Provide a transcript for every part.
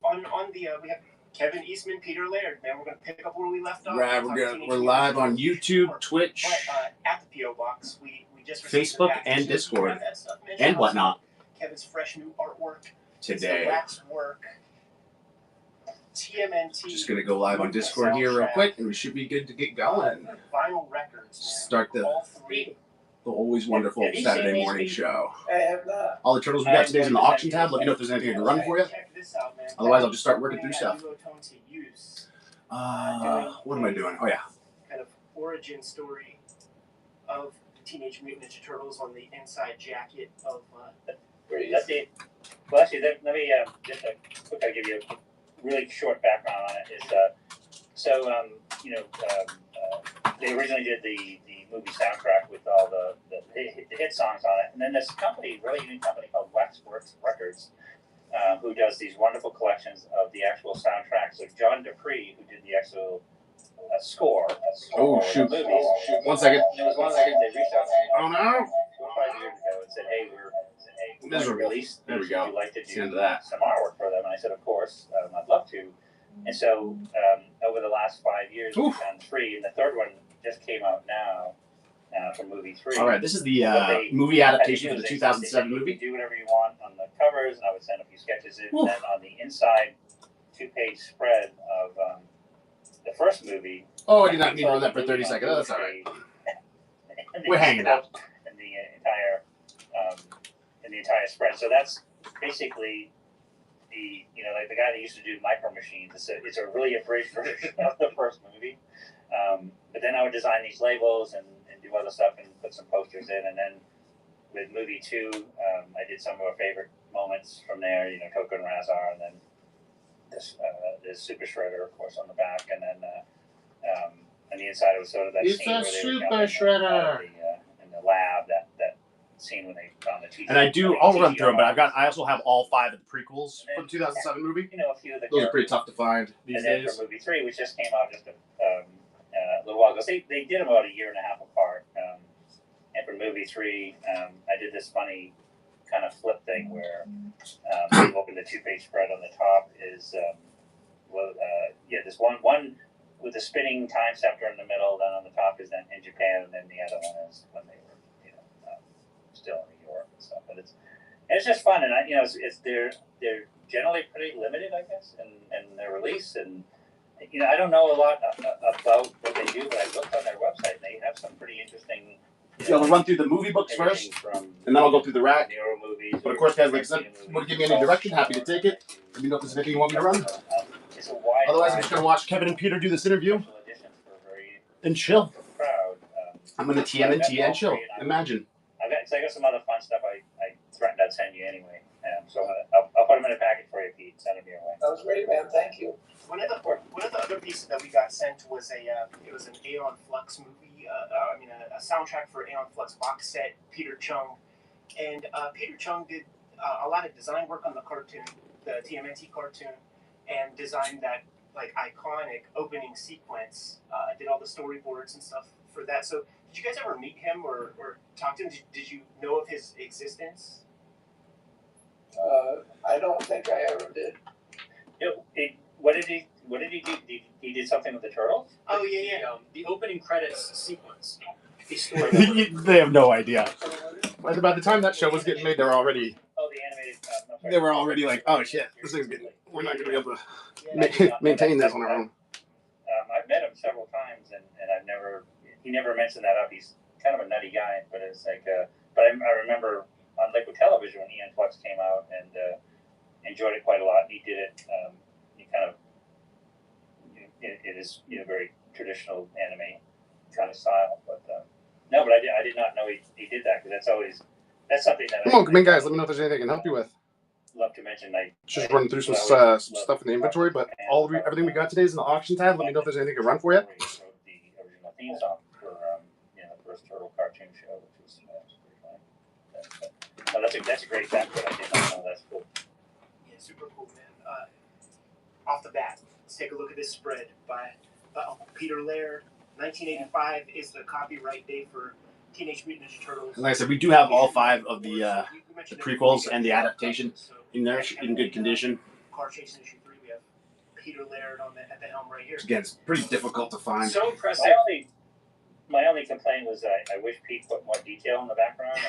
on the we have Kevin Eastman, Peter Laird. Man, we're gonna pick up where we left off. Right, we're live on YouTube, Twitch, but, at the PO box. We just Facebook, and Discord, and whatnot. Kevin's fresh new artwork Today. Wax work. TMNT. Just gonna go live on Discord here real quick, and we should be good to get going. Vinyl records. Start the always wonderful Saturday morning show. All the turtles we got today is in the auction tab. Let me know if there's anything I can run for you. Otherwise, I'll just start working through stuff. What am I doing? Oh yeah. Kind of origin story of Teenage Mutant Ninja Turtles on the inside jacket of. Well, actually, let me just quickly give you a really short background on it. They originally did the movie soundtrack with all the hit songs on it, and then this company, really unique company called Waxworks Records, who does these wonderful collections of the actual soundtracks. So John Dupree, who did the actual score. Oh shoot! Movies. One second. There was one second they reached out to me. Oh no! 4 or 5 years ago and said, "Hey, we're going to release. There we go. Would you like to do that. some artwork for them?" And I said, "Of course, I'd love to." And so over the last 5 years, we've done 3, and the third one just came out now for movie 3. All right, this is the movie adaptation for the 2007 movie. You do whatever you want on the covers, and I would send a few sketches in. And then on the inside 2-page spread of the first movie. Oh, I did not need to run that for 30 seconds. Oh, that's all right. We're hanging out. In the entire spread. So that's basically the guy that used to do Micro Machines. It's a really abridged version of the first movie. But then I would design these labels and do other stuff and put some posters in. And then with movie 2, I did some of our favorite moments from there. Coco and Razar, and then this Super Shredder, of course, on the back, and then on the inside it was sort of that it's scene where a they were Super Shredder in the lab. That scene when they found the teacher. And I'll run through them, but I also have all 5 of the prequels for the 2007 movie. A few of the those are pretty tough to find these days. And then for movie 3, which just came out just a little while ago, they did them about a year and a half apart. And for movie 3, I did this funny kind of flip thing where you open the 2-page spread on the top is this one with the spinning time scepter in the middle. Then on the top is then in Japan, and then the other one is when they were still in New York and stuff. But it's just fun, and they're generally pretty limited, I guess, in their release. And I don't know a lot about what they do, but I looked on their website, and they have some pretty interesting. I'll run through the movie books first, and then I'll go through the rack. Movies, but of course, guys, like I said, if you want to give me any direction, happy to take it. Let me know if there's anything you want me to run. Otherwise, I'm just going to watch Kevin and Peter do this interview and chill. I'm going to TMNT and chill. Imagine. I got some other fun stuff I threatened I'd send you anyway. So I'll put them in a packet for you, Pete. Send them your way. That was great, man. Thank you. One of the other pieces that we got sent was an Aeon Flux movie. A soundtrack for Aeon Flux box set. Peter Chung, and Peter Chung did a lot of design work on the cartoon, the TMNT cartoon, and designed that iconic opening sequence. Did all the storyboards and stuff for that. So did you guys ever meet him or talk to him? Did you know of his existence? I don't think I ever did. What did he do? He did something with the turtles? Oh yeah. The opening credits sequence. They have no idea. By the time that show was getting made, they were already. Oh, the animated. They were already like, oh shit, this thing's getting. We're not going to be able to maintain this on our own. I've met him several times, and he never mentioned that up. He's kind of a nutty guy, but it's like, but I remember on Liquid Television when Aeon Flux came out and enjoyed it quite a lot. He did it. He kind of, it is very traditional anime kind of style, but no, but I did not know he did that, because that's something that. Come on, guys, let me know if there's anything I can help you with. Love to mention. Just running through some stuff in the inventory, but everything we got today is in the auction tab. Let me know if there's anything to run for you. The original theme song for the first Turtle cartoon show, which was pretty fun. That's a great fact, but I did not know. That's cool. Yeah, super cool, man. Off the bat, let's take a look at this spread by Uncle Peter Laird. 1985 is the copyright date for Teenage Mutant Ninja Turtles. And like I said, we do have all 5 of the prequels and the adaptation in there in good condition. Car Chase issue 3. Peter Laird at the helm right here. Again, it's pretty difficult to find. So impressive. My only complaint was I wish Pete put more detail in the background.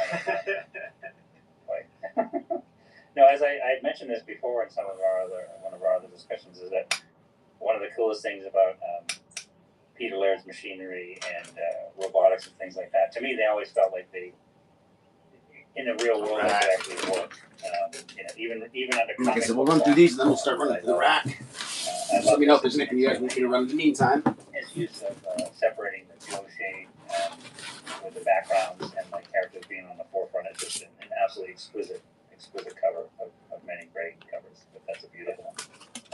No, as I had mentioned this before in one of our other discussions, is that one of the coolest things about Peter Laird's machinery and robotics and things like that, to me, they always felt like they, in the real world, they actually work. Even under comic okay, so we'll run through these and then we'll start running through the rack. Let me know if there's anything you guys want me to run in the meantime. His use of separating the dual shade with the backgrounds and like characters being on the forefront is just an absolutely exquisite cover of many great covers. But that's a beautiful one.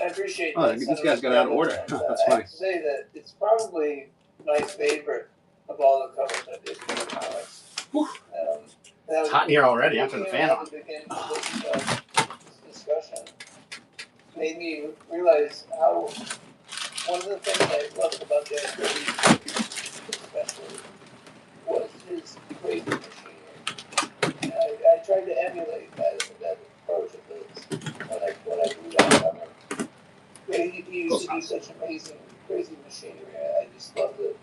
I appreciate that. These guys got out of order. That's I funny. have to say that it's probably my favorite of all the covers I did for the comics. It's hot in here already. I'm turning the fan on. This discussion made me realize how one of the things I loved about Jack Kirby, especially, was his crazy machinery. I tried to emulate that approach of his when I drew that cover. He used to do such amazing, crazy machinery. I just loved it.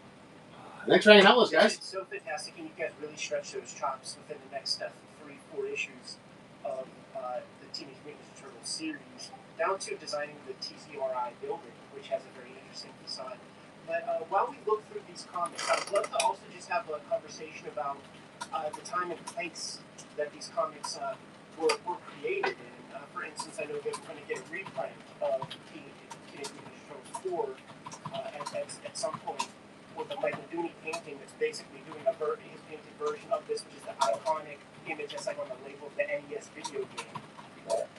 Thanks for hanging out with us, guys. It's so fantastic, and you guys really stretch those chops within the next 3-4 issues of the Teenage Mutant Ninja Turtles series, down to designing the TCRI building, which has a very interesting facade. But while we look through these comics, I would love to also just have a conversation about the time and place that these comics were created in. For instance, I know they're going to get a reprint of Teenage Mutant Ninja Turtles 4 at some point, with a Michael Dooney painting that's basically doing his painted version of this, which is the iconic image that's like on the label of the NES video game.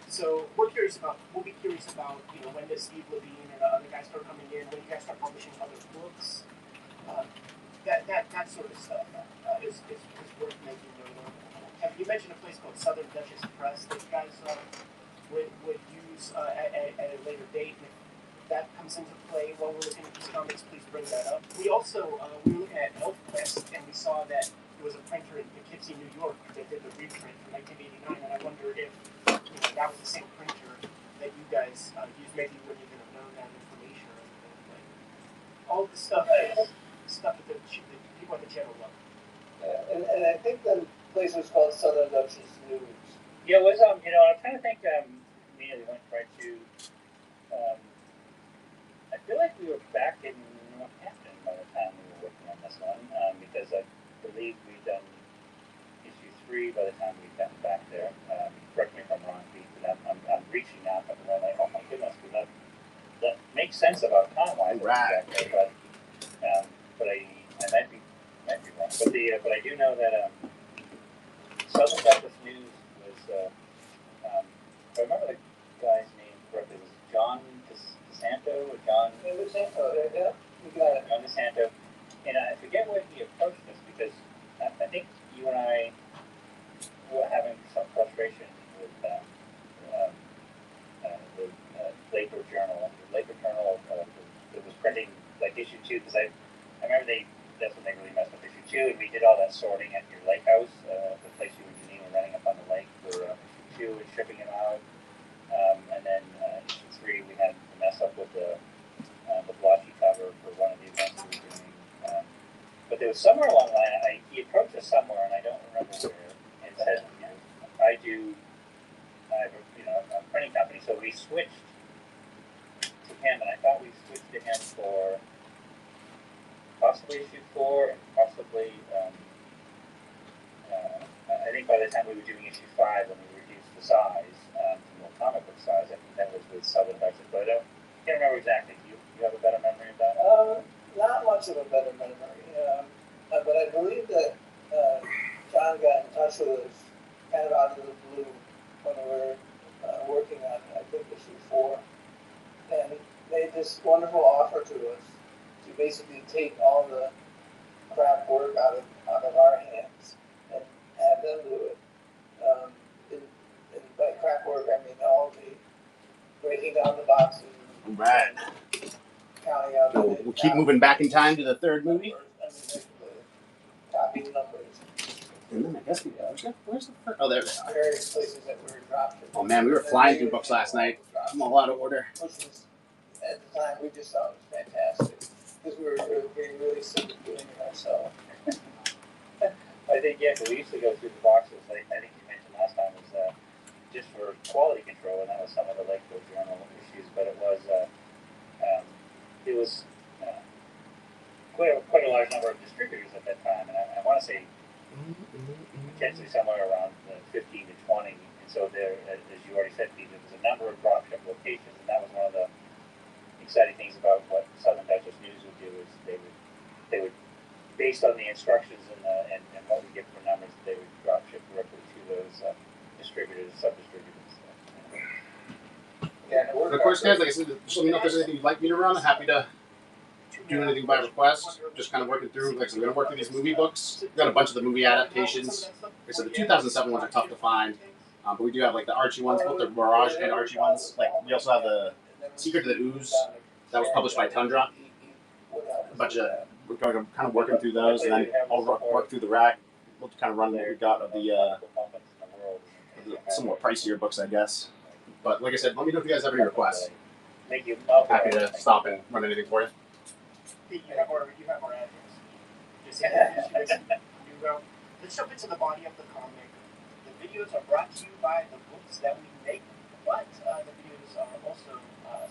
So we'll be curious about, when does Steve Levine and other guys start coming in, when you guys start publishing other books, that sort of stuff is worth making note of. Kevin, you mentioned a place called Southern Duchess Press that you guys would use at a later date. And if that comes into play while we're looking at these comics, please bring that up. We also we were looking at ElfQuest, and we saw that there was a printer in Poughkeepsie, New York, that did the reprint from 1989, and I wonder if that was the same printer that you guys used. Maybe you wouldn't even have known that information or anything. But all the stuff that the people at the channel love. Yeah, and I think the place was called Southern Duchess News. Yeah, it was I'm trying to think. Immediately went right to. I feel like we were back in Northampton by the time we were working on this one, because I believe we'd done issue 3 by the time we'd gotten back there. Correct me if I'm wrong, Pete, but I'm reaching out, but I'm like, oh my goodness, because that makes sense about time-wise. Right. Back there, but I might be wrong. But I do know that Southern Baptist News was. If I remember the guy's name correctly, it was John DeSanto or John. Yeah, DeSanto, yeah, you got it. John DeSanto, and I forget where he approached us because I think you and I were having some frustration with the Laker Journal. The Laker Journal it was printing like issue 2 because I remember that's when they really messed up issue 2, and we did all that sorting at your lake house, the place you and Janine were running up on the lake for issue 2 and shipping them out. And then issue 3, we had to mess up with the blotchy cover for one of the events we were doing. But there was somewhere along the line, he approached us somewhere, and I don't remember where, and said, I have a printing company, so we switched to him, and I thought we switched to him for possibly issue 4, and possibly, I think by the time we were doing issue 5, when we reduced the size, to more comic book size, I think that was with Southern Duchess, but I can't remember exactly. Do you have a better memory of that? Not much of a better memory, but I believe that John got in touch with us kind of out of the blue when we were working on, I think, issue 4, and made this wonderful offer to us to basically take all the crap work out of our hands and have them do it. And by crap work, I mean all the breaking down the boxes, Right. counting out. We'll keep moving back in time to the third movie. Copying numbers. And then I guess where's the first? Oh, there they are. Various places that we were dropped. Oh man, we were flying through books last night. I'm all out of order. at the time, we just thought it was fantastic because we were getting really sick of doing it ourselves. I think, yeah, because we used to go through the boxes, like I think you mentioned last time, was just for quality control, and that was some of the Lakeville Journal issues, but it was quite a large number of distributors at that time, and I want to say potentially somewhere around 15 to 20, and so there, as you already said, Pete, there was a number of dropship locations, and that was one of the exciting things about what Southern Duchess News would do is they would based on the instructions and what we get for numbers, they would drop ship directly to those distributors, sub-distributors. Yeah, And of course, guys, like I said, just let me know if there's anything you'd like me to run. I'm happy to do anything by request. Just kind of working through, like I said, we're going to work through these movie books. We've got a bunch of the movie adaptations. Like I said, the 2007 ones are tough to find, but we do have like the Archie ones, both the Mirage and Archie ones. Like we also have the Secret of the Ooze that was published by Tundra. A bunch of we're going to kind of working through those, and then I'll work through the rack. We'll kind of run what we got of the somewhat pricier books, I guess. But like I said, let me know if you guys have any requests. Happy to stop and run anything for you. You have our address. Just let's jump into the body of the comic. The videos are brought to you by the books that we make, but the videos are also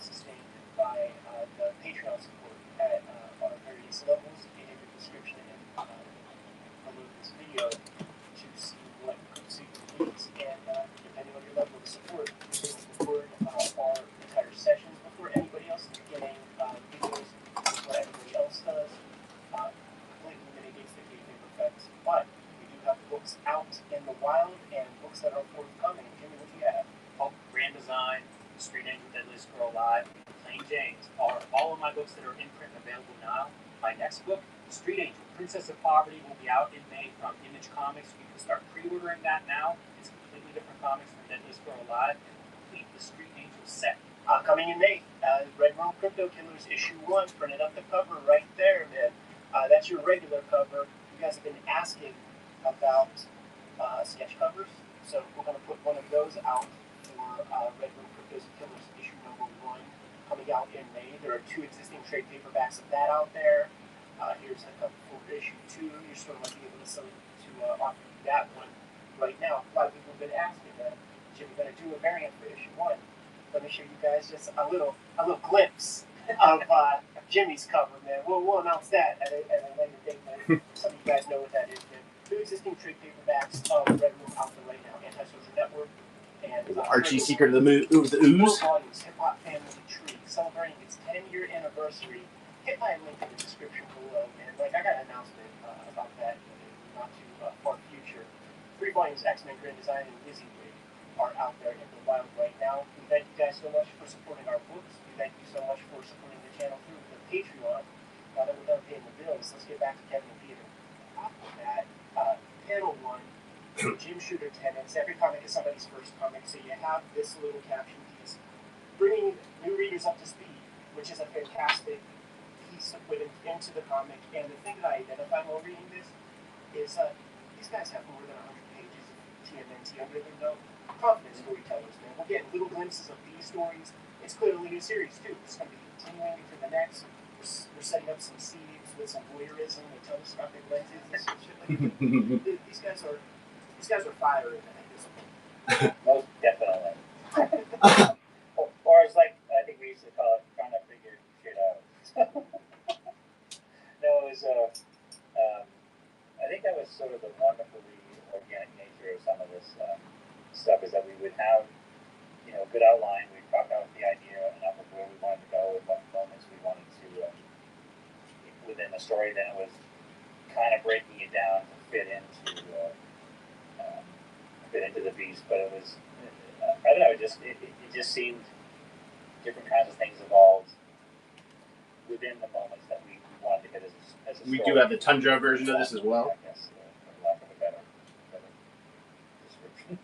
sustained by the Patreon support at our various levels in the description and below this video to see what you please. And depending on your level of support, you can record our entire sessions before anybody else is getting videos before everybody else does. Completely mitigates the kayfabe effects. But we do have books out in the wild and books that are forthcoming. Jimmy, what do you have? Pulp, Grand Design, Street Angel, Deadliest Girl Alive, Plain James are all of my books that are in print and available now. My next book, Street Angel, Princess of Poverty, will be out in May from Image Comics. You can start pre-ordering that now. It's completely different comics from Deadliest Girl Alive and complete the Street Angel set. Coming in May, Red Room Crypto Killers issue 1, printed up the cover right there, man. That's your regular cover. You guys have been asking about sketch covers, so we're going to put one of those out for Red Room Crypto Killers issue number 1, coming out in May. There are 2 existing trade paperbacks of that out there. Here's a cover for issue 2. You're still going to be able to sell it to offer you that one right now. A lot of people have been asking that. Jim, we're going to do a variant for issue 1. Let me show you guys just a little glimpse of Jimmy's cover, man. We'll announce that at a later date, man. Some of you guys know what that is, man. 2 existing trade paperbacks of Red Room out there right now. Antisocial Network and Archie, Secret of the Ooze. 4 volumes, Hip Hop Family Tree, celebrating its 10-year anniversary. Hit my link in the description below, and like I got an announcement about that in the not too far future. 3 volumes, X-Men Grand Design and Lizzie are out there in the wild right now. We thank you guys so much for supporting our books. We thank you so much for supporting the channel through the Patreon. Now that we're done paying the bills, let's get back to Kevin and Peter. After that, panel 1, Jim Shooter Tenants. Every comic is somebody's first comic, so you have this little caption piece, bringing new readers up to speed, which is a fantastic piece to put into the comic. And the thing that I identify while reading this is these guys have more than 100 pages of TMNT under their belt. Confident storytellers, man. We're getting little glimpses of these stories. It's clearly a new series, too. It's going to be continuing into the next. We're setting up some seeds with some voyeurism and telescopic lenses and some shit like that. These guys are fire at this point. Most definitely. or it's like, I think we used to call it trying to figure shit out. No, it was, I think that was sort of the wonderfully organic nature of some of this stuff, is that we would have, a good outline. We'd talk out the idea enough of where we wanted to go and what moments we wanted to within the story. Then it was kind of breaking it down to fit into the beast. But it was, I don't know. It just seemed different kinds of things evolved within the moments that we wanted to hit as a story. We do have the Tundra version of this as well. I guess, for lack of a better description.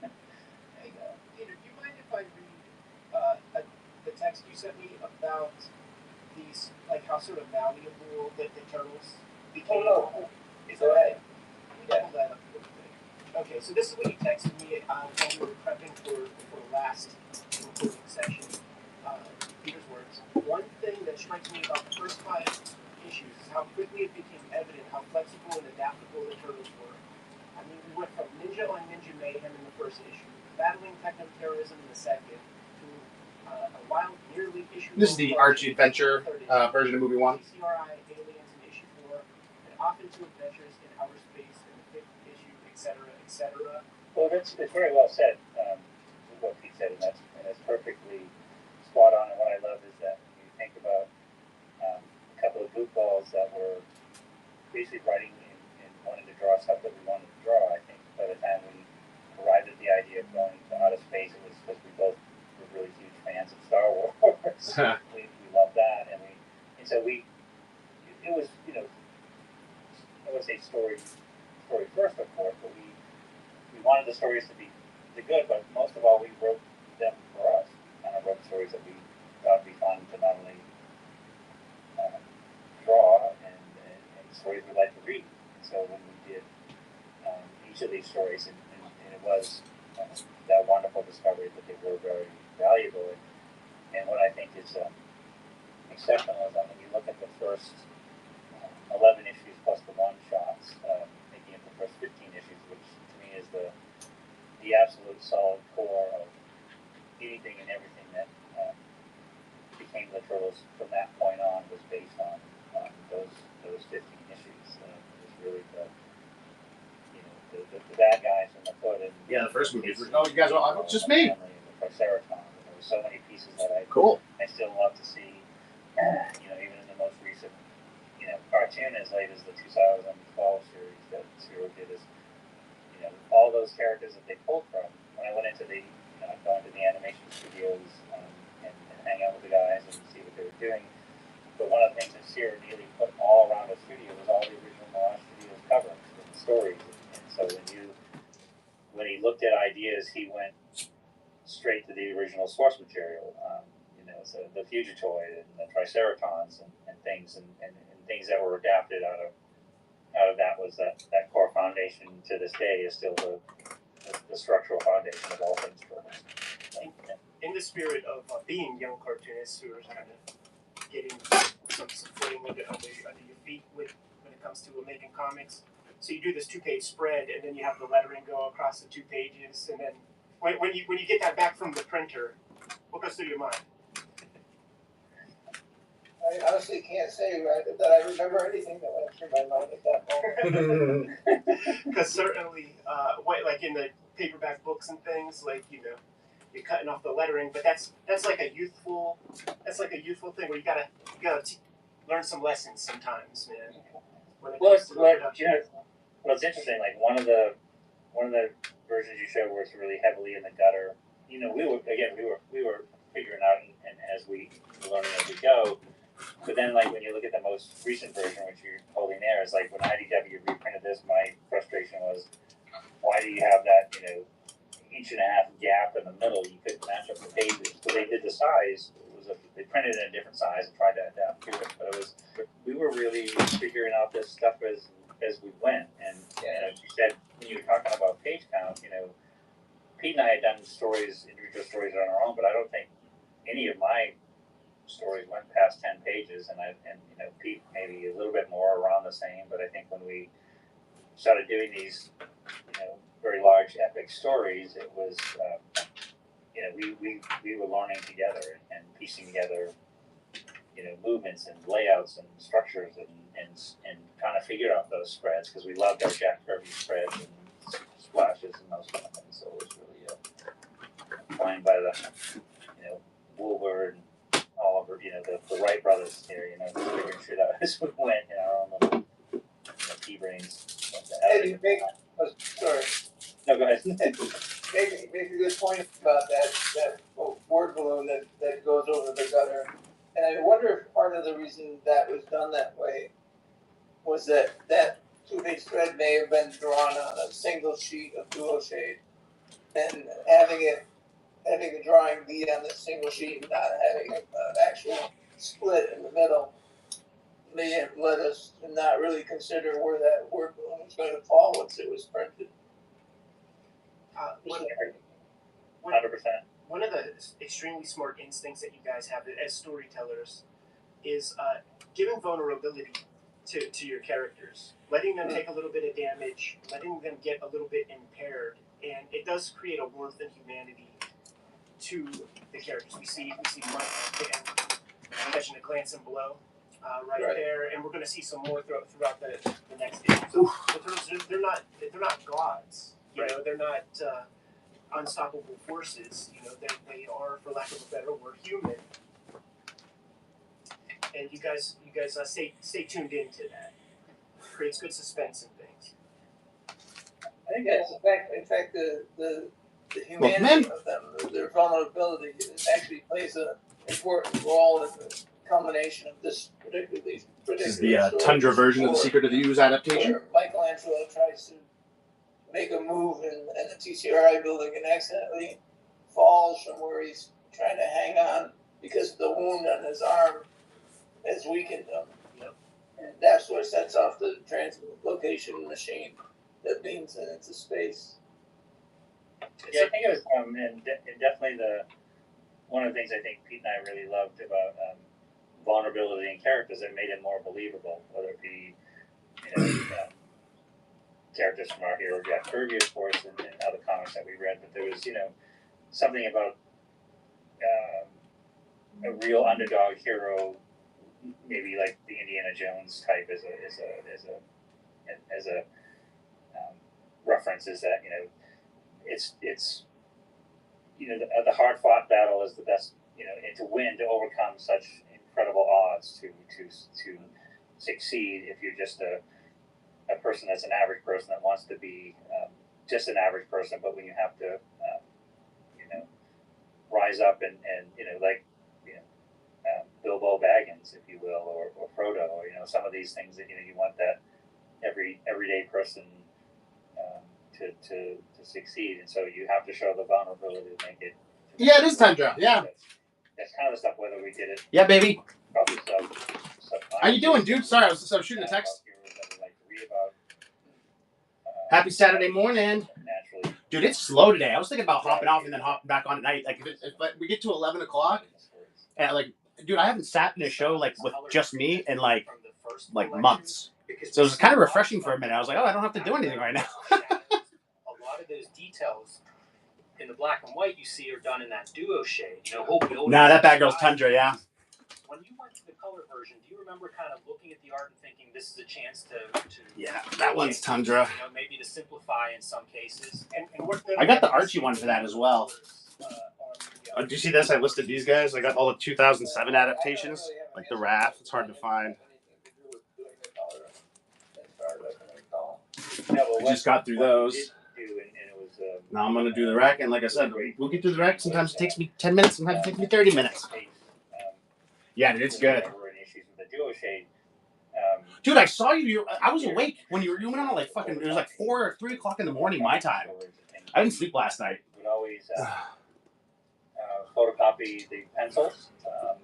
Peter, do you mind if I read the text you sent me about these, like how sort of malleable the turtles became? Oh, no. Go ahead. Pull that up real quick. Okay, so this is what you texted me when we were prepping for the last recording session. Peter's words. One thing that strikes me about the first 5 issues is how quickly it became evident how flexible and adaptable the Turtles were. I mean, we went from ninja on ninja mayhem in the first issue, battling techno-terrorism in the second, to a wild nearly issue. This is the Archie Adventure version of movie 1. CRI aliens in issue 4, and off into adventures in outer space in the 5th issue, etc., etc. Well, it's very well said. What Pete said, and that's perfectly spot on. And what I love is that when you think about a couple of goofballs that were basically writing and wanting to draw stuff that we wanted to draw. I think by the time we arrived at the idea of going to outer space, it was because we both were really huge fans of Star Wars. we loved that, and so it was, you know, I would say story first, of course, but we wanted the stories to be good, but most of all, we wrote them for us. We kind of wrote stories that we thought would be fun to not only draw and stories we like to read. And so when we did each of these stories, and it was that wonderful discovery that they were very valuable. And what I think is exceptional is that when you look at the first 11 issues plus the one-shots, making it the first 15 issues, which to me is the absolute solid core of anything and everything that became the Turtles from that point on was based on those 15 issues. It was really the bad guys in the foot. And yeah, the first movie. Oh, you guys are all, just me. The Triceratops. And there were so many pieces that I still love to see. Even in the most recent cartoon as late as the 2012 series that Zero did is all those characters that they pulled from. When I went into I'd go into the animation studios and hang out with the guys and see what they were doing. But one of the things that Ciro Neely put all around the studio was all the original Mirage Studios covers and stories. And so when he looked at ideas, he went straight to the original source material. So the Fugitoid and the Triceratons and things and things that were adapted out of that was that core foundation to this day is still the structural foundation of all things Turtles. In the spirit of being young cartoonists who are kind of getting some footing under your feet when it comes to making comics, so you do this 2-page spread, and then you have the lettering go across the 2 pages, and then when you get that back from the printer, what goes through your mind? I honestly can't say that I remember anything that went through my mind at that moment. Because certainly, like in the paperback books and things, like you're cutting off the lettering, but that's like a youthful thing where you gotta learn some lessons sometimes, man. Well, it's interesting. Like one of the versions you showed where it's really heavily in the gutter. We were figuring out, and as we were learning as we go. But then, like, when you look at the most recent version, which you're holding there, is like when IDW reprinted this, my frustration was, why do you have that, 1.5-inch gap in the middle? You couldn't match up the pages. So they did the size. They printed it in a different size and tried to adapt to it. But we were really figuring out this stuff as we went. And as you said, when you were talking about page count, Pete and I had done individual stories on our own, but I don't think any of my stories went past 10 pages, and Pete maybe a little bit more, around the same. But I think when we started doing these, very large epic stories, it was, we were learning together and piecing together, movements and layouts and structures and trying to figure out those spreads, because we loved our Jack Kirby spreads and splashes and those kind of things. So it was really flying by the, Woolver and Oliver, the Wright brothers here, figuring shit out as we went in our own little pea-brains. Sorry. No, go ahead. Make a good point about that word balloon that goes over the gutter. And I wonder if part of the reason that was done that way was that 2-page thread may have been drawn on a single sheet of duo shade, and having a drawing be on the single sheet and not having an actual split in the middle may have led us to not really consider where that word balloon was going to fall once it was printed. 100%. one of the extremely smart instincts that you guys have as storytellers is giving vulnerability to your characters, letting them take a little bit of damage, letting them get a little bit impaired, and it does create a warmth and humanity to the characters. We see Mike catching a glancing blow right there, and we're going to see some more throughout the next issue. So they're not gods, you know. They're not unstoppable forces. You know, they are, for lack of a better word, human. And you guys stay tuned into that. Creates good suspense and things. I think that's in fact the humanity of them, their vulnerability, actually plays an important role in the culmination of this particular This is the Tundra version of the Secret of the Ooze adaptation. Where Michelangelo tries to make a move in the TCRI building and accidentally falls from where he's trying to hang on because the wound on his arm has weakened him. Yep. And that's what sets off the translocation machine that beams it into space. Yeah, I think it was, and definitely one of the things I think Pete and I really loved about vulnerability in characters that made it more believable, whether it be, characters from our hero Jack Kirby, of course, and other comics that we read, but there was, something about a real underdog hero, maybe like the Indiana Jones type as a reference, is that it's the hard fought battle is the best, and to win, to overcome such incredible odds, to succeed. If you're just a person that's an average person that wants to be just an average person, but when you have to rise up and Bilbo Baggins, if you will, or Frodo, or some of these things that you want that everyday person to succeed, and so you have to show the vulnerability to make it. Yeah, it is Tundra. Yeah, that's kind of the stuff. Whether we did it. Yeah, baby. Probably How you doing, dude? Sorry, I was shooting a text. Happy Saturday morning. Dude, it's slow today. I was thinking about hopping off and then hopping back on at night. Like, if we get to 11 o'clock, and dude, I haven't sat in a show with just me in like months. So it was kind of refreshing for a minute. I was like, oh, I don't have to do anything right now. A lot of those details in the black and white you see are done in that duo shade. Nah, that bad girl's Tundra, yeah. When you went to the color version, do you remember kind of looking at the art and thinking this is a chance to yeah, that one's Tundra. Maybe to simplify in some cases. And I got the Archie one for that as well. Do you see this? I listed these guys. I got all the 2007 adaptations, like the Wrath. It's hard to find. I just got through those. Now I'm gonna do the rec, and like I said, we'll get through the rec. Sometimes it takes me 10 minutes. Sometimes it takes me 30 minutes. Yeah, dude, it's good. Dude, I saw you. I was awake when you went on like fucking. It was like 4 or 3 o'clock in the morning my time. I didn't sleep last night. Would always photocopy the pencils, and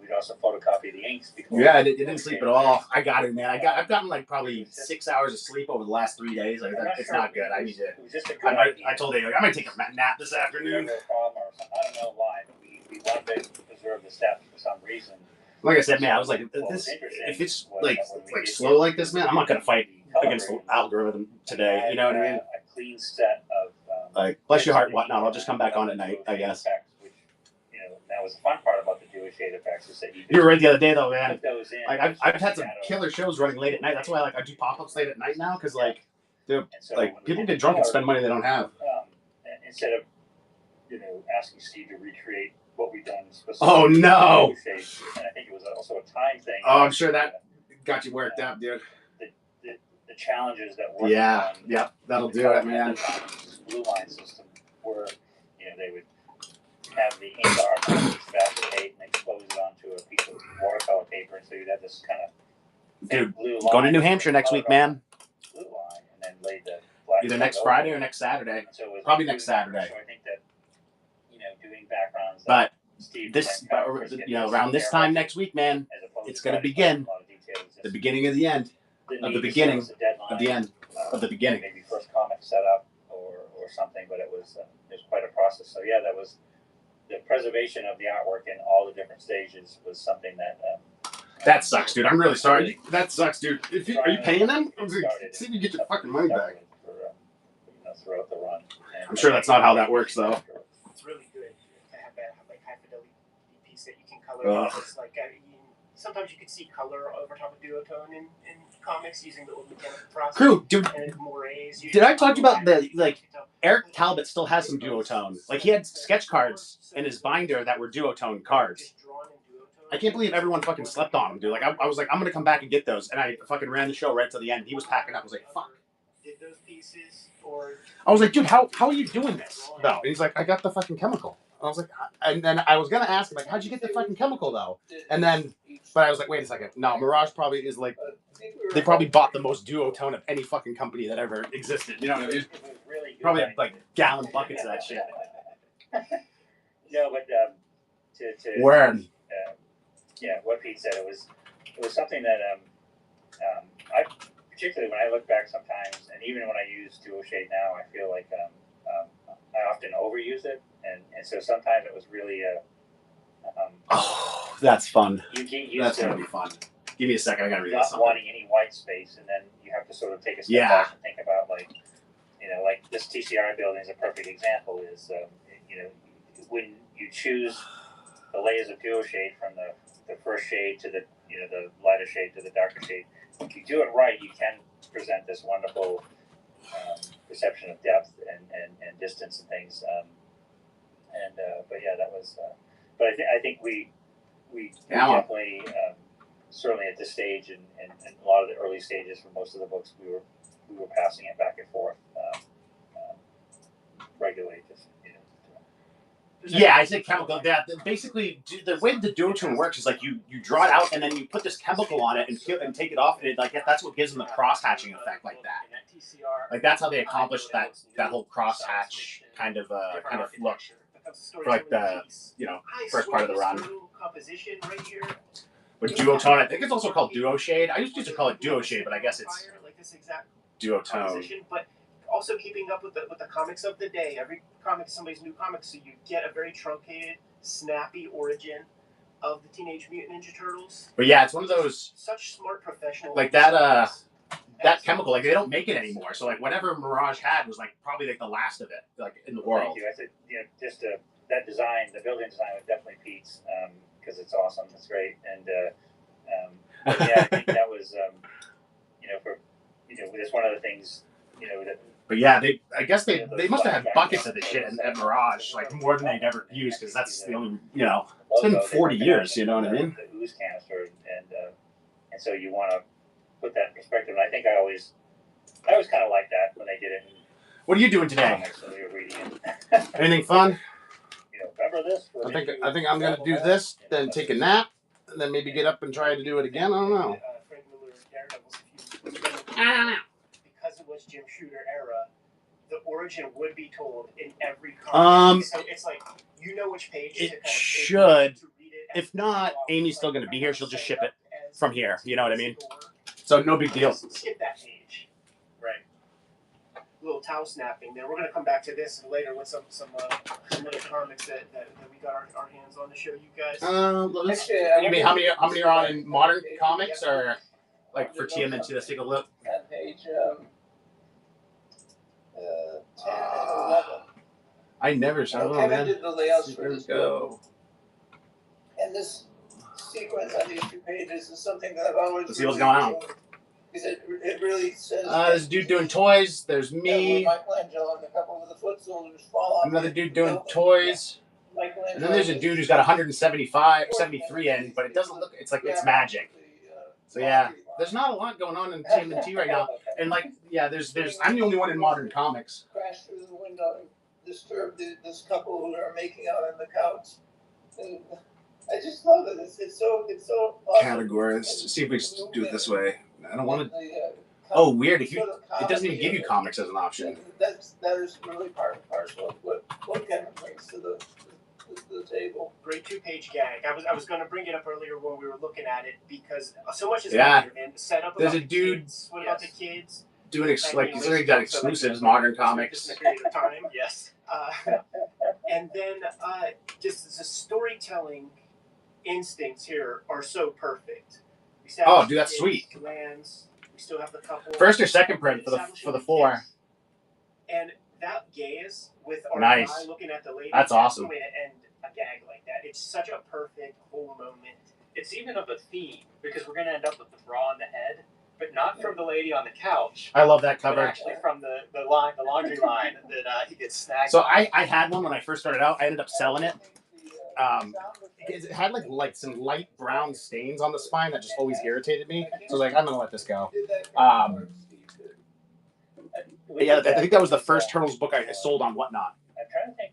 we'd also photocopy the inks. Yeah, I didn't sleep at all. I got it, man. I've gotten like probably 6 hours of sleep over the last 3 days. Like, it's not good. I need to. I told you, I'm gonna take a nap this afternoon. I don't know why, but we wanted to preserve the steps for some reason. Like I said, man, I was like, if it's like slow like this, man, I'm not gonna fight against the algorithm today. You know what I mean? A clean set of like, bless your heart, whatnot. I'll just come back on at night, I guess. Which, that was the fun part about the dual shade effects is that you were right the other day, though, man. Put those in. Like, I've had some killer shows running late at night. That's why I do pop-ups late at night now, because dude, people get drunk and spend money they don't have. Instead of asking Steve to recreate what we've done. Oh no! And I think it was also a time thing. Oh, I'm sure that got you worked up, dude. The challenges that were that'll do it, man. Blue line system where they would have the ink art fabricate and expose it onto a piece of watercolor paper, and so you'd have this kind of blue line. Going to New Hampshire next week, man. Blue line, and then lay the black. Either next Friday or next Saturday. So probably next Saturday. So I think that doing backgrounds. But around this time next week, man, it's going to begin. The beginning of the end. Of the beginning. Of the end. Of the beginning. Maybe first comic setup or something, but it was quite a process. So yeah, that was the preservation of the artwork in all the different stages was something that. That sucks, dude. I'm really sorry. That sucks, dude. Are you paying them? See if you get your fucking money back. Throughout the run. I'm sure that's not how that works, though. It's really good to have that like high fidelity piece that you can color. It's like sometimes you could see color over top of duotone in comics using the old mechanical process. Crew, dude. Mores, did I talk to you about the like? Eric Talbot still has some duotone. Like he had sketch cards in his binder that were duotone cards. I can't believe everyone fucking slept on him, dude. Like I was like, I'm gonna come back and get those, and I fucking ran the show right to the end. He was packing up. I was like, fuck. Did those pieces or? I was like, dude, how are you doing this though? And he's like, I got the fucking chemical. I was like, and then I was gonna ask him like, how'd you get the fucking chemical though? And then, but I was like, wait a second. No, Mirage probably is like, they probably bought the most duotone of any fucking company that ever existed. You know what I mean? Probably like gallon buckets of that shit. No, but Word. Yeah, what Pete said, it was something that I particularly when I look back sometimes, and even when I use dual shade now, I feel like I often overuse it, and so sometimes it was really oh, that's fun. You get used that's to gonna be fun. Give me a second, I gotta read this. Not wanting any white space, and then you have to sort of take a step back and think about like this TCR building is a perfect example. Is when you choose the layers of dual shade from the first shade to the the lighter shade to the darker shade. If you do it right, you can present this wonderful perception of depth and distance and things. But yeah, that was. But I think we definitely certainly at this stage and a lot of the early stages for most of the books we were passing it back and forth regularly. Yeah, I said chemical. That basically the way the duotone works is like you draw it out and then you put this chemical on it and take it off, and it, like that's what gives them the cross hatching effect like that. Like that's how they accomplished that whole cross hatch kind of look for like the first part of the run. But duotone, I think it's also called duo shade. I used to call it duo shade, but I guess it's duotone. But also keeping up with the comics of the day. Every comic is somebody's new comic, so you get a very truncated, snappy origin of the Teenage Mutant Ninja Turtles. But yeah, it's one of those such smart professionals. Like that chemical, like they don't make it anymore. So like whatever Mirage had was like probably like the last of it, like in the world. Thank you. I said, just that design, the building design was definitely Pete's because it's awesome. It's great, and yeah, I think that was it's one of the things that. But yeah, I guess they must have had buckets of this shit at Mirage, like more than they'd ever used, because that's the only, it's been 40 years, you know what I mean? The ooze canister, and so you want to put that in perspective. And I think I always kind of like that when they did it. What are you doing today? So we were reading Anything fun? Remember this? I think I'm gonna do this, then take a nap, and then maybe get up and try to do it again. I don't know. Because it was Jim Shooter era, the origin would be told in every comic. So it's like which page it should. To read it. If not, Amy's still gonna be here. She'll just ship it from here. You know what I mean? So no big deal. Skip that page. Right. Little towel snapping. Then we're gonna come back to this later with some other comics that we got our hands on to show you guys. You mean how many are on in modern comics or like for TMNT? Let's take a look. At page 10 and 11. I never saw Kevin man. did the layouts for this go. And this sequence on these 2 pages is something that I've always. Let's see what's going on. Because it really says. There's a dude doing toys. There's me. Michelangelo and a couple of the foot soldiers fall off. Another dude doing toys. And then there's a dude who's got 73 in, but it doesn't look. It's like it's magic. So yeah, there's not a lot going on in TMNT right now, and like there's I'm the only one in modern comics. Crashed through the window and disturbed this couple who are making out on the couch. And I just love it. It's so awesome. Categories. See if we can do it this way. I don't want to. Oh, weird! It doesn't even give you comics as an option. That is really part and parcel of what Kevin brings to the table. Great 2-page gag. I was going to bring it up earlier when we were looking at it because so much is here, man. The setup. There's a dude. Kids. What about the kids? Doing like he's already got exclusives, modern comics. Just in a period of time. Yes. And then just the storytelling instincts here are so perfect. Oh, dude, that's sweet. Lands. We still have the couple. First or second print for the 4. And that gaze with our nice. guy looking at the lady. That's awesome. The way to end a gag like that. It's such a perfect whole moment. It's even of a theme because we're going to end up with the bra on the head, but not from the lady on the couch. I love that cover. But actually from the laundry line that he gets snagged. So I had one when I first started out. I ended up selling it. It had like some light brown stains on the spine that just always irritated me. So I was like, I'm gonna let this go. Yeah, I think that was the first Turtles book I sold on Whatnot. I'm trying to think.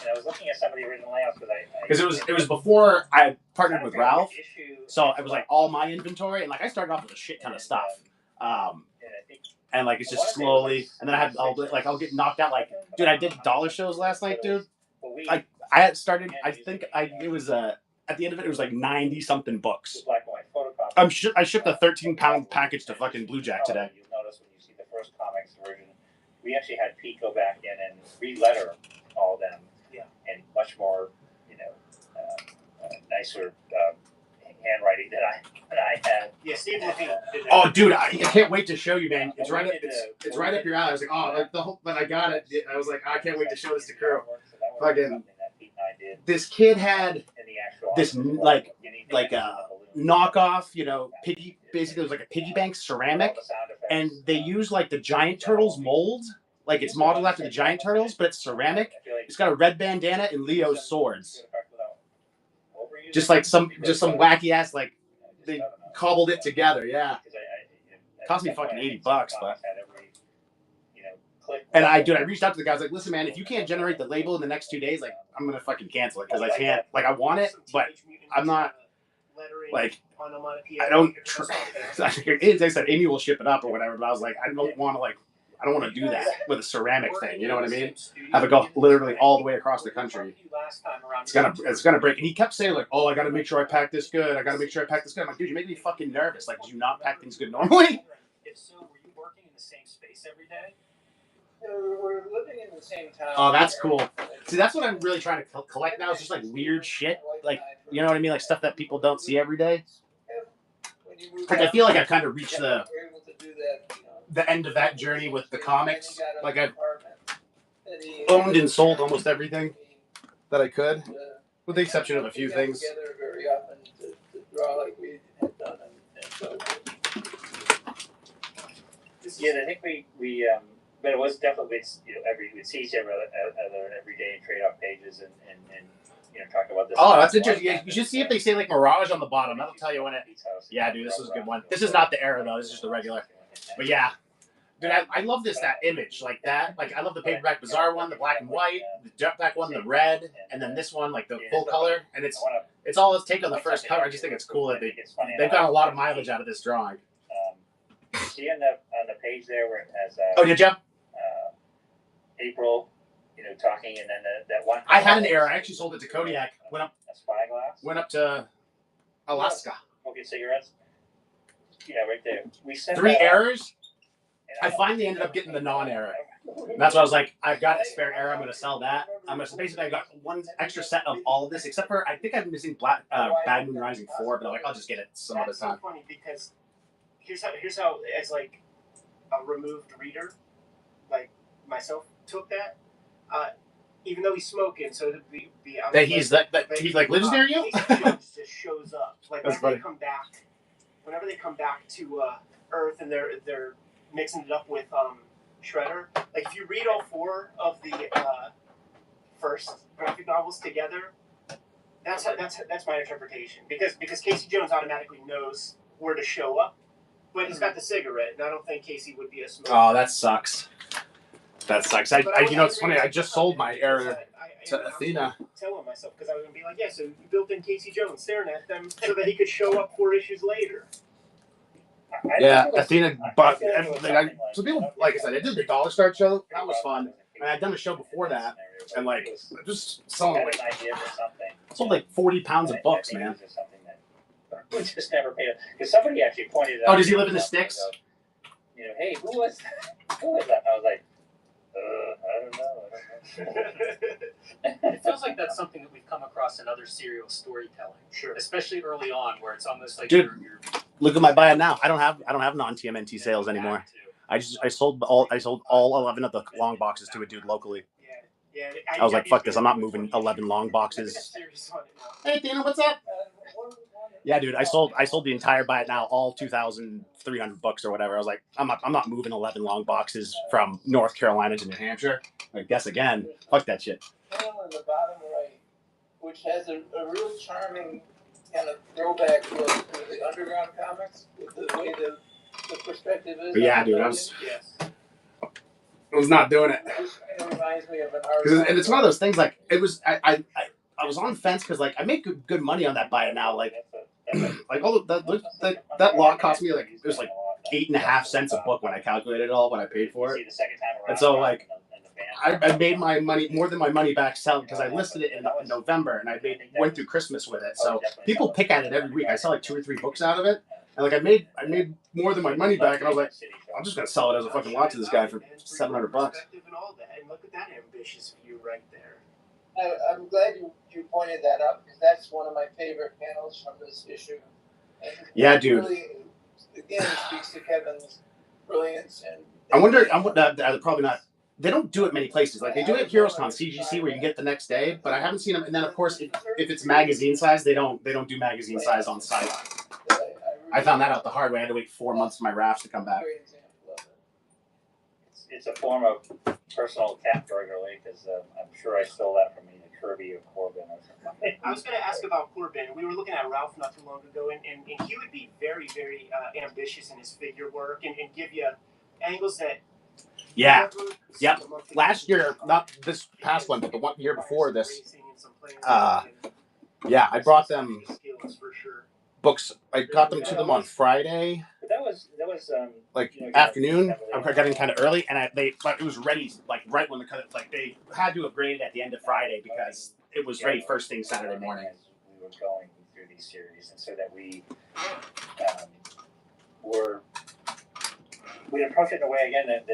I was looking at some of the original layouts because it was before I partnered with Ralph, so it was like all my inventory, and like I started off with a shit ton of stuff. And like it's just slowly, and then I'll get knocked out. Like, dude, I did dollar shows last night, dude. I had started. I think it was at the end of it was like 90 something books. I shipped a 13-pound package to fucking Blue Jack today. You'll notice when you see the first comics version, we actually had Pete go back in and re-letter all of them, and much more, nicer handwriting than I had. Yeah, Steve Levine did that. Oh, dude, I can't wait to show you, man. It's right up your alley. I was like, oh, like the whole. When I got it, I was like, I can't wait to show this to crew. Fucking, this kid had this like a knockoff, piggy. Basically, it was like a piggy bank ceramic, and they used like the Giant Turtles mold. Like it's modeled after the Giant Turtles, but it's ceramic. It's got a red bandana and Leo's swords. Just some wacky ass, like they cobbled it together. Yeah, cost me fucking $80, but. And I reached out to the guys like, listen, man, if you can't generate the label in the next 2 days, like I'm gonna fucking cancel it because I can't. Like I want it, but I'm not. Like I don't. I said Amy will ship it up or whatever, but I was like, I don't want to do that with a ceramic thing. You know what I mean? Have it go literally all the way across the country. It's gonna break. And he kept saying like, oh, I got to make sure I pack this good. I got to make sure I pack this good. I'm like, dude, you make me fucking nervous. Like, do you not pack things good normally? If so, were you working in the same space every day? We're living in the same town. Oh, that's cool. See, that's what I'm really trying to collect now. It's just like weird shit. Like, you know what I mean? Like stuff that people don't see every day. Like I feel like I've kind of reached the end of that journey with the comics. Like I've owned and sold almost everything that I could, with the exception of a few things. Yeah, I think we but it was definitely we'd see each other every day and trade off pages and talk about this. Oh, that's interesting. Yeah, you should see if they say like Mirage on the bottom. That'll tell you when it. Yeah, dude, this was a good one. This is not the era though. This is just the regular. But yeah, dude, I love that image like that. Like I love the paperback Bazaar one, the black and white, the jetpack one, the red, and then this one like the full color. And it's all its take on the first cover. I just think it's cool that they've got a lot of mileage out of this drawing. See on the page there where it has. Oh, did you? April, talking, and then that one. I had an error. I actually sold it to Kodiak. Went up. A spyglass. Went up to Alaska. Okay, so you're at. Yeah, right there. We sent 3 errors. I finally ended up getting the non-error. That's why I was like, I've got a spare error. I'm going to sell that. Basically I got one extra set of all of this, except for I think I'm missing Bad Moon Rising 4, but I'm like, I'll just get it some other time. That's so funny because here's how as like a removed reader, like myself, took that. Even though he's smoking, so to be that he's like lives near you. Just shows up. Like whenever they come back to Earth and they're mixing it up with Shredder. Like if you read all 4 of the first graphic novels together, that's my interpretation. Because Casey Jones automatically knows where to show up, but he's got the cigarette, and I don't think Casey would be a smoker. Oh, that sucks. That sucks. It's funny. I just sold my error to Athena. Telling myself because I was gonna be like, yeah. So you built in Casey Jones staring at them so that he could show up 4 issues later. Yeah, Athena bought everything. So people, like I said, I did the Dollar Start show. That was fun. And I'd done a show before that, and like just sold like 40 pounds of books, man. We just never paid it because somebody actually pointed out. Oh, does he live in the sticks? Hey, who was that? I was like, I don't know. It feels like that's something that we've come across in other serial storytelling. Sure. Especially early on, where it's almost like Dude, you're look at my buy it now. I don't have non-TMNT sales anymore. I sold all 11 of the long boxes to a dude locally. Yeah. I was like, fuck this. I'm not moving 11 long boxes. Hey, Dana, what's up? Yeah, dude, I sold the entire buy it now, all $2,300 or whatever. I was like, I'm not moving 11 long boxes from North Carolina to New Hampshire. I guess again, fuck that shit. Panel in the bottom right, which has a real charming kind of throwback look to the underground comics, with the way the perspective is. But yeah, dude, I was not doing it. It reminds me of an art. And it's one of those things, like, it was, I was on the fence because, like, I make good money on that buy it now. Like all of that lot cost me, like, it was like 8.5 cents a book when I calculated it all, when I paid for it. And so, like, I made my money, more than my money back selling, because I listed it in November and went through Christmas with it. So people pick at it every week. I sell like 2 or 3 books out of it. And like I made more than my money back, and I was like, I'm just gonna sell it as a fucking lot to this guy for $700. And look at that ambitious view right there. I'm glad you pointed that out, because that's one of my favorite panels from this issue. And yeah, dude. Really, again, speaks to Kevin's brilliance. And I wonder. Probably not. They don't do it many places. Like they do it at HeroesCon CGC, where you get the next day. But I haven't seen them. And then of course, if it's magazine size, they don't do magazine size on site. I found that out the hard way. I had to wait 4 months for my rafts to come back. It's a form of personal cat burglary, because I'm sure I stole that from either Kirby or Corbin or something. I was going to ask about Corbin. We were looking at Ralph not too long ago, and he would be very, very ambitious in his figure work and give you angles that. Yeah. Yep. Last year, not this past one, but the 1 year before this. Yeah, I brought them books. I got them to them on Friday. But that was like afternoon. I got in kind of early, and but it was ready like right when they had to upgrade it at the end of Friday because it was ready first thing Saturday morning. We were going through these series, and so that we we approach it in a way again that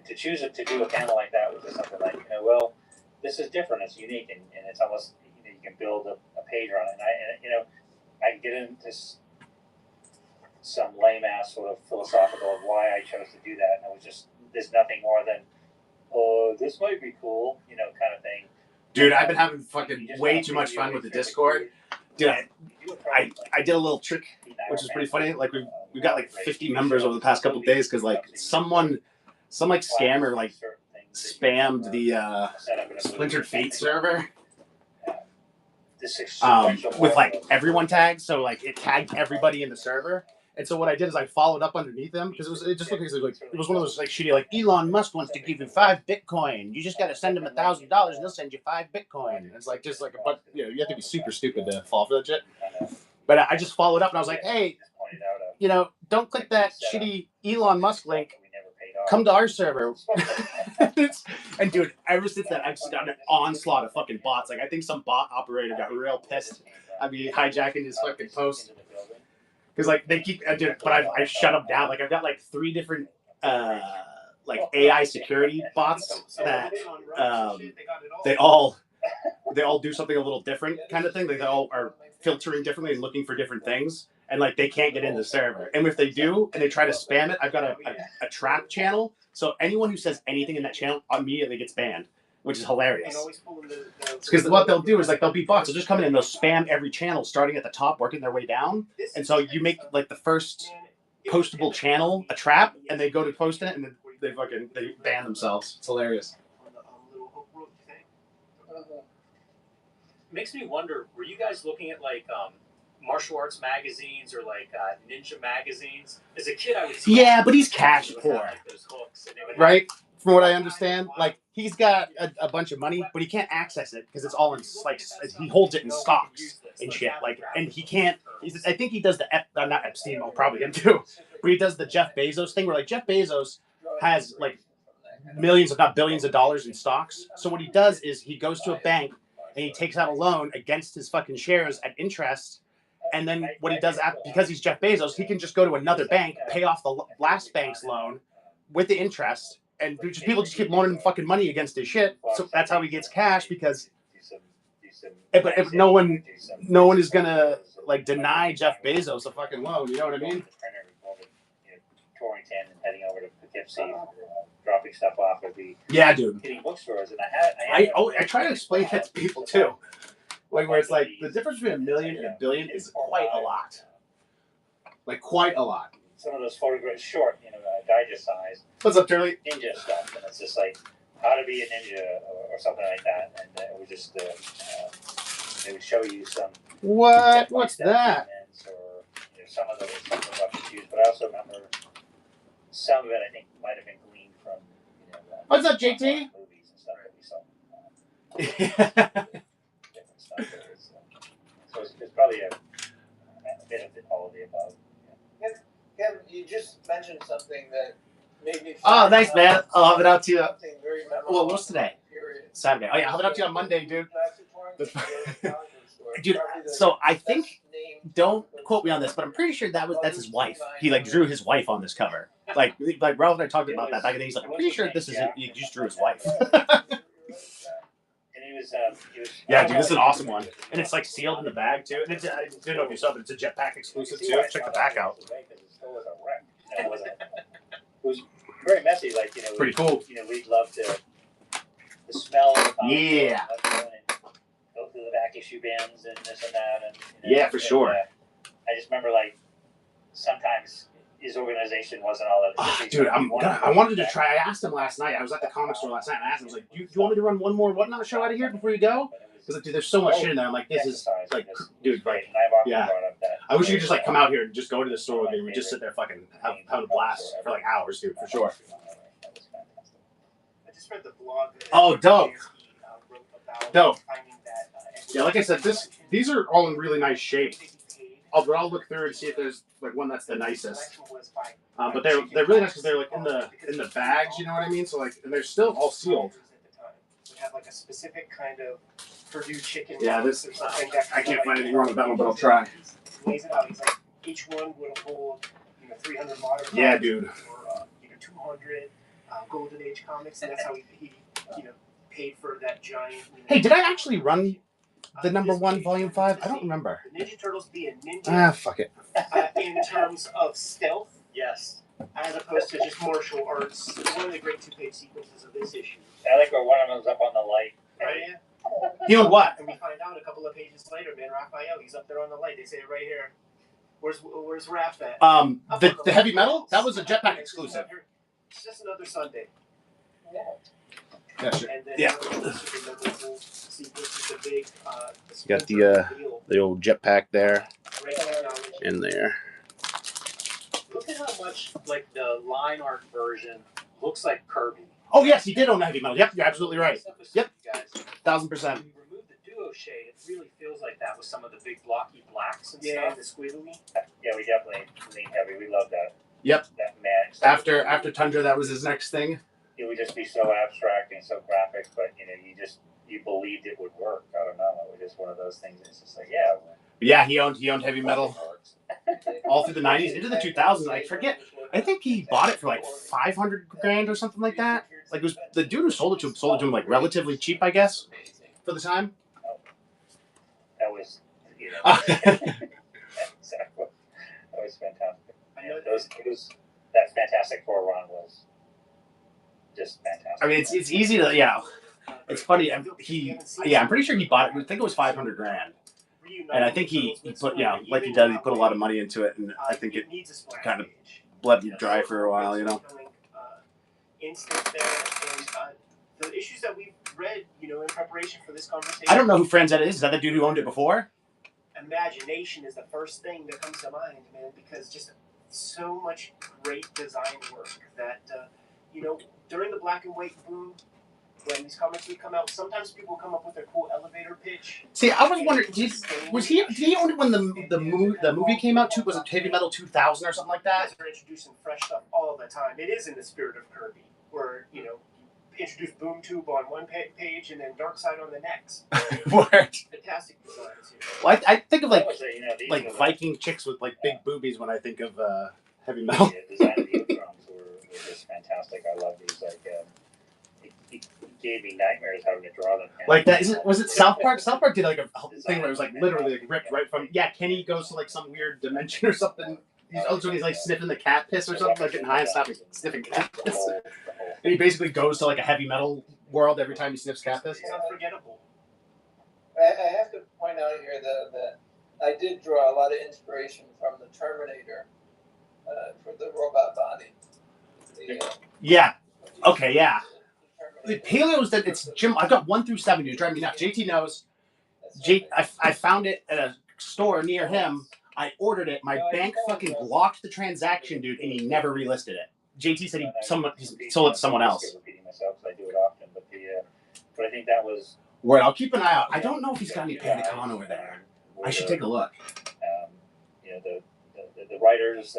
to choose to do a panel like that was just something like, well, this is different, it's unique, and it's almost, you can build a page on it. And I get into some lame ass sort of philosophical of why I chose to do that, and it was just, there's nothing more than, oh, this might be cool, kind of thing. Dude, I've been having fucking way too much fun with the Discord. Dude, I did a little trick, which is pretty funny. Like we got like 50 members over the past couple of days because like some like scammer like spammed the Splintered Fate server with like everyone tagged, so like it tagged everybody in the server. And so what I did is I followed up underneath them because it just looked like it was one of those like shitty like Elon Musk wants to give you 5 Bitcoin. You just got to send him $1,000 and he'll send you 5 Bitcoin. And it's like just like but you have to be super stupid to fall for that shit. But I just followed up and I was like, hey, don't click that shitty Elon Musk link. Come to our server. And dude, ever since that, I've just gotten an onslaught of fucking bots. Like I think some bot operator got real pissed. I mean, hijacking his fucking post. Because like they keep, but I shut them down. Like I've got like 3 different like AI security bots that they all do something a little different kind of thing. They all are filtering differently and looking for different things, and like they can't get into the server. And if they do and they try to spam it, I've got a trap channel. So anyone who says anything in that channel immediately gets banned, which is hilarious. Because what they'll do is like they'll be bots. They'll just come in and they'll spam every channel, starting at the top, working their way down. And so you make like the first postable channel a trap, and they go to post it, and then they ban themselves. It's hilarious. Makes me wonder, were you guys looking at like martial arts magazines or like ninja magazines? As a kid, I would see. Yeah, but he's cash poor, right? From what I understand, like he's got a bunch of money, but he can't access it because it's all in like he holds it in stocks and shit. Like, and he can't. I think he does the not Epstein, well, probably him too, but he does the Jeff Bezos thing where like Jeff Bezos has like millions, if not billions, of dollars in stocks. So what he does is he goes to a bank and he takes out a loan against his fucking shares at interest. And then what he does, because he's Jeff Bezos, he can just go to another bank, pay off the last bank's loan with the interest, and dude, people just keep loaning him fucking money against his shit. So that's how he gets cash because. But if no one is gonna like deny Jeff Bezos a fucking loan, you know what I mean? Torrington and heading over to Poughkeepsie, dropping stuff off at the dude. hitting bookstores, and I try to explain that to people too, like where it's like the difference between $1 million and $1 billion is quite a lot, like quite a lot. Some of those photographs, short, digest size. What's up, Charlie? Ninja stuff, and it's just like how to be a ninja or something like that, and it was just they would show you some. What's that? Or some of the buckets used, but I also remember some of it. I think might have been gleaned from what's up, JT? Movies and stuff that we saw. Different stuff. So it's probably a bit of all of the above. Kevin, you just mentioned something that made me. Oh, thanks, man. I'll have it out to you. Something very memorable. Well, what's today? Period. Saturday. Oh yeah, I'll have it out to you on Monday, dude. Dude, so I think, don't quote me on this, but I'm pretty sure that's his wife. He like drew his wife on this cover. Like Ralph and I talked about that back in the day. He's like, I'm pretty sure this is he just drew his wife. Yeah, dude, this is an awesome one, and it's like sealed in the bag too. And I don't know if you saw, but it's a Jetpack exclusive too. Check the back out. It was very messy, like pretty cool. We'd love to the smell of the comic. Yeah. Go through the back issue bins and this and that, and yeah, for sure. I just remember like sometimes his organization wasn't all that. Oh, dude, I wanted to try. I asked him last night. I was at the comic store last night, and I asked him, I was like, "Do you want me to run one more Whatnot show out of here before you go?" Because like, dude, there's so much shit in there. I'm like, this is like, dude, like, yeah. I wish you could just like come out here and just go to the store with me. We just sit there, fucking have a blast for like hours, dude, for sure. I just read the blog. Oh, dope. Dope. Yeah, like I said, these are all in really nice shape. I'll look through and see if there's like one that's the nicest. But they're really nice because they're like in the bags, you know what I mean? So like, and they're still all sealed. We have like a specific kind of Purdue chicken. Yeah, this I can't find anything wrong with that one, but I'll try. Lays it out. He's like, each one would hold 300 modern. Yeah, dude. Or 200 Golden Age comics, and that's how he paid for that giant. Hey, did I actually run the #1 Volume 5? I don't remember. The Ninja Turtles being ninja. Ah, fuck it. In terms of stealth, yes, as opposed to just martial arts. One of the great 2-page sequences of this issue. I like where one of them's up on the light. Right? He on what? And we find out a couple of pages later, man, Raphael, he's up there on the light. They say it right here. Where's Raph at? The heavy metal? That was a Jetpack exclusive. It's just another Sunday. Yeah, sure. And then Yeah. You got the old Jetpack there and there. Look at how much like the line art version looks like Kirby. Oh yes, he did own the heavy metal. Yep, you're absolutely right. Yep, guys. 1000%. When you remove the duo shade, it really feels like that with some of the big blocky blacks and Yeah, stuff. the squiggly. Yeah, we definitely lean heavy. We love that. Yep. That man. After Tundra, that was his next thing. It would just be so abstract and so graphic, but you believed it would work. I don't know. It was just one of those things. It's just like, yeah. Yeah, he owned heavy metal all through the 90s into the 2000s. I forget. I think he bought it for like $500,000 or something like that. Like it was the dude who sold it to him like relatively cheap, I guess, for the time. That was, exactly. That was fantastic. That Fantastic Four run was just fantastic. I mean, it's easy to It's funny. I'm pretty sure he bought it. I think it was $500,000. And I think he put like he does. He put a lot of money into it, and I think it kind of bled dry for a while, Instant there, and the issues that we've read, in preparation for this conversation. I don't know who Franzetta is. Is that the dude who owned it before? Imagination is the first thing that comes to mind, man, because just so much great design work that during the black and white boom, when these comics would come out, sometimes people would come up with their cool elevator pitch. See, I was wondering, did he own it when the movie came out? Was it Heavy Metal 2000 or something like that? They're introducing fresh stuff all the time. It is in the spirit of Kirby, where introduce Boom Tube on one page and then Dark Side on the next. Word. Fantastic designs here. Well, I think of like Viking chicks with like big boobies when I think of Heavy Metal. The design of the Ultrons are just fantastic. I love these. Like, it gave me nightmares having to draw them. Like that, was it South Park? South Park did like a whole thing where it was like literally like ripped right from. Yeah, Kenny goes to like some weird dimension or something. He's like sniffing the cat piss or something, like getting high and sniffing cat piss. And he basically goes to like a heavy metal world every time he sniffs cat piss. It's unforgettable. I have to point out here that I did draw a lot of inspiration from the Terminator for the robot body. Yeah. Okay. Yeah. The Paleo's that it's Jim. I've got 1 through 7. You're driving me nuts. JT knows. I found it at a store near him. I ordered it. My bank fucking blocked the transaction, dude, and he never relisted it. JT said he sold it to someone else. Repeating myself because I do it often, but I think that was. Right, I'll keep an eye out. I don't know if he's got any Pantacon over there. I should take a look. You know, the writers,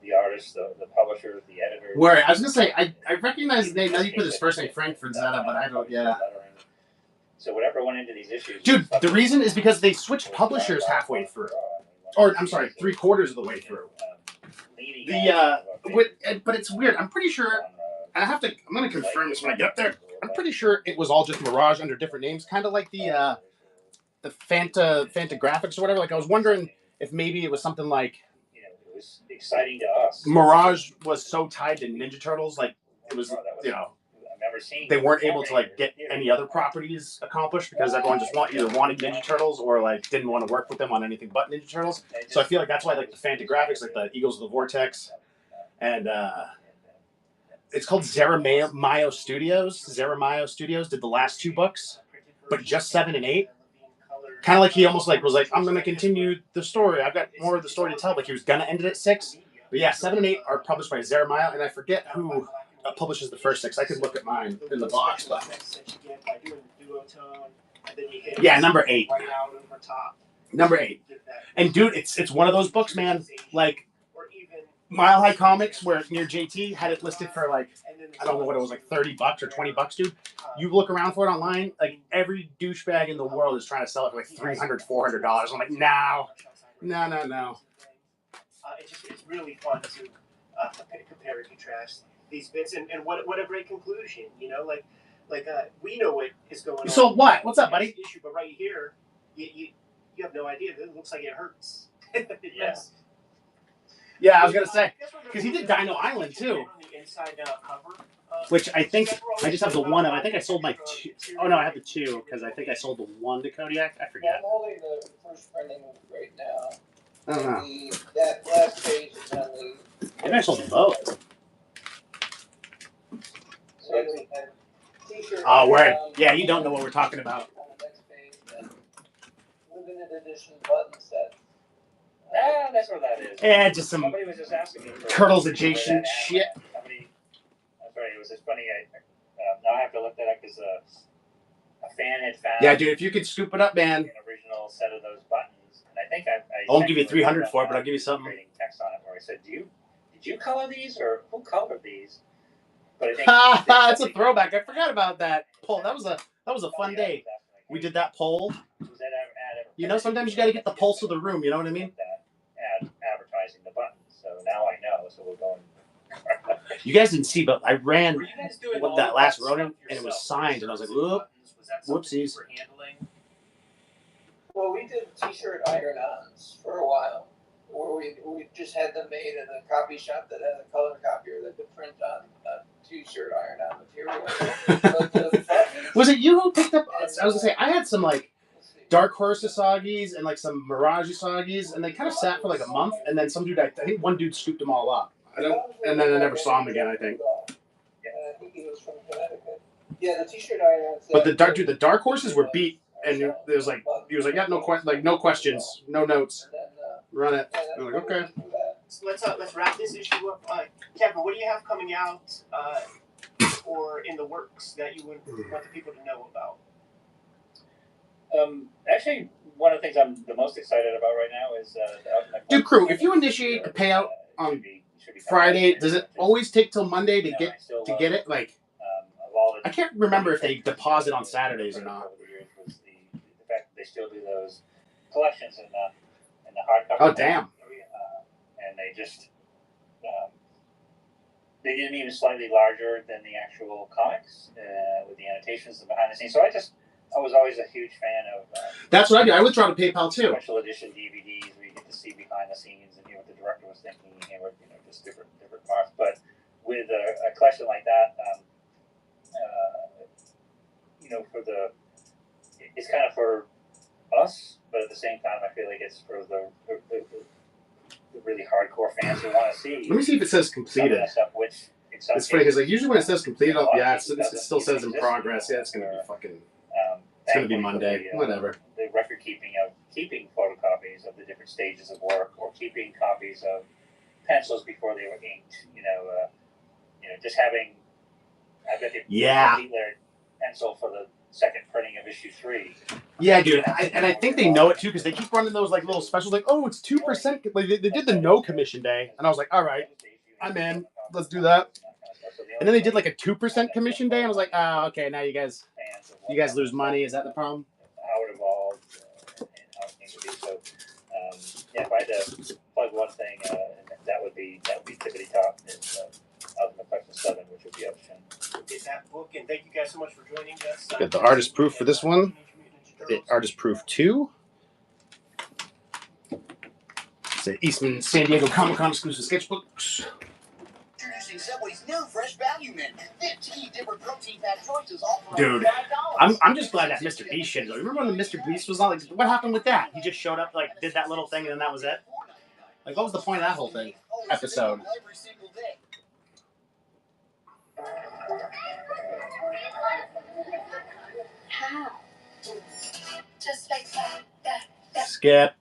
the artists, the publishers, the editors. Where I was gonna say, I recognize his name. Now you put his first name Frankfurt Zeta, but I don't. Yeah. So whatever went into these issues. Dude, the reason is because they switched publishers halfway through, or I'm sorry, 3/4 of the way through. But it's weird. I'm pretty sure. And I'm gonna confirm this when I get up there. I'm pretty sure it was all just Mirage under different names, kind of like the Fantagraphics or whatever. Like I was wondering if maybe it was something like. It was exciting to us. Mirage was so tied to Ninja Turtles, like it was, they weren't able to like get any other properties accomplished because everyone just either wanted Ninja Turtles or like didn't want to work with them on anything but Ninja Turtles. So I feel like that's why like the Fantagraphics, like the Eagles of the Vortex, and it's called Zeramayo Studios. Zeramayo Studios did the last 2 books, but just 7 and 8. Kind of like he almost like was like, I'm going to continue the story. I've got more of the story to tell. Like he was going to end it at 6. But yeah, 7 and 8 are published by Zeramayo, and I forget who publishes the first 6. I could look at mine in the box. But yeah, number 8. Number 8. And dude, it's one of those books, man. Like Mile High Comics, where near JT had it listed for like, I don't know what it was, like $30 or $20, dude. You look around for it online, like every douchebag in the world is trying to sell it for like $300, $400. I'm like, no. It's really fun to compare and contrast these bits, and what a great conclusion, you know, like we know what is going on. So what? What's up, buddy? Issue, but right here, you have no idea. It looks like it hurts. Yes. Yeah, I was gonna say because he did Dino Island too, which I think I just have the one of. I think I sold my 2. Oh no, I have the 2 because I think I sold the 1 to Kodiak. I forget. I'm holding the first printing right now. I don't know. That last page is on the. Maybe I sold them both. Oh, word. Yeah, you don't know what we're talking about. On the next page, limited edition button set. That's what that is. Yeah, just some Somebody was just asking me for Turtles adjacent shit. That's right. It was just funny. Now I have to look that up because a fan had found. Yeah, dude, if you could scoop it up, man. An original set of those buttons, and I think I won't give you 300 for it, but I'll give you something. Creating text on it where I said, did you color these or who colored these? But I think that's a throwback. I forgot about that poll. That was a fun day. We did that poll. You know, sometimes you got to get the pulse of the room. You know what I mean? Advertising the buttons. So now I know. So we're going. You guys didn't see, but I ran with that last rodent, and it was signed, and I was like, whoopsies. Well, we did T-shirt iron-ons for a while, where we just had them made in a copy shop that had a color copier that could print on T-shirt iron-on material. Was it you who picked up? I was gonna say I had some like Dark Horse Usagis and like some Mirage Usagis, and they kind of sat for like a month, and then some dude, I think one dude scooped them all up. And then I never saw him again, I think. I think he was from Connecticut. Yeah, the T-shirt iron-ons. But the Dark Horses were beat, and he was like, yeah, no questions, no notes, run it. I'm like, okay. So let's wrap this issue up. Kevin, what do you have coming out or in the works that you would want the people to know about? Actually, one of the things I'm the most excited about right now is Dude, crew, if you initiate the payout on Friday, does it always take till Monday to get it? Like, I can't remember if they deposit on Saturdays or not. The fact that they still do those collections in the hardcover. Oh damn! And they just They did them even slightly larger than the actual comics with the annotations and behind the scenes. So I was always a huge fan of. That's what I do. I withdraw to PayPal too. Special edition DVDs where you get to see behind the scenes and hear what the director was thinking, and hear what just different parts. But with a collection like that, it's kind of for us, but at the same time, I feel like it's for the really hardcore fans who want to see. Let me see if it says completed. Stuff, which it's funny because like usually when it says completed, yeah, it still says in progress. Yeah, it's gonna be fucking. It's gonna be Monday. Whatever. The record keeping photocopies of the different stages of work, or keeping copies of pencils before they were inked. Just having. I've got the complete pencil for the second printing of issue 3. Yeah, dude, I think they know it too because they keep running those like little specials, like, oh, it's 2%. Like they did the no commission day, and I was like, all right, I'm in. Let's do that. And then they did like a 2% commission day, and I was like, oh, okay, now you guys lose money. Is that the problem? How it evolved and how it came to be. So, if I had to plug one thing, that would be Tippity Top. Ultimate Collection 7, which would be out soon. Get that book, and thank you guys so much for joining us. Get the artist proof for this one. The artist proof 2. It's the Eastman San Diego Comic-Con exclusive sketchbooks. Introducing Subway's new fresh value menu. 15 different protein fat choices, all for Dude, $5. I'm just glad that Mr. Beast shit. Remember when the Mr. Beast was on? Like, what happened with that? He just showed up, like, did that little thing, and then that was it. Like, what was the point of that whole thing? Episode. Every single day. How? Just like that. Skip.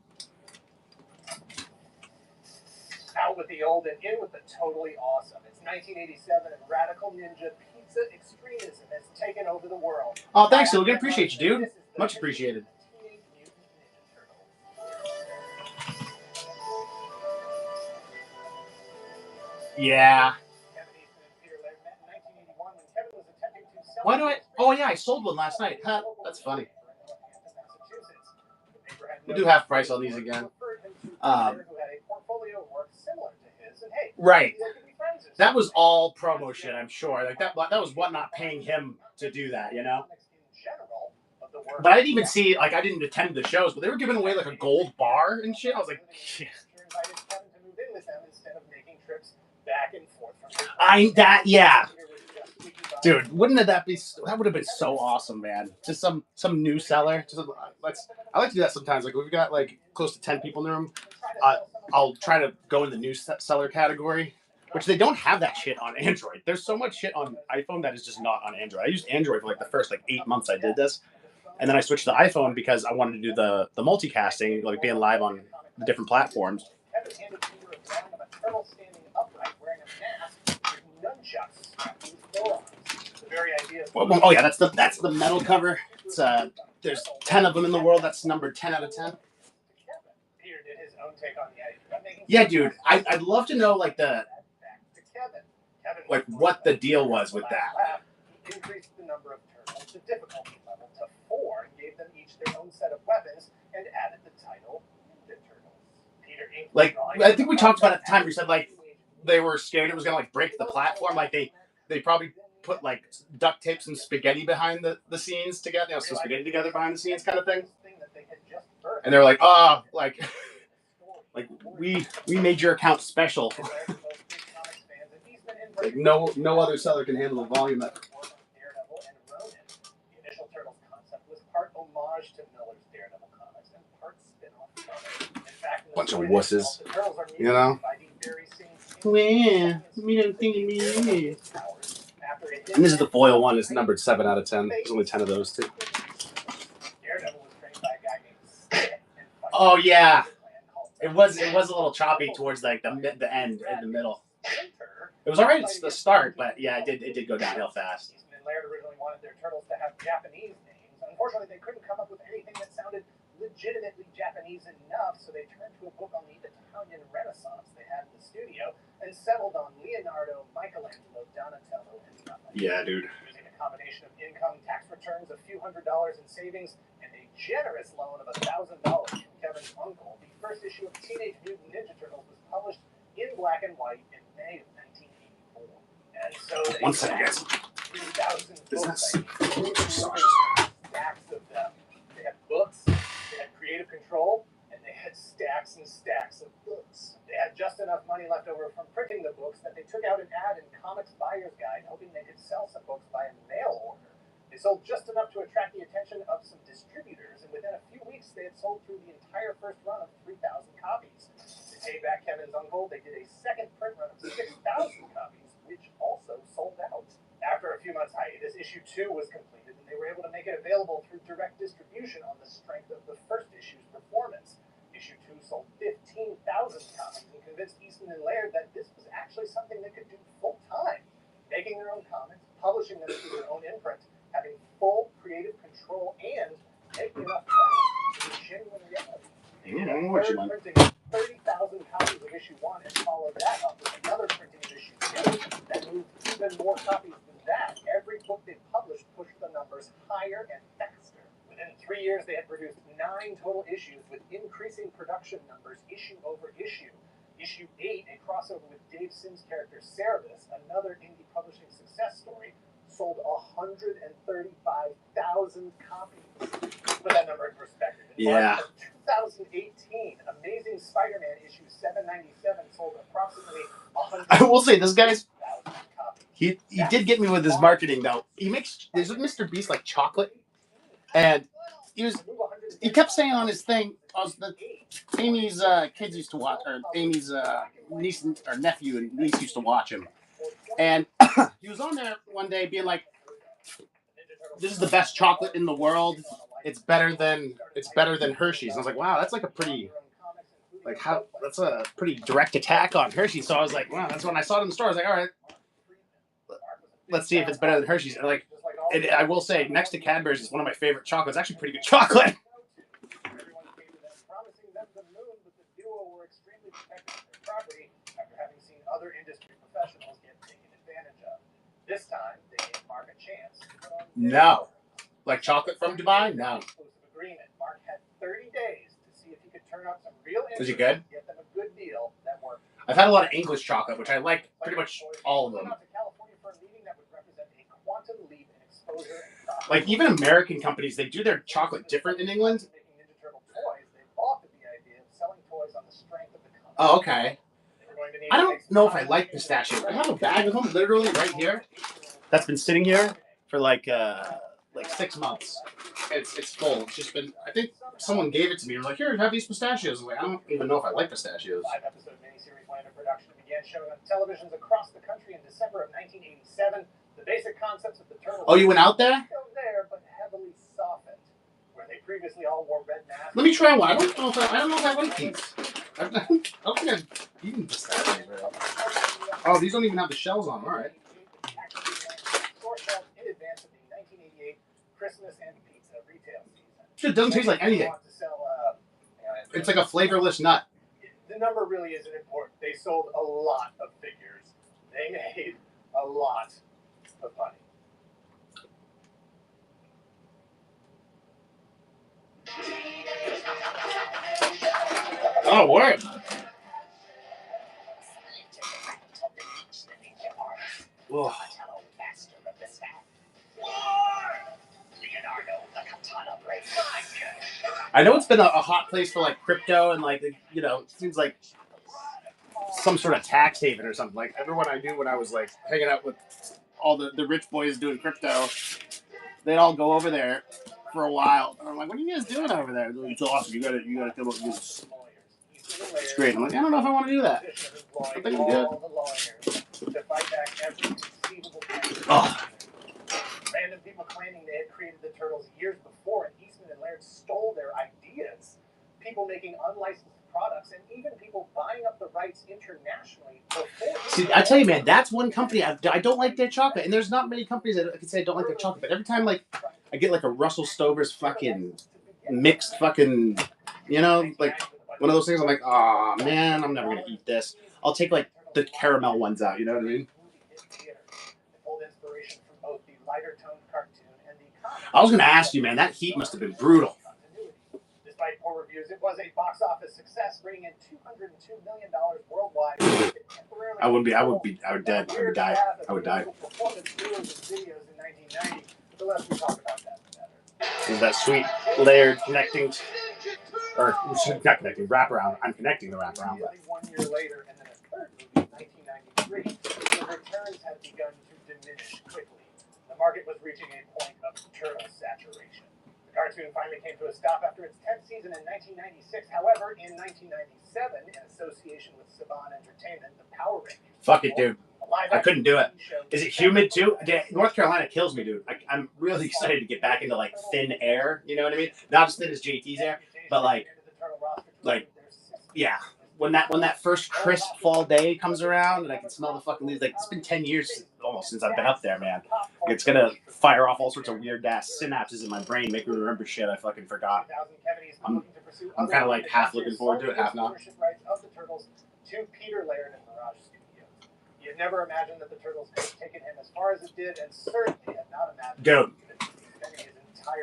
Out with the old and in with the totally awesome. It's 1987 and radical ninja pizza extremism has taken over the world. Oh, thanks, Logan. Appreciate you, dude. Much appreciated. Yeah. Why do I? Oh, yeah, I sold one last night. Huh, that's funny. We'll do half price on these again. Right. That was all promo shit, I'm sure. Like that was what not paying him to do that, you know? But I didn't even see, like, I didn't attend the shows, but they were giving away, like, a gold bar and shit. I was like, yeah. Yeah. Dude, wouldn't that be? That would have been so awesome, man. Just some new seller. I like to do that sometimes. Like we've got like close to 10 people in the room. I'll try to go in the new seller category, which they don't have that shit on Android. There's so much shit on iPhone that is just not on Android. I used Android for like the first like 8 months I did this, and then I switched to iPhone because I wanted to do the multicasting, like being live on the different platforms. Oh yeah, that's the metal cover. It's there's 10 of them in the world. That's numbered 10 out of 10. Yeah, dude, I'd love to know like what the deal was with that. Increased the number of turtles, the difficulty level to 4, and gave them each their own set of weapons, and added the title Ninja Turtles. Like I think we talked about it at the time. We said like they were scared it was gonna like break the platform. Like they probably put like duct tape some spaghetti behind the scenes together, you know, some spaghetti together behind the scenes kind of thing. And they're like, oh, like we made your account special. Like no other seller can handle the volume that. The initial Turtles concept was part homage to Miller's Daredevil comics and part spin-off. In fact, bunch of wusses, you know. Yeah, me don't think me. And this is the foil one. It's numbered 7 out of 10. There's only 10 of those too. Oh yeah, it was a little choppy towards like the end in the middle. It was alright at the start, but yeah, it did go downhill fast. Eastman and Laird originally wanted their turtles to have Japanese names. Unfortunately, they couldn't come up with anything that sounded legitimately Japanese enough, so they turned to a book on the Italian Renaissance they had in the studio and settled on Leonardo, Michelangelo, Donatello, and Raphael. Yeah, dude. Using a combination of income, tax returns, a few $100s in savings, and a generous loan of $1,000 from Kevin's uncle, the first issue of Teenage Mutant Ninja Turtles was published in black and white in May of 1984. And so they 1 second, guys. 3,000 Business. stacks of them. They had books, they had creative control, and they had stacks and stacks of books. They had just enough money left over from printing the books that they took out an ad in Comics Buyer's Guide, hoping they could sell some books by a mail order. They sold just enough to attract the attention of some distributors, and within a few weeks, they had sold through the entire first run of 3,000 copies. To pay back Kevin's uncle, they did a second print run of 6,000 copies, which also sold out. After a few months' hiatus, issue 2 was completed, and they were able to make it available through direct distribution on the strength of the first issue's performance. Issue 2 sold 15,000 copies and convinced Eastman and Laird that this was actually something they could do full time, making their own comics, publishing them through their own imprint, having full creative control, and making enough money to be genuine reality. They did a third printing of 30,000 copies of issue 1 and followed that up with another printing of issue 2 that moved even more copies than that. Every book they published pushed the numbers higher and faster. Within 3 years, they had produced 9 total issues with increasing production numbers issue over issue. Issue 8, a crossover with Dave Sims' character Cerebus, another indie publishing success story, sold 135,000 copies. Put that number in perspective. In March of 2018, Amazing Spider-Man issue 797 sold approximately 100,000 I will say, this guy's copies. he did get me with his marketing though. There's a Mr. Beast like chocolate, and he kept saying on his thing, Amy's kids used to watch, or Amy's niece or nephew and niece used to watch him, and he was on there one day being like, "This is the best chocolate in the world. It's better than Hershey's." And I was like, "Wow, that's like a pretty." That's a pretty direct attack on Hershey's. So I was like, wow, that's when I saw it in the store. I was like, all right, let's see if it's better than Hershey's. And I will say, next to Cadbury's is one of my favorite chocolates. It's actually pretty good chocolate. Everyone came to them promising them the moon, but the duo were extremely protective of their property after having seen other industry professionals get taken advantage of. This time, they gave Mark a chance. No. Like chocolate from Dubai? No. Exclusive agreement. Mark had 30 days to see if he could turn up some real interest. Was he good? Get them a good deal that worked. I've had a lot of English chocolate, which I like pretty much all of them. Like even American companies, they do their chocolate different in England. Oh, okay. I don't know if I like pistachios. I have a bag of them literally right here that's been sitting here for like 6 months. It's full. It's just been, I think someone gave it to me. They're like, here, have these pistachios. I'm like, I don't even know if I like pistachios. 5-episode miniseries went into production and began showing on televisions across the country in December of 1987. The basic concepts of the turtles. Oh, you went out there? Still there, but heavily softened. Where they previously all wore red masks. Let me try one. I don't know if I like these. I don't think I've eaten pistachios. Oh, these don't even have the shells on. All right. Store shelves in advance of the 1988 Christmas and pizza retail season. It doesn't taste like anything. It's like a flavorless nut. The number really isn't important. They sold a lot of figures. They made a lot of money. Oh, word. Whoa. I know it's been a hot place for like crypto and like, you know, it seems like some sort of tax haven or something. Like everyone I knew when I was like hanging out with all the rich boys doing crypto, they'd all go over there for a while. And I'm like, what are you guys doing over there? It's awesome. You gotta come up with this. It's great. I'm like, I don't know if I want to do that. I think I'm good. Oh. Random people claiming they had created the turtles years before, and Eastman and Laird stole their ideas. People making unlicensed products, and even people buying up the rights internationally before. See, I tell you, man, that's one company I don't like their chocolate, and there's not many companies that I can say I don't like their chocolate. But every time, like, I get like a Russell Stover's fucking mixed fucking, you know, like one of those things. I'm like, oh man, I'm never gonna eat this. I'll take like the caramel ones out. You know what I mean? I was gonna ask you, man, that heat must have been brutal. Despite poor reviews, it was a box office success, bringing in $202 million worldwide. I would die. I would die. Performance videos and videos in 1990. The less we talk about that, the better. Is that sweet layered connecting, or not connecting, wraparound? I'm connecting the wraparound. 1 year later, and then a third movie in 1993, the returns had begun to diminish quickly. The market was reaching a point of turtle saturation. The cartoon finally came to a stop after its 10th season in 1996. However, in 1997, in association with Saban Entertainment, the Power Rangers. Fuck it, dude. I couldn't do it. Is it humid too? North Carolina kills me, dude. I'm really excited to get back into like thin air. You know what I mean? Not as thin as JT's air, but like, yeah. When that first crisp fall day comes around and I can smell the fucking leaves, like it's been 10 years almost since I've been up there, man. It's gonna fire off all sorts of weird ass synapses in my brain, make me remember shit I fucking forgot. I'm kind of like half looking forward to it, half not. To Peter Laird and Mirage Studios. You'd never imagined that the Turtles could have taken him as far as it did, and certainly had not imagined. Dude,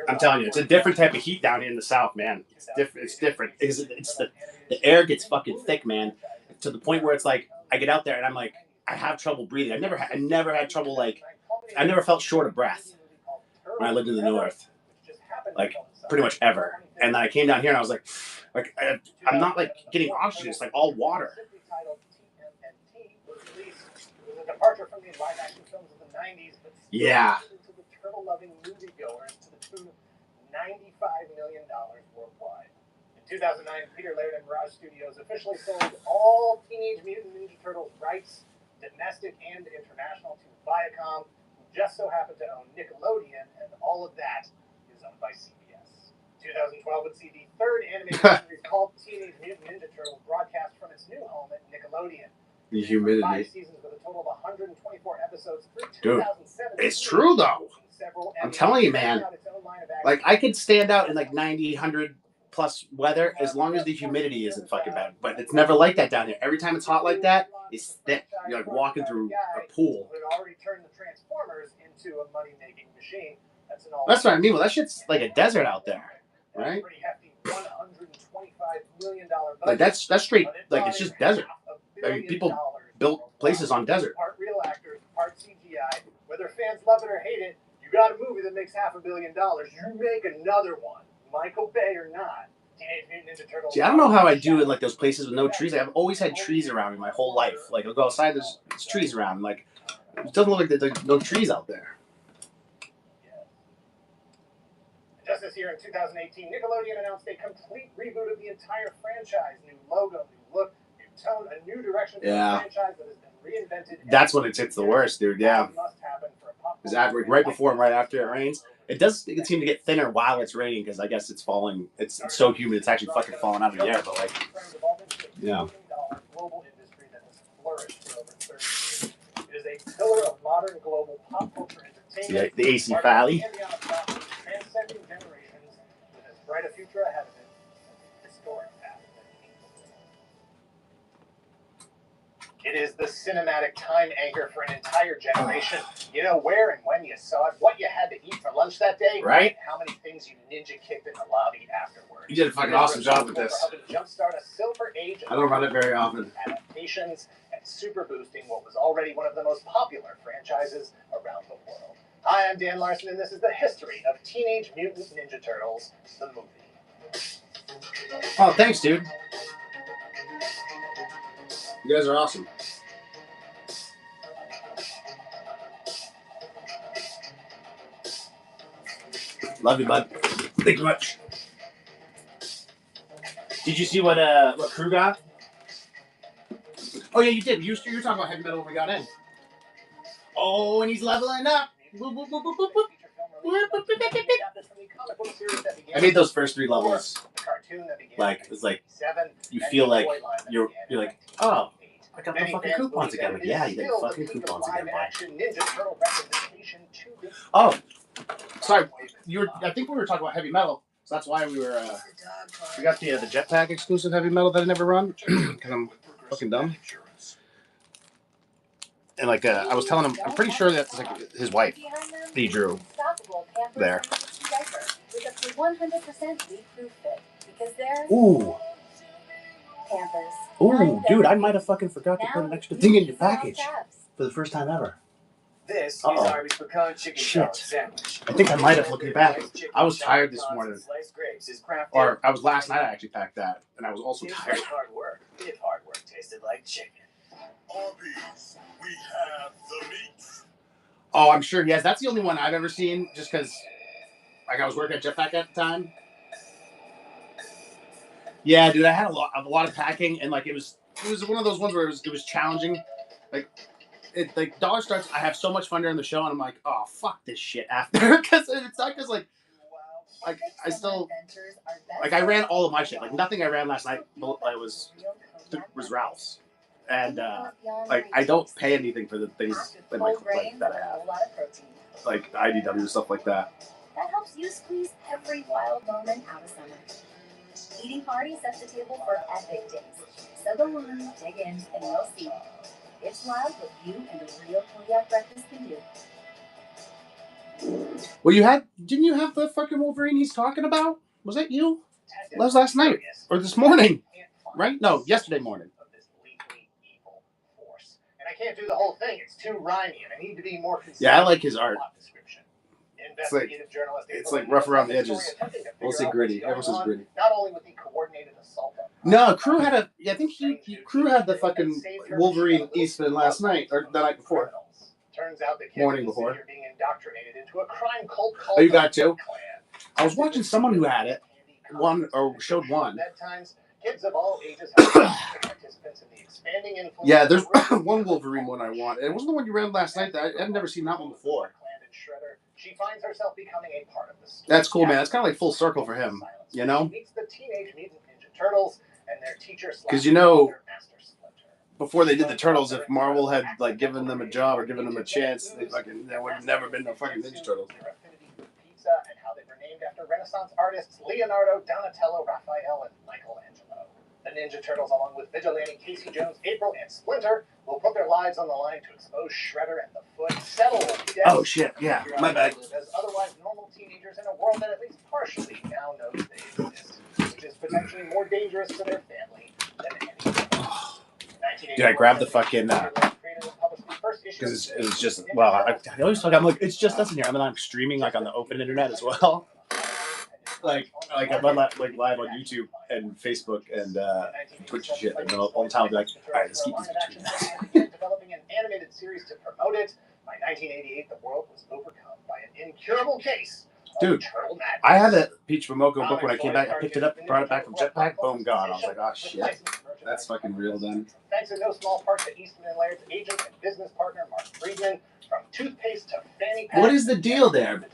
I'm telling you, it's a different type of heat down here in the South, man. It's different. It's different. It's the air gets fucking thick, man, to the point where it's like I get out there and I'm like I have trouble breathing. I never had trouble like I never felt short of breath when I lived in the North, like pretty much ever. And then I came down here and I was like I'm not like getting oxygen. It's like all water. Departure from the live action films of the 90s, but yeah. To the turtle-loving moviegoers to the tune of $95 million worldwide. In 2009, Peter Laird and Mirage Studios officially sold all Teenage Mutant Ninja Turtles rights, domestic and international, to Viacom, who just so happened to own Nickelodeon, and all of that is owned by CBS. 2012 would see the third animated series called Teenage Mutant Ninja Turtles broadcast from its new home at Nickelodeon. The humidity. 5 seasons with a total of 124 episodes through Dude, it's true though. I'm telling you, man. Like I could stand out in like 90, 100 plus weather as long as the humidity isn't fucking bad. But it's never like that down here. Every time it's hot like that, it's thick. You're like walking through a pool. That's what I mean. Well, that shit's like a desert out there, right? Like that's straight. Like it's just desert. I mean, people built places on desert. Part real actors, part CGI. Whether fans love it or hate it, you got a movie that makes $500 million. You make another one, Michael Bay or not. Teenage Mutant Ninja Turtles. See, I don't know how I do in like those places with no trees. I've always had trees around me my whole life. Like I'll go outside, there's trees around. Like it doesn't look like there's no trees out there. Just this year in 2018, Nickelodeon announced a complete reboot of the entire franchise. New logo, new look. Tone, a new direction for the franchise that has been reinvented. That's when it hits the worst, dude. Yeah. Is that right before and right after it rains? It seem to get thinner while it's raining because I guess it's falling. It's so humid, it's actually fucking falling out of the air. But like, yeah. Global industry that has flourished for over 30 years. It is a pillar of modern global pop culture entertainment. The AC Valley. Transcending generations with as bright a future ahead of it. Historic path. It is the cinematic time anchor for an entire generation. You know where and when you saw it, what you had to eat for lunch that day, right? How many things you ninja kicked in the lobby afterwards. You did a fucking awesome job with this. Jumpstart a silver age. I don't run it very often. Adaptations and super boosting what was already one of the most popular franchises around the world. Hi, I'm Dan Larson, and this is the history of Teenage Mutant Ninja Turtles, the movie. Oh, thanks, dude. You guys are awesome. Love you, bud. Thank you much. Did you see what Crew got? Oh yeah, you did. You were talking about heavy metal when we got in. Oh, and he's leveling up. Boop, boop, boop, boop, boop, boop. I made those first 3 levels. Like it's like you feel like you're like, oh, I got the fucking coupons again. Like, yeah, you got the fucking coupons again, bud. Oh, sorry. I think we were talking about heavy metal, so that's why we got the Jetpack exclusive heavy metal that I never run because I'm fucking dumb. And like I was telling him, I'm pretty sure that's like his wife that he drew there. Because there's Ooh. Pampers. Ooh, dude, I might have fucking forgot to put an extra thing in your package for the first time ever. This is Irish pecan chicken salad sandwich. I think I might have looked at your package. I was tired this morning. Or I was last night I actually packed that, and I was also tired. Hard work. If hard work tasted like chicken. Arby's, we have the meat. Oh, I'm sure he has. That's the only one I've ever seen, just because, like, I was working at Jetpack at the time. Yeah, dude, I had a lot of packing, and like it was one of those ones where it was challenging. Like Dollar Starts, I have so much fun during the show, and I'm like, oh fuck this shit after, because it's not because like I still like I ran all of my shit. Like nothing I ran last night was Ralph's, and like I don't pay anything for the things that I have, like IDW stuff like that. That helps you squeeze every wild moment out of summer. Eating party sets the table for epic days. So go on, dig in, and you'll see. It's wild what you and a real Kodiak breakfast can do. Well, didn't you have the fucking Wolverine he's talking about? Was that you? That was last night or this morning, right? No, yesterday morning. And I can't do the whole thing. It's too rhymey, and I need to be more consistent. Yeah, I like his art. It's like rough around the edges. We'll say gritty. Everyone says gritty. Not only with the coordinated assault. No, Crew had I think Crew had the fucking Wolverine Eastman last night or the night before. Turns out the kids Morning before. Are being indoctrinated into a crime cult. Oh, you got two? I was watching someone who had it. Showed one. Kids of all ages have participants in the expanding influence. Yeah, there's one Wolverine one I want. It wasn't the one you ran last night. I've never seen that one before. She finds herself becoming a part of the story. That's cool, man. It's kind of like full circle for him, you know? She meets the Teenage Mutant Ninja Turtles and their teacher. Because you know, before they did the Turtles, if Marvel had like given them a job or given them a chance, there would have never been no fucking Ninja Turtles. And how they were named after Renaissance artists Leonardo, Donatello, Raphael, and Michelangelo. The Ninja Turtles, along with vigilante Casey Jones, April, and Splinter, will put their lives on the line to expose Shredder and the Foot, settle deaths. Oh shit! Yeah, my bad. As otherwise normal teenagers in a world that at least partially now knows they exist, which is potentially more dangerous to their family than anything. Dude, I grabbed the fucking because it was just I always talk. I'm like, it's just us in here. I mean, I'm streaming like on the open internet as well. Like I'm on like live on YouTube and Facebook and Twitch and shit, and all the time I'll be like, all right, let's keep these between us. Developing an animated series to promote it. By 1988, the world was overcome by an incurable case. Dude, I had a Peach Momoko book when I came back. I picked it up, brought it back from Jetpack. Boom, gone. I was like, oh shit, that's fucking real then. Thanks in no small part to Eastman and Laird's agent and business partner Mark Friedman, from toothpaste to fanny pack. What is the deal there?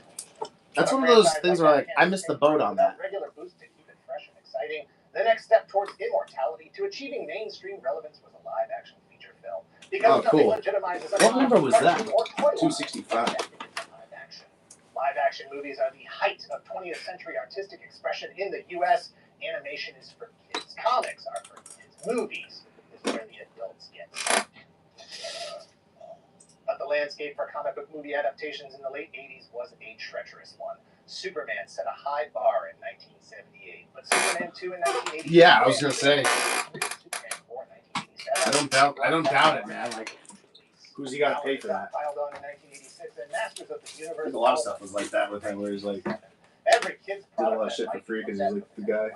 That's one of those things where like I missed the boat on that. Regular boost to keep it fresh and exciting. The next step towards immortality to achieving mainstream relevance was a live-action feature film. Because oh, cool. What number was that? 265. Live-action movies are the height of 20th century artistic expression in the U.S. Animation is for kids. Comics are for kids. Movies is where the adults get stuck. But the landscape for comic book movie adaptations in the late 80s was a treacherous one. Superman set a high bar in 1978, but Superman 2 in 1980. Yeah, I was gonna say. I don't doubt it, man. Like, who's he got to pay for that? There's a lot of stuff was like that with him, where he's like, did a lot of shit for free because he's like the guy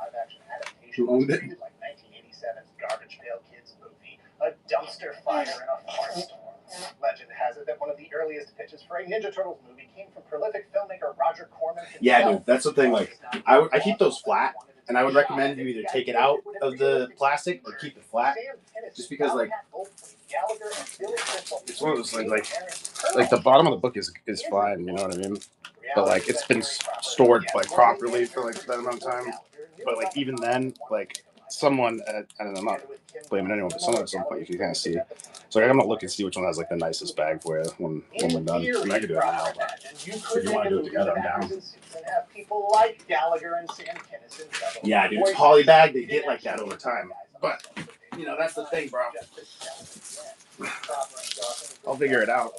who owned it. Like 1987's Garbage Pail Kids movie, a dumpster fire in a farm store. Legend has it that one of the earliest pitches for a Ninja Turtles movie came from prolific filmmaker Roger Corman himself. Yeah, dude, that's the thing. Like, I keep those flat, and I would recommend you either take it out of the plastic or keep it flat, just because like it's one of those things. Like the bottom of the book is fine, you know what I mean? But like it's been stored like properly for like that amount of time. But like even then, like someone I'm not blaming anyone, but someone at some point you can't see. So like, I'm gonna look and see which one has like the nicest bag for you when we're done. I mean, I can do it now, but if you want to do it together, I'm down. Yeah, dude, it's poly bag. They get like that over time, but you know that's the thing, bro. I'll figure it out.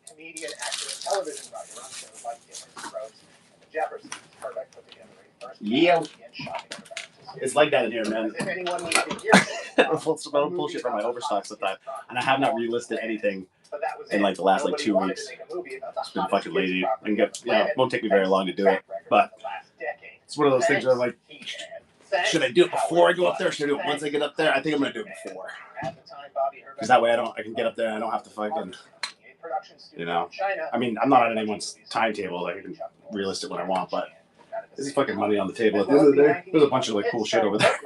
Comedian, actor, and television writer on shows like Different Strokes and The Jeffersons. Perfect put together a Yeah. It's like that in here, man. I'm bullshit for my overstocks at the time. And I have not relisted anything in like the last like 2 weeks. It's been fucking lazy. And it won't take me very long to do it. But it's one of those things where I'm like, should I do it before I go up there? Or should I do it once I get up there? I think I'm gonna do it before. Because that way I can get up there and I don't have to fucking, I mean, I'm not on anyone's timetable. I can relist it when I want, but there's fucking money on the table at the end of the day. There's a bunch of like cool shit over there.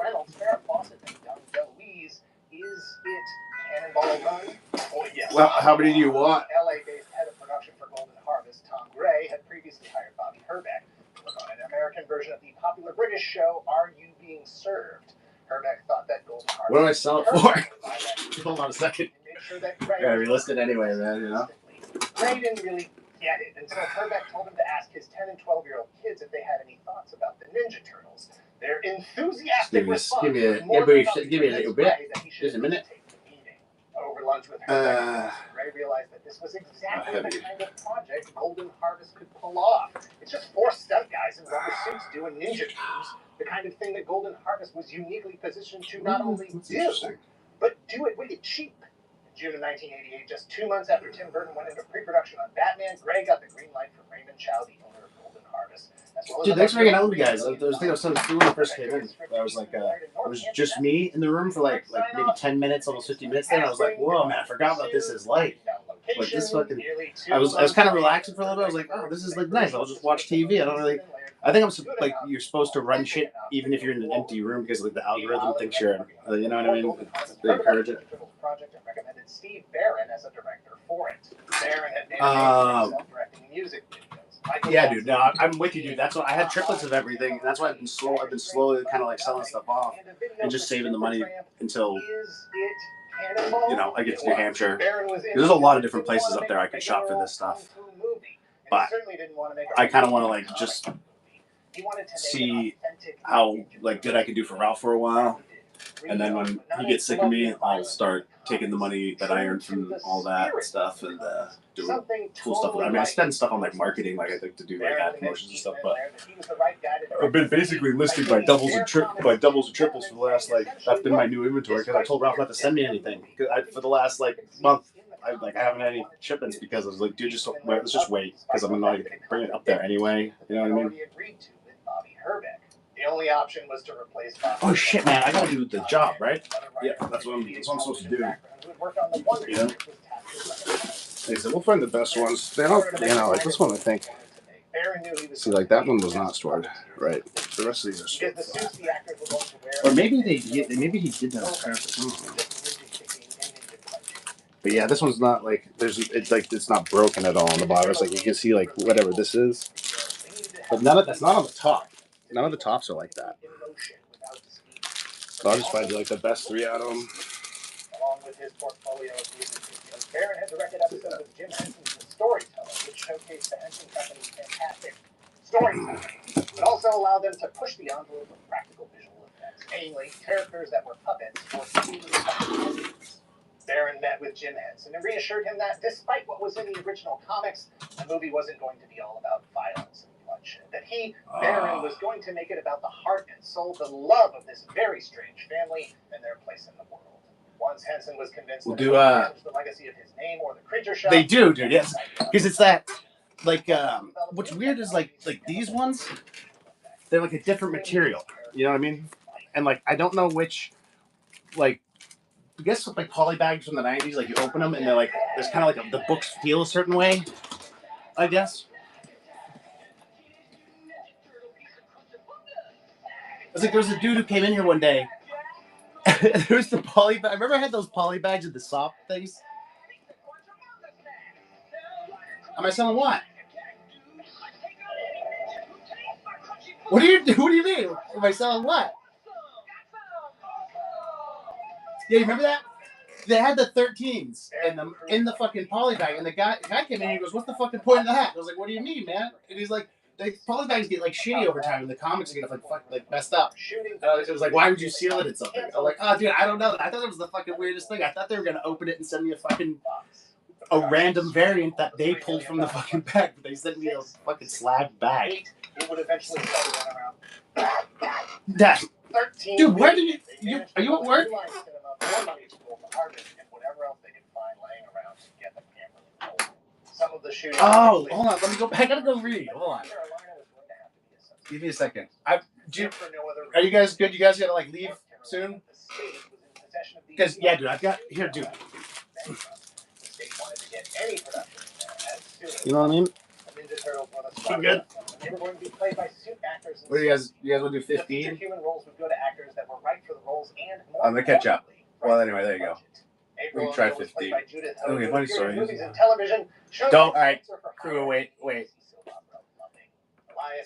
Well, how many do you want? LA-based head of production for Golden Harvest, Tom Gray, had previously hired Bobby Herbeck to work on an American version of the popular British show Are You Being Served? Herbeck thought that Golden Harvest... What do I sell it for? Hold on a second. Yeah, relist it anyway, man, you know? Gray didn't really get it until Herbeck told him to ask his 10 and 12-year-old kids if they had any thoughts about the Ninja Turtles. Their enthusiastic response... Give me a little bit. Just a minute. Over lunch with Herbeck, Gray realized that this was exactly the kind of project Golden Harvest could pull off. It's just 4 stunt guys in rubber suits doing ninja moves, the kind of thing that Golden Harvest was uniquely positioned to not only do, but do it wicked cheap. In June of 1988, just 2 months after Tim Burton went into pre-production on Batman, Gray got the green light from Raymond Chow, the owner of Golden Harvest. Dude, thanks for hanging out with me, guys. I was something when I first came in. I was like, it was just me in the room for like maybe 10 minutes, almost 15 minutes. Then I was like, whoa, man, I forgot what this is like. Like this fucking, I was kind of relaxing for a little bit. I was like, oh, this is like nice. I'll just watch TV. I think I'm like, you're supposed to run shit even if you're in an empty room because like the algorithm thinks you're, you know what I mean? They encourage it. Steve Barron as a director for it. Barron had made directing music videos. Yeah, dude. No, I'm with you, dude. That's what I had triplets of everything, and that's why I've been slowly kind of like selling stuff off and just saving the money until I get to New Hampshire. There's a lot of different places up there I can shop for this stuff, but I kind of want to like just see how like good I can do for Ralph for a while. And then when he gets sick of me, I'll start taking the money that I earned from all that stuff and doing cool stuff. I mean, I spend stuff on like marketing, like I think to do like ad promotions and stuff. But I've been basically listing my doubles and triples for the last like that's been my new inventory because I told Ralph not to send me anything for the last like month. I haven't had any shipments because I was like, dude, let's just wait because I'm gonna bring it up there anyway. You know what I mean? The only option was to replace Bob. Oh shit, man! I gotta do the job, right? Yeah, that's what I'm supposed to do. You know? They said we'll find the best ones. They don't, like this one. I think. See, like that one was not stored, right? The rest of these are stored. Or maybe maybe he did that on purpose. But yeah, this one's not like it's not broken at all on the bottom. It's like you can see like whatever this is, but that's not on the top. None of the tops are like that. So I'll just find you like the best 3 out of them. Along with his portfolio of music videos, Barron had directed episodes of Jim Henson's The Storyteller, which showcased the Henson Company's fantastic storytelling, but also allowed them to push the envelope of practical visual effects, namely characters that were puppets or puppets. Barron met with Jim Henson and reassured him that despite what was in the original comics, the movie wasn't going to be all about violence and bloodshed. That he, Barron, was going to make it about the heart and soul, the love of this very strange family and their place in the world. Once Henson was convinced that it would the legacy of his name or the creature show. They do, dude, yes. Because it's that, like, what's weird is, like these ones, they're, like, a different material. You know what I mean? And, like, I don't know which, like, I guess, like, poly bags from the 90s, like, you open them and they're, like, there's kind of, like, the books feel a certain way, I guess. It's like there was a dude who came in here one day. There was the poly bag. Remember I had those poly bags with the soft things? Am I selling what? What do you mean? Am I selling what? Yeah, you remember that? They had the 13s in the fucking poly bag, and the guy came in and he goes, "What's the fucking point of that?" I was like, "What do you mean, man?" And he's like, "The poly bags get like shitty over time, and the comics get like messed up." It was like, "Why would you seal it in something?" I'm like, "Oh, dude, I don't know. I thought it was the fucking weirdest thing. I thought they were gonna open it and send me a random variant that they pulled from the fucking bag, but they sent me a fucking slab bag." It would eventually settle down around That 13. dude, where did you are you at work? More money to go for harvest and whatever else they could find laying around to get the camera rolling. Some of the shooting. Oh, hold on. Let me go. I gotta go read. Hold on. Give me a second. Are you guys good? You guys gotta like leave soon? Because yeah, dude, I've got here, dude. You know what I mean? I'm good. They were going to be played by suit actors. What do you guys? You guys want to do 15? Human roles would go to actors that were right for the roles and more. I'm gonna catch up. Well, anyway, there you go. We can try 15. Okay, funny story. Don't. All right. Crew, wait. Elias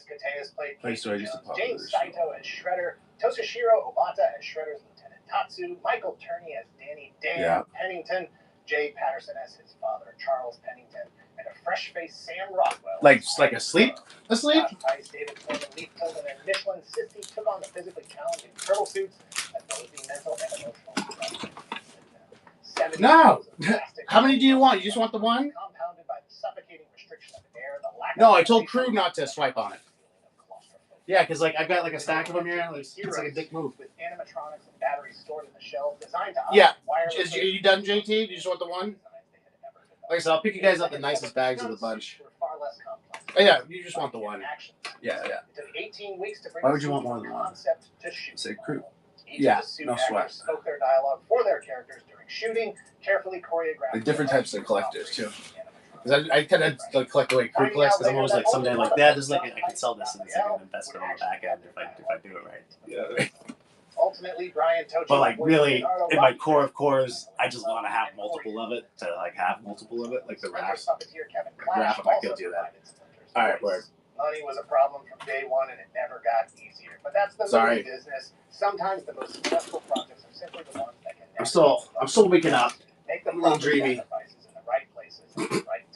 Koteas played Funny story. Just James Saito as Shredder, Toshishiro Obata as Shredder's Lieutenant Tatsu, Michael Turney as Danny Dan Pennington, Jay Patterson as his father, Charles Pennington, and a fresh-faced Sam Rockwell. Like asleep? Asleep? David Coleman, Leaf Tillman, and Michelin Sissy took on the physically challenging turtle suits, as well as the mental and emotional. No! How many do you want? You just want the one? Compounded by the suffocating restriction of air, the lack No, I told crew not to swipe on it. Yeah, because like I've got like a stack of them here. It's like a dick move. With animatronics and batteries stored in the shell, designed to Are you done, JT? Do you just want the one? Like I said, I'll pick you guys up the nicest bags of the bunch. Oh yeah, you just want the one. Yeah. It took 18 weeks to bring Why would you want more than one? Concept to shoot. Say crew. Each Yeah, of the suit no actors sweat. spoke their dialogue for their characters during shooting, carefully choreographed. Like different types of collectors too. Because I kind of like collect the way crew collects. Because I'm always like someday like that. This is like I could sell this and it's like an investment on the back end if I do it right. Yeah. Ultimately, Brian Tochi. But like really, in my core of cores, I just want to have multiple of it. To like have multiple of it, like the wrap. Wrap if I could do that. All right, word. Money was a problem from day one, and it never got easier. But that's the movie business. Sometimes the most successful projects are simply the ones that can. I'm still waking up. Make them a little dreamy. Sacrifices in the right places at the right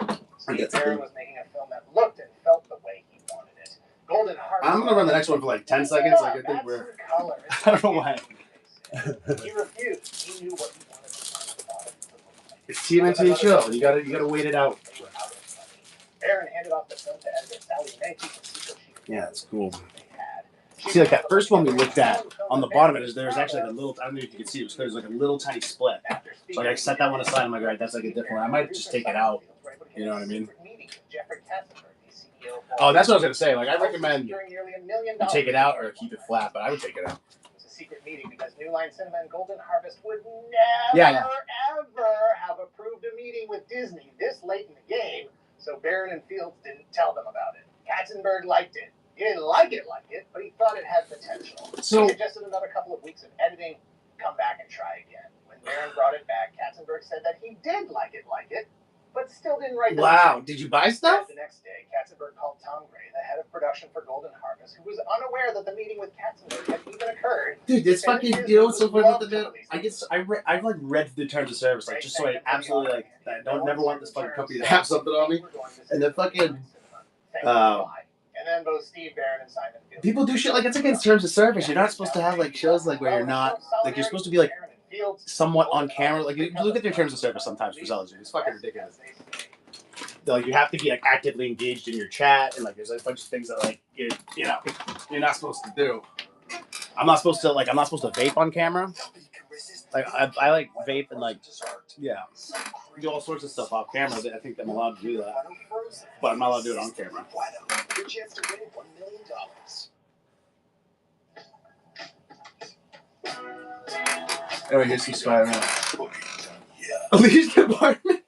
time. Steve Barron was making a film that looked and felt the way he wanted it. Golden Harvest. I'm gonna run the next one for like 10 seconds. Like I think we're. I don't know why. He refused. He knew what he wanted to find about it. It's TMNT Chill. You gotta wait it out. Barron handed off the film to editor Sally Menke. Yeah, that's cool. See, like that first one we looked at, on the bottom of it, there's actually like a little, I don't know if you can see it, there's like a little tiny split. So like I set that one aside, I'm like, all right, that's like a different one. I might just take it out. You know what I mean? Oh, that's what I was going to say. Like, I recommend you take it out or keep it flat, but I would take it out. It was a secret meeting because New Line Cinema and Golden Harvest would never, ever have approved a meeting with Disney this late in the game, so Barron and Fields didn't tell them about it. Katzenberg liked it. He didn't like it, but he thought it had potential. So he suggested another couple of weeks of editing, come back and try again. When Barron brought it back, Katzenberg said that he did like it, but still didn't write the Wow, did you buy stuff? The next day, Katzenberg called Tom Gray, the head of production for Golden Harvest, who was unaware that the meeting with Katzenberg had even occurred. Dude, this fucking, you know what's so funny about the I've like read the terms of service, like just so I absolutely like, I don't never want this fucking company to have something on me. And the fucking, and then both Steve Barron and Simon Field. People do shit like it's against terms of service. You're not supposed to have like shows like where you're not like you're supposed to be like somewhat on camera. Like you look at their terms of service sometimes for sellers. It's fucking ridiculous. Like you have to be like actively engaged in your chat and like there's a bunch of things that like you're not supposed to do. I'm not supposed to vape on camera. Like I like vape and like do all sorts of stuff off camera. I think I'm allowed to do that, but I'm not allowed to do it on camera. Your chance to win $1 million. Anyway, here's some Spider-Man. Elise Department.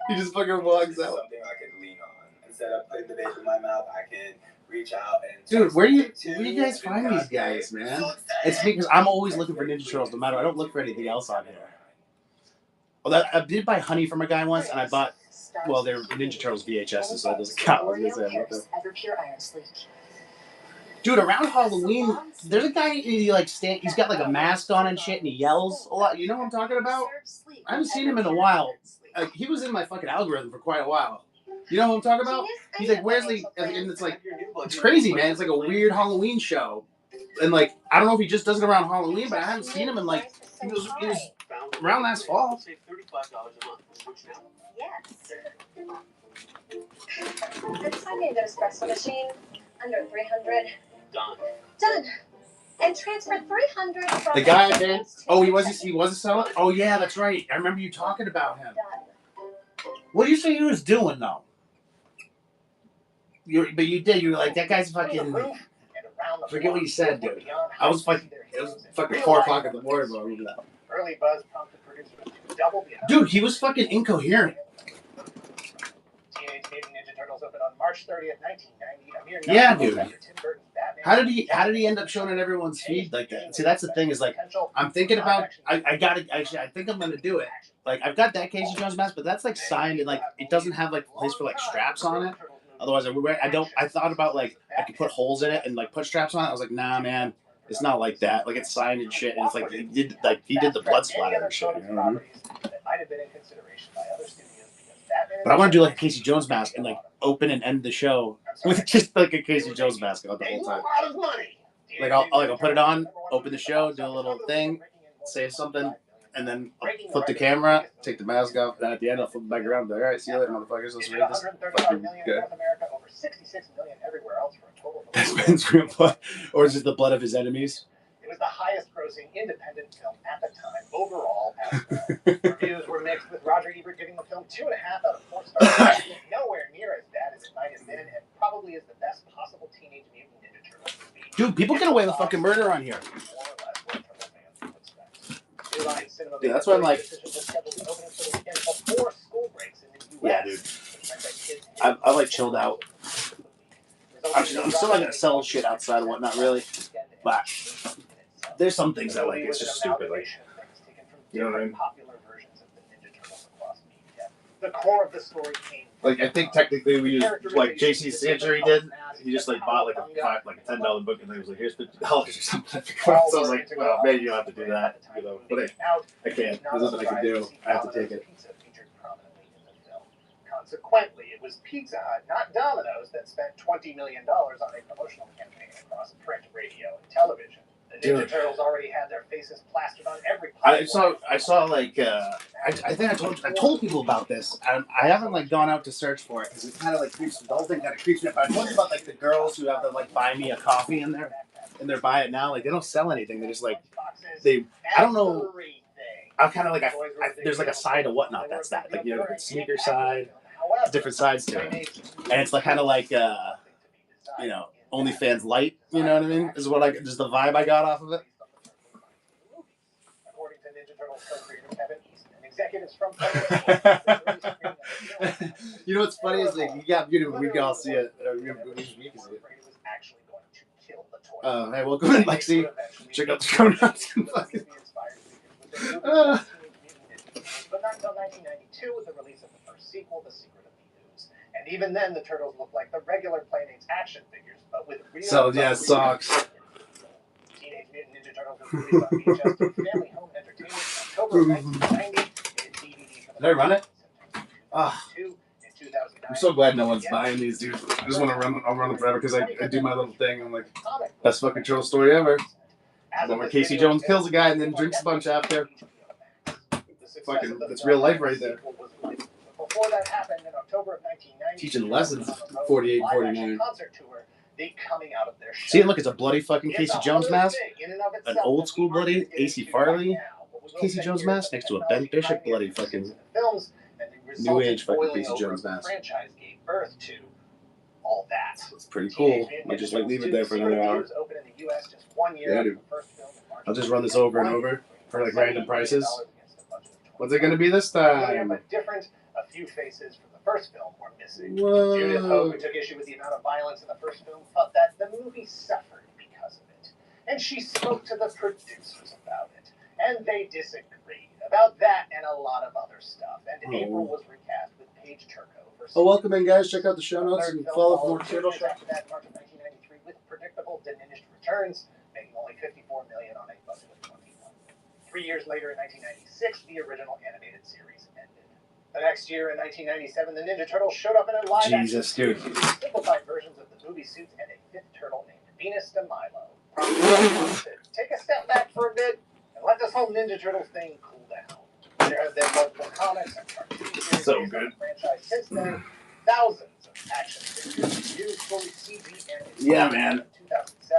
He just fucking walks out. Something I can lean on. Instead of putting the vape in my mouth, I can reach out and. Dude, where do you guys find these guys, man? It's because I'm always looking for Ninja Turtles, no matter. I don't look for anything else on here. Well, I did buy honey from a guy once, and I bought. Well, they're Ninja Turtles VHSs, so it doesn't count. Dude, around Halloween, there's a guy. He's got like a mask on and shit, and he yells a lot. You know what I'm talking about? I haven't seen him in a while. He was in my fucking algorithm for quite a while. You know what I'm talking about? He's like, where's the? And it's like, it's crazy, man. It's like a weird Halloween show, and like, I don't know if he just does it around Halloween, but I haven't seen him in like, he was around last fall. Save $35 a month. Switch now. Yes. And find me a good espresso machine under 300. Done. Done. And transfer 300 from The guy, man. Oh, he was a seller? Oh, yeah, that's right. I remember you talking about him. Done. What do you say he was doing, though? But you did. You were like, that guy's fucking... I forget what you said, dude. I was fucking... It was fucking 4 o'clock in the morning, bro. Early buzz prompted producers to double the amount. Dude, he was fucking incoherent. Teenage Mutant Ninja Turtles opened on March 30th, 1990. A mere Yeah, 9 months dude. after Tim Burton's Batman. How did he end up showing on everyone's feed like that? See, that's the thing is like, I'm thinking about, I think I'm gonna do it. Like, I've got that Casey Jones mask, but that's like signed and like, it doesn't have like place for like straps on it. Otherwise, I thought about like, I could put holes in it and like put straps on it. I was like, nah, man, it's not like that. Like, it's signed and shit. And it's like, he did the blood splatter and shit. You know what I mean? But I want to do like a Casey Jones mask and like open and end the show with just like a Casey Jones mask on the whole time. Like I'll put it on, open the show, do a little thing, say something, and then I'll flip the camera, take the mask off, and then at the end I'll flip it back around. All right, see you later, motherfuckers. Let's read this. Fucking good. That spends real blood, or is it the blood of his enemies? It was the highest-grossing independent film at the time overall. As well. Reviews were mixed, with Roger Ebert giving the film 2.5 out of 4 stars. Nowhere near as bad as it might have been, and probably is the best possible Teenage Mutant Ninja Turtles movie. Dude, people get away with fucking murder on here. Dude, that's why I'm like, yeah, dude. I like chilled out. I'm still not gonna sell shit outside and whatnot, really. But there's some things that like it's just stupid, like, you know what I mean? The core of the story came. Like, I think technically we used like JC Century did. He just like bought like a $10 book and he was like, here's $50 or something. So I was like, well, maybe you'll have to do that, you know. But I can't. There's nothing I can do. I have to take it. Consequently, it was Pizza Hut, not Domino's, that spent $20 million on a promotional campaign across print, radio, and television. The Ninja Turtles already had their faces plastered on every platform. I saw like I think I told people about this. I haven't like gone out to search for it because it kind of like creeps. The whole thing kind of creeps me up. But I told you about like the girls who have to like buy me a coffee in their buy it now. Like they don't sell anything. They just like I don't know. I'm kind of like there's like a side of whatnot. That's that. Like, you know, the sneaker side, different sides to it, and it's like kind of like you know, OnlyFans light. You know what I mean? Is what just the vibe I got off of it. According to Ninja Turtles co-creator Kevin East and executives from You know what's funny is like we can all see it. We can see it. Hey, welcome in, Lexi. Check out the show notes. But not until 1992 with the release of the first sequel, The Secret of the Ooze. And even then, the Turtles looked like the regular Playmates action figures, but with real... So, yeah, socks. Teenage Mutant Ninja Turtles was released on VHS through Family Home Entertainment in October of 1990. Did I run it? I'm so glad no one's buying these, dude. I just want to run. I'll run them forever because I do my little thing. I'm like, best fucking troll story ever. Then where Casey Jones kills a guy and then drinks a bunch after. Fucking, that's real life right there. Before that happened in October of 1990, teaching lessons, 48 and 49. They coming out of their see, look, it's a bloody fucking Casey Jones mask. An old school bloody AC Farley Casey Jones mask next to a Ben Bishop bloody fucking new age fucking Casey Jones mask. Franchise gave birth to all that. It's pretty cool. I just like leave it there for another hour. Yeah, dude. I'll just run this over and over for like random prices. What's it gonna be this time? A few faces from the first film were missing. Whoa. Judith Hogue, who took issue with the amount of violence in the first film, thought that the movie suffered because of it. And she spoke to the producers about it. And they disagreed about that and a lot of other stuff. And April was recast with Paige Turco. Oh, welcome in, guys. Check out the show notes and follow for more Turtle Show. After that, March of 1993, with predictable diminished returns, making only $54 million on a budget of $21 million. 3 years later, in 1996, the original animated series ended. The next year, in 1997, the Ninja Turtles showed up in a live-action series using simplified versions of the movie suits and a fifth turtle named Venus de Milo. Take a step back for a bit and let this whole Ninja Turtles thing cool down. There have been multiple comics and cartoon series so good. franchise since then. thousands of action figures used fully CG animated. Yeah, man.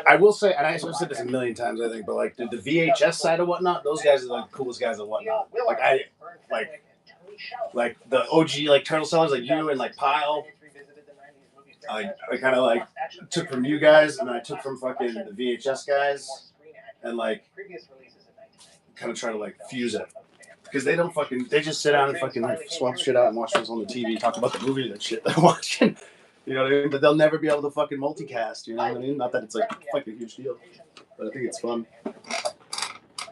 I will say, and I've said this a million times, I think, but like the VHS side of whatnot, those guys are the coolest guys of whatnot. Like the OG like turtle sellers like you and like Pile. I kind of like took from you guys, and I took from fucking the VHS guys, and like kind of try to like fuse it. Because they don't fucking, they just sit down and fucking like swap shit out and watch things on the TV, talk about the movie and that shit they're watching. You know what I mean? But they'll never be able to fucking multicast, you know what I mean? Not that it's like a fucking huge deal, but I think it's fun. A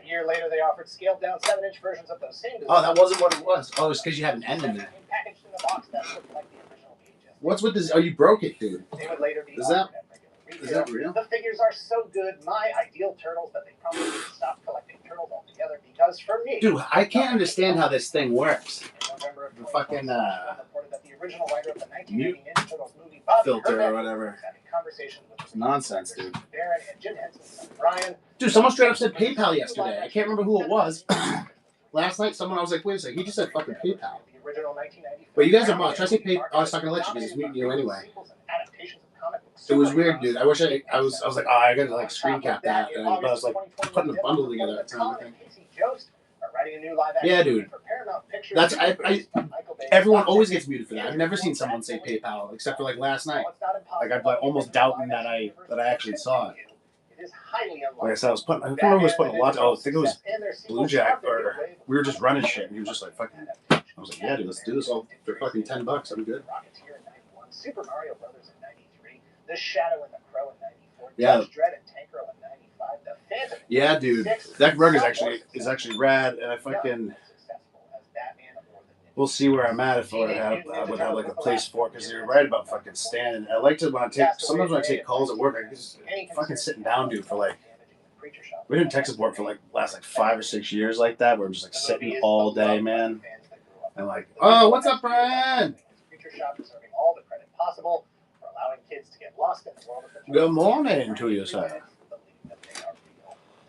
year later, they offered scaled down 7-inch versions of those same designs. Oh, that wasn't what it was. Oh, it's because you had an end in there. Packaged in a box that looked like the original VHS. What's with this? Oh, you broke it, dude. They would later be Is that real? The figures are so good, my ideal turtles, that they probably stopped collecting turtles altogether because for me... Dude, I can't understand how this thing works. The fucking, reported that the original writer of the 1980 Ninja Turtles movie, Bob filter or whatever. It's nonsense, dude. Baron and Jim Henson's son, Brian. Dude, someone straight up said PayPal yesterday. I can't remember who it was. Last night, I was like, wait a second, he just said fucking PayPal. The original 1990. But you guys are much. I say PayPal. I was not gonna let you because it's meeting you anyway. It was weird, dude. I wish I was like, oh, I gotta like screen cap that, but I was like putting a bundle together at the time. I think. Yeah, dude. That's everyone always gets muted for that. I've never seen someone say PayPal except for like last night. Like I'm like almost doubting that I actually saw it. Like I said, I can't remember who was putting a lot. I think it was Blue Jack, or we were just running shit, and he was just like fucking. I was like, yeah, dude, let's do this all for fucking $10. I'm good. Super Mario Brothers in '93, The Shadow and the Crow in '94, yeah. Judge Dredd and Tank Girl in '95, The Phantom. Yeah, dude, that rug is actually rad, and I fucking. We'll see where I'm at if I would have like a place for it, because you're right about fucking standing. I like to sometimes when I take calls at work, I just fucking sitting down, dude, for like. We didn't Texas work for like last like 5 or 6 years like that. We're just like sitting all day, man. And like, oh, what's up, Brian? All the credit possible for allowing kids to get lost in the world of the Good morning to you, sir.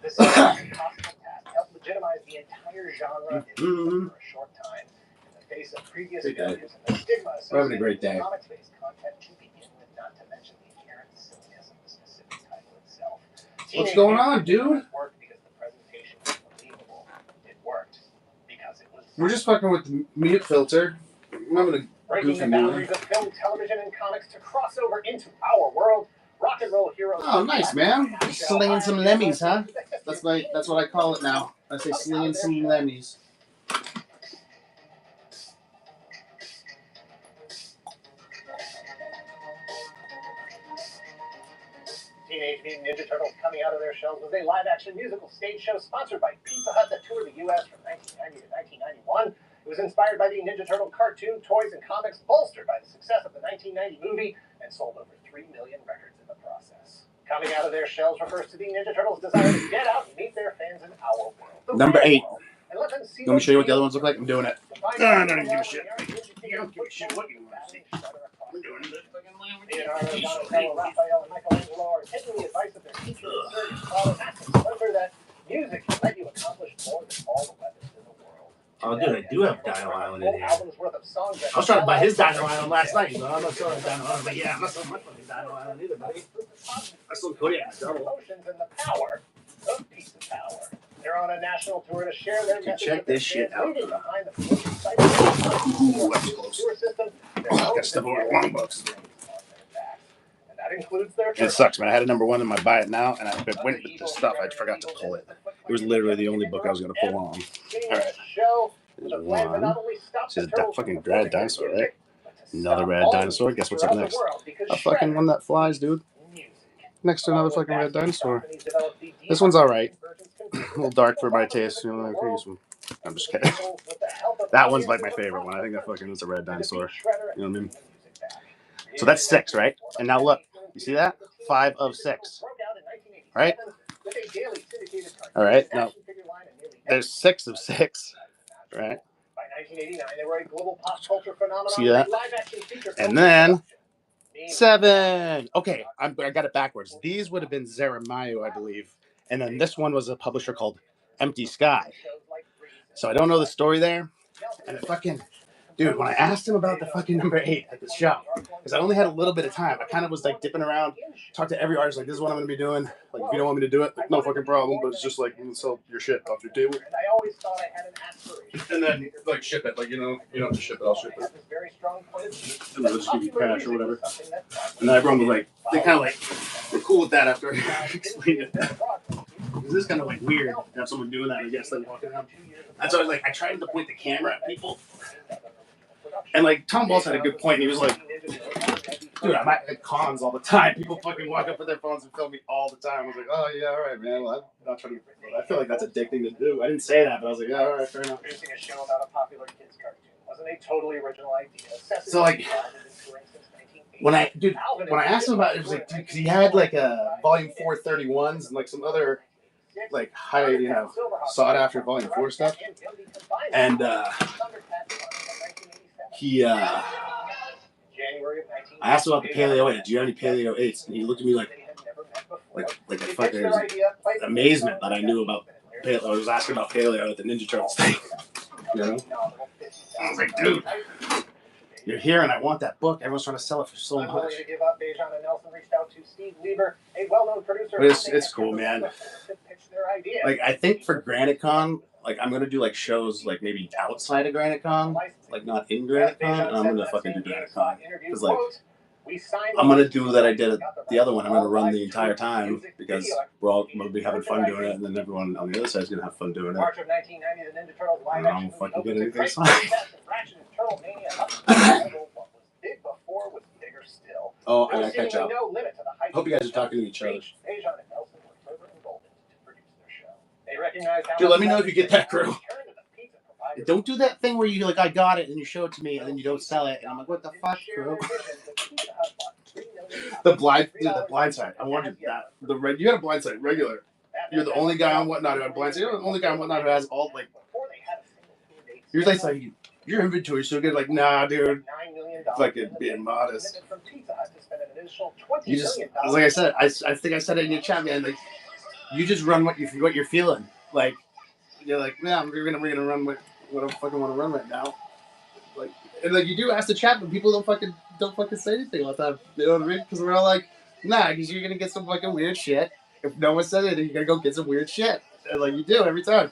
This is an impossible task helped legitimize the entire genre for a short time in the face of previous failures and the stigma associated with comics-based content to begin with, not to mention the inherent silliness of the specific title itself. What's going on, dude? It worked because the presentation was believable. It worked because it was. We're just fucking with the mute filter. I'm having a breaking the boundaries of film, television, and comics to cross over into our world. Rock and roll heroes. Oh, nice, man. Slinging some lemmies, huh? That's what I call it now. I say slinging some lemmies. Teenage Mutant Ninja Turtles Coming Out of Their Shells was a live-action musical stage show sponsored by Pizza Hut that toured the U.S. from 1990 to 1991. It was inspired by the Ninja Turtle cartoon, toys, and comics, bolstered by the success of the 1990 movie, and sold over 3 million records in the process. Coming Out of Their Shells refers to the Ninja Turtles' desire to get out and meet their fans in our world. Number 8. And let them see. Let me show you what the other ones look like. I'm doing it. I don't give a shit. You don't give a shit what you want to see. I'm doing it. Leonardo, Donatello, Raphael, and Michelangelo are taking the advice of their teacher, Sergeant Father, Master, that music can let you accomplish more than all the weapons in the world. Oh, dude, I do have Dino Island in here. I was trying to buy his Dino Island last night. You know, I'm not selling Dino Island, but yeah, I'm not selling my fucking Dino Island either, buddy. I sold Kodiak double. Emotions and the power of piece of power. They're on a national tour to share their message. Check this shit out. Ooh, that's close. Got stuff over at Long Bucks. That includes their it sucks, man. I had a number 1 in my buy it now, and I went with the stuff. I forgot to pull it. It was literally the only book I was going to pull on. All right. There's one. This is a fucking rad dinosaur, right? Another rad dinosaur. Guess what's up next? A fucking one that flies, dude. Next to another fucking red dinosaur. This one's alright. A little dark for my taste. You know, I'm just kidding. That one's like my favorite one. I think that fucking is a red dinosaur. You know what I mean? So that's 6, right? And now look. You see that? 5 of 6. Right? Alright. Now, there's 6 of 6. Right? See that? And then 7. Okay, I got it backwards. These would have been Zeramayu, I believe. And then this one was a publisher called Empty Sky. So I don't know the story there. And it fucking Dude, when I asked him about the fucking number 8 at the show, because I only had a little bit of time, I kind of was like dipping around, talked to every artist, like, this is what I'm going to be doing. Like, if you don't want me to do it, like, no fucking problem, but it's just like, sell your shit off your table. And then, like, ship it. Like, you don't have to ship it, I'll ship it. And then I'll just give you cash or whatever. And then everyone was like, they kind of like, were cool with that after I explained it. Because this is kind of like weird to have someone doing that, I guess, like walking around. That's why I was like, I tried to point the camera at people. And like, Tom Waltz had a good point. He was like, dude, I'm at cons all the time. People fucking walk up with their phones and film me all the time. I was like, oh, yeah, all right, man. Well, I'm not trying to. I feel like that's a dick thing to do. I didn't say that, but I was like, yeah, all right, fair enough. Producing a show about a popular kids cartoon wasn't a totally original idea. So like, when I asked him about it, it was like, dude, because he had like a volume 431s and like some other like high, sought after volume 4 stuff, and I asked him about the Paleo 8. Do you have any Paleo 8s? And he looked at me like a fucking amazement that I knew about Paleo. I was asking about Paleo at the Ninja Turtles thing. I was like, dude, you're here and I want that book. Everyone's trying to sell it for so much. But it's cool, man. Like, I think for GraniteCon, like, I'm going to do, like, shows, like, maybe outside of GraniteCon, like, not in GraniteCon, and I'm going to fucking do GraniteCon. Because, like, I'm going to do that I did at the other one. I'm going to run the entire time because we're all going to be having fun doing it, and then everyone on the other side is going to have fun doing it. And I don't fucking get anything signed. Oh, I gotta catch up. Hope you guys are talking to each other. Dude, let me know if you get that, crew. Don't do that thing where you like, I got it, and you show it to me, and then you don't sell it, and I'm like, what the fuck, crew? The blind side. I wanted that. You got a blind side regular. You're the only guy on Whatnot who had blind side. You're the only guy on Whatnot who has all like. You're like your inventory so good. Like, nah, dude. It's like it being modest. You just, like I said, I think I said it in your chat, man. Like, you just run what you're feeling. Like, you're like, yeah, we're gonna run what I fucking want to run right now. Like, and like you do ask the chat, but people don't fucking say anything all the time. You know what I mean? Because we're all like, nah, because you're gonna get some fucking weird shit. If no one says anything, you're gonna go get some weird shit. And like you do every time.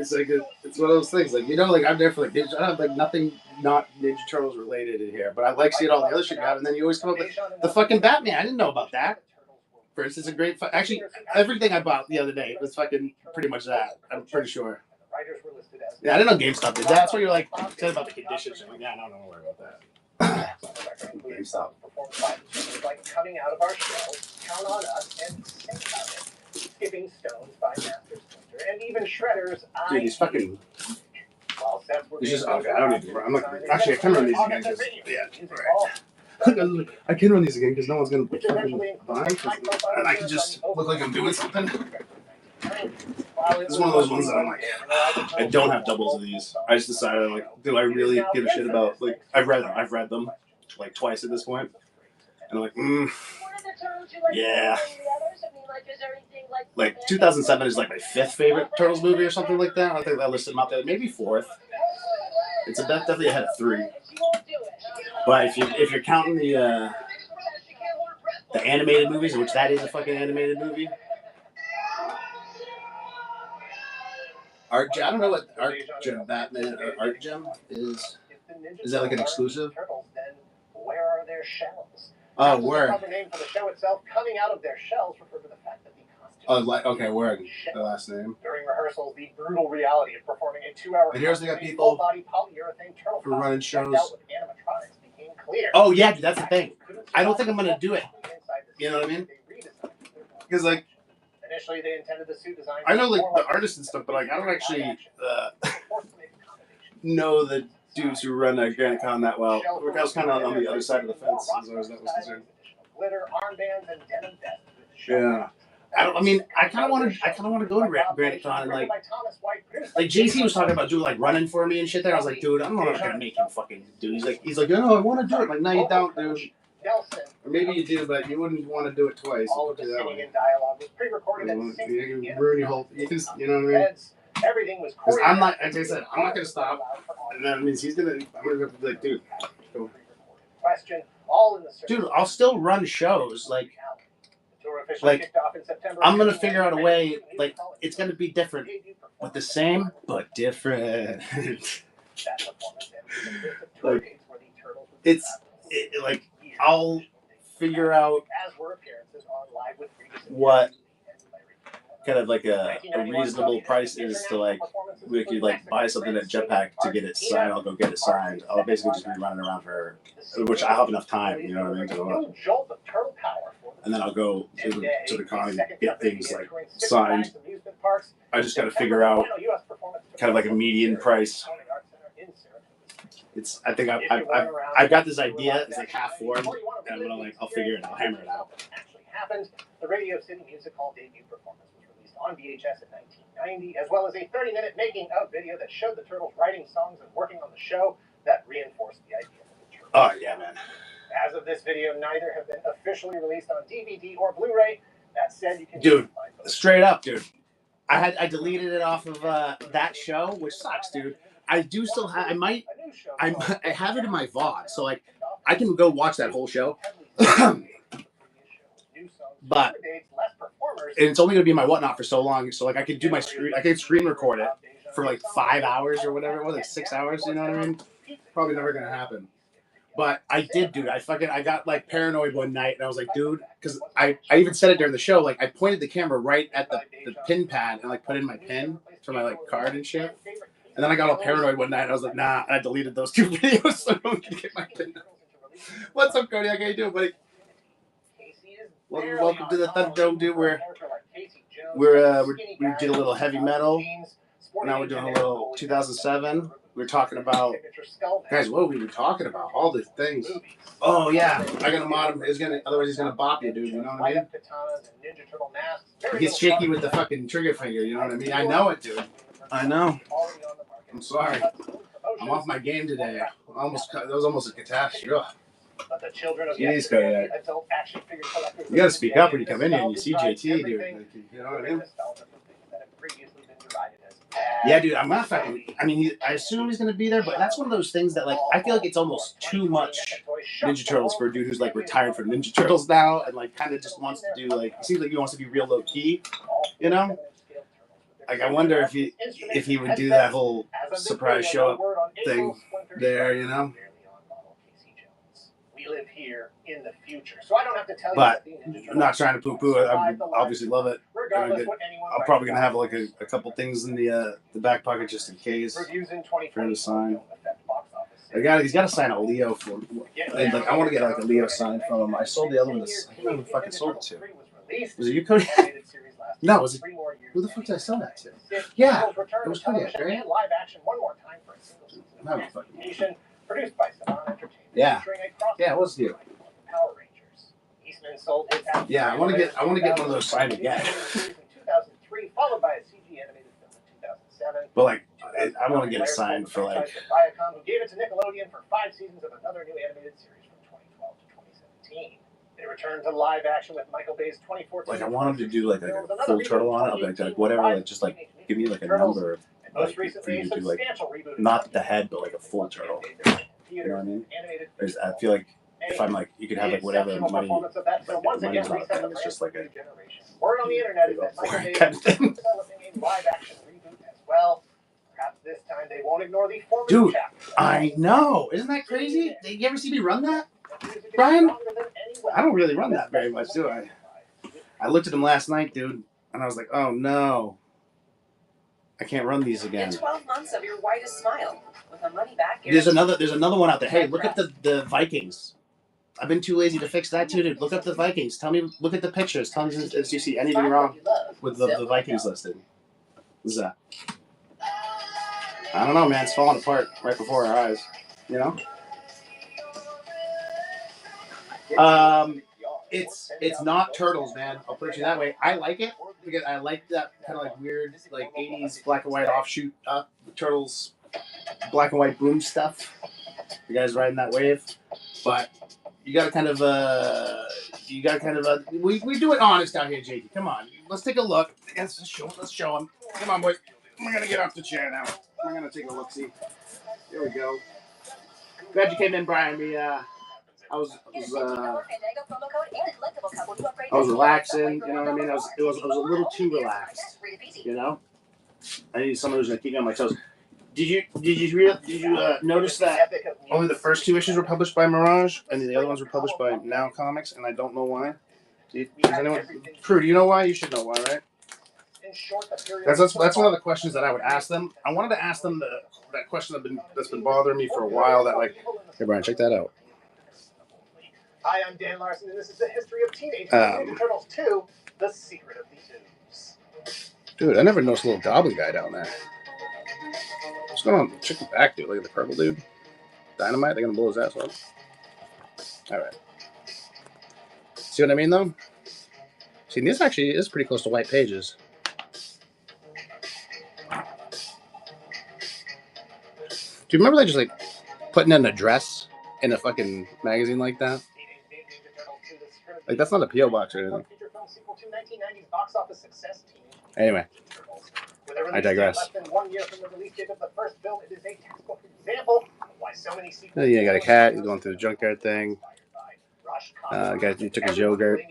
It's like it's one of those things. Like, like I'm there for like I have like nothing not Ninja Turtles related in here, but I like seeing all the other shit you have, and then you always come up with the fucking Batman. I didn't know about that. First, it's a great. Actually, everything I bought the other day was fucking pretty much that. I'm pretty sure. Yeah, I didn't know GameStop did that. That's why you're like said about the conditions. Like, yeah, no, don't worry about that. GameStop. Like coming out of our shells, count on us and think about it. Skipping Stones by Master Splinter, and even Shredder's. Dude, these fucking. It's just okay. I don't need to. I'm like, actually, I can run these again. Right. I can run these again because no one's gonna fucking buy, and I can just look like I'm doing something. This is one of those ones that I'm like, I don't have doubles of these. I just decided, I'm like, do I really give a shit about, like, I've read them like twice at this point, and I'm like, yeah. Like 2007 is like my 5th favorite Turtles movie or something like that. I think I listed them out there, maybe 4th. It's definitely ahead of 3. But if you're counting the animated movies, which that is a fucking animated movie. Art Gem, I don't know what Art Gem Batman or Art Gem is. Is that like an exclusive? Where are their shells? Oh, where? The name for the show itself, coming out of their shells, refer to the fact that the costumes. Oh, like okay, where? The last name. During rehearsals, the brutal reality of performing a 2-hour. And here's they got people full-body polyurethane turtle for running shows. With animatronics became clear. Oh yeah, dude, that's the thing. I don't think I'm gonna do it. You know what I mean? Because like. Initially, they intended the suit design. I know like the artists and stuff, but like I don't actually know the dudes who run GraniteCon that well. I was kind of on the other side of the fence as far as that was concerned. Glitter armbands and denim vests. Yeah. I kind of want to go to GraniteCon and like JC was talking about doing like running for me and shit there. I was like, dude, I'm not gonna make him fucking do. He's like, no, I want to do it. I'm like, no, you don't, dude. Or maybe you do, but you wouldn't want to do it twice. All of the singing and dialogue was pre-recorded at 6 p.m. Ruin your whole, you know what I mean? Everything was Because I'm not, as I said, I'm not gonna stop. And that means I'm gonna go be like, dude, go. Question, all in the Dude, I'll still run shows like I'm gonna figure out a way. Like it's gonna be different, but the same, but different. Like like I'll figure out what kind of like a reasonable price is to like we could like buy something at Jetpack to get it signed. I'll go get it signed. I'll basically just be running around for which I have enough time. You know what I mean? To go and then I'll go to the con and get things like signed. I just got to figure out kind of like a median price. I think I've got this idea. It's like half formed, and I'm gonna I'll figure it. I'll hammer it out. Actually happened. The Radio City Music Hall debut performance was released on VHS in 1990, as well as a 30-minute making-of video that showed the Turtles writing songs and working on the show that reinforced the idea of the Turtles. Oh yeah, man. As of this video, neither have been officially released on DVD or Blu-ray. That said, you can straight up, dude. I deleted it off of that show, which sucks, dude. I do still have. I have it in my VOD, so like I can go watch that whole show. But it's only gonna be my whatnot for so long. So like I could do my screen. I could screen record it for like 5 hours or whatever it was, like 6 hours. You know what I mean? Probably never gonna happen. But I did, dude. I got like paranoid one night, and I was like, dude, because I even said it during the show. Like I pointed the camera right at the pin pad and like put in my pin for my like card and shit. And then I got all paranoid one night, and I was like, nah. And I deleted those 2 videos so no one can get my pin. What's up, Cody? How can you do, buddy? Welcome to the Thunderdome, dude. We did a little heavy metal. Now we're doing a little 2007. We were talking about, guys, what we were talking about? All the things. Oh yeah, I gotta mod him. Otherwise he's gonna bop you, dude. You know what I mean? He gets shaky with the fucking trigger finger. You know what I mean? I know it, dude. I know. I'm sorry. I'm off my game today. That was almost a catastrophe. But the children of Jeez, Cody. You gotta speak up when you come in here and you see JT, dude. Like, you know what I mean? Yeah, dude, I'm not fucking. I mean, I assume he's gonna be there, but that's one of those things that, like, I feel like it's almost too much Ninja Turtles for a dude who's like retired from Ninja Turtles now, and like kind of just wants to do like. It seems like he wants to be real low key, you know. Like, I wonder if he would do that whole surprise show up thing there, you know. We live here in the future, so I don't have to tell you. But I'm not trying to poo-poo it. I obviously love it. I'm probably gonna have like a couple things in the back pocket just in case for him to sign. He's got to sign a Leo for. Like I want to get like a Leo sign from him. I sold the other one. I can't remember who fucking sold it to. Was it you, Cody? No, was it? Who the fuck did I sell that to? Yeah, it was Cody, right? Live action one more time for a single season. Produced by Saban Entertainment. Yeah, it was you. Power Rangers. Eastman sold his. Yeah, I want to get one of those signed again. In 2003, followed by a CG animated film in 2007. But like, I want to get it signed for like. Viacom, who gave it to Nickelodeon for 5 seasons of another new animated series from 2012 to 2017. They returned to live action with Michael Bay's 2014. Like I want him to do like a full turtle on it. I'll be like whatever, like just like give me like a number. Like, for you to do like not the head, but like a full turtle. You know what I mean? I feel like if I'm like, you could have like whatever money, like money's not a thing. It's just like a word on the internet is that Michael Bay is developing a live action reboot as well. Perhaps this time they won't ignore the former dude, chapter. I know. Isn't that crazy? Did you ever see me run that, Brian? I don't really run that very much, do I? I looked at him last night, dude, and I was like, oh no. I can't run these again. In 12 months of your whitest smile, with a money back. There's another one out there. Hey, look at the Vikings. I've been too lazy to fix that too, dude. Look up the Vikings. Look at the pictures. Tell me if you see anything wrong with the Vikings listed. What's that? I don't know, man. It's falling apart right before our eyes. You know. It's not Turtles, man. I'll put it to you that way. I like it because I like that kind of like weird, like 80s black and white offshoot Turtles, black and white boom stuff. You guys riding that wave, but you gotta kind of we do it honest out here, JT. Come on, let's take a look. Let's show him. Come on, boys. We're gonna get off the chair now. We're gonna take a look. See. Here we go. Glad you came in, Brian. I was relaxing. You know what I mean? It was a little too relaxed. You know. I need someone who's gonna keep me on my toes. Did you notice that only the first 2 issues were published by Mirage, and the other ones were published by Now Comics, and I don't know why. Does anyone? Prue, do you know why? You should know why, right? That's one of the questions that I would ask them. I wanted to ask them that question that's been bothering me for a while. That like, hey Brian, check that out. Hi, I'm Dan Larson, and this is the history of Teenage Mutant Ninja Turtles 2: The Secret of the Ooze. Dude, I never noticed a little goblin guy down there. What's going on? Check the back, dude. Look at the purple dude. Dynamite. They're gonna blow his ass up. All right. See what I mean, though? See, this actually is pretty close to white pages. Do you remember they just like putting in an address in a fucking magazine like that? Like that's not a PO box or anything. Anyway, I digress. You got a cat. He's going through the junkyard thing. Guy, he took his yogurt.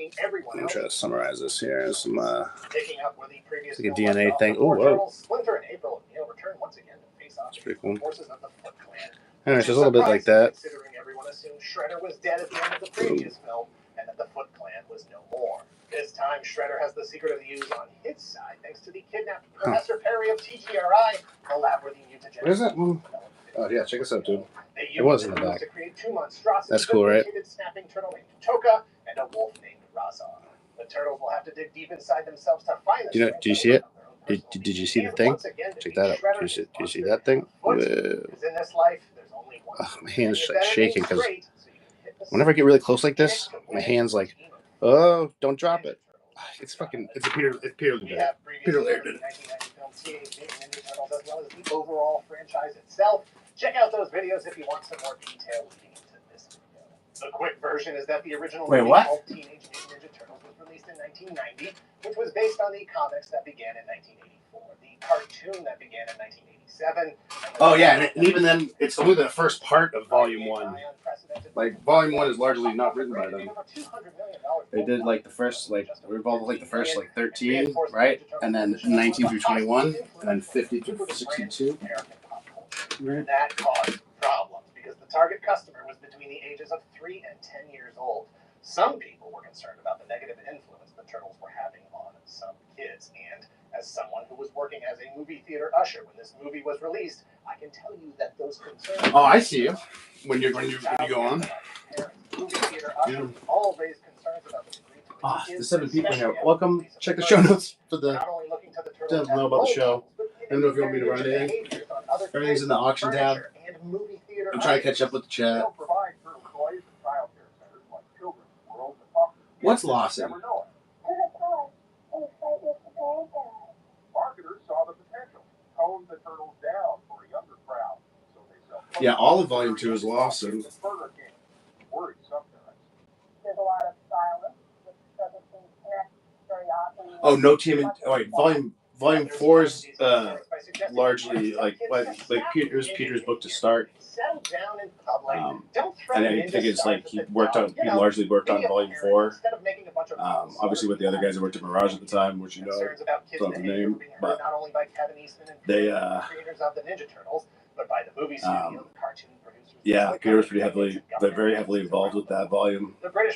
I'm trying to summarize this here. Some it's like a DNA thing. Oh, whoa. That's pretty cool. Anyway, it's just a little bit like that. Shredder was dead at the end of the previous film, and that the Foot Clan was no more. This time, Shredder has the secret of the Ooze on his side, thanks to the kidnapped Professor Perry of TGRI, the lab where the mutagen. What is that? Oh yeah, check this out, dude. It was in the back. That's cool, right? Snapping turtle named Toka and a wolf named Razar. The turtles will have to dig deep inside themselves to find. Do you see it? Did you see the thing? Check that out. Do you see that thing? Whoa. My hand's like shaking because whenever I get really close like this, my hand's like, oh, don't drop it. It's Peter Laird. Peter Laird did it. The overall franchise itself. Check out those videos if you want some more detail leading into this video. The quick version is that the original movie called Teenage Mutant Ninja Turtles was released in 1990, which was based on the comics that began in 1984, the cartoon that began in 1987. Oh yeah, and even then, it's only the first part of Volume 1. Like Volume 1 is largely not written by them. They did like the first, like we're involved with like the first like 13, right? And then 19 through 21, and then 50 through 62. That caused problems because the target customer was between the ages of 3 and 10 years old. Some people were concerned about the negative influence the turtles were having on some kids. And as someone who was working as a movie theater usher when this movie was released, I can tell you that those concerns. Oh, I see you. When you go on. Movie theater ushers all raised concerns about the degree to which the 7 people here. Welcome. Check the show notes for the to know about the show. I don't know if you want me to run anything. Everything's in the auction tab. I'm trying to catch up with the chat. What's Lawson? Yeah, all of Volume 2 is Lawson. There's a lot of silence, which doesn't seem to connect very often. Oh, no TMNT. Oh, wait, Volume 4 is largely like Peter's book to start. And I think it's like he largely worked on Volume 4. Obviously with the other guys that worked at Mirage at the time, which you know, don't have the name, but they yeah, Peter was very heavily involved with that volume.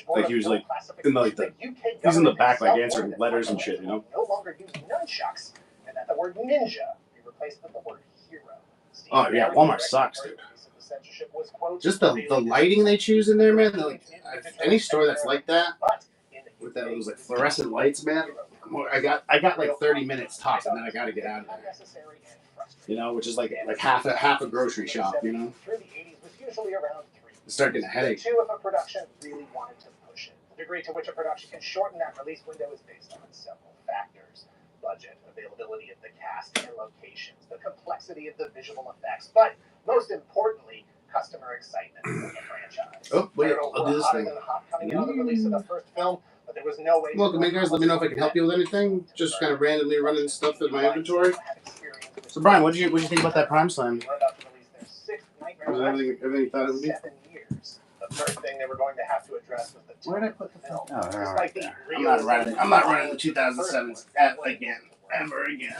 Like he was like he's in the back like answering letters and shit, you know. No longer use nunchucks, and that the word ninja be replaced with the word hero. Oh yeah, Walmart sucks, dude. Just the lighting they choose in there, man. Like, any store that's like that, with those like fluorescent lights, man. I got like 30 minutes tops, and then I gotta get out of there. You know, which is like half a grocery shop, you know. Start getting a headache. If a production really wanted to push it, the degree to which a production can shorten that release window is based on several factors: budget, availability of the cast and locations, the complexity of the visual effects, but most importantly, customer excitement for the franchise. Oh wait, I'll do this thing. Coming out of the release of the first film, but There was no way. Welcome, hey guys. Let me know if I can help you with anything. Just kind of randomly running stuff in my inventory. So, Brian, what did you think about that Prime Slam? Was everything you thought it would be? 7 years. The first thing they were going to have to address was the. Where did I put the film? Oh, Just right the there. I'm not running the 2007 again. Ever again.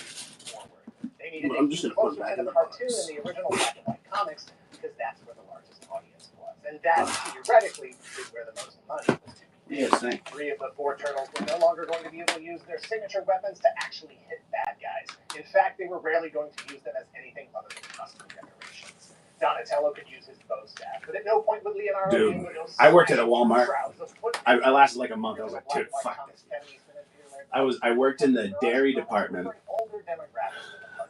They needed I'm to just get gonna put it closer back to in the the cartoon box. and the original black and white comics because that's where the largest audience was, and that theoretically is where the most money was to be made. Yes, thank 3 of the 4 turtles were no longer going to be able to use their signature weapons to actually hit bad guys. In fact, they were rarely going to use them as anything other than custom decorations. Donatello could use his bow staff, but at no point would Leonardo Dude, be able to go I worked at a slashing Walmart. through crowds of foot I lasted like a month. I was like, dude, fuck this. I worked in the dairy department.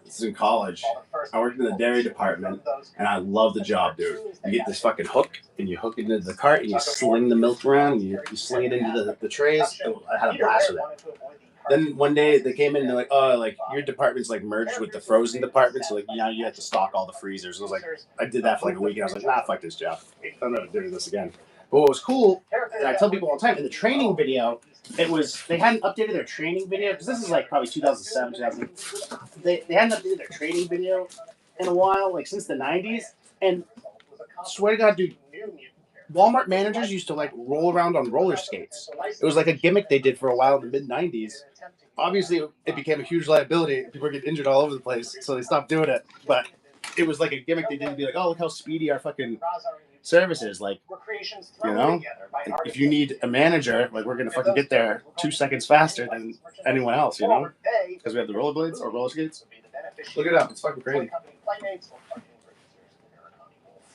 This is in college. I worked in the dairy department, and I love the job, dude. You get this fucking hook, and you hook it into the cart, and you sling the milk around, and you sling it into the trays. I had a blast with it. Then one day they came in and they're like, oh, like your department's like merged with the frozen department, so like now you have to stock all the freezers. I was like, I did that for like a week, and I was like, nah, fuck this job. I'm never doing this again. But what was cool, and I tell people all the time, in the training video, they hadn't updated their training video, because this is like probably 2007, 2008. They hadn't updated their training video in a while, like since the 90s, and swear to God, dude, Walmart managers used to like roll around on roller skates. It was like a gimmick they did for a while in the mid-90s. Obviously, it became a huge liability. People were getting injured all over the place, so they stopped doing it. But it was like a gimmick they did to be like, oh, look how speedy our fucking service is. Like, you know, like, if you need a manager, like we're gonna fucking get there 2 seconds faster than anyone else, you know, because we have the rollerblades or roller skates. Look it up; it's fucking crazy.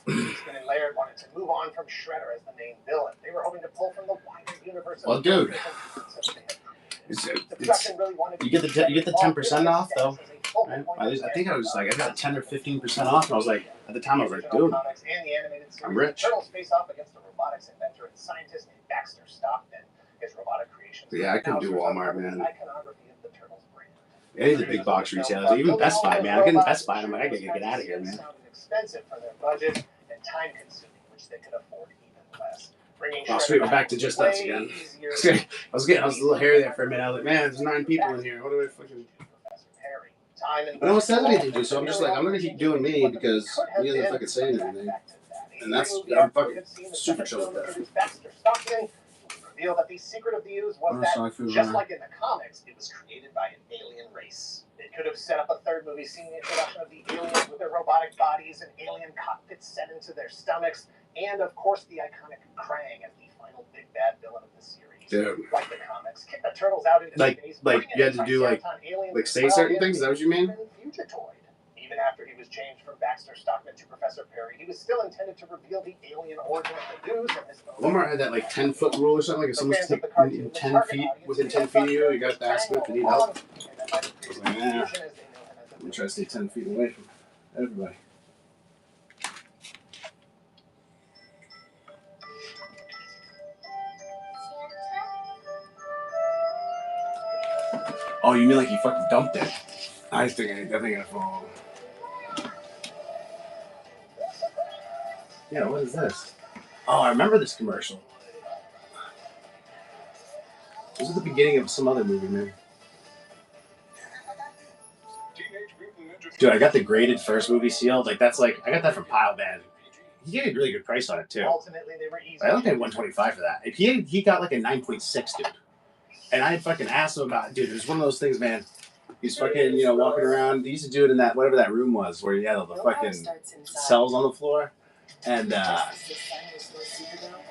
Eastman and Laird wanted to move on from Shredder as the main villain. They were hoping to pull from the wider universe. Well, dude, you get the 10% off though. Right? I think I was like, I got 10 or 15% off, and I was like, at the time I was like, dude, I'm rich. Turtles face off against the robotics inventor and scientist Baxter Stockman. His robotic creations. Yeah, I couldn't do Walmart, man. Any of the big box retailers, even Best Buy, man. I get in Best Buy, and I'm like, I gotta get out of here, man. Expensive for their budget and time consuming, which they could afford even less. Oh, sweet, we're back to just us again. I was a little hairy there for a minute. I was like, man, there's 9 people in here. What do I fucking... No one says anything to you, so I'm just like, I'm gonna keep doing me because he isn't fucking saying anything. And I'm fucking super chill with that. Revealed that the secret of the ooze was that, just like in the comics, it was created by an alien race. It could have set up a third movie, seeing the introduction of the aliens with their robotic bodies and alien cockpits set into their stomachs, and of course the iconic Krang as the final big bad villain of the series. Dude. Like the comics, kick the turtles out into space. Like you had to do like say certain things. Is that what you mean? Even after he was changed from Baxter Stockman to Professor Perry, he was still intended to reveal the alien origin of the ooze and his own. Walmart had that like 10-foot rule or something. Like if someone's in 10 feet, within 10 feet of you, you got to ask them if you need help. I was like, nah. I'm gonna try to stay 10 feet away from everybody. Oh, you mean like you fucking dumped it? I think I fall. Yeah, what is this? Oh, I remember this commercial. This is the beginning of some other movie, man. Dude, I got the graded first movie sealed. Like that's like I got that from Pile Band. He gave a really good price on it too. I only paid $125 for that. He got like a 9.6, dude. And I had fucking asked him about it. Dude, it was one of those things, man. He's fucking, walking around. He used to do it in that whatever that room was where he had all the fucking cells on the floor. And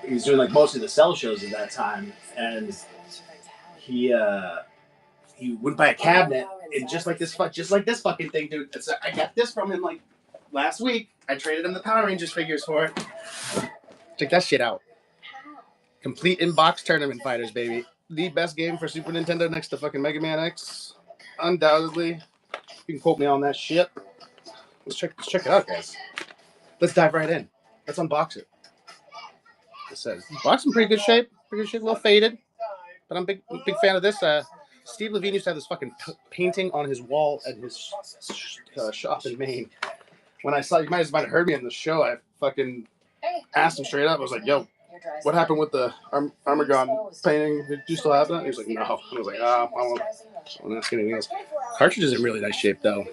he was doing like most of the cell shows at that time. And he went by a cabinet and just like this fucking thing, dude. I got this from him like last week. I traded him the Power Rangers figures for it. Check that shit out. Complete in-box tournament fighters, baby. The best game for Super Nintendo next to fucking Mega Man X. Undoubtedly. You can quote me on that shit. Let's check it out, guys. Let's dive right in. Let's unbox it. It says, box in pretty good shape. A little faded. But I'm a big fan of this. Steve Levine used to have this fucking painting on his wall at his shop in Maine. When I saw, you might have heard me on the show, I fucking asked him straight up. I was like, yo, what happened with the Armagon painting? Do you still have that? He was like, no. I was like, I won't. I'm not getting anything else. Cartridge is in really nice shape, though.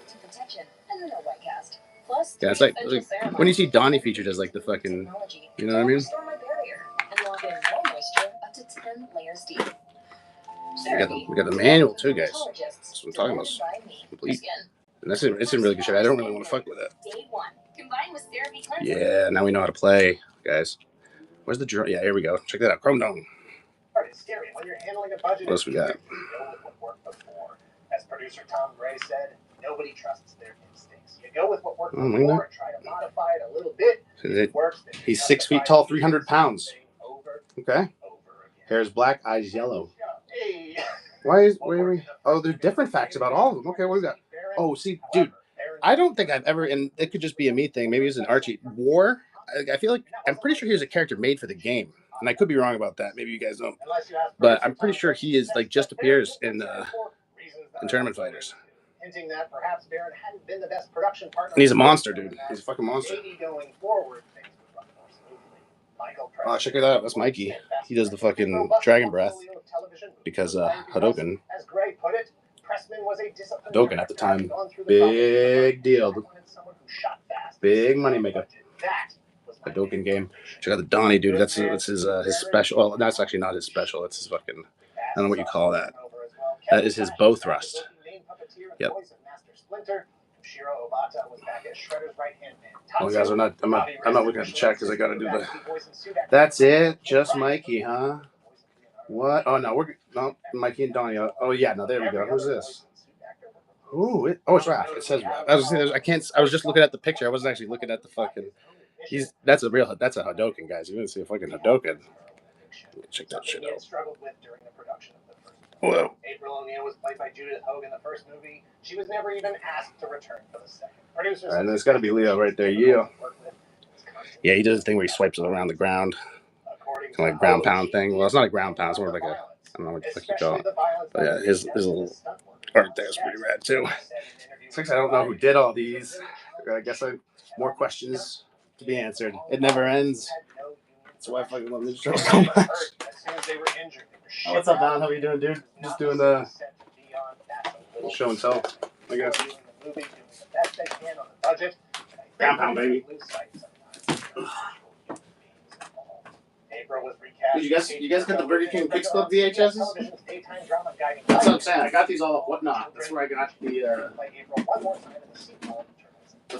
Yeah, it's like when you see Donnie featured as like the fucking, you know what I mean? We got the manual too, guys. That's what I'm talking about. It's complete. And it's in really good shape. I don't really want to fuck with it. Yeah, now we know how to play, guys. Where's the drum? Yeah, here we go. Check that out. Chrome Dome. What else we got? As producer Tom Gray said, nobody trusts their instincts. You go with what worked before and try to modify it a little bit. He's 6 feet tall, 300 pounds. Okay. Hair is black, eyes yellow. Why are we? Oh, there's different facts about all of them. Okay, what we got? Oh, see, dude, I don't think I've ever, and it could just be a me thing. Maybe it's an Archie. War. I feel like I'm pretty sure he was a character made for the game, and I could be wrong about that. Maybe you guys don't, but I'm pretty sure he is like just appears in Tournament Fighters. Hinting that perhaps Baron hadn't been the best production partner. And he's a monster, dude. He's a fucking monster. Oh, check it out. That's Mikey. He does the fucking Dragon Breath because Hadoken. Hadoken at the time, big deal. Big money maker. Hadoken game. Check out the Donnie, dude. That's his special. Well, that's actually not his special. It's his fucking. I don't know what you call that. That is his bow thrust. Yep. Oh, guys, I'm not looking at the chat because I gotta do the. That's it, just Mikey, huh? What? Oh no, no Mikey and Donnie. Oh yeah, no, there we go. Who's this? Ooh, it's Raph. It says Raph. I was just looking at the picture. I wasn't actually looking at the fucking. That's a Hadoken, guys. You didn't see a fucking Hadoken. Check that shit out. Whoa. April O'Neil was played by Judith Hogue in the first movie. She was never even asked to return for the second. Producers. And there's got to be Leo right there. Yeah. Yeah, he does the thing where he swipes it around the ground. Kind of like ground pound thing. Well, it's not a ground pound. It's more like a, I don't know what the fuck you call it. But yeah, his little art there is pretty rad too. Since I don't know who did all these, I guess more questions to be answered. It never ends. That's why I fucking love this show so much. Oh, what's up, Don? How are you doing, dude? Just doing the show and tell, I guess. Ground pound, baby. Did you guys get the Burger King Kids Club VHSs? That's what I'm saying. I got these all at Whatnot. That's where I got the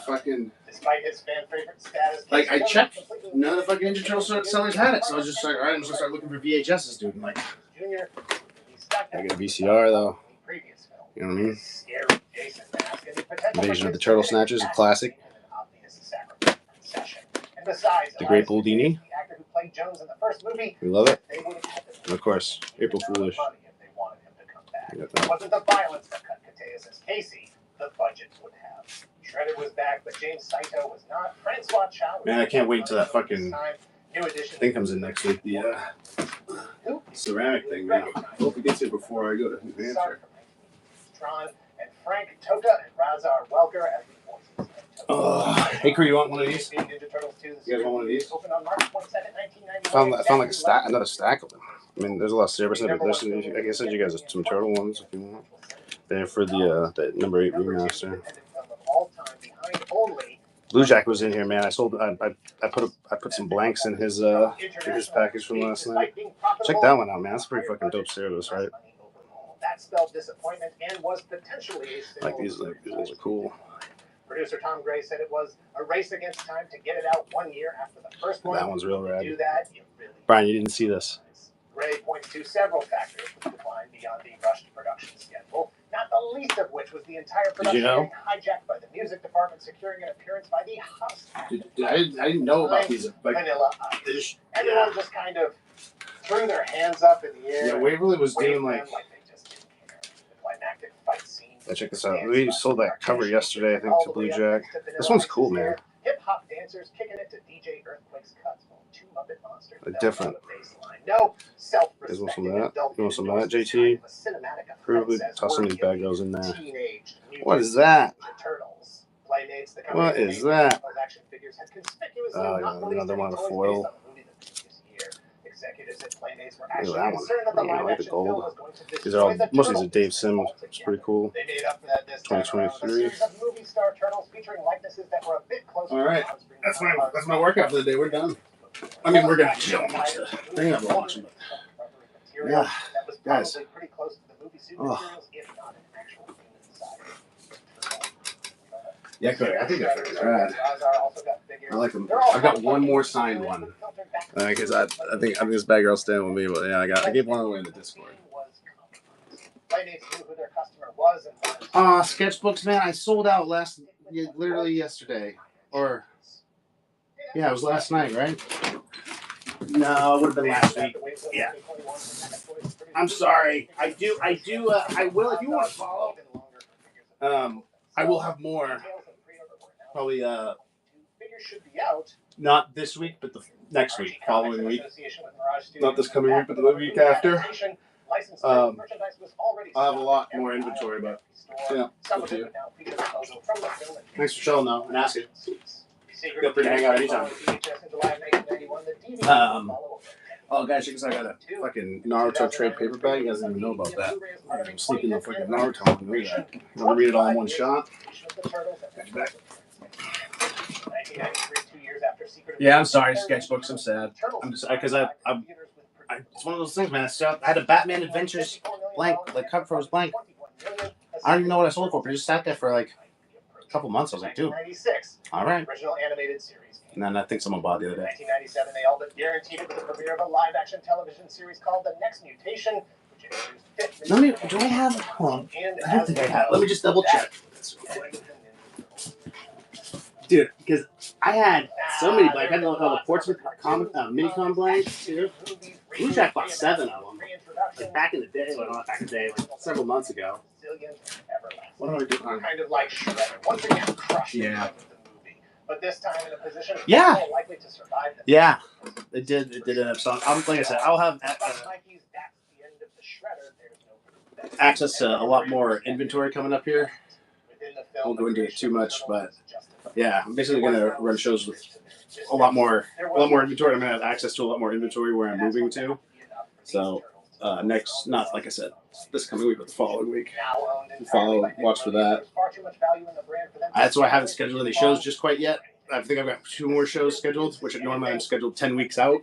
fucking. Like, I checked. None of the fucking Ninja Turtle sellers had it. So I was just like, alright, I'm just gonna start looking for VHSs, dude. Like, I get a VCR, though. You know what I mean? Invasion of the Turtle Snatchers, a classic. The Great Buldini. We love it. And of course, April Foolish. It wasn't the violence that cut Kateas' Casey, the budget would have. Shredder was back, but James Saito was not. Francois Chow. Man, I can't wait until that fucking thing comes in next week. The ceramic thing, man. I hope it gets here before I go to New Hampshire. And Frank Tota and Razar Welker as the voices. Hey, crew, you want one of these? You guys want one of these? I found like another stack of them. I mean, there's a lot of Cerebus in it, but I can send you guys some turtle ones if you want. They're for the number 8 remaster. Blue Jack was in here, man. I put some blanks in his package from last night. Check that one out, man. That's pretty fucking dope Cerebus, right? That spelled disappointment and was potentially like these are cool. Producer Tom Gray said it was a race against time to get it out 1 year after the first one. That one's real rad. To do that, Brian, you didn't see this. Gray points to several factors which declined beyond the rushed production schedule, not the least of which was the entire production getting hijacked by the music department, securing an appearance by the house. I didn't know about these. Like, Vanilla Ice. Everyone just kind of threw their hands up in the air. Yeah, Waverly was doing like they just didn't care. The climactic fight scene. Check this out. We sold that cover yesterday, I think, to Blue Jack. This one's cool, man. Hip hop dancers kicking it to DJ Earthquake's cuts while two Muppet monsters. They're different. No You want some of that? You want some of that, JT? Probably toss some of these bad girls in there. What is that? What is that? Oh, yeah, another one of the foil. visit, Playmates were Look actually at that one. concerned that the Yeah, I like the live-action film gold. was going to These are all, destroy the most of these are turtle Dave Sim. business It's pretty cool. They made up for that this time around with a 2023. series of movie star turtles featuring likenesses that were a bit closer. All right, to that's my workout for the day. We're done. I mean, we're gonna chill and watch the thing that we're watching. But yeah, guys. Oh. Yeah, good. I think they're pretty rad. I like them. I've got one more signed one because I think this bad girl's staying with me. But yeah, I gave one away in the Discord. Sketchbooks, man. I sold out literally yesterday, or yeah, it was last night, right? No, it would have been last week. Yeah. I'm sorry. I will if you want to follow. I will have more. Probably not this week, but the next week, following week. Not this coming week, but the week after. I'll have a lot more inventory, but yeah, up to you. Thanks for showing though and asking. Feel free to hang out anytime. Oh guys, because I got a fucking Naruto trade paperback. You guys don't even know about that. I'm sleeping in the fucking Naruto. Look at that. I'm gonna read it all in one shot. Got you back. Yeah, I'm sorry, sketchbooks. I'm sad. I'm just because it's one of those things, man. I had a Batman Adventures blank, like cover was blank. I don't even know what I sold it for, but it just sat there for like a couple months. I was like, dude, all right. And then I think someone bought the other day. In 1997, they all but guaranteed it with the premiere of a live-action television series called The Next Mutation, which introduced do I have? Hold on. I don't think I have. Let me just double check. Dude, because I had so many blanks. I had all the Portsmouth mini-con blanks, too. Blue Jack bought 7 of them. Like back in the day, well, not back in the day, like several months ago. What am I doing? Kind of like Shredder. Once again, crushed. Yeah. But this time in a position yeah. more likely to survive. Yeah, it did end up. So like I said, I'll have access to a lot more inventory coming up here. I won't go into it too much, but yeah, I'm basically gonna run shows with a lot more inventory. I'm gonna have access to a lot more inventory where I'm moving to. So next, not like I said, this coming week, but the following week. Watch for that. That's why I haven't scheduled any shows just quite yet. I think I've got 2 more shows scheduled, which normally I'm scheduled 10 weeks out.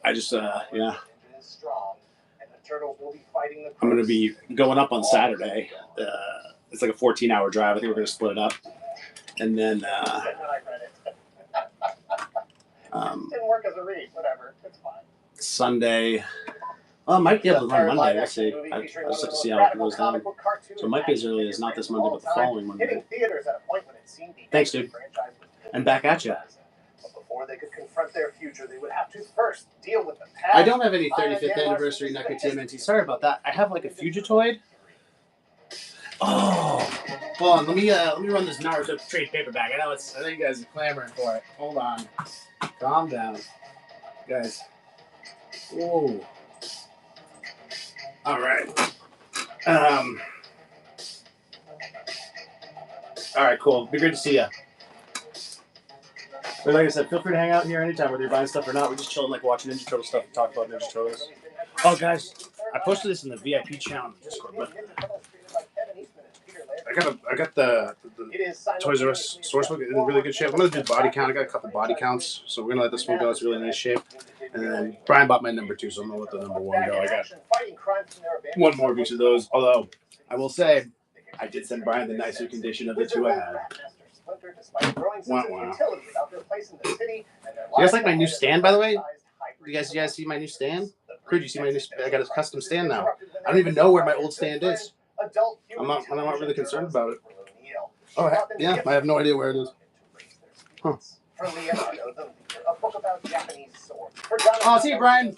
I just, yeah. I'm going to be going up on Saturday. It's like a 14-hour drive. I think we're going to split it up. And then, didn't work as a read, whatever. It's fine. Sunday. Well, I might be able to run Monday. We'll see. I just have to see how it goes down. So it might be as early as not this Monday, but the following Monday. Thanks, dude. And back at you. Before they could confront their future, they would have to first deal with the past. I don't have any 35th anniversary Morning TMNT. Sorry about that. I have like a Fugitoid. Oh, hold on. Let me run this Naruto trade paperback. I know you guys are clamoring for it. Hold on. Calm down, guys. Whoa. All right. All right, cool. Be great to see you. But like I said, feel free to hang out here anytime, whether you're buying stuff or not. We're just chilling, like watching Ninja Turtle stuff and talk about Ninja Turtles. Oh, guys, I posted this in the VIP channel on Discord, but I got the Toys R Us sourcebook in really good shape. I'm gonna do the body count. I got a couple body counts, so we're gonna let this one go. It's really nice shape. And then Brian bought my number 2, so I'm gonna let the number 1 go. I got 1 more of each of those. Although I will say, I did send Brian the nicer condition of the 2 I had. Wow. You guys like my new stand, by the way? You guys see my new stand? Crew, do you see my new stand? I got a custom stand now. I don't even know where my old stand is. I'm not really concerned about it. Oh, yeah, I have no idea where it is. Huh. Oh, see you, Brian.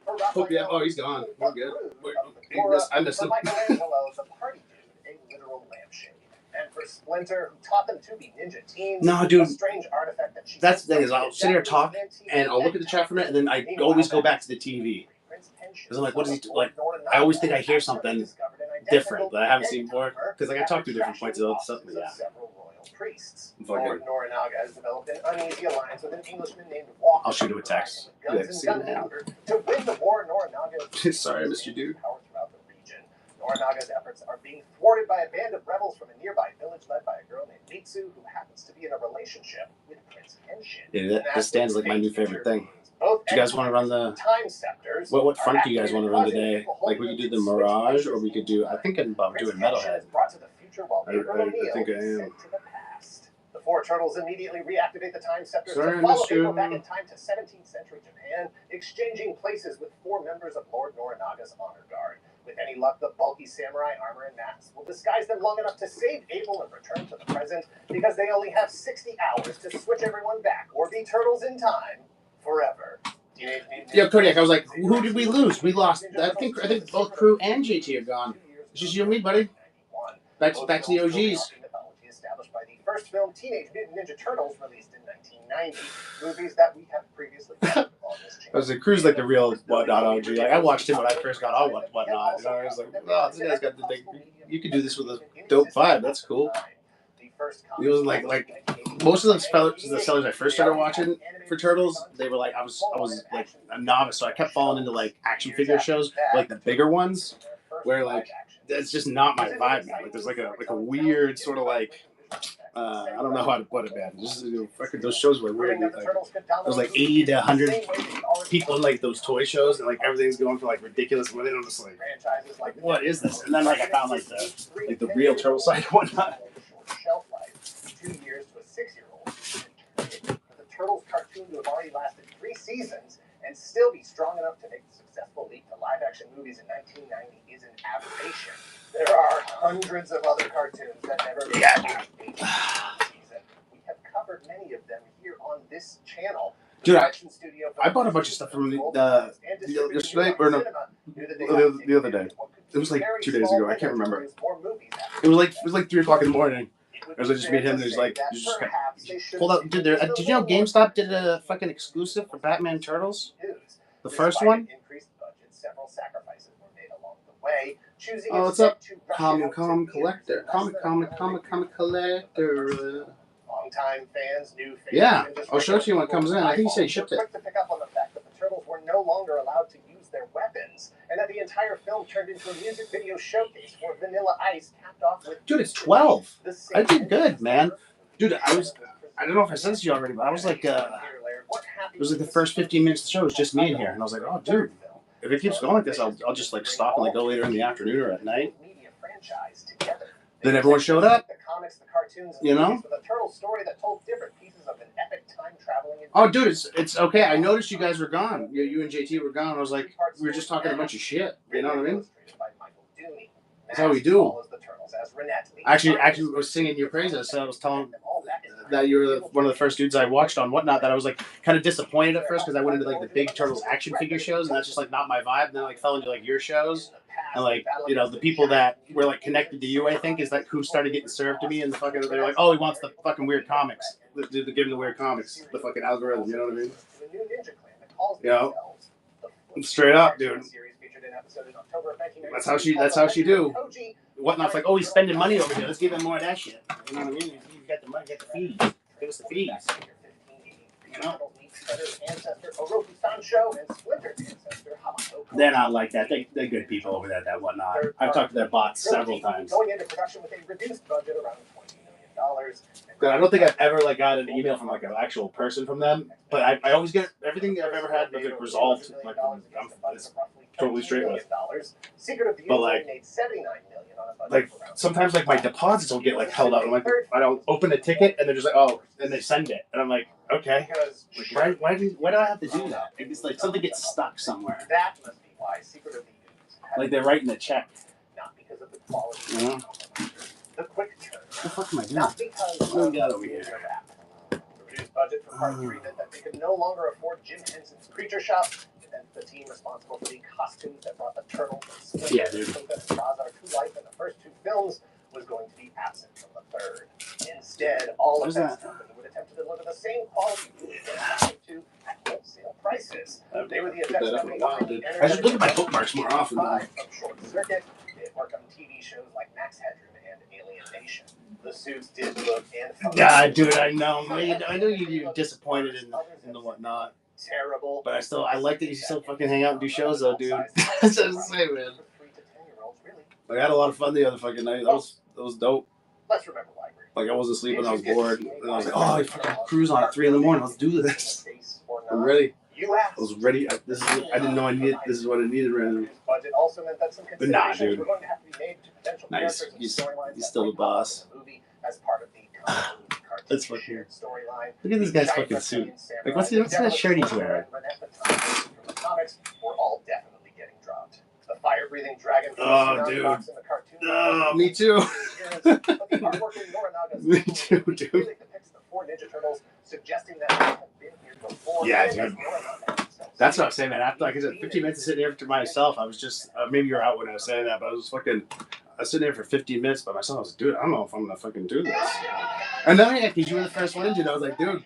Hope you have, oh, he's gone. We're good. I missed him. And for Splinter, who taught them to be ninja teens, no, dude. Strange artifact that that's the thing is, I'll sit here and talk, and I'll look at the chat for a minute, and then I always go back to the TV. Because I'm like, what is he like? I always think I hear something different that I haven't seen before. Because like I talk through different points of stuff. Yeah. royal priests. Fucking- Lord Norinaga has developed an uneasy alliance with an Englishman named Walker. I'll shoot him a text. Guns and gunpowder to win the war. Norinaga Sorry, Mr. Dude. power throughout the region. Norinaga's efforts are being thwarted by a band of rebels from a nearby village led by a girl named Mitsu, who happens to be in a relationship with Prince Henshin. Yeah, that stands like my new favorite thing. Both Do you guys want to run the... time scepters. What front do you guys want to run today? Like, we could do the Mirage, or we could do... I think I'm doing Metalhead. I think I am. The four turtles immediately reactivate the time scepters Sorry, to follow Mr. April back in time to 17th century Japan, exchanging places with 4 members of Lord Norinaga's honor guard. With any luck, the bulky samurai armor and masks will disguise them long enough to save Abel and return to the present, because they only have 60 hours to switch everyone back or be turtles in time forever. Yeah, Kodiak, I was like, who did we lose? We lost. I think both Crew and JT are gone. It's just you and me, buddy. Back to the OGs. Established by the first film Teenage Mutant Ninja Turtles, released in 1990, movies that we have previously covered on this channel. I was like, Crew's like the real Whatnot OG. Like, I watched him when I first got on Whatnot. You know, I was like, oh, this guy's got the thing. You could do this with a dope vibe. That's cool. It was like most of the sellers I first started watching for Turtles, they were like, I was like a novice, so I kept falling into like action figure shows, like the bigger ones, where like that's just not my vibe, man. Like there's like a weird sort of like I don't know how to put it, man. Just fucking those shows were weird. Like, there's like 80 to 100 people in like those toy shows, and like everything's going for like ridiculous money. I'm just like, what is this? And then like I found like the real turtle side and whatnot. Shelf life, 2 years to a 6-year-old. For the Turtles cartoon to have already lasted 3 seasons and still be strong enough to make the successful leap to live-action movies in 1990 is an aberration. There are hundreds of other cartoons that never made it season. We have covered many of them here on this channel. Dude, I bought a bunch of stuff from yesterday, or no, the other day. It was like 2 days ago. I can't remember. It was like 3 o'clock in the morning. I was like, just meet him. And he's like, you just pulled out. Dude, did you know GameStop did a fucking exclusive for Batman Turtles? The first one. Oh, what's up? Comic collector. Comic collector. Longtime fans, new fans. Yeah, I'll show it to you when it comes in. I think you said he shipped it. Quick to pick up on the fact that the Turtles were no longer allowed to use their weapons, and that the entire film turned into a music video showcase for Vanilla Ice, capped off with. Dude, it's 12. I did good, man. Dude, I don't know if I said this to you already, but I was like, it was like the first 15 minutes of the show was just me in here, and I was like, oh, dude, if it keeps going like this, I'll just like stop and like go later in the afternoon or at night. Then everyone showed up. You know? Oh, dude, it's okay. I noticed you guys were gone. You and JT were gone. I was like, we were just talking a bunch of shit. You know what I mean? That's how we do. Actually, I was singing your praises. So I was telling that you were one of the first dudes I watched on Whatnot. That I was like kind of disappointed at first because I went into like the big Turtles action figure shows, and that's just like not my vibe. And then I like fell into like your shows, and like you know the people that were like connected to you, I think, is that who started getting served to me, and the fucking they're like, oh, he wants the fucking weird comics. They give him the weird comics, the fucking algorithm. You know what I mean? You know, straight up, dude. That's how she do. Whatnot's like, oh, he's spending money over here. Let's give him more of that shit. You know what I mean? You got the money, get the fees. Give us the fees. You know? They're not like that. They're good people over there. That Whatnot. I've talked to their bots several times. Going into production with a reduced budget around $20 million. I don't think I've ever like got an email from like an actual person from them, but I always get everything I've ever had like resolved. Like I'm totally straight with. But like sometimes like my deposits will get like held up. I'm like, I don't open a ticket and they're just like, oh, and they send it, and I'm like, okay, like, why do I have to do that? It's like something gets stuck somewhere. That must be why Secret of the Ooze. Like they're writing a check. Not because of the quality. You know? The quick turn. What the fuck am I doing? Not because What do we got over here? The reduced budget for part 3 meant that they could no longer afford Jim Henson's Creature Shop, and the team responsible for the costumes that brought the Turtles and Splinter and Razar to life in the first 2 films was going to be absent from the 3rd. Instead, all of that company would attempt to deliver the same quality to at wholesale prices. They were the effects company behind the I should look at my bookmarks more often. From Short Circuit, they worked on TV shows like Max Headroom and Alien Nation. the suits did look and Yeah, dude, I know. I know you're disappointed in the whatnot. Terrible. But I like that you still fucking hang out and do shows though, dude. That's what I'm saying, man. Like, I had a lot of fun the other fucking night. That was dope. Let's remember library. Like, I wasn't sleeping, I was bored. And I was like, oh, I fucking cruise on at 3 a.m. Let's do this. I'm ready. I was ready. I didn't know I needed. This is what I needed right now. But nah, dude. Nice. He's still the boss. That's fucking. Look at this guy's fucking suit. Like, what's that shirt he's wearing? The fire-breathing dragon. Oh, dude. Oh, me too. Me too, dude. Yeah, dude. That's what I'm saying, man. After, like I said, 15 minutes of sitting here to myself, I was just, maybe you're out when I was saying that, but I was sitting there for 15 minutes by myself. I was like, dude, I don't know if I'm going to fucking do this. And then, yeah, because you were the first one into it, I was like, dude,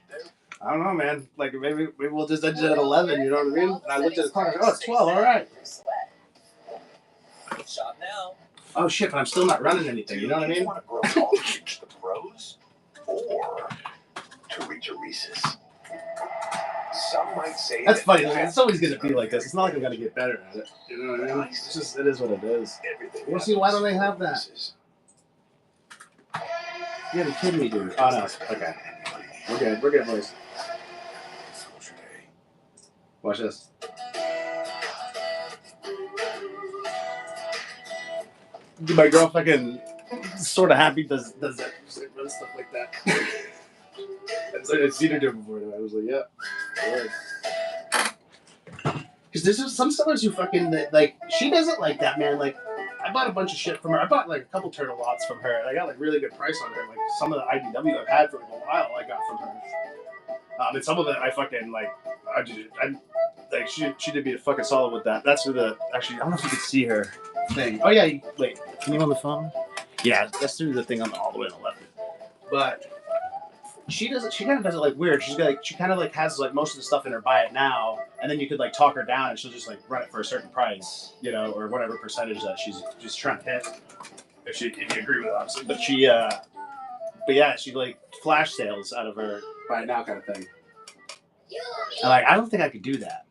I don't know, man. Like, maybe we'll just end it at 11, you know what I mean? And I looked at the clock, I was like, oh, it's 12, all right. Shop now. Oh, shit, but I'm still not running anything, you know what I mean? Do you want to grow taller to reach the pros or to reach a Reese's? Some might say that's funny. Like, it's always going to be like this. It's not like I'm going to get better at it. You know what I mean? It's just, it is what it is. We'll see, why don't they have that? You gotta be kidding me, dude. Oh, no. Okay. We're good, boys. Watch this. My girl fucking sort of happy does that. She's like, run stuff like that. I've seen her do it before. I was like, yeah. Because there's some sellers who fucking, like, she doesn't like that, man. Like, I bought a bunch of shit from her. I bought, like, a couple turtle lots from her. And I got, like, really good price on her. Like, some of the IDW I've had for, like, a while I got from her. And some of it I fucking, like, like, she did me a fucking solid with that. That's for the, actually, I don't know if you could see her thing. Oh, yeah, wait. Can you on the phone? Yeah, that's through the thing on all the way on the left. But she kind of does it like weird. She kind of like has like most of the stuff in her buy it now, and then you could like talk her down and she'll just like run it for a certain price, you know, or whatever percentage that she's just trying to hit. If you agree with it, obviously. But yeah, she like flash sales out of her buy it now kind of thing. And like, I don't think I could do that.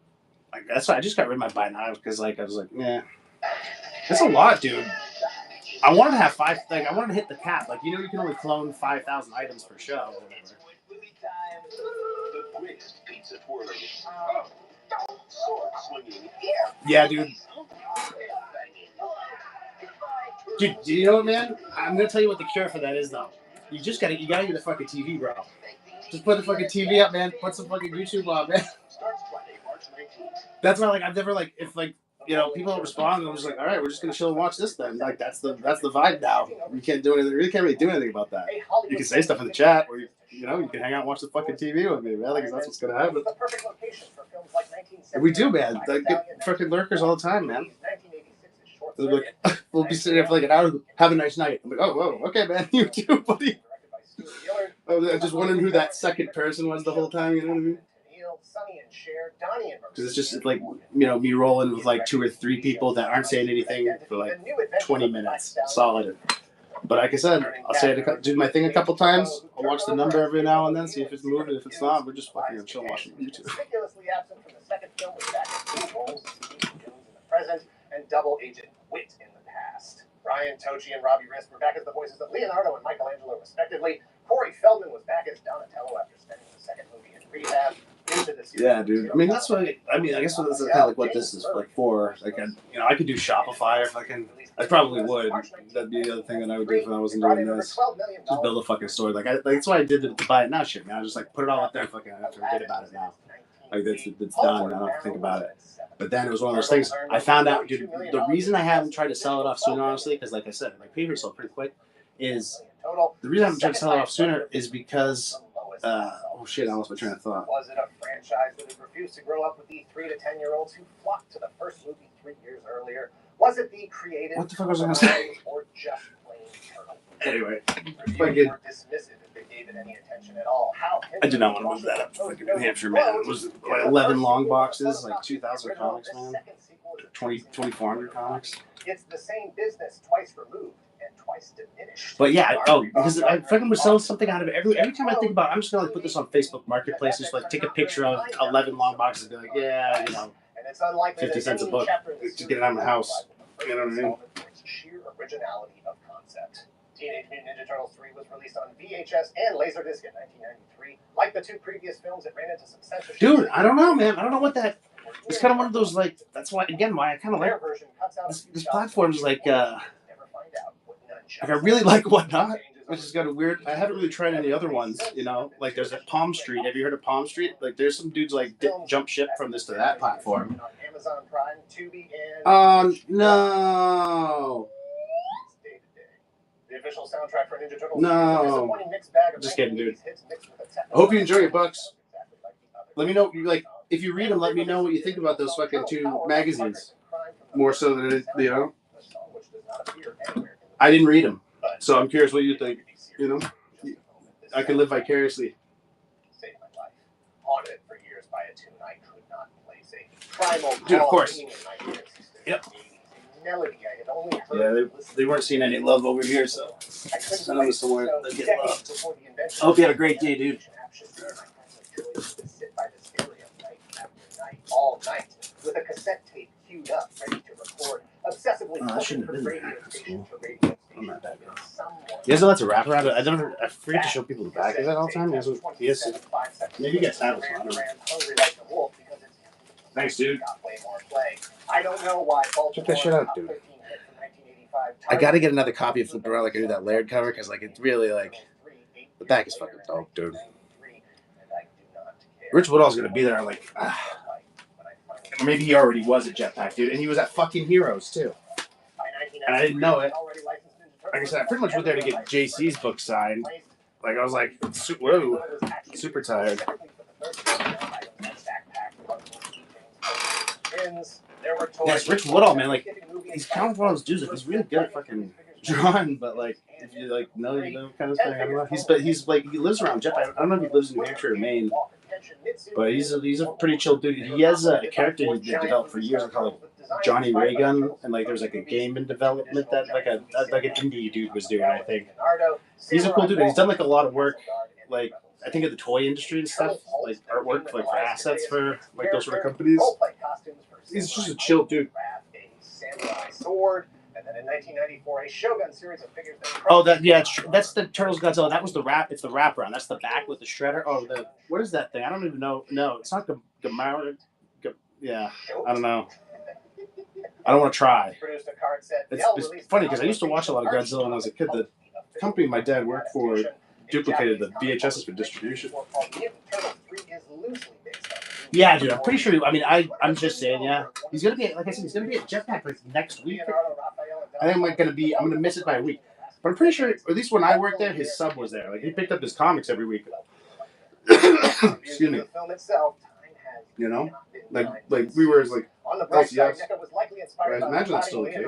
Like, that's why I just got rid of my buy it now, because like I was like, nah, that's a lot, dude. I wanted to have I wanted to hit the cap. Like, you know, you can only clone 5,000 items per show or whatever. Yeah, dude. Dude, do you know what, man? I'm gonna tell you what the cure for that is, though. You gotta get the fucking TV, bro. Just put the fucking TV up, man. Put some fucking YouTube on, man. That's why, like, I've never, like, if, like, you know, people don't respond, I'm just like, all right, we're just gonna chill and watch this then. Like, that's the vibe now. You can't do anything. You really can't really do anything about that. You can say stuff in the chat, or you know, you can hang out and watch the fucking TV with me, man. Because that's what's gonna happen. And we do, man. They get freaking lurkers all the time, man. Like, we'll be sitting there for like an hour. Have a nice night. I'm like, oh, whoa, okay, man. You too, buddy. I'm just wondering who that second person was the whole time. You know what I mean? Because it's just like, you know, me rolling with like 2 or 3 people that aren't saying anything for like 20 minutes solid. But like I said, I'll say it, do my thing a couple times. I'll watch the number every now and then, see if it's moving. If it's not, we're just fucking chill watching YouTube. And double agent Wit in the past. Ryan Tochi and Robbie Risk were back as the voices of Leonardo and Michelangelo, respectively. Corey Feldman was back as Donatello after spending the second movie in rehab. Yeah, dude. I mean, that's what I guess this is kind of like what this is like for. Like, I could do Shopify if I can. I probably would. That'd be the other thing that I would do if I wasn't doing this. Just build a fucking store. Like that's why I did the buy it now shit, man. I just like put it all up there and fucking I have to forget about it now. Like it's done. I don't have to think about it. But then it was one of those things. I found out, dude. The reason I haven't tried to sell it off sooner, honestly, because like I said, my paper sold pretty quick. Is the reason I haven't tried to sell it off sooner is because. Oh shit! I lost my train of thought. Was it a franchise that had refused to grow up with the 3 to 10-year-olds who flocked to the first movie 3 years earlier? Was it the creative? What the fuck was I gonna say? Or just plain turtle? Anyway, Reviewers were dismissive if they gave it any attention at all. How I did not want to move that up to fucking New Hampshire, man. It was like 11 long boxes, like 2,000 comics, man. 2,400 comics. It's the same business twice removed and twice twice diminished. But yeah, because I fucking was selling something out of it. Every time I think about it, I'm just gonna like put this on Facebook Marketplace, just like take a picture of 11 long boxes and be like, yeah, you know, 50 cents a book. Just get it out of my house. You know what I mean? Sheer originality of concept. Teenage Mutant Ninja Turtles 3 was released on VHS and Laserdisc in 1993. Like the two previous films, it ran into some censorship. Dude, I don't know, man. I don't know what that. It's kind of one of those like. That's why why I kind of like this platform's like. I really like Whatnot, which is kind of weird. I haven't really tried any other ones, you know. Like there's at Palm Street. Have you heard of Palm Street? Like there's some dudes like jump ship from this to that platform. Amazon Prime, Tubi, and no. The official soundtrack for Ninja Turtles. No. Just kidding, dude. I hope you enjoy your books. Let me know, if you read them, let me know what you think about those fucking two magazines. More so than it, you know. I didn't read them, so I'm curious what you think. You know, I can live vicariously. Saved my life. Haunted for years by a tune I could not place. A primal. Dude, of course. Yep. Melody I had only heard. Yeah, they weren't seeing any love over here, so send them somewhere they get love. I hope you had a great day, dude. All night with a cassette tape queued up, ready to record. Obsessively shouldn't have been radio there. station to radio I'm not that good. station. You guys know that's a wrap around it? I forget to show people the back of that all the time. Yes, maybe you guys have this one. Thanks, dude. I don't know why. Check that shit out, dude. I gotta get another copy of Flipped Around like I do that layered cover, because like it's really like the back is fucking dope, dude. Rich Woodall's gonna be there. I'm like, maybe he already was at Jetpack, dude, and he was at fucking Heroes too, and I didn't know it. Like I said, I pretty much went there to get JC's book signed. Like I was like, whoa, super tired. Yes, Rich Woodall, man, like he's kind of one of those dudes. Like, he's really good at fucking drawing, but like if you like know, you know, kind of thing. I don't know. He's like he lives around Jetpack. I don't know if he lives in New Hampshire or Maine, but he's a pretty chill dude. He has a character he developed for years called Johnny Raygun, and like there's like a game in development that like an indie dude was doing. I think he's a cool dude. He's done like a lot of work, like I think of the toy industry and stuff, like artwork, like for assets for like those sort of companies. He's just a chill dude. And then in 1994, a Shogun series of figures. That's the Turtles Godzilla. That was the wrap. It's the wraparound. That's the back with the shredder. Oh, what is that thing? I don't even know. No, it's not Gamara. Yeah, I don't know. I don't want to try. It's funny because I used to watch a lot of Godzilla when I was a kid. The company my dad worked for duplicated the VHSs for distribution. Yeah, dude, I'm pretty sure. I mean, I'm just saying, yeah. He's gonna be, like I said, he's gonna be at Jetpack like next week. I think I'm gonna miss it by a week. But I'm pretty sure, at least when I worked there, his sub was there. Like he picked up his comics every week. Excuse me. You know, like we were like LCS. I imagine that's still the case.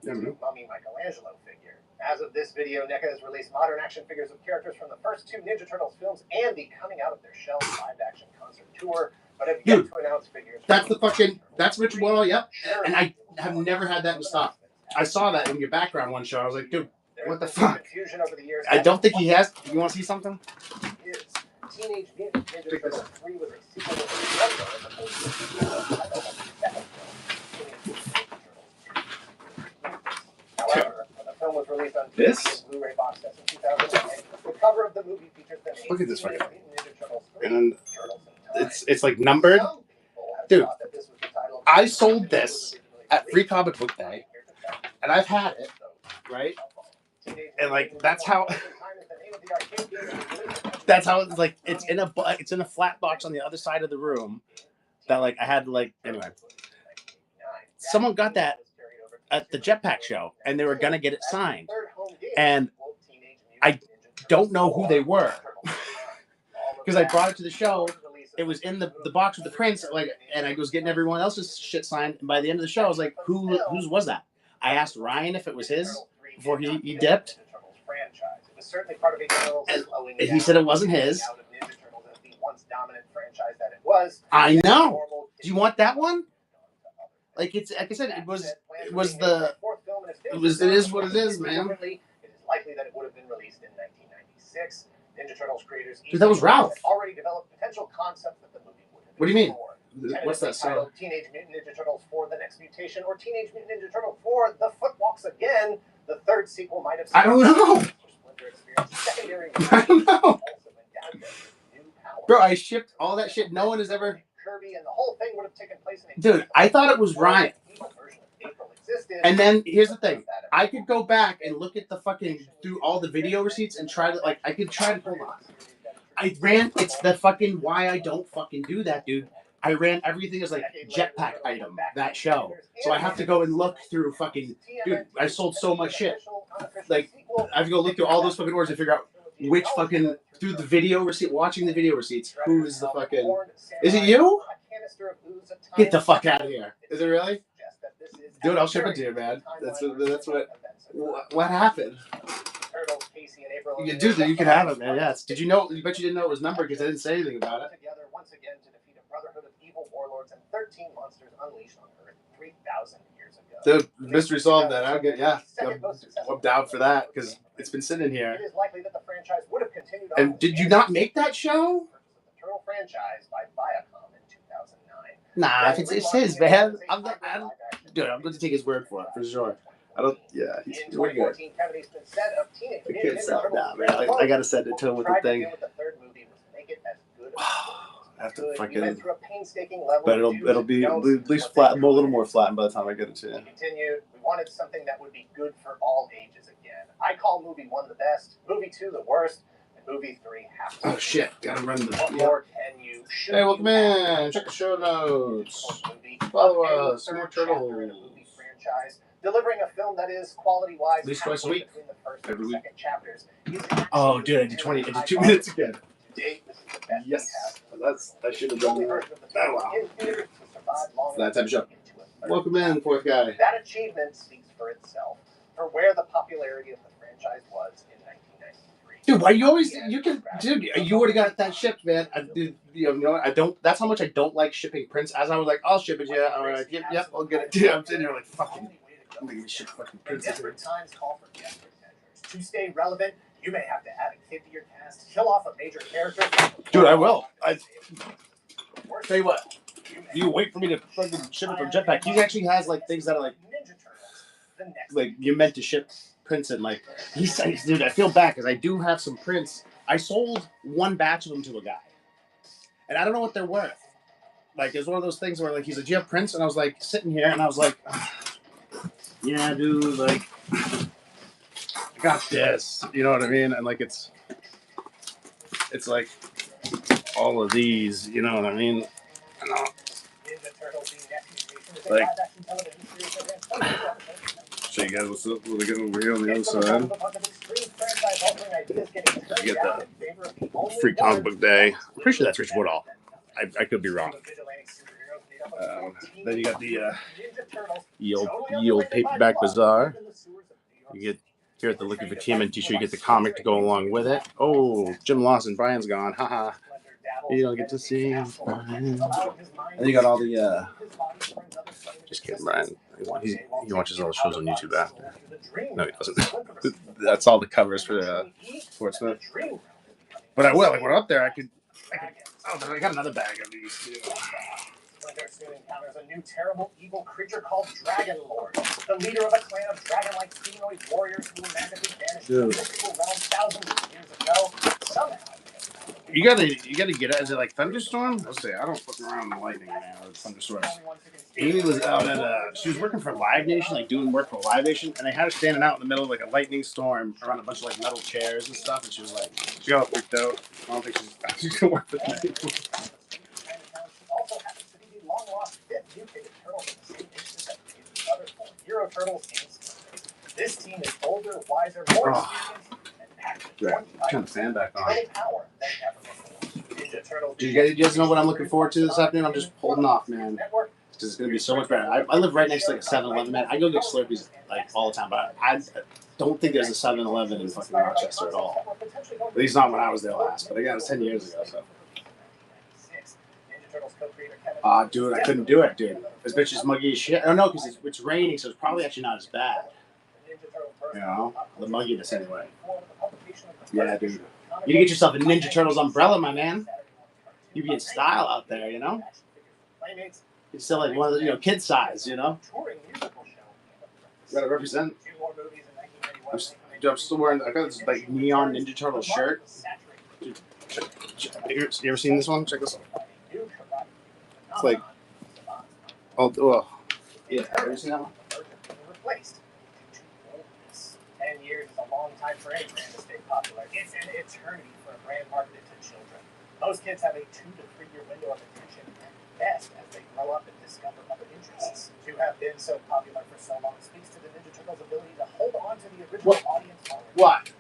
Yeah, Michelangelo figure. As of this video, NECA has released modern action figures of characters from the first two Ninja Turtles films and the coming out of their shell live-action concert tour, but have yet to announce figures. That's Richard Boyle, yep. And I have never had that in stock. I saw that in your background one show. I was like, dude, what the fuck? I don't think he has. You want to see something? Teenage Mutant Ninja Turtles 3 was a sequel However, the film was released on Blu-ray box sets in 2009. The cover of the movie features the name. Look at this fucking. And it's like numbered. Dude, I sold this at Free Comic Book Day, and I've had it, right? And like that's how it's like it's in a flat box on the other side of the room that like I had to like anyway. Someone got that at the Jetpack show, and they were gonna get it signed, and I don't know who they were because I brought it to the show. It was in the box with the prints, like, and I was getting everyone else's shit signed. And by the end of the show, I was like, whose was that? I asked Ryan if it was his before he dipped, and he said it wasn't his. I know. Do you want that one? Like it's like I said, it was It is what it is, man. It is likely that it would have been released in 1996. Ninja Turtles creators Dude, that was Ralph. already developed potential concepts that the movie would have. What do you mean? What's that song? Teenage Mutant Ninja Turtles 4: The Next Mutation, or Teenage Mutant Ninja Turtles 4: The Foot Walks Again. The third sequel might have. I don't know. I don't know. Bro, I shipped all that shit. No one has ever. Kirby and the whole thing would have taken place in. Dude, I thought it was Ryan. And then here's the thing. I could go back and look at the fucking through all the video receipts and try to I could try to hold on. It's the fucking why I don't fucking do that, dude. I ran everything as like jetpack item, that show. So I have to go and look through fucking, dude, I sold so much shit. Like, I have to go look through all those fucking orders to figure out which fucking, through the video receipt, watching the video receipts, who is the fucking, is it you? Get the fuck out of here. Is it really? Dude, I'll ship it to you, man. That's what happened? Yeah, dude, you can have it, man. Yes. Did you know? You bet you didn't know it was numbered because I didn't say anything about it. Together once again to defeat a brotherhood of evil warlords and 13 monsters unleashed on Earth 3,000 years ago. Dude, mystery solved that. I'll get I'm down for that because it's been sitting here. It is likely that the franchise would have continued. And did you not make that show? The Turtle franchise by Viacom in 2009. Nah, if it's his, man. Dude, I'm going to take his word for it for sure. I don't. Yeah, he's we're good. I can't sell it now, man. I gotta send it to him with the thing. I have to fucking. But it'll be at least flat, a little more flattened by the time I get it to you. Continued. We wanted something that would be good for all ages again. I call movie 1 the best, movie 2 the worst, and movie 3 half. Oh shit! Gotta run the. What more can you? Hey, welcome in. Check the show notes. Follow us. More Turtles. Delivering a film that is quality-wise at least twice a week. Between the first Every and week. second chapters. Oh, dude, I did 2 minutes again. To date, this is the best Yes, I should have done that. Oh, wow. in theaters to survive long It's that type of show. into a third. Welcome in, fourth guy. That achievement speaks for itself for where the popularity of the franchise was in 1993. Dude, why you always you would have got that shipped, man. I don't. That's how much I don't like shipping prints. As I was like, I'll ship it. Yeah, all right. Yep, I'll get it. Dude, I'm sitting here like fucking. I'm gonna ship fucking prints. Desperate times call for desperate measures. To stay relevant, you may have to add a kid to your cast, kill off a major character. Dude, I will. Tell you what. You wait for me to fucking ship it from Jetpack. He actually has like things that are like you're meant to ship prints in. Like he says, dude, I feel bad because I do have some prints. I sold one batch of them to a guy, and I don't know what they're worth. Like it's one of those things where like he's like, "Do you have prints?" And I was like sitting here, and I was like, "Yeah, dude, like I got this." You know what I mean? And like it's like all of these. You know what I mean? Like, show you guys what's up. What we got over here on the other side. You get the free comic book day. I'm pretty sure that's Rich Woodall. I could be wrong. Then you got the ye old paperback bazaar. You get here at the Looking for TMNT show. You get the comic to go along with it. Oh, Jim Lawson, Brian's gone. Haha. You don't get to see Brian. And you got all the. Just kidding, Brian. He watches all the shows on YouTube after. No, he doesn't. That's all the covers for Sportsman. But I will. Like when I'm up there, I could. Oh, I got another bag of these too. Splinter soon encounters a new terrible evil creature called Dragon Lord, the leader of a clan of dragon-like humanoid warriors who were magically banished to mystical realms thousands of years ago. Somehow. You gotta get it. Is it like thunderstorm? Let's see. I don't fuck around with lightning, man. Or thunderstorms. Amy was out at she was working for Live Nation, like doing work for Live Nation, and they had her standing out in the middle of like a lightning storm around a bunch of like metal chairs and stuff, and she was like, she got all freaked out. I don't think she's gonna work with me anymore. Also happens to be the long-lost fifth mutated turtle in the same instance that created the other four Hero Turtles and Splinter. This team is older, wiser, more experienced, and packed with 20 Turn the fan back on. power than ever before. Ninja Turtles. Do you guys know what I'm looking forward to this afternoon? I'm just holding off, man. Because it's going to be so much better. I live right next to like a 7-Eleven, man. I go get Slurpees like all the time, but I don't think there's a 7-Eleven in fucking Rochester at all. At least not when I was there last. But again, it was 10 years ago, so. Dude, I couldn't do it, dude. This bitch is muggy as shit. I don't know, because it's raining, so it's probably actually not as bad. You know, the mugginess anyway. Yeah, dude. You get yourself a Ninja Turtles umbrella, my man. You be in style out there, you know. You're still like one of the, kid size, you know. Gotta represent. I'm still wearing. I got this like neon Ninja Turtle shirt. Dude, you ever seen this one? Check this out. It's like, oh, yeah. Have you seen that one? 10 years is a long time for any brand to stay popular. It's an eternity for a brand marketed to children. Most kids have a 2 to 3 year window of attention at best as they grow up and discover other interests. To have been so popular for so long speaks to the Ninja Turtles' ability to hold on to the original audience already. What?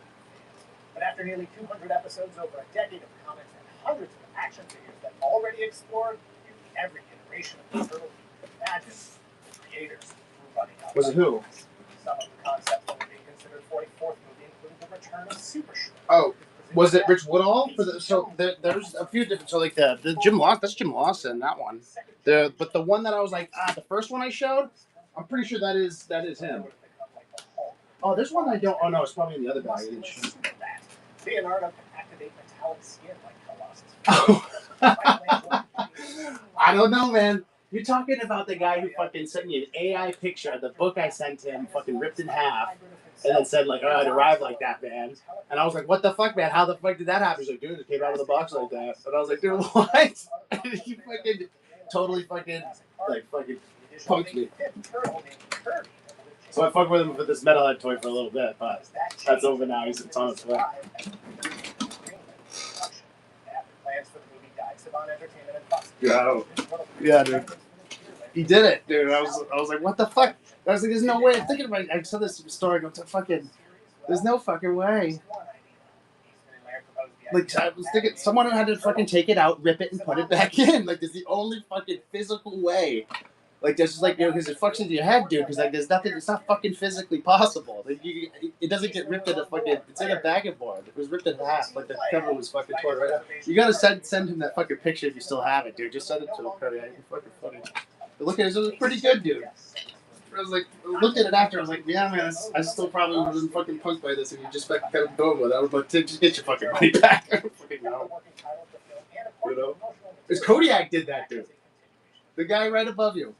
But after nearly 200 episodes over a decade of comics and hundreds of action figures that already explored every iteration of the Turtles, imagine the creators running out. Was it who? Some of the concepts that were being considered for a 4th movie included the return of Super Shred. Oh, was it Rich Woodall? So there's a few different. So like the Jim Lawson, that's Jim Lawson, that one. But the one that I was like, the first one I showed, I'm pretty sure that is him. Oh, this one I don't. Oh no, it's probably in the other bag. Leonardo can activate metallic skin like Colossus. I don't know, man. You're talking about the guy who fucking sent me an AI picture of the book I sent him, fucking ripped in half, and then said like, "Oh, it arrived like that, man." And I was like, "What the fuck, man? How the fuck did that happen?" He's like, "Dude, it came out of the box like that." And I was like, "Dude, what?" And he fucking totally fucking punked me. So I fucked with him with this metalhead toy for a little bit, but that's over now. It's on its way. Yeah, dude. He did it, dude. I was like, what the fuck? I was like, there's no way. I'm thinking about it. I saw this story. Go to fucking. There's no fucking way. Like I was thinking, someone had to fucking take it out, rip it, and put it back in. Like, there's the only fucking physical way. Like, there's just like, because it fucks into your head, dude. Because like, there's nothing. It's not fucking physically possible. Like, it doesn't get ripped in a fucking. It's in a bagging board. It was ripped in half. Like the cover was fucking torn right out. You gotta send him that fucking picture if you still have it, dude. Just send it to him, Cody. It's fucking funny. But look at it. It was pretty good, dude. I was like, looked at it after. I was like, yeah, man. I still probably would have been fucking punked by this if you just kept going with it. I was like, just get your fucking money back. I don't fucking know. You know? Because Kodiak did that, dude. The guy right above you.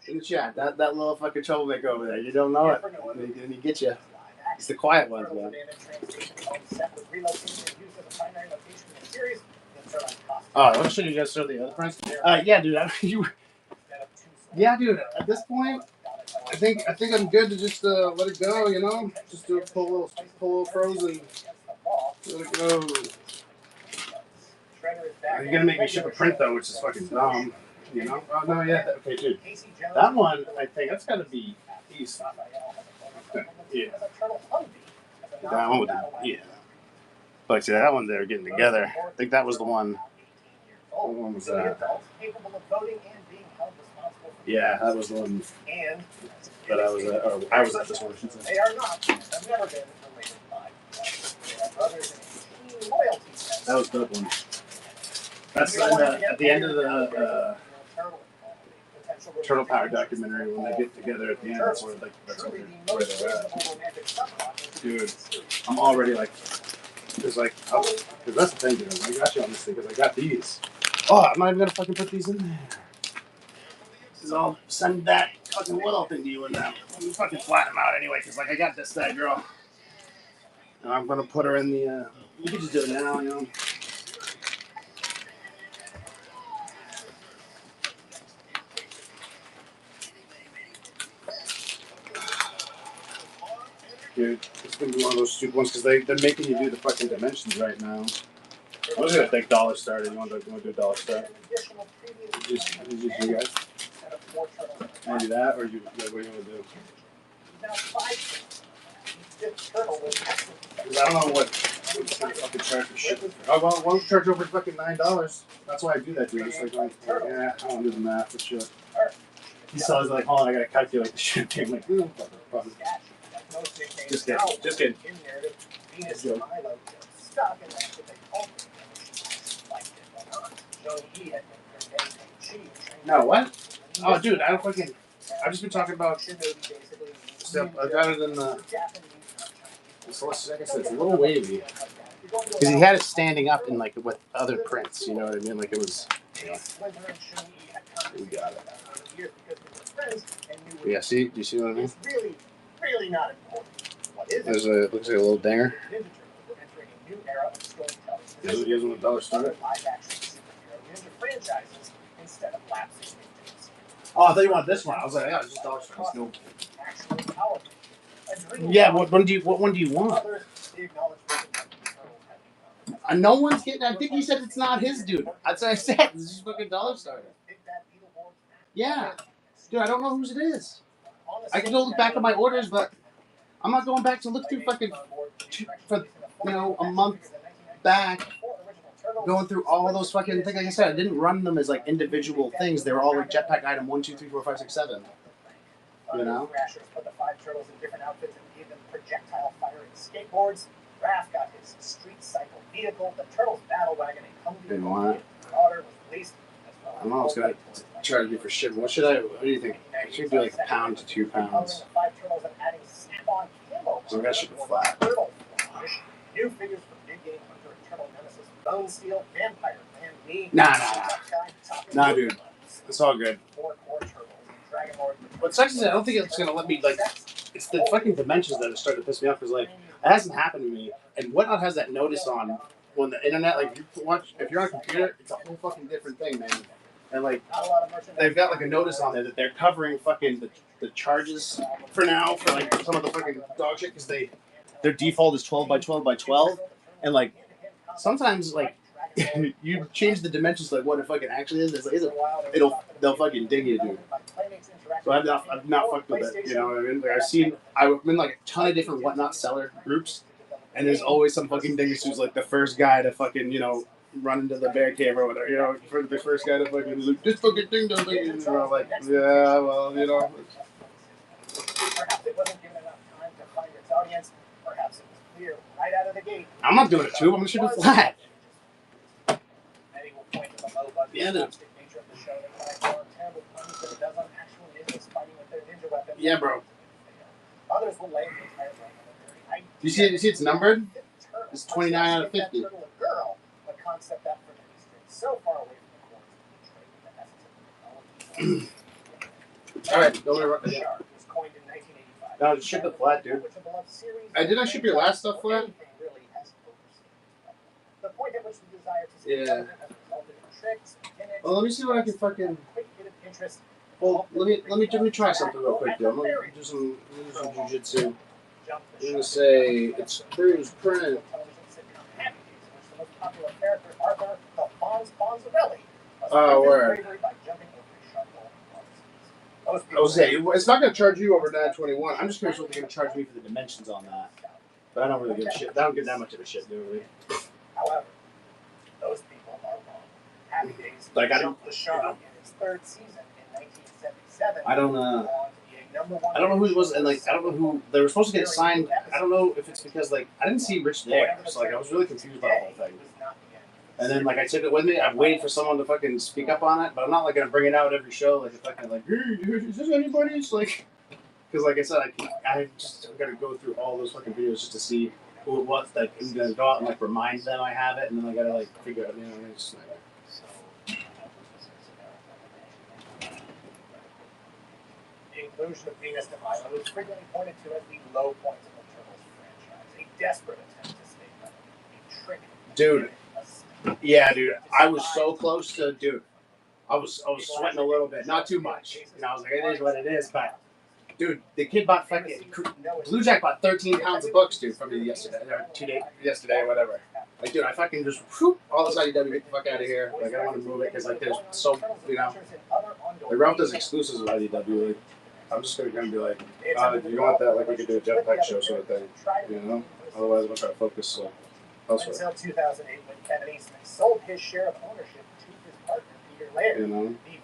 In the chat, that little fucking troublemaker over there. You don't know it. And he gets you. It's the quiet ones, man. Oh, I want to show you guys the other friends. Yeah, dude. Yeah, dude. At this point, I think I'm good to just let it go. You know, just do a pull a little frozen. Let it go. You're gonna make me ship a print though, which is fucking dumb. You know? Oh no, yeah. Okay, dude. That one, I think that's gotta be East. Yeah. That one would be, yeah. Like, see, that one they're getting together. I think that was the one. What one was that? Yeah, that was the one. But I was at. Oh, I was at this one, I should say. They are not. Have never been related by. That was that one. That's at the end of the Turtle Power documentary when they get together at the end. That's where where they're at. Dude, I'm already like, there's like, because that's the thing, dude. I got you on this thing because I got these. Oh, I'm not even gonna fucking put these in there. I'll send that fucking Woodall thing to you and you fucking flatten them out anyway, because like I got that girl. And I'm gonna put her in the you can just do it now, you know. Dude, it's gonna be one of those stupid ones because they're making you do the fucking dimensions right now. I was gonna take Dollar Star. You want to do Dollar Star? Just you guys. Want to do that, or what do you want to do? I don't know what fucking charge for shit. Oh well, why don't you charge over fucking $9? That's why I do that, dude. It's like, yeah, I don't do the math for shit. He says like, hold on, I gotta calculate the shit. I'm like, fuck. Just kidding. No, what? Oh, dude, I've just been talking about Better than the. So like I said, it's a little wavy. Because he had it standing up in like with other prints, you know what I mean? Like it was. You know, we got it. Yeah, see? Do you see what I mean? Really not important. There's a looks like a little dinger. He gives him a dollar store. Oh, I thought you wanted this one. I was like, yeah, it's just dollar store. No. Yeah, what one do you want? No one's getting. I think he said it's not his, dude. That's what I said. It's just fucking dollar store. Yeah, dude. I don't know whose it is. I can go look back at my orders, but I'm not going back to look through fucking for a month back. Going through all those fucking things. Like I said, I didn't run them as like individual things. They were all like jetpack item 1, 2, 3, 4, 5, 6, 7. You know. Put the 5 turtles in different outfits and gave them projectile firing skateboards. Raph got his street cycle vehicle, the Turtles battle wagon, and Humvee. Didn't want it. Order was released. I don't know what's gonna try to do for shipping. What do you think? I should do like a pound to 2 pounds. So we gotta ship it flat. New figures from Big Game Hunter and Turtle Nemesis, Bone Steel, Vampire Man, me. Nah, dude. It's all good. What sucks is I don't think it's gonna let me like. It's the fucking dimensions that are starting to piss me off. Because like it hasn't happened to me, and Whatnot has that notice on when the internet like if you're on a computer, it's a whole fucking different thing, man. And like they've got like a notice on there that they're covering fucking the charges for now for like some of the fucking dog shit because their default is 12 by 12 by 12, and like sometimes like you change the dimensions to like what it fucking actually is. It's like, they'll fucking dig you, dude. So I've not fucked with it. You know what I mean? Like I'm in like a ton of different Whatnot seller groups, and there's always some fucking dingus who's like the first guy to fucking run into the bear cave or whatever. For the first guy to fucking like, this fucking thing doesn't. And I'm like, yeah, well, Perhaps it wasn't given enough time to find its audience. Perhaps it was clear right out of the gate. I'm not doing it too. I'm gonna shoot it flat. Many will point to the low budget nature of the show that terrible puns that it does on actual ninjas fighting with their ninja weapons. Yeah, bro. Others will lay the entire thing on the very height. You see it's numbered? It's 29 out of 50. A concept that for many strings so far away from the courts of All right, don't worry about the shark was coined in 1985. No, just ship it flat, dude. Did I ship your last stuff flat? The point at which the desire to see has resulted in tricks, gimmicks, well, let me see what I can fucking. quick bit of interest. Well, let me try something real quick, dude. I'm gonna do some jujitsu. I'm gonna say it's cruise print. Oh, word. It's not going to charge you over 921. I'm just curious what they're going to charge me for the dimensions on that. But I don't really give a shit. I don't give that much of a shit, do we? However, those people are wrong. Happy Days like jumped the shark in its 3rd season in 1977. I don't know who it was, and like I don't know who they were supposed to get it signed. I don't know if it's because like I didn't see Rich there, so like I was really confused about the whole thing. And then like I took it with me. I've waited for someone to fucking speak up on it, but I'm not like gonna bring it out every show. Like fucking like, hey, is this anybody's like? Because like I said, I just gotta go through all those fucking videos just to see who it was. Like I'm gonna go out and like remind them I have it, and then I gotta like figure out. It's just like. The inclusion of Venus de Milo is frequently pointed to as the low point of the Turtles franchise, a desperate attempt to stay relevant, a trick. Dude. Yeah, dude. I was so close to, dude. I was sweating a little bit, not too much. I was like, it is what it is. But, dude, the kid bought fucking Blue Jack bought 13 pounds of books, dude, from me yesterday or whatever. Like, dude, I fucking just all this IDW, get the fuck out of here. Like, I don't want to move it because like there's so the Ralph does exclusives with IDW. Like, I'm just gonna be like, you want that? Like, we could do a jetpack show sort of thing, Otherwise, I'm gonna try to focus. So. Until 2008, when Kevin Eastman sold his share of ownership to his partner Peter Laird, the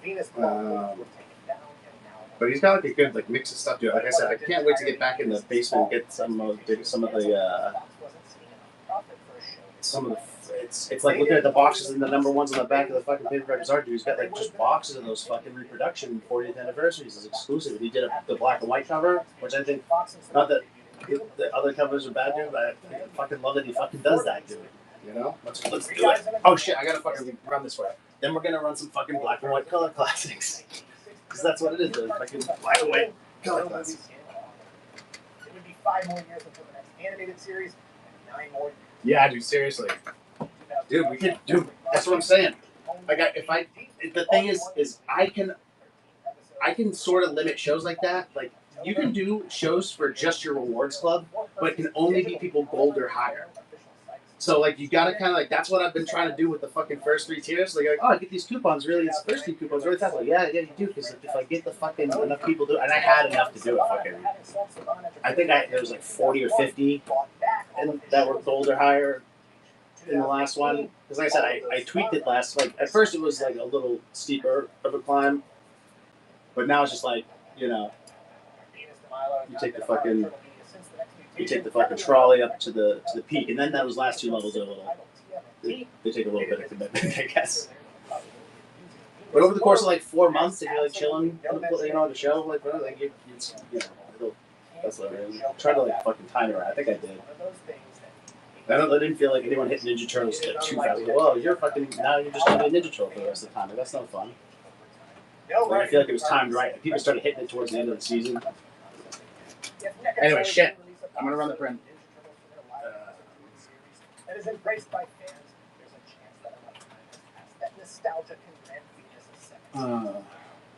Venus blocks were taken down and now. But he's got like a good like mix of stuff, dude. Like I said, I can't wait to get back in the basement and get some of the it's like looking at the boxes and the number ones on the back of the fucking paperback bizarre dude. He's got like just boxes of those fucking reproduction 40th anniversaries as exclusive. He did the black and white cover, which I think not that the other covers are bad, dude, but I fucking love that he fucking does that, dude. You know? Let's do it. Oh shit, I gotta fucking run this way. Then we're gonna run some fucking black and white color classics. Because that's what it is, the fucking black and white color classics. It would be 5 more years until the next animated series, and 9 more years. Yeah, dude, seriously. Dude, we could, dude, that's what I'm saying. Like, the thing is I can sort of limit shows like that. Like, you can do shows for just your rewards club, but it can only be people gold or higher. So, like, you gotta kind of, like, that's what I've been trying to do with the fucking first 3 tiers. Like, oh, I get these coupons really, it's first 3 coupons really fast. Like, yeah, you do, because if I get the fucking enough people do it, and I had enough to do it, fucking, I think there was like 40 or 50 and that were gold or higher in the last one. Because like I said, I tweaked it last, like, at first it was like a little steeper of a climb, but now it's just like, you know, you take the fucking trolley up to the peak, and then those last 2 levels are a little, they take a little bit of commitment, I guess. But over the course of like 4 months, if you're like chilling, you know, on the show, like whatever, like it's, you know, that's what I mean. Try to like fucking time it right. I think I did. I didn't feel like anyone hit Ninja Turtles too fast. Well, you're fucking, now you're just gonna be a Ninja Turtle for the rest of the time. Like, that's no fun. Like, I feel like it was timed right. People started hitting it towards the end of the season. Anyway, shit. I'm gonna run the print. That is embraced by fans. There's a chance that nostalgia can grant Venus a second.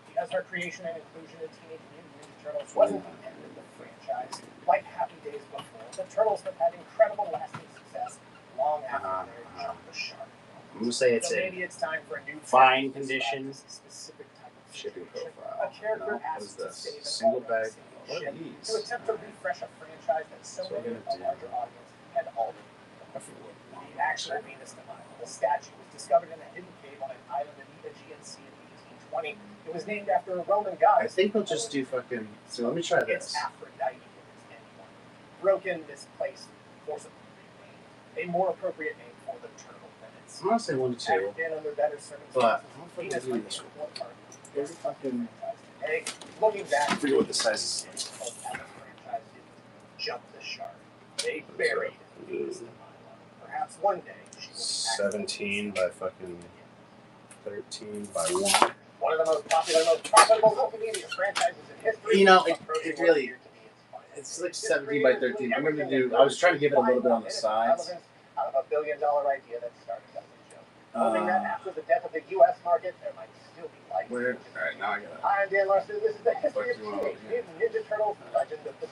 Because her creation and inclusion in Teenage Mutant Ninja Turtles wasn't the end of the franchise. Like Happy Days before, the Turtles have had incredible lasting success long after they jumped the shark. I'm gonna say it's maybe it's time for a new fine condition specific type of shipping profile. A character asked What is to this? Single bag. What are to these? attempt to refresh a franchise that so many of a larger audience had already. The actual Venus de Milo, the statue, was discovered in a hidden cave on an island in the Aegean Sea in 1820. It was named after a Roman goddess. I think they'll just do fucking. So let me try this. It's Aphrodite, broken, misplaced, forcibly renamed. A more appropriate name for the turtle than its. I'm gonna say 1 to 2. Been under better circumstances. But I don't think I'll do this one. There's a fucking. Hey, looking back, I forget what the size is. Jump the shark. They buried. Perhaps one day she will be 17 by fucking 13 by 1. one of the most popular, most profitable multimedia franchises in history. You know, it really, it's like 17 by 13. I'm gonna do. I was trying to give it a little bit on the sides. Out of $1 billion idea that started as a joke. Hoping that after the death of the U.S. market, there might still be life. Where? All right, now I got it. I'm Dan Larson. This is the history of Teenage Mutant Ninja Turtles: Legend of the.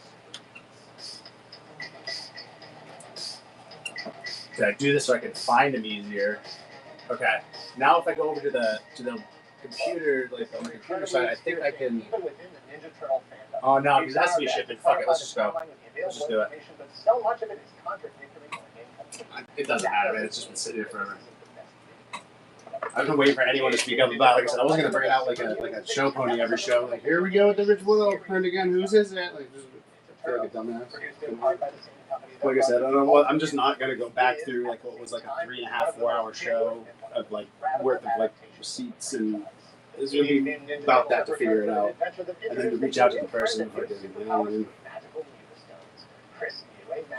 Did I do this so I can find them easier? Okay. Now if I go over to the computer, like on the computer side, I think I can. Even within the Ninja Turtle fandom. Oh no, because that's to be shipping. Fuck it, let's just go. Let's just do it. But so much of it is contradictory. It doesn't matter, man. It's just been sitting here forever. I've been waiting for anyone to speak up about it. Like I said, I wasn't gonna bring it out like a show pony every show. Like here we go with the Rich Willow print again. Whose is it? Like just feel like a dumbass. Like I said, I don't know what. I'm just not gonna go back through like what was like a 3.5, 4 hour show of like worth of like receipts and. It's gonna be about that to figure it out, and then to reach out to the person.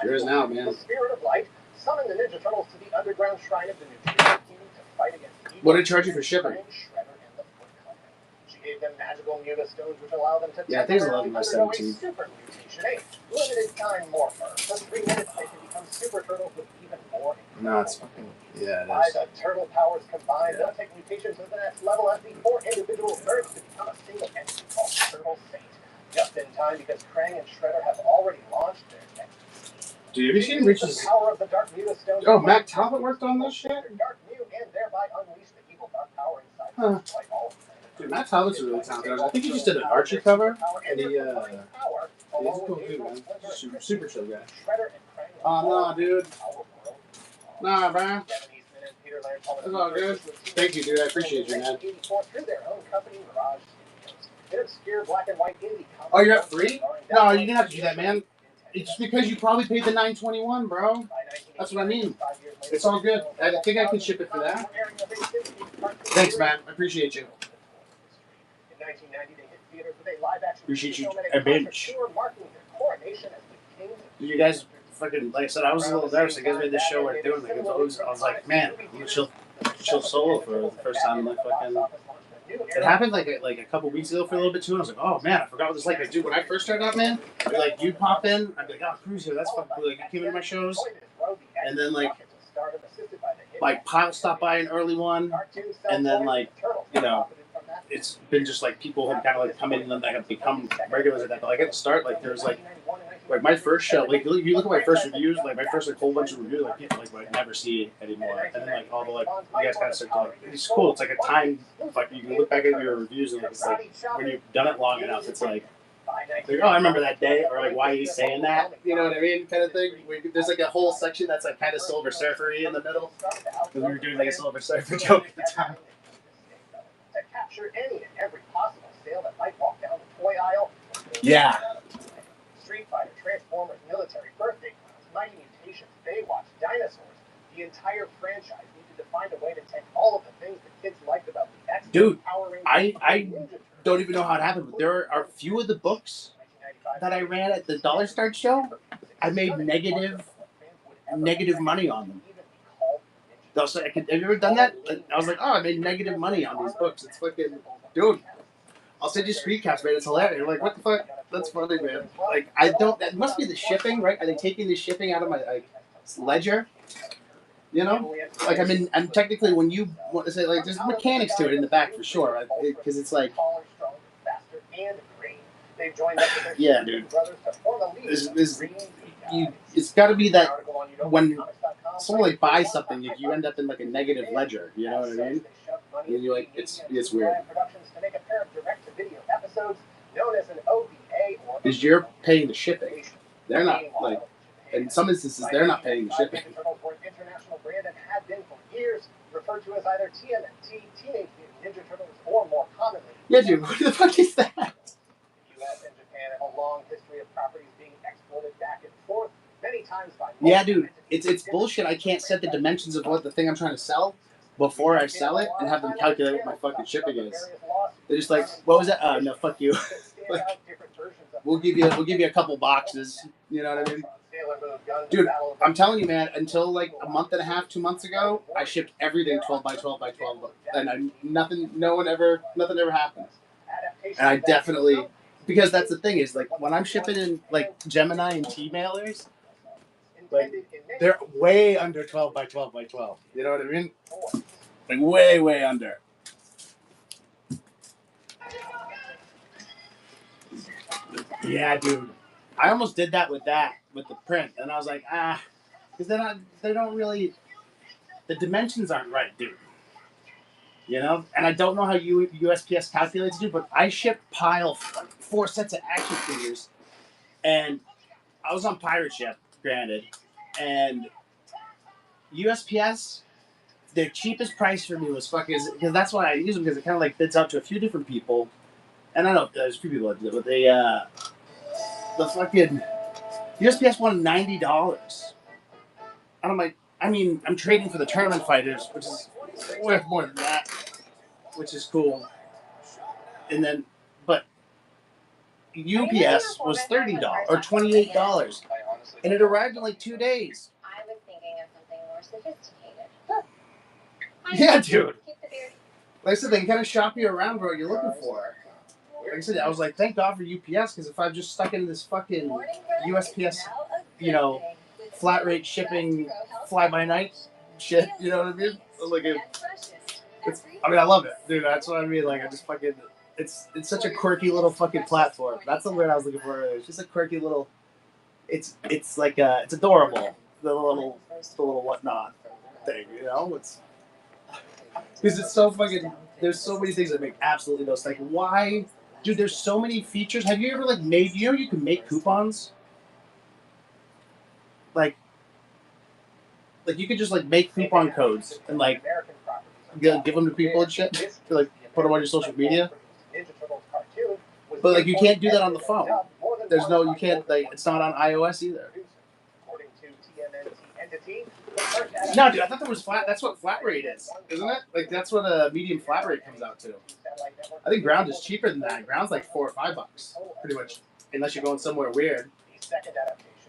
Yours now, man. The spirit of light summoned the Ninja Turtles to the underground shrine of the Nuclear Team to fight against evil. What did it charge you for shipping? She gave them magical Muta stones which allow them to I think it's 11 by 17. super mutation, a limited time morpher. For 3 minutes they can become super turtles with even more. No, it's fucking yeah. By the turtle powers combined, they'll take mutations to the next level as the 4 individual birds to become a single entity called Turtle Saint. Just in time because Krang and Shredder have already launched their next. Dude, have you seen Rich's? Oh, Mac Talbot worked on this shit? Huh. Dude, Matt Talbot's a really talented artist. I think he just did an Archie cover, and he's a cool dude, man. Super chill guy. Oh, no, dude. Nah, man. That's all good. Thank you, dude. I appreciate you, man. Oh, you're at free? No, you didn't have to do that, man. It's because you probably paid the $9.21, bro. That's what I mean. It's all good. I think I can ship it for that. Thanks, man. I appreciate you. Appreciate you a bench. You guys fucking, like I said, I was a little nervous. You guys made this show worth doing. Like, it's always, I was like, man, I'm gonna chill solo for the first time. Like, fucking, it happened like a couple weeks ago for a little bit too. And I was like, oh man, I forgot what this like. Dude, when I first started out, man, like you'd pop in, I'd be like, oh, Cruz here, that's fucking cool. Like, you came into my shows, and then like Pile stopped by an early one, and then like, you know, it's been just like people have kind of like come in and then have become regulars at that. But like at the start, like there's like my first show, like you look at my first reviews, like my first like whole bunch of reviews, like people like I never see anymore, and then like all the like you guys kind of start to like it's cool. It's like a time, like you can look back at your reviews and like, it's like when you've done it long enough, it's like oh, I remember that day, or like why he's saying that, you know what I mean, kind of thing. There's like a whole section that's like kind of Silver Surfer-y in the middle because we were doing like a Silver Surfer joke at the time. To capture any and every possible sale that might walk down the toy aisle. Yeah. Street Fighter, Transformers, military, birthday clowns, Mighty Mutations, Baywatch, dinosaurs. The entire franchise needed to find a way to take all of the things that kids liked about the X-Men. Dude, I don't even know how it happened, but there are a few of the books that I ran at the Dollar Start show. I made negative money on them. Have you ever done that? I was like, oh, I made negative money on these books. It's fucking, dude. I'll send you screen caps, man. It's hilarious. You're like, what the fuck? That's funny, man. Like, I don't. That must be the shipping, right? Are they taking the shipping out of my like ledger? You know, like I'm technically when you want to say like there's mechanics to it in the back for sure, right? Because it's like, yeah, dude. It's got to be that when someone like buys something, you end up in like a negative ledger. You know what I mean? And you're like, it's weird. Because you're paying the shipping. They're not like, in some instances, they're not paying the shipping. International brand and had been for years, referred to as either TMNT, Teenage Mutant Ninja Turtles, or more commonly. Yeah, dude. What the fuck is that? The U.S. and Japan have a long history of properties being exported back and forth, many times by. Yeah, dude. It's bullshit. I can't set the dimensions of what the thing I'm trying to sell before I sell it and have them calculate what my fucking shipping is. They're just like, what was that? Oh no, fuck you. Like, we'll give you a couple boxes. You know what I mean? Dude, I'm telling you, man. Until like a month and a half, 2 months ago, I shipped everything 12 by 12 by 12, and nothing ever happened. And I definitely, because that's the thing is like when I'm shipping in like Gemini and T mailers, like they're way under 12 by 12 by 12. You know what I mean? Like way under. Yeah, dude. I almost did that with the print, and I was like, because they don't really, the dimensions aren't right, dude. You know, and I don't know how USPS calculates, dude, but I shipped Pile 4 sets of action figures, and I was on pirate ship, granted, and USPS, their cheapest price for me was fucking, because that's why I use them, because it kind of like bids out to a few different people, and I don't know, there's a few people that do it, but they, the fucking USPS wanted $90. And I'm like, I mean, I'm trading for the tournament fighters, which is worth more than that, which is cool. And then, but UPS was $30 or $28, and it arrived in like 2 days. I was thinking of something more sophisticated. Yeah, dude. Like I said, they can kind of shop you around for what you're looking for. Like I said, I was like, thank God for UPS, because if I just stuck into this fucking USPS, you know, flat rate shipping, fly by night shit, you know what I mean? Like I mean, I love it, dude. That's what I mean. Like, I just fucking, it's such a quirky little fucking platform. That's the word I was looking for. It's just a quirky little. It's like it's adorable. The little whatnot thing, you know? It's because it's so fucking. There's so many things that make absolutely no sense. Like, why? Dude, there's so many features. Have you ever like made? You know, you can make coupons. Like you could just like make coupon codes and like give them to people and shit. To, like put them on your social media. But like you can't do that on the phone. there's no, you can't, like, it's not on iOS either. According to TMNT Entity, No, dude, I thought that was flat. That's what flat rate is, isn't it? Like, that's what a medium flat rate comes out to. I think ground is cheaper than that. Ground's like $4 or $5, pretty much, unless you're going somewhere weird.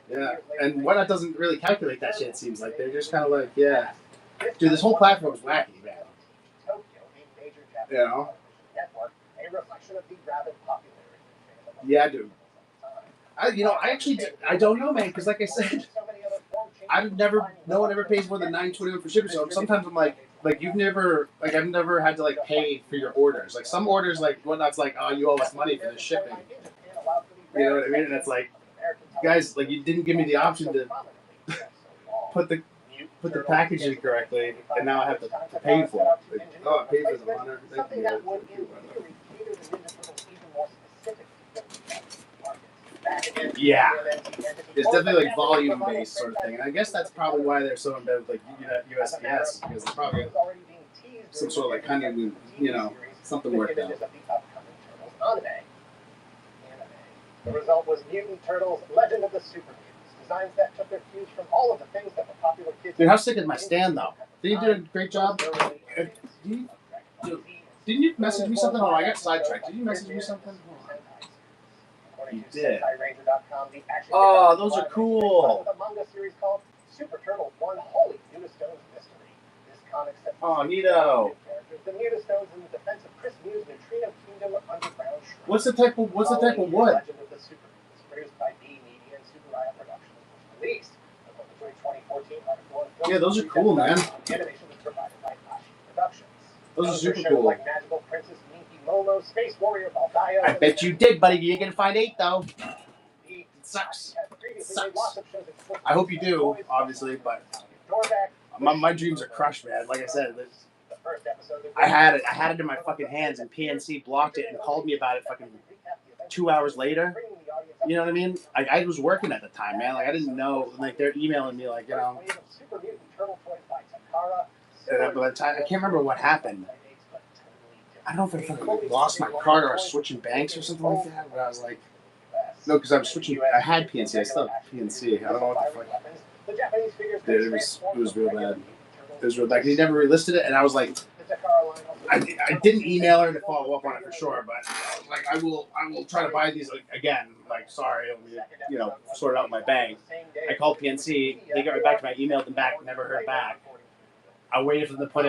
Yeah, and Whatnot doesn't really calculate that shit, it seems like. They're just kind of like, yeah. Dude, this whole platform is wacky, man. You know? Yeah, dude. I don't know, man, because like I said, no one ever pays more than $9.21 for shipping. So sometimes I'm like I've never had to like pay for your orders. Like some orders, like Whatnot's like, oh, you owe us money for the shipping. You know what I mean? And it's like, guys, like you didn't give me the option to put the packaging correctly, and now I have to pay for it. Like, oh, I paid for the honor. Thank you. Yeah, it's definitely like volume based sort of thing, and I guess that's probably why they're so in bed with like USPS, because it's probably some sort of like honeymoon, something worked out. The result was Mutant Turtles: Legend of the Super Mutants, designs that took their cues from all of the things that were popular kids. Dude, how sick is my stand though? Did you do a great job? Didn't you message me something? Oh, I got sidetracked. Did you message me something? You did. Oh, those are cool. Oh, neato. What's the type of wood? Yeah, those are cool, man. Those are super cool. I bet you did, buddy. You're gonna find 8 though. It sucks. I hope you do, obviously, but my dreams are crushed, man. Like I said, I had it in my fucking hands, and PNC blocked it and called me about it fucking 2 hours later. You know what I mean? I was working at the time, man. Like I didn't know. Like they're emailing me, like And by the time, I can't remember what happened. I don't know if I fucking lost my card or I was switching banks or something like that. But I was like, no, because I was switching. I had PNC. I still have PNC. I don't know what the fuck. Dude, it was real bad. It was real bad. He never relisted it, and I was like, I didn't email her to follow up on it for sure, but like I will try to buy these again. Like, sorry, sort it out with my bank. I called PNC. They got right back to me. I emailed them back. Never heard back. I waited for them to put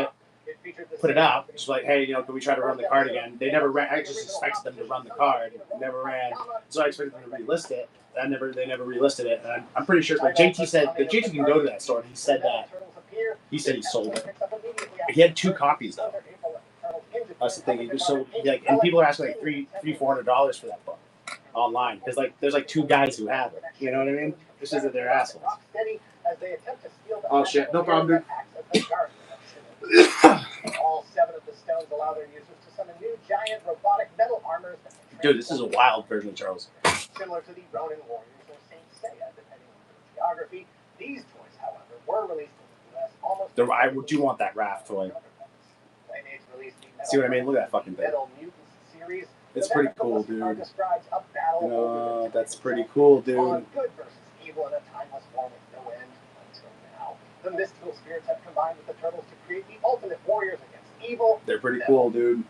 it up. Just like, hey, can we try to run the card again? They never ran. I just expected them to run the card. Never ran. So I expected them to relist it. They never relisted it. And I'm pretty sure. Like JT said, that JT can go to that store. And he said that. He said he sold it. He had 2 copies though. That's the thing. He just sold. And people are asking like $300-$400 for that book online because like there's like 2 guys who have it. You know what I mean? It's just that they're assholes. Oh shit! No problem, dude. All 7 of the stones allow their users to summon new giant robotic metal armors. Dude, this is a wild version of Charles. Similar to the Ronin Warriors or Saint Seiya, depending on the geography. These toys, however, were released in the US almost. I do want that raft toy. See what I mean? Look at that fucking thing. It's pretty cool, dude. That's pretty cool, dude. The mystical spirits have combined with the turtles to create the ultimate warriors against evil. They're pretty cool, dude.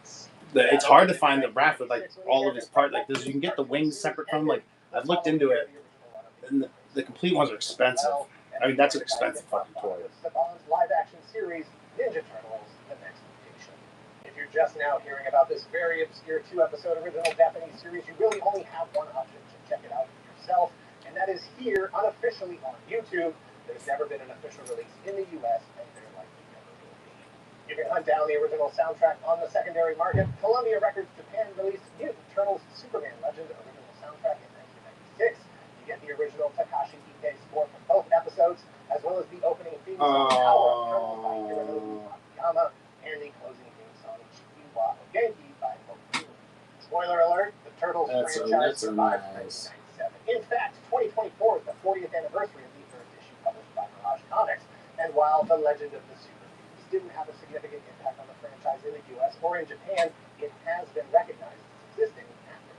It's hard to find the raft with like all of his parts. Like you can get the wings separate from. Like I've looked into it, and the complete ones are expensive. I mean, that's an expensive fucking toy. Live action series, Ninja Turtles: The Next Mutation. If you're just now hearing about this very obscure 2-episode original Japanese series, you really only have one option to check it out yourself, and that is here unofficially on YouTube. There's never been an official release in the U.S., and there likely never will be. You can hunt down the original soundtrack on the secondary market. Columbia Records Japan released Mutant Turtles Superman Legend original soundtrack in 1996. You get the original Takashi Miike score from both episodes, as well as the opening theme song Power of Turtles by Hironobu Akiyama, and the closing theme song Chikiwa Ogenki by Boku. Spoiler alert, the Turtles franchise survived 1997. In fact, 2024 is the 40th anniversary of the first issue published by Mirage Comics, and while The Legend of the Super Mutants didn't have a significant impact on the franchise in the U.S. or in Japan, it has been recognized as existing after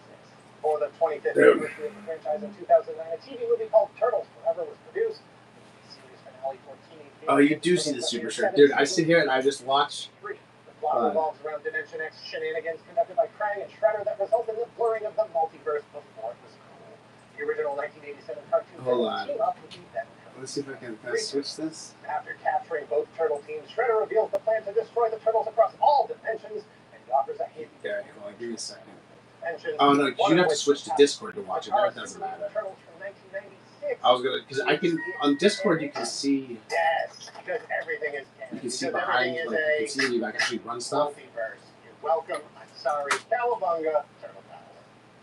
1996. For the 25th anniversary of the franchise in 2009, a TV movie called Turtles Forever was produced. The series finale for Teenage Mutant Oh, you do Ninja see the Turtles super appears shirt. 7 Dude, I seasons sit here and I just watch. The plot revolves around Dimension X shenanigans conducted by Krang and Shredder that resulted in the blurring of the multiverse before it was cool. The original 1987 cartoon team up with the then. Let's see if I can switch this. After capturing both turtle teams, Shredder reveals the plan to destroy the turtles across all dimensions, and he offers a hint. Okay, hold on, give me a second. Dimensions, Oh no, because you have to switch to Discord to watch it. That doesn't matter. Turtles from 1996. I was gonna, because I can on Discord you can see. Yes, because everything is canon. You can see behind, like you can see me actually run stuff. Multiverse. You're welcome. I'm sorry. Cowabunga. Turtle power.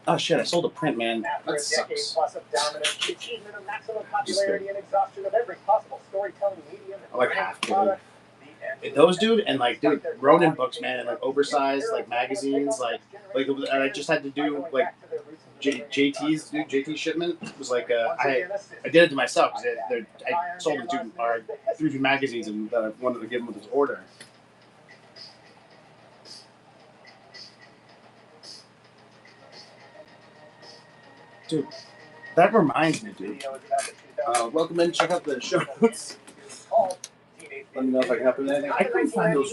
Oh shit! I sold a print, man. After That a decade sucks. plus of dominance, the achievement of maximum popularity and exhaustion of every possible storytelling medium and I like half, dude. product, Those dude and like dude Ronin books, man, and like oversized like magazines, like and I just had to do like JT's dude JT shipment was like I did it to myself because I sold him two or 3 magazines and I wanted to give him with his order. Dude, that reminds me, dude. Welcome in. Check out the show notes. Let me know if I can help you with anything. I couldn't find those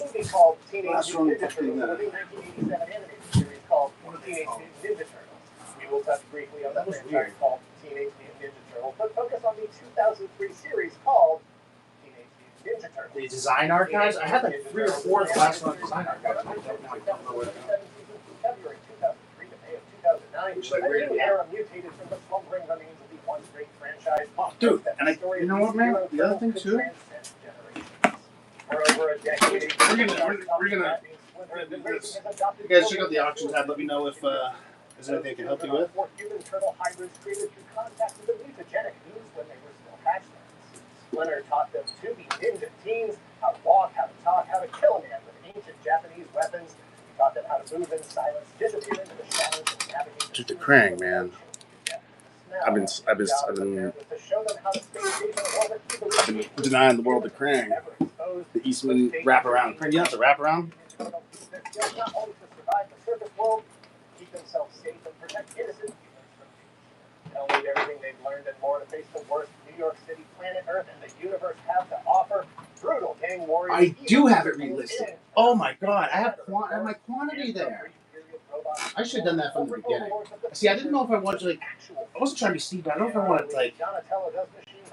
last one fucking. We will touch briefly on the franchise called Teenage Mutant Ninja Turtles, but focus on the 2003 series called Teenage Mutant Ninja Turtles. The design archives? I had like 3 or 4 of the last one design archives. I don't know where they are. February 2003 to May of 2009, Which, like, a where new era mutated from the slumbering remains of the once great franchise. Oh, dude, and you know what, man? The other thing too. For over a decade, We're gonna you guys check out the auction tab. Let me know if there's anything I can help you with. Human turtle hybrids created through contact with the mutagenic ooze when they were still hatchlings. Splinter taught them to be ninja teens, how to walk, how to talk, how to kill a man with ancient Japanese weapons. He taught them how to move in silence, disappear into the shadows, and navigate. Dude, the Krang, man. I've been denying the world the Krang. The Eastman wraparound. Krang, you know, it's a wraparound. Not only to survive the surface world, keep themselves safe and protect innocent humans from danger. They'll need everything they've learned and more to face the worst New York City, planet Earth, and the universe have to offer. Brutal gang warriors. I do have it relisted. Oh my god, I have my quantity there. I should have done that from the beginning. See, I didn't know if I wanted to, like, I wasn't trying to be sneaky, but I don't know if I wanted to, like,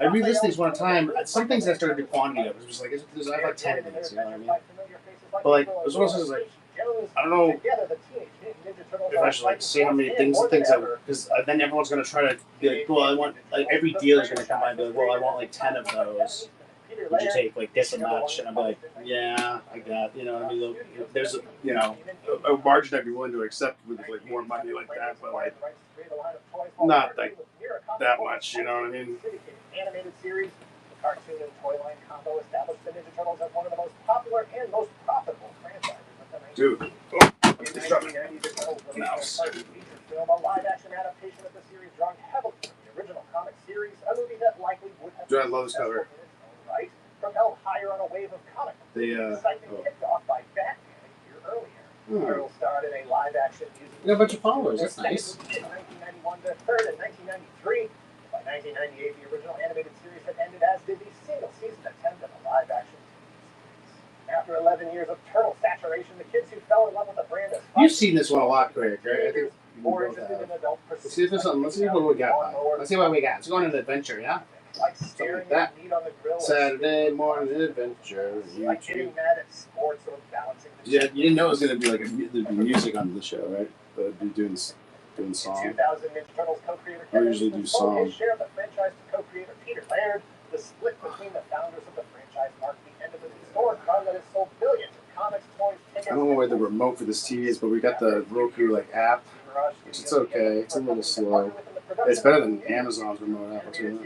I relisted these one time. Some things I started to do quantity of. It was like, I have like 10 of these, you know what I mean? But, like, there's also, like, I don't know if I should, like, say how many things I, because then everyone's going to try to be like, well, I want, like, every dealer's going to come by and be like, well, I want, like, 10 of those. Would you take like this much? And I'm like, yeah, I got, you know what I mean? There's, you know, a margin I'd be willing to accept with like more money like that, but like not like that much, you know what I mean? Animated series, the cartoon and toy line combo established the Ninja Turtles as one of the most popular and most profitable franchises of the 1990s. Dude, mouse. A live-action adaptation of the series drawing heavily from the original comic series, a movie that likely would have Dude, I love this cover. Right, propelled higher on a wave of comic excitement kicked off by Batman a year earlier. Turtles starred in a live-action music. We got a bunch of followers. That's nice. In 1991 to third in 1993. By 1998, the original animated series had ended, as did the single-season attempt at a live-action series. After 11 years of turtle saturation, the kids who fell in love with the brand as you've seen this one a lot, Craig, right? I think more interested in adult pursuits. Let's see if there's something. Let's see what we got. Let's see what we got. Let's go on an adventure, yeah? Like staring at meat on the grill. Saturday morning adventure. Like getting mad at sports or balancing the yeah, you didn't know it was going to be like there'd be music on the show, right? But it'd be doing song. In 2000, Ninja Turtles co-creator Kevin usually do sold song. his share of the franchise to co-creator Peter Laird. The split between the founders of the franchise marked the end of an historic run that has sold billions of comics, toys, tickets. I don't know where the remote for this TV is, but we got the Roku like app, which it's okay. It's a little slow. It's better than Amazon's remote app too.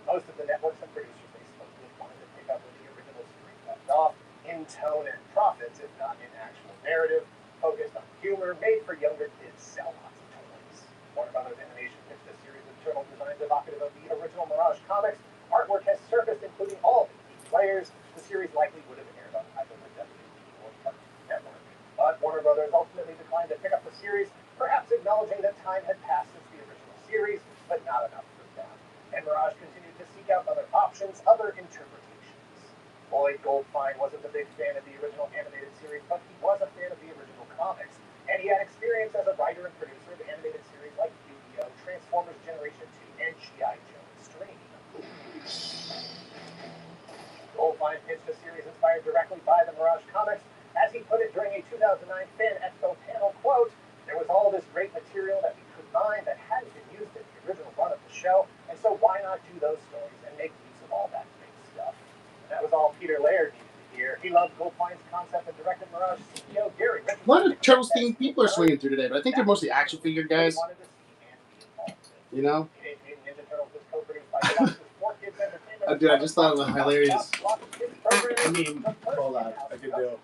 Most of the networks and producers they supposedly wanted to pick up where the original series left off, in tone and profits, if not in actual narrative, focused on humor, made for younger kids, sell lots of toys. Warner Brothers Animation pitched a series of turtle designs evocative of the original Mirage comics. Artwork has surfaced, including all of the key players. The series likely would have aired on either the WWE or Cartoon Network. But Warner Brothers ultimately declined to pick up the series, perhaps acknowledging that time had passed other interpretations. Lloyd Goldfine wasn't a big fan of the original animated series, but he was a fan of the original comics, and he had experience as a writer and producer of animated series like Yu-Gi-Oh!, Transformers Generation 2, and G.I. Joe Extreme. Goldfine pitched a series inspired directly by the Mirage comics. As he put it during a 2009 Fan Expo panel, quote, "There was all this great material that we could mine that hadn't been used in the original run of the show, and so why not do those stories and make use of all that great stuff?" And that was all Peter Laird needed to hear. He loved Goldfine's concept and directed Mirage CEO Gary Richardson. A lot of Turtles-themed people are swinging through today, but I think they're mostly action figure guys. You know? Dude, I just thought it was hilarious. I mean, hold on, I can do.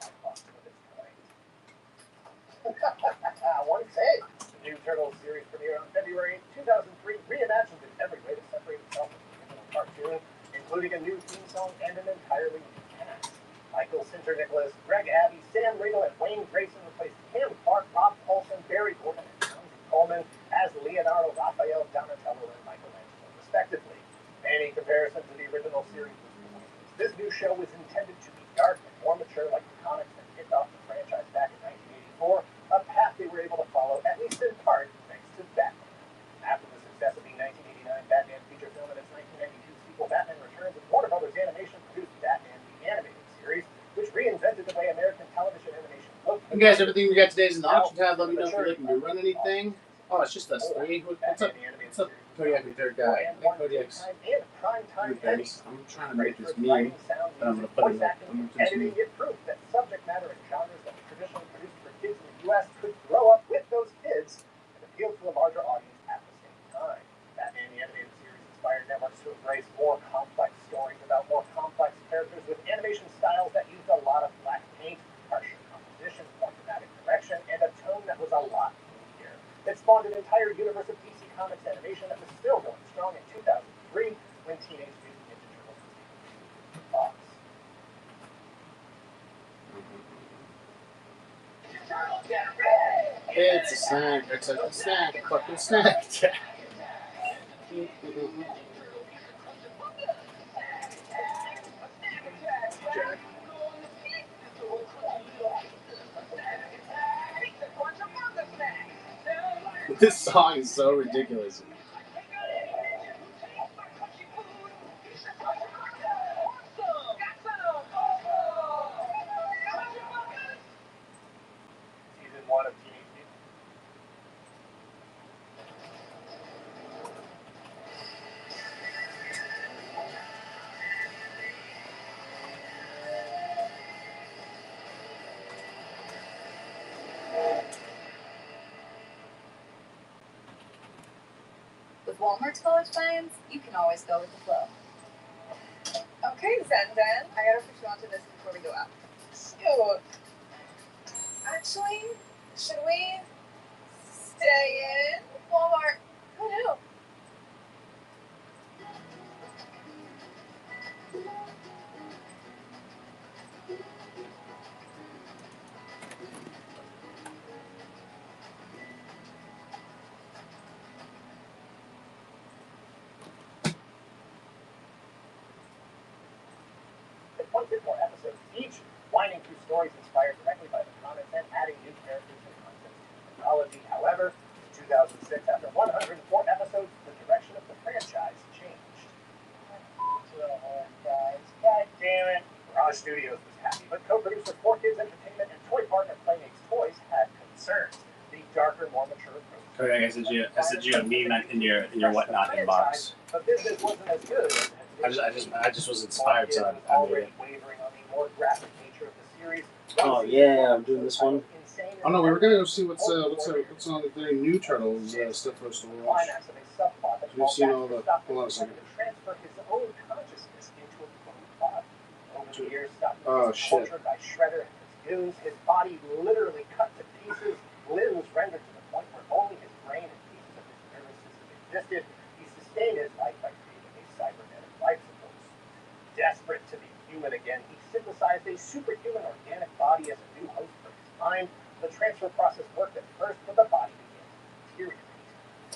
One save. The new Turtles series premiered on February 2003, reimagined in every way to separate itself from the original cartoon, including a new theme song and an entirely new cast. Michael Sinter-Nicholas, Greg Abbey, Sam Riegel, and Wayne Grayson replaced Kim Park, Rob Paulson, Barry Gordon, and Jonathan Coleman as Leonardo, Raphael, Donatello, and Michelangelo, respectively. Any comparison to the original series was pointless. This new show was intended to be dark and more mature like the comics that kicked off the franchise back in 1984, a path they were able to follow, at least in part, thanks to Batman. After the success of the 1989 Batman feature film and its 1992 sequel, Batman Returns, Warner Brothers Animation produced Batman the Animated Series, which reinvented the way American television animation looked. You guys, everything we got today is in the auction tab. Let me know if you're looking to run anything. Oh, it's just us three. What's up? What's up, Kodiak, the third guy? I think Kodiak's good. I'm trying to make this meme, but I'm going to put it up. Editing it proved that subject matter and genres that were traditionally produced for kids in the U.S. could grow up with those kids and appeal to a larger audience at the same time. Batman the Animated Series inspired networks to embrace more complex stories about more complex characters with animation styles that used a lot of black paint, harsher composition, more dramatic direction, and a tone that was a lot moodier. It spawned an entire universe of DC Comics animation that was still going strong in 2003 when Teenage Mutant Ninja Turtles was Fox. It's a snack. It's a snack. A fucking snack. This song is so ridiculous. Season 1 of Teenage Mutant. With Walmart's college plans, you can always go with the flow. Okay, Zen, I gotta put you onto this before we go out. So, actually, should we stay in Walmart? Who knew? More episodes each, winding through stories inspired directly by the comics and adding new characters and concepts to the mythology. However, in 2006, after 104 episodes, the direction of the franchise changed. God damn it. Mirage Studios was happy, but co-producer 4Kids Entertainment and toy partner Playmates Toys had concerns. The darker, more mature approach. Okay, I sent you a meme in your whatnot inbox. But business wasn't as good as I just was inspired, so I made it. wavering on the more graphic nature of the series. Oh yeah, I'm doing this one. Oh no, we were gonna go see what's on the very new Turtles stuff for us to watch. We've seen all the. Hold on a second. Oh shit. By Shredder and his goons, his body literally cut to pieces, limbs rendered to the point where only his brain and pieces of his nervous system existed. He sustained his life by creating a cybernetic life support. Desperate to be human again, he synthesized a superhuman organic body as a new host for his mind. The transfer process worked at first, but the body began to deteriorate.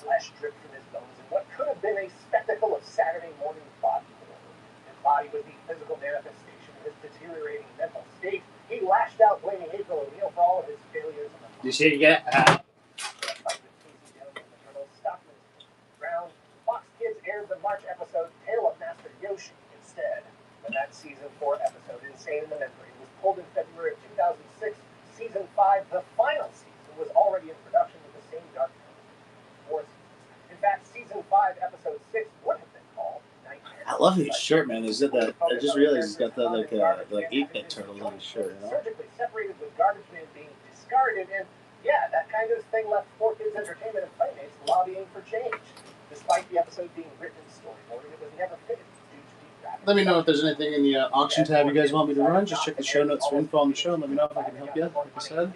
Flesh dripped from his bones in what could have been a spectacle of Saturday morning body horror. And body was the physical manifestation of his deteriorating mental state. He lashed out, blaming April O'Neil for all of his failures. You see, yeah. Fox Kids aired the March episode Tale of Master Yoshi instead. But that season 4 episode, Insane in the Membrane, was pulled in February of 2006. Season 5, the final season, was already in production with the same dark tone. In fact, season 5, episode 6 would have been called Nightmare. I love his shirt, man. They said that. I just realized he's got that like 8-bit turtles on his shirt. You know? Surgically separated with garbage men being discarded, and yeah, that kind of thing left 4Kids Entertainment and Playmates lobbying for change. Despite the episode being written in storyboard, it was never finished due to deep graphics. Let me know if there's anything in the auction tab you guys want me to run. Just check the show notes for info on the show and let me know if I can help you. Like I said,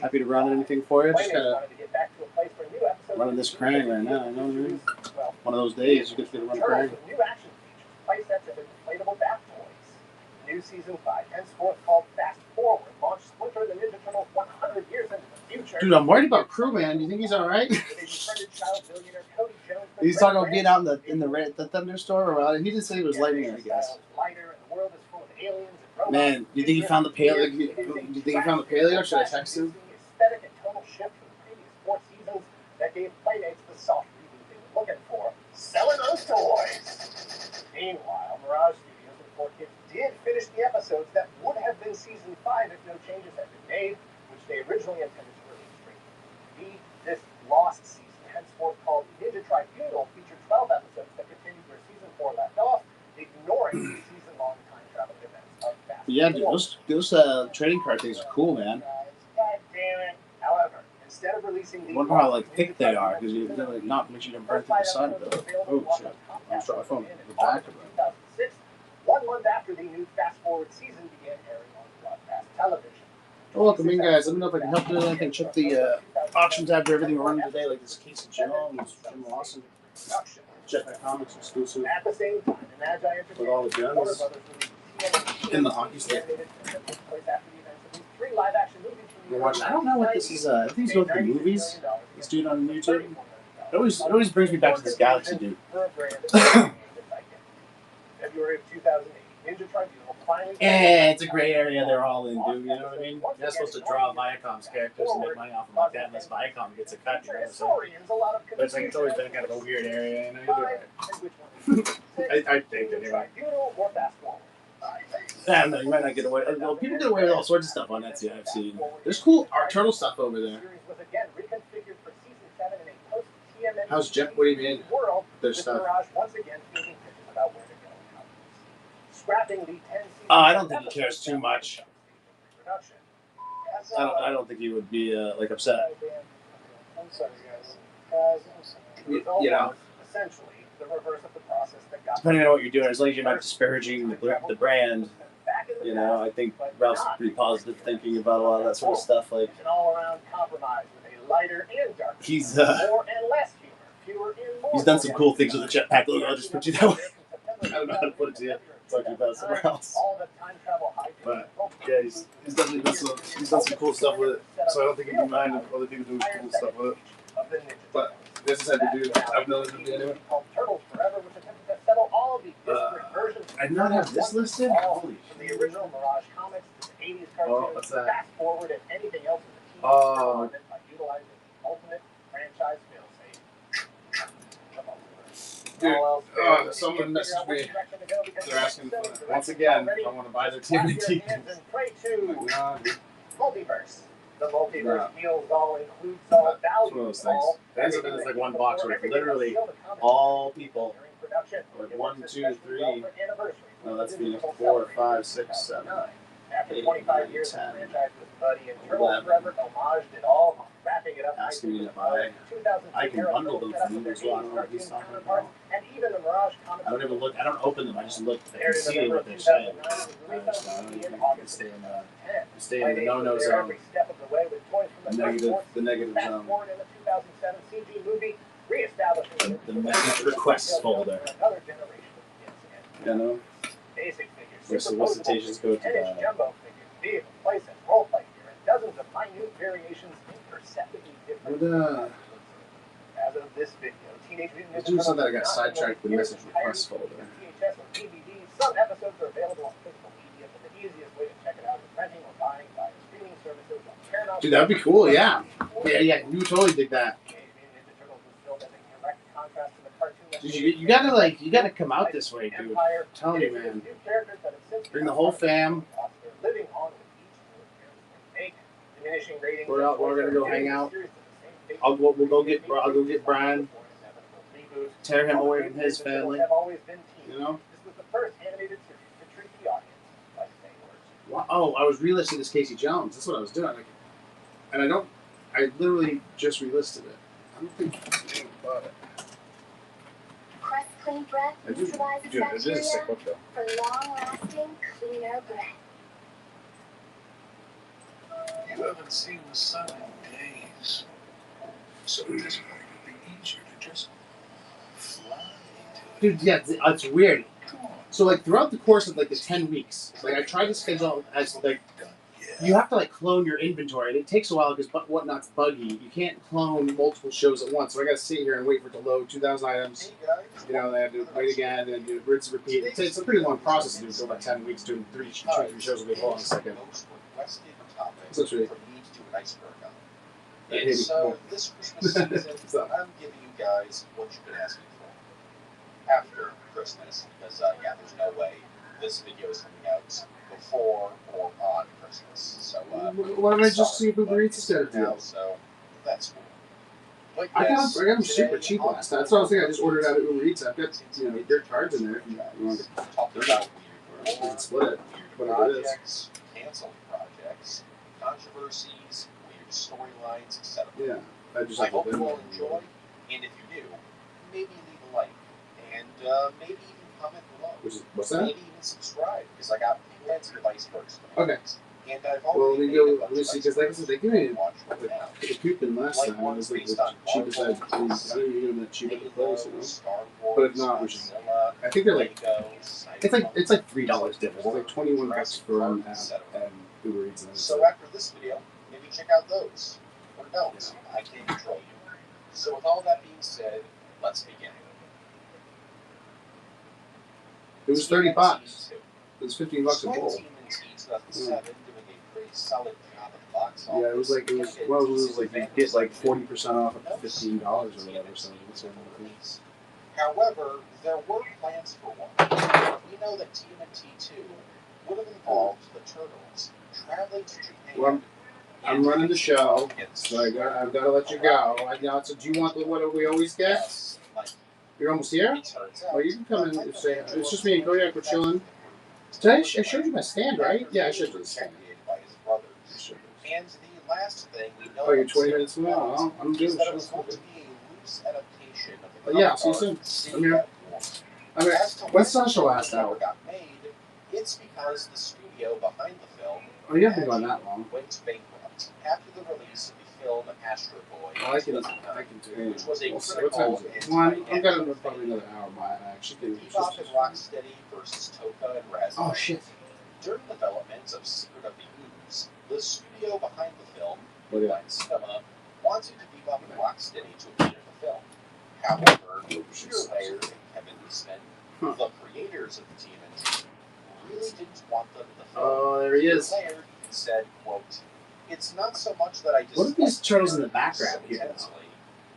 happy to run anything for you. Just kind of running this crane right now. You know what I mean? One of those days you get to run a crane. New action features, play sets, and inflatable bath toys. New season 5, henceforth called Fast Forward, launched Splinter the Ninja Turtles 100 years into the future. Dude, I'm worried about Crew, man. Do you think he's all right? He's talking about being out in the thunderstorm, or he didn't say he was lightning, I guess. Man, do you think he found the paleo? Do you think he found the paleo? Should I text him? Aesthetic and tonal shift from the previous 4 seasons that gave Playmates the soft reboot they were looking for. Selling those toys. Meanwhile, Mirage Studios and 4Kids did finish the episodes that would have been season 5 if no changes had been made, which they originally intended to release straight. This lost season, henceforth called Ninja Tribunal, featured 12 episodes that continued where season 4 left off, ignoring the season-long time travel events of Fast Yeah, dude, those trading card things are cool, man. God damn it. However, instead of releasing I wonder how thick they are, because you like not much you can burn through the side of it. Oh shit! I'm sorry, my phone. The back of it. 2006, 1 month after the new Fast Forward season began airing on broadcast television. Oh, welcome in, guys. Let me know if I can help you with anything. Check the auction tab for everything we're running today, like this Casey Jones, Jim Lawson, Jetpack Comics exclusive, At the same time, Imagi with all the guns in the hockey stick. We're watching. I don't know what this is. I think he's going to the movies. This dude on YouTube. It always brings me back to this Galaxy dude. February of 2008, Ninja Tribunal finally. Yeah, it's a gray area they're all in, dude. You know what I mean? You're not supposed to draw Viacom's characters and make money off them like that unless Viacom gets a cut. You know what I'm saying? But it's always been kind of a weird area, you know. I think anyway. I don't know, you might not get away. Well, people get away with all sorts of stuff on Etsy, I've seen. There's cool art turtle stuff over there. How's Jeff? What do you mean? There's stuff. I don't think he cares too much. I don't think he would be upset. I'm sorry, guys. You know. Essentially, the reverse of the process that got. Depending on what you're doing, as long as you're not disparaging the brand, you know, I think Ralph's pretty positive thinking about a lot of that sort of stuff. Like, an all-around compromise with a lighter and darker. He's more and less humor, fewer and more. He's done some cool things with the Jetpack logo. I'll just put you that way. I don't know how to put it to you. Talking about somewhere else. But yeah, he's definitely done some cool stuff with it. So I don't think he'd mind if other people do cool stuff with it. But this is how to do. I've known him to do anyway. I did not have this listed. Holy shit. The original Mirage comics, the 80s cartoons, oh, what's that? Fast Forward, and anything else in the TV oh. by utilizing the ultimate franchise failsafe. Dude, someone messaged me. They're asking once again if I want to buy their TMNT. Multiverse. The multiverse meals all, includes all, values all. That's like one box with literally all people. Like 1, 2, 3. No, that's Phoenix. 4, 5, 6, 7. After 25 years, the franchise was Buddy and Turtles Forever homaged it all, wrapping it up. Asking me to buy. I can bundle them for you as well. I don't know what he's talking about. And even the Mirage comics. I don't even look. I don't open them. I just look and see what they're saying. Stay in the no-no zone. The negative zone. The message requests folder. You know? Where's the recitations go to that? Jumbo figures, vehicle, playsets, role-play gear, and dozens of minute variations imperceptibly different. As of this video. Teenage Mutant I was Ninja doing Turtles something, I are got not sidetracked with the available message in request entirety folder. VHS or DVD. Some episodes are available on physical media, but the easiest way to check it out is renting or buying via streaming services like Paramount. Dude, that would be cool, yeah. Yeah, you totally dig that. Teenage Mutant Ninja Turtles was filmed as a direct contrast to the cartoon. Dude, you gotta come out this way, dude. I'm telling you, man. Bring the whole fam. Living on with each diminishing ratings. We're gonna go hang out. I'll go get Brian. Tear him away from his family. You know? This was the first animated series to treat the audience like they were. Wow. Oh, I was relisting this Casey Jones. That's what I was doing. And I literally just relisted it. I don't think I bought it. Press Clean Breath neutralizes Dude, this is a sick bacteria book, though. for long-lasting, cleaner breath. You haven't seen the sun in days. So at this point, it would be easier to just fly into it. Dude, yeah, it's weird. So, like, throughout the course of, like, the 10 weeks, like, I tried to schedule as, like, you have to, like, clone your inventory. And it takes a while because Whatnot's buggy. You can't clone multiple shows at once. So I got to sit here and wait for it to load 2,000 items. You know, they have to wait again and do rinse and repeat. It's a pretty long process to do. So about 10 weeks doing three shows will be hold on a second. So it's really... And so this Christmas season, I'm giving you guys what you've been asking for after Christmas, because yeah, there's no way this video is coming out before or on Christmas. So why don't I just see if Uber Eats is there now? So that's cool. But I yes, got them super cheap last time. That's what I was thinking. I just ordered out of Uber Eats. I've got their cards in there. If you want to talk about we can split it. weird Whatever it is. projects, canceled projects, controversies, weird storylines, etc. Yeah, I just I have hope to you all enjoy, and if you do, maybe leave a like, and maybe even comment below. What's that? Maybe even subscribe, because I got plenty of icebergs. Okay. And I've Well, already let me made go. a Let bunch me of see, because like I said, they give me watch right now. the coupon last Like time. It ones was like based the on cheapest Marvel, I didn't even give them the cheapest place, you know. Star But Wars, if not, we should. Godzilla, I think they're like Lego, it's like $3 difference. It's like $21 for an app and Uber Eats. And So after this video, maybe check out those. Or don't. I can't control you. So with all that being said, let's begin. it was $30. It was $15 a bowl. TMNT 2007 doing a pretty solid job at the box office. Yeah, it was like you get like 40% off at $15 or whatever. So it's However, there were plans for one. We know that TMNT 2 would have involved the Turtles traveling to Japan. Well, I'm running the show, so I've got to let you go. So do you want what we always get? You're almost here? Well, you can come in and say, it's just me and Kodiak, we're chilling. I showed you my stand, right? Yeah, I showed you the stand. And the last thing we know. Oh, you're 20 minutes from now? Well, I'm doing the show. Going to be a loose adaptation of the But yeah, I'll see you soon. I'm here. I mean, when's Sasha last out? It's because the studio behind the film Oh, you haven't been gone that long. went bankrupt after the release of the film Astro Boy, Oh, I can do it. which was a What critical time is it? Well, I've got probably another hour by it, actually. Bebop and Rocksteady versus Toka and Razzie. Oh, shit. During development of Secret of the Ooze, the studio behind the film, Look at Midnight Cinema, wanted Bebop and Rocksteady to appear in the film. However, Peter Laird and Kevin Eastman, the creators of the TMNT, really didn't want them in the film. Oh, there he is. Laird said, quote, "It's not so much that I just What are these turtles in the background here, intensely,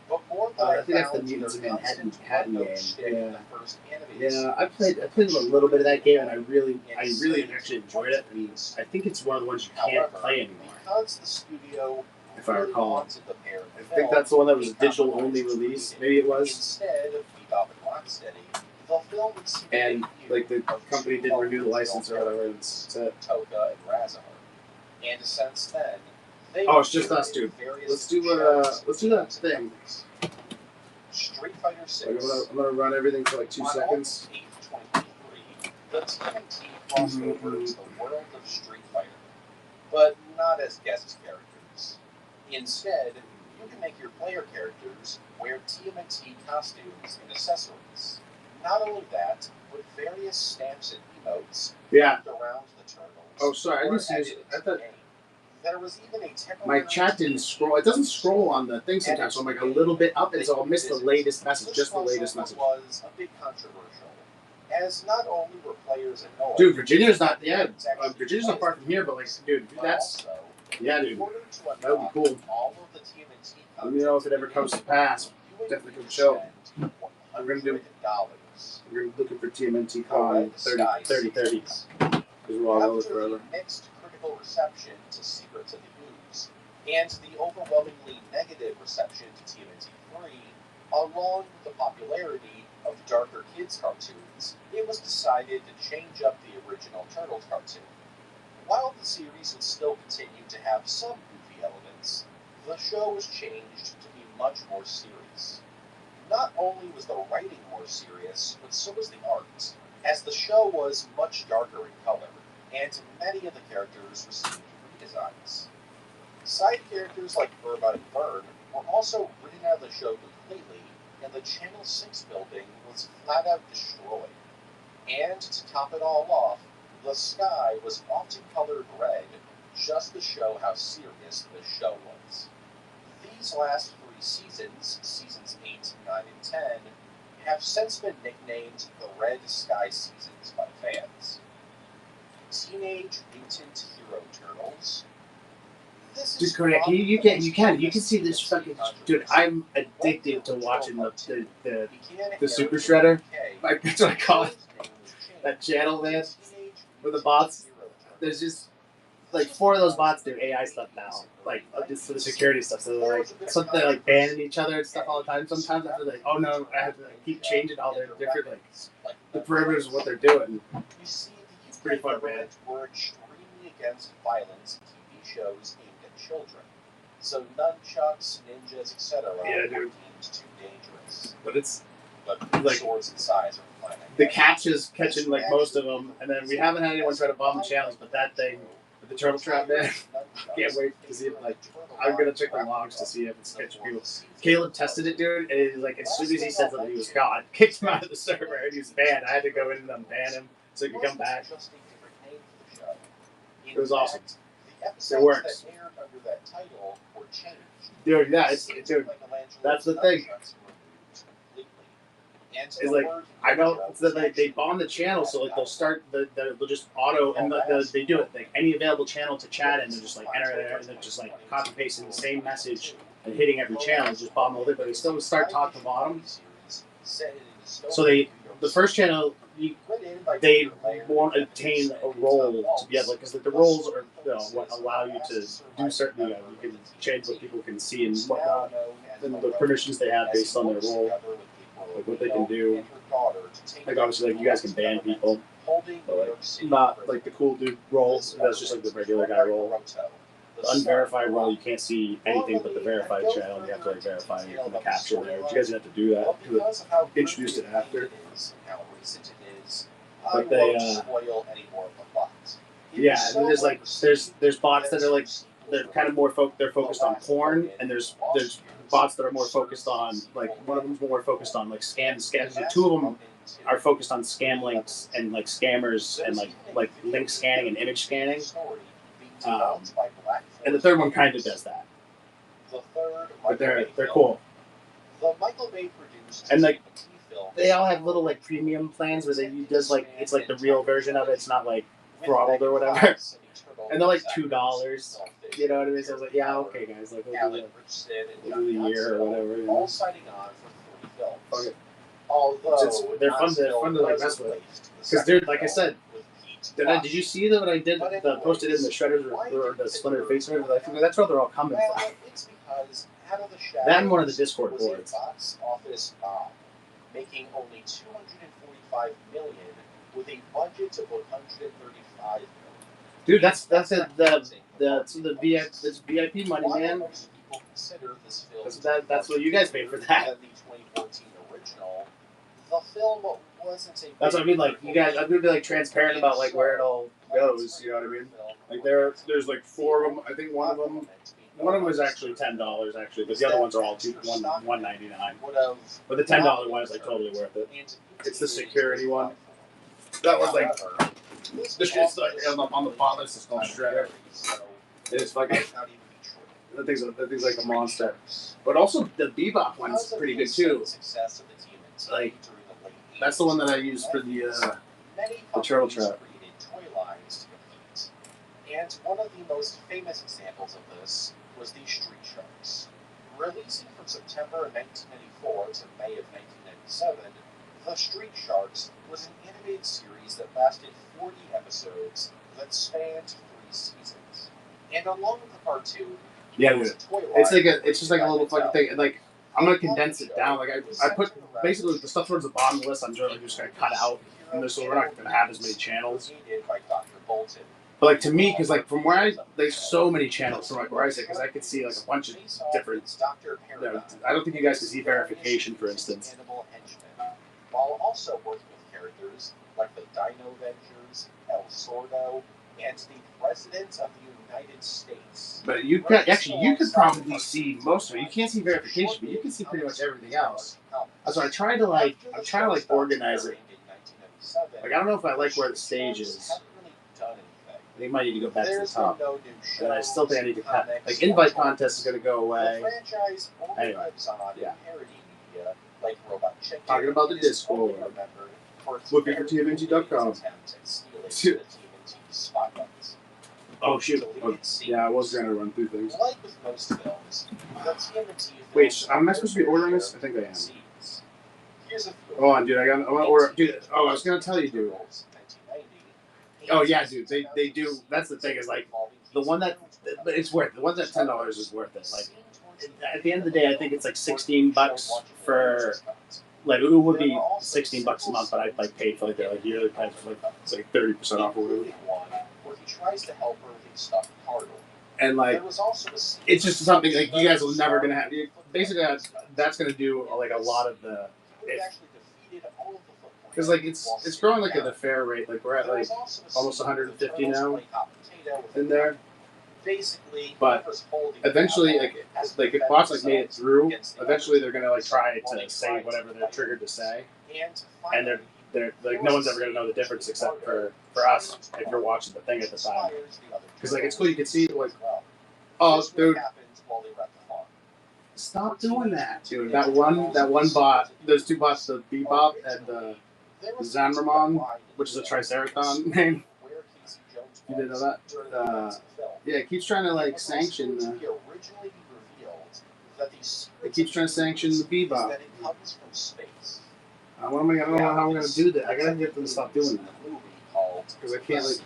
but more that I think that's the found Mutants their of Manhattan constant game. shtick in Yeah. the first animated Yeah, I played a little bit of that game, and I really actually enjoyed it. I mean, I think it's one of the ones you can't play anymore. Because the studio If I recall. wanted the pair I think that's the one that was a digital only release. Maybe it was. Instead of Bebop and Rocksteady, the film would see And the like the debut of company didn't renew the license or whatever. It's it. Toka and Razahar. And since then, they Oh, it's just us, dude. Let's do that thing. Street Fighter Like, 6. I'm gonna run everything for like 2 seconds. On August 8th, 2023, the TMNT crossed over into the world of Street Fighter, but not as guest characters. Instead, you can make your player characters wear TMNT costumes and accessories. Not only that, but various stamps and emotes Yeah. around the turtles. Oh, sorry, I were didn't see this. added I to the thought- game. There was even a My chat didn't scroll. It doesn't scroll on the thing sometimes, so I'm like a little bit up, and so I'll miss the latest message, just the latest message. Was a big controversial, as not only were players annoyed. Dude, Virginia's not. Yeah, Virginia's not far from here, but like, dude, that's. Yeah, dude, that would be cool. Let me know if it ever comes to pass. Definitely come show. We're gonna do. We're looking for TMNT Con 3030 because we're all over forever. Mixed critical reception to Secrets of the Ooze, and the overwhelmingly negative reception to TMNT 3, along with the popularity of darker kids' cartoons, it was decided to change up the original Turtles cartoon. While the series would still continue to have some goofy elements, the show was changed to be much more serious. Not only was the writing more serious, but so was the art, as the show was much darker in color, and many of the characters received redesigns. Side characters like Burma and Vern were also written out of the show completely, and the Channel 6 building was flat out destroyed. And to top it all off, the sky was often colored red, just to show how serious the show was. These last 3 seasons, seasons 8, 9, and 10, have since been nicknamed the Red Sky Seasons by fans. Teenage Mutant Hero Turtles. This is correct. You can see this fucking dude. I'm addicted to watching the Super Shredder. Like that's what I call it. That channel, man, with the bots. There's just like 4 of those bots do AI stuff now, like just for the security stuff. So they're like something like banning each other and stuff all the time. Sometimes I have to like, oh no, I have to like, keep changing all their different like the perimeters of what they're doing. It's pretty fun, man. Were extremely against violence in TV shows aimed at children, so nunchucks, ninjas, etc. were deemed too dangerous. But it's like swords and size are fine. The catches catching like most of them, and then we haven't had anyone try to bomb the channels, but that thing. The turtle trap, man. Can't wait to see it. Like, I'm gonna check the logs to see if it's catching people. Caleb tested it, dude, and it was like as soon as he said that he was gone, kicked him out of the server, and he was banned. I had to go in and unban him so he could come back. It was awesome. It works, dude. Yeah, dude. That's the thing. It's like I know it's that like they bomb the channel, so like they'll start they'll just auto and they do it like any available channel to chat and they're just like enter there and they're just like copy pasting the same message and hitting every channel and just bomb all it, but they still start top to bottom. So the first channel they won't obtain a role to be able because the roles are what allow you to do certain you can change what people can see and whatnot and the permissions they have based on their role. Like what they can do, like obviously like you guys can ban people, but like not like the cool dude role. That's just like the regular guy role. The unverified role you can't see anything but the verified channel. And you have to like verify the capture there. But you guys have to do that because they introduced it after. But they yeah, and there's like there's bots that are like they're kind of more they're focused on porn, and there's bots that are more focused on like one of them's more focused on like scams. 2 of them are focused on scam links and like scammers and like link scanning and image scanning. And the third one kind of does that. But they're cool. And like they all have little like premium plans where they does like it's like the real version of it. It's not like throttled or whatever. And they're like $2. You know what I mean? So I was like, yeah, okay, guys, like we'll do the year or whatever. You know? All signing on for 3 films. Although they're fun to like mess with. Because dude, like I said, did you see that when I did the posted in the shredders or the Splinter Face or whatever? That's where they're all coming from. It's because Out of the Shadows that and one of the Discord boards. Box office bomb, making only $245 million with a budget of $135 million. Dude, that's it. The VIP money, man. That's what you guys paid for that. The 2014 original, the film wasn't a. That's what I mean. Like you guys, I'm gonna be like transparent about like where it all goes. You know what I mean? Like there's like 4 of them. I think one of them was actually $10 actually, but the other ones are all $1.99. But the $10 one is like totally worth it. It's the security one. That was like. This shit's like on the bot list. It's called Shredder. It's fucking. Not even be true. That thing's like a monster. But also the Bebop one's pretty good too. Success of the TMNT Like, during the late that's the one that I used for the turtle trap. Created toy lines to compete. And one of the most famous examples of this was the Street Sharks. Releasing from September of 1994 to May of 1997, The Street Sharks was an animated series that lasted 40 episodes that spanned 3 seasons. And along with the cartoon, Yeah, was dude. a toy It's line like it's just like a little fucking thing. And like I'm gonna condense it down. Like I put basically the stuff towards the bottom of the list. I'm just gonna cut out, and so we're not gonna have as many channels. created by Dr. Bolton. But like to me, because like from where there's so many channels from like where I sit, because I could see like a bunch of different. I don't think you guys can see verification, for instance. While also working with characters like the Dino Avengers, El Sordo, and the President of the United States. But you could actually, you could probably see most of it. You can't see verification, but you can see pretty much everything else. So I try to like, I'm trying to like organize it. Like I don't know if I like where the stage is. They might need to go back to the top. And I still think I need to cut. Like invite contest is gonna go away. Anyway, yeah. Talking about the Discord. Looking for TMNT.com. Oh shoot! Oh, yeah, I was gonna run through things. Like with most films, the TMNT Wait, am I supposed to be ordering this? I think I am. Here's a Oh, dude, I want to order. Dude, oh, I was gonna tell you, dude. Oh yeah, dude, they do. That's the thing is like the one that it's worth. The one that's $10 is worth it. Like at the end of the day, I think it's like $16 for. Like it would be $16 a month, but I like paid for like the like yearly price for like it's like 30% off or whatever. Where he tries to help her with stuff hardware. And like it's just something like you guys are never gonna have. Basically, that's gonna do like a lot of the. Because like it's growing like at a fair rate. Like we're at like almost 150 now in there. But eventually, like if bots like made it through, eventually they're gonna like try to say whatever they're triggered to say, and they're like no one's ever gonna know the difference except for us if you're watching the thing at the time. Because like it's cool, you can see like, oh dude, stop doing that, dude. That one bot, there's 2 bots, the Bebop and the Zanramon, which is a Triceraton name. You didn't know that? Yeah, it keeps trying to like sanction the. It keeps trying to sanction the Bebop. What am I? I don't know how I'm gonna do that. I gotta get them to stop doing that because I can't. Like,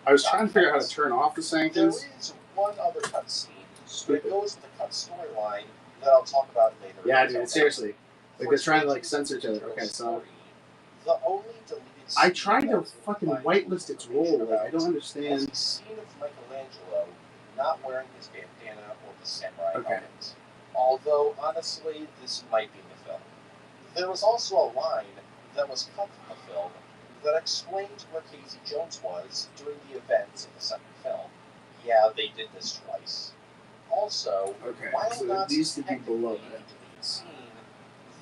I was trying to figure out how to turn off the sanctions. There is one other cutscene that goes with the cut storyline that I'll talk about later. Yeah, dude. Seriously, like they're trying to like censor each other. Okay, so. The only deleted I tried to fucking whitelist its role. Like, I don't understand. the scene of Michelangelo not wearing his bandana or the samurai helmet. Although, honestly, this might be in the film. There was also a line that was cut from the film that explained where Casey Jones was during the events of the second film. Yeah, they did this twice. Also, while so not these could be below technically a deleted scene,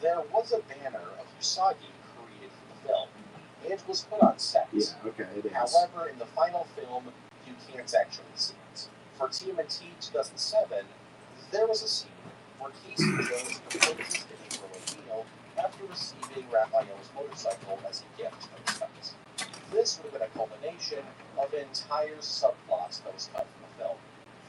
there was a banner of Usagi created for the film. It was put on set. Yeah, okay, it is. However, in the final film, you can't actually see it. For TMNT 2007, there was a scene where Casey Jones proposes to April O'Neil after receiving Raphael's motorcycle as a gift from the set. This would have been a culmination of an entire subplot that was cut from the film.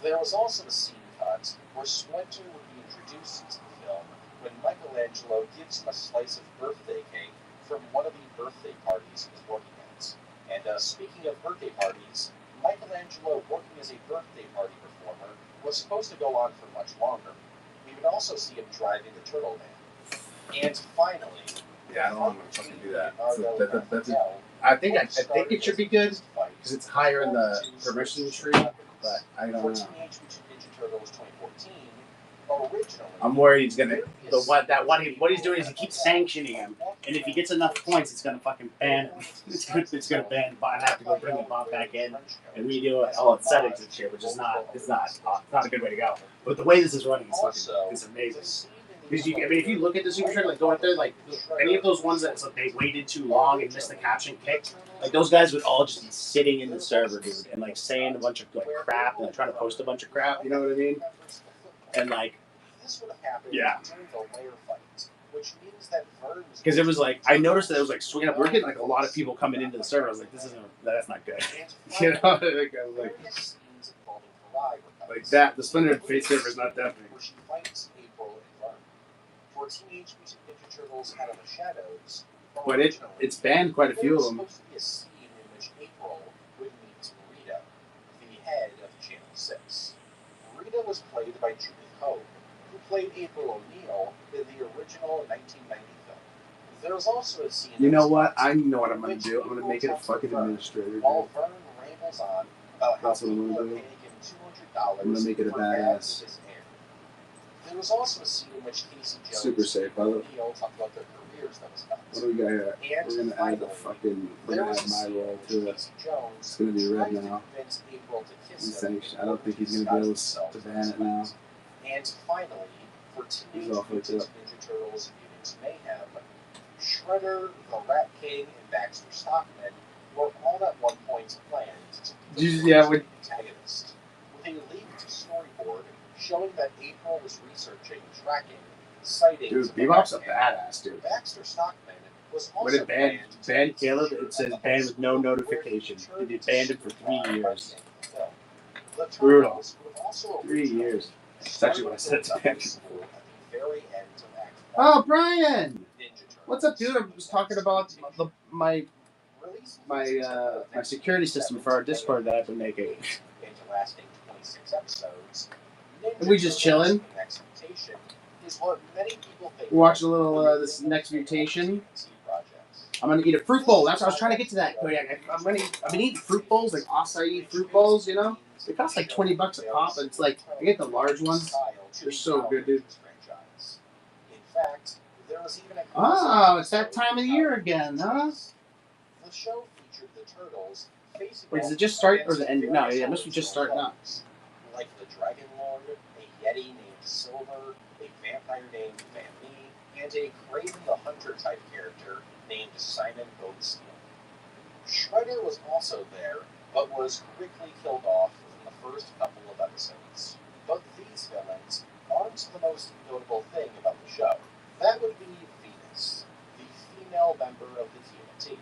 There was also a scene cut where Splinter would be introduced into the film when Michelangelo gives him a slice of birthday cake from one of the birthday parties he was working at. And speaking of birthday parties, Michelangelo working as a birthday party performer was supposed to go on for much longer. We would also see him driving the turtle van. And finally, yeah, I don't want to fucking do that. I think it should be good because it's higher in the permission tree, but I don't know. Teenage Mutant Ninja Turtles 2014. I'm worried he's gonna what he's doing is he keeps sanctioning him, and if he gets enough points, it's gonna fucking ban him. It's gonna ban him. I have to go bring the bot back in and redo all its settings and shit, which is not a good way to go. But the way this is running is fucking it's amazing. Because I mean, if you look at the Super Show, like going up there, like any of those ones that like, they waited too long and missed the caption kick, like those guys would all just be sitting in the server, dude, and like saying a bunch of like crap and like, trying to post a bunch of crap. You know what I mean? And like, yeah. Because it was like I noticed that it was like swinging up. We're getting like a lot of people coming into the server. I was like, that's not good. You know, like, I was like that. The Splinter Fate server is not that big. For Teenage Mutant Ninja Turtles Out of the Shadows, but it's banned quite a few of them. There was supposed to be a scene in which April would meet Rita, the head of Channel 6. Rita was played by Judith Hogue, who played April O'Neil in the original 1990 film. There was also a scene. You know what? I know what I'm gonna do. I'm gonna make it a fucking administrator. While Vern rambles on about how That's what I'm gonna do. I'm gonna make it a badass. There was also a scene in which Casey Jones Super safe, by the way. talked about their careers that was cut. What do we got here? We're gonna add the fucking. We're gonna add my role to it. It's gonna be red now. I don't think he's gonna be able to ban it now. And finally, for Teenage Mutant Ninja Turtles Mutants Mayhem, Shredder, the Rat King, and Baxter Stockman were all at one point planned to be the antagonist, with a leaked storyboard showing that April was researching tracking sightings. Dude, Bebop's a badass, dude. Baxter Stockman was also when it banned Caleb, it says banned with no notification. It banned him for 3 years. Brutal. 3 years. That's actually what I said to ban before. Oh, Brian! What's up, dude? I was talking about my security system for our Discord that I've been making. And we just chilling. Watch a little this next mutation. I'm gonna eat a fruit bowl. That's what I was trying to get to that. I've been eating fruit bowls, like acai fruit bowls. You know, they cost like $20 a pop. But it's like I get the large ones. They're so good, dude. Oh, it's that time of the year again, huh? Wait, does it just start or the end? No, yeah, it must be just starting up. Like the Dragon Lord, a Yeti named Silver, a vampire named Van Mee, and a Craven the Hunter type character named Simon Boatsteel. Shredder was also there, but was quickly killed off in the first couple of episodes. But these villains aren't the most notable thing about the show. That would be Venus, the female member of the TMNT.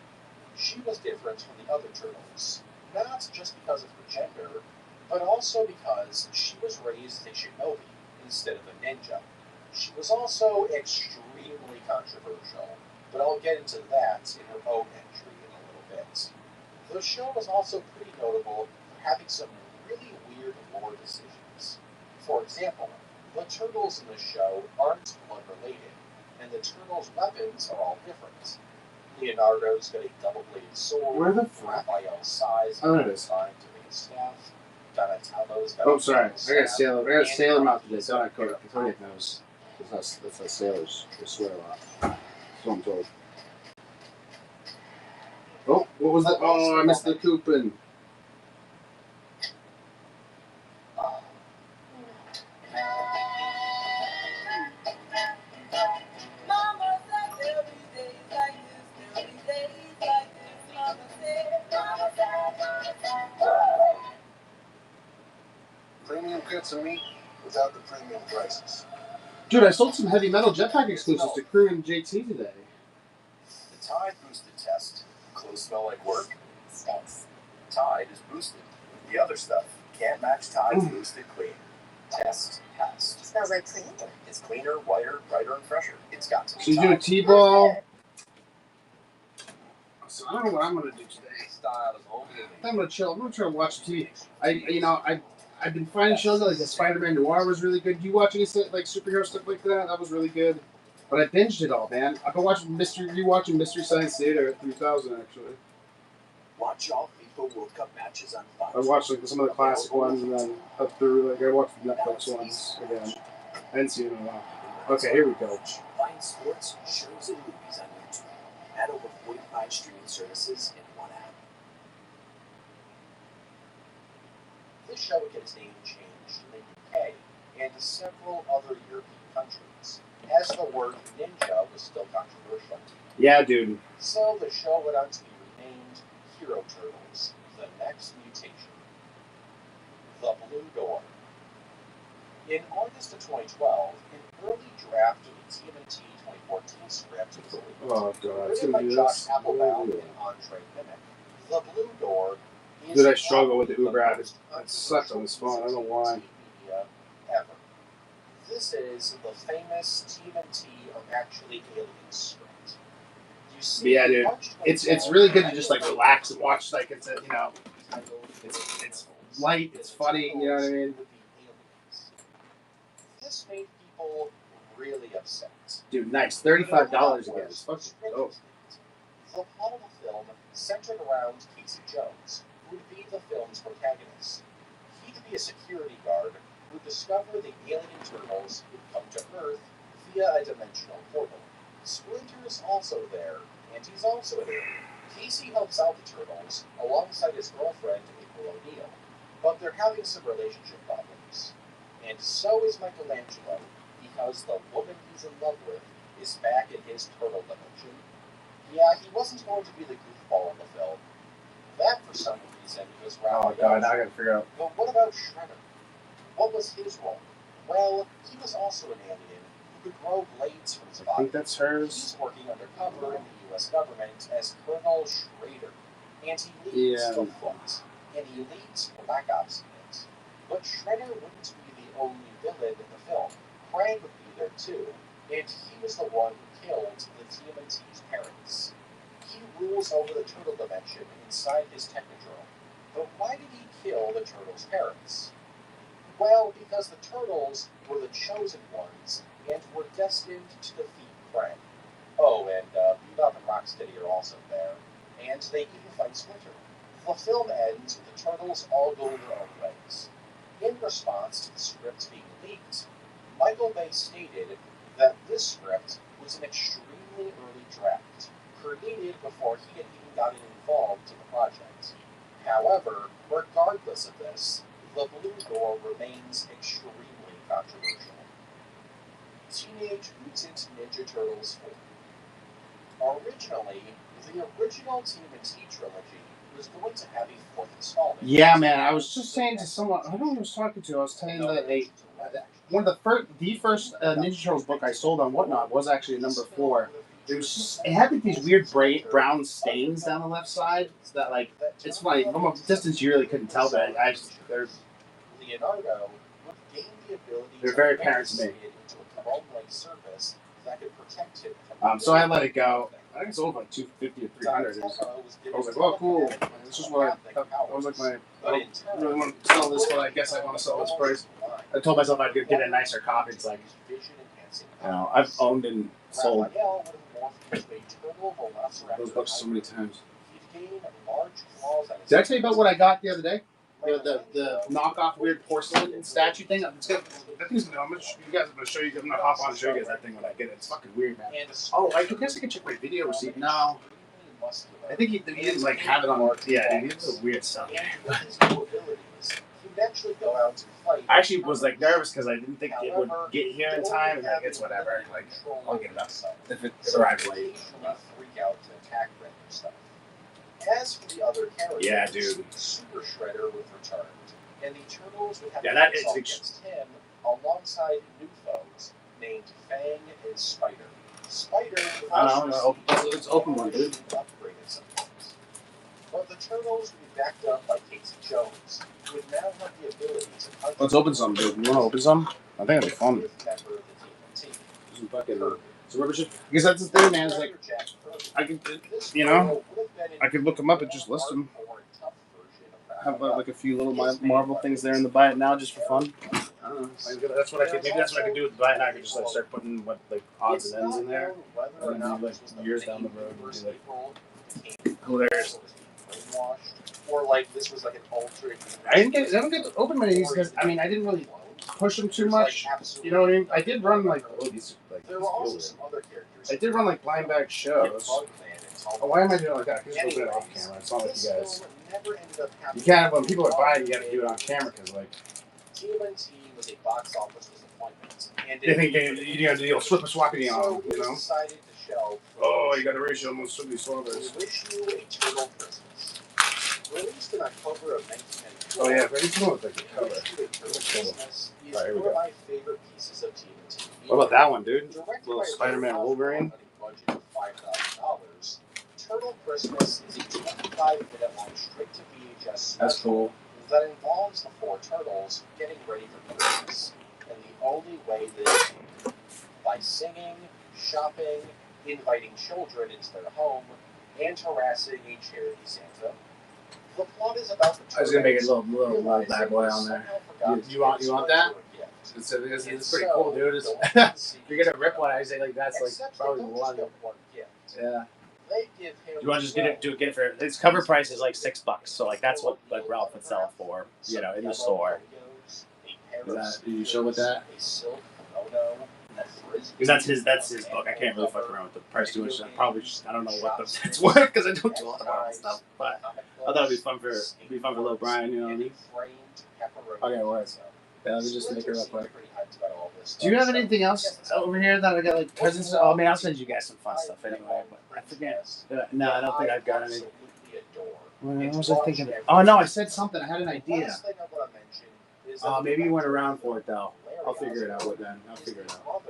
She was different from the other turtles, not just because of her gender, but also because she was raised a shinobi instead of a ninja. She was also extremely controversial, but I'll get into that in her own entry in a little bit. The show was also pretty notable for having some really weird lore decisions. For example, the turtles in the show aren't blood-related, and the turtles' weapons are all different. Leonardo's got a double-bladed sword. Where the fuck? Raphael's size oh, there it is. designed to make a staff. Donatello's got oh, sorry. I got Sailor Mouth today. So I Kodiak knows. That's how sailors. They swear a lot. That's what I'm told. Oh, what was that? Oh, I missed the coupon. Premium cuts of meat without the premium prices. Dude, I sold some heavy metal jetpack exclusives to Crew and JT today. The Tide boosted test. Clothes smell like work? Stinks. Tide is boosted. The other stuff can't match Tide's boosted clean. Test passed. Smells like clean. It's cleaner, whiter, brighter, and fresher. It's got to be. So you do a T-ball. So I don't know what I'm gonna do today. I'm gonna chill. I'm gonna try to watch TV. I've been finding shows like the Spider-Man Noir was really good. Do you watch any like superhero stuff like that? That was really good. But I binged it all, man. I've been watching rewatching Mystery Science Theater at 3000 actually. Watch all FIFA World Cup matches on Fox. I watched like some of the classic ones and then up through like I watched the Netflix ones again. I hadn't seen it in a while. Okay, here we go. Find sports, shows, and movies on YouTube. Add over 45 streaming services in one app. This show would get its name changed in the UK and several other European countries, as the word ninja was still controversial. Yeah, dude. So the show went on to be renamed Hero Turtles, The Next Mutation. The Blue Door. In August of 2012, an early draft of the TMNT 2014 script was released. Oh god, Written by Josh Applebaum and Andre Mimic. The Blue Door is dude, I struggle with the Uber app. It sucks on this phone. I don't know why. Media ever. This is the famous TMNT or actually Alien script. You see, Yeah, dude. It's really good to just like relax and watch. Like it's a, you know, it's light. It's funny. You know what I mean? This made people really upset. Dude, nice. $35 again. It's fucking dope. The plot of the film centered around Casey Jones, who would be the film's protagonist. He'd be a security guard who would discover the alien turtles who'd come to Earth via a dimensional portal. Splinter's also there, and he's also an alien. Casey helps out the turtles alongside his girlfriend April O'Neil, but they're having some relationship problems. And so is Michelangelo, because the woman he's in love with is back in his turtle dimension. Yeah, he wasn't going to be the goofball in the film. That, for some reason, was Oh god, now I gotta figure out. But what about Shredder? What was his role? Well, he was also an alien who could grow blades from his I body. think that's hers. He's working undercover in the U.S. government as Colonel Schrader, and he leads the Foot, and he leads Black Ops unit. But Shredder wouldn't be the only villain in the film. Krang would be there too, and he was the one who killed the TMNT's parents. He rules over the turtle dimension inside his Technodrome. But why did he kill the turtles' parents? Well, because the turtles were the chosen ones and were destined to defeat Krang. Oh, and Bebop and Rocksteady are also there, and they even fight Splinter. The film ends with the turtles all going their own ways. In response to the script being leaked, Michael Bay stated that this script was an extremely early draft, created before he had even gotten involved in the project. However, regardless of this, The Blue Door remains extremely controversial. Teenage Mutant Ninja Turtles 4. Originally, the original TMNT trilogy was going to have a fourth installment. Yeah, man. I was just saying to someone, I don't know who I was talking to. I was telling that one of the first Ninja Turtles book I sold on Whatnot was actually number 4. It was just, it had like these weird brown stains down the left side. That like, it's funny from a distance you really couldn't tell, but they're Leonardo would gain the ability they're very apparent to me. into a chrome-like surface that could protect him from So I let it go. I think it sold like $250 or $300. I was like, well, cool. This is what I was like, I don't really want to sell this, but I guess I want to sell this price. I told myself I'd get a nicer copy. It's like, you know, I've owned and sold those books so many times. Did I tell you about what I got the other day? The knockoff weird porcelain statue thing. That thing's I'm gonna show you. I'm gonna hop on and show you guys that thing when I get it. It's fucking weird, man. Oh, I guess I can check my video receipt. No, I think he didn't like have it on. Yeah, dude, it's some weird stuff. I actually was like nervous because I didn't think it would get here in time, and like, it's whatever. Like, I'll get it up if it arrives late. As for the other characters, yeah, dude. Super Shredder would return, and the Turtles would have that to consult against him alongside new foes named Fang and Spider. Spider it's open one, dude. Upgraded sometimes. But the Turtles would be backed up by Casey Jones, who would now have the ability to punch. Let's open some, dude. You want to open some? I think it'd be fun. Member of the TMNT. Some fucking. Because that's the thing, man. It's like I could, you know, I could look them up and just list them. Have like a few little Marvel things there in the buy it now just for fun. I don't know. That's what I could. Maybe that's what I could do with the buy it now. I could just like start putting what like odds and ends in there, and then like years down the road, be like hilarious. Or like this was like an alternate. I don't get to open many of these because I mean I didn't really push them too much. You know what I mean? I did run like these like. There were also some other characters. I did run like blind bag shows. Oh, why am I doing it like that? I can just open it off camera. It's not like you guys. You can't, when people are buying, you have to do it on camera because, like. TMNT was a box office disappointment. And They think you'll slip a swapping on them, you know? Decided to shelve. Oh, you got a ratio almost should be swappers. We wish you a Turtle Christmas. Released in October of 1992. Oh yeah, but it's more like a cover. Christmas is Alright, here we one of go. my favorite pieces of TMNT. What about that one, dude? Directed Little by Spider-Man Wolverine. Budget of $5,000. Turtle Christmas is a 25-minute long straight-to-VHS special That's cool. that involves the four turtles getting ready for Christmas, and the only way they can, by singing, shopping, inviting children into their home, and harassing a charity Santa. The plot is about the turtles. I was gonna make a little bad boy on there. You want that? It's pretty cool, dude. If you're gonna rip one, I say like that's like probably one. Yeah. You want to just get it for its cover price is like $6, so like that's what like Ralph would sell it for, you know, in the store. Are you sure with that? Because that's his book. I can't really fuck around with the price too much. I don't know what it's worth because I don't do a lot of Marvel stuff. But I thought it'd be fun for little Brian, you know what I mean? Okay, words. Yeah, let me just make it real quick. Do you have anything else over here that I got like presents? Oh, I mean, I'll send you guys some fun stuff anyway. But I forget. No, I don't think I've got any. What was I thinking? Oh no, I said something. I had an idea. Maybe you went around for it though. I'll figure it out with then. I'll figure it out. All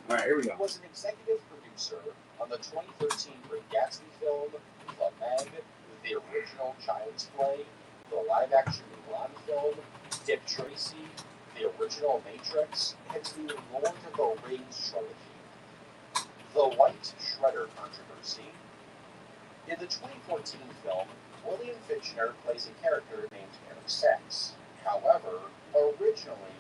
right, here we go. He was an executive producer on the 2013 Great Gatsby film, The Meg, the original Child's Play, the live-action Mulan film, Dick Tracy, the original Matrix, and the Lord of the Rings trilogy. The White Shredder controversy. In the 2014 film, William Fichtner plays a character named Eric Sachs. However, originally,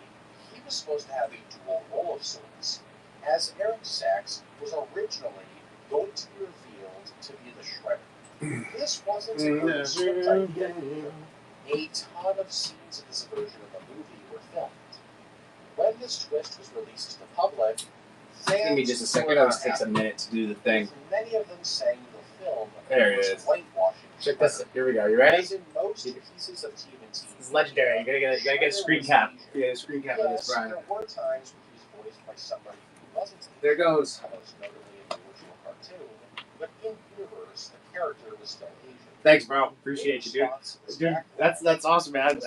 he was supposed to have a dual role of sorts, as Eric Sachs was originally going to be revealed to be the Shredder. This wasn't a good script idea. A ton of scenes of this version of the movie were filmed. When this twist was released to the public, Give me just a second. It always takes a minute to do the thing. Many of them saying the film there it was is. whitewashing. Check this. Here we go. You ready? As in most pieces of TMNT, It's legendary. You gotta get a screen cap. Yeah, a screen cap of this, Brian. There were times when he was voiced by somebody who wasn't. There goes. Most notably in the original cartoon, but in universe, the character was still Asian. Thanks, bro. Appreciate you, dude. Dude, that's awesome, man.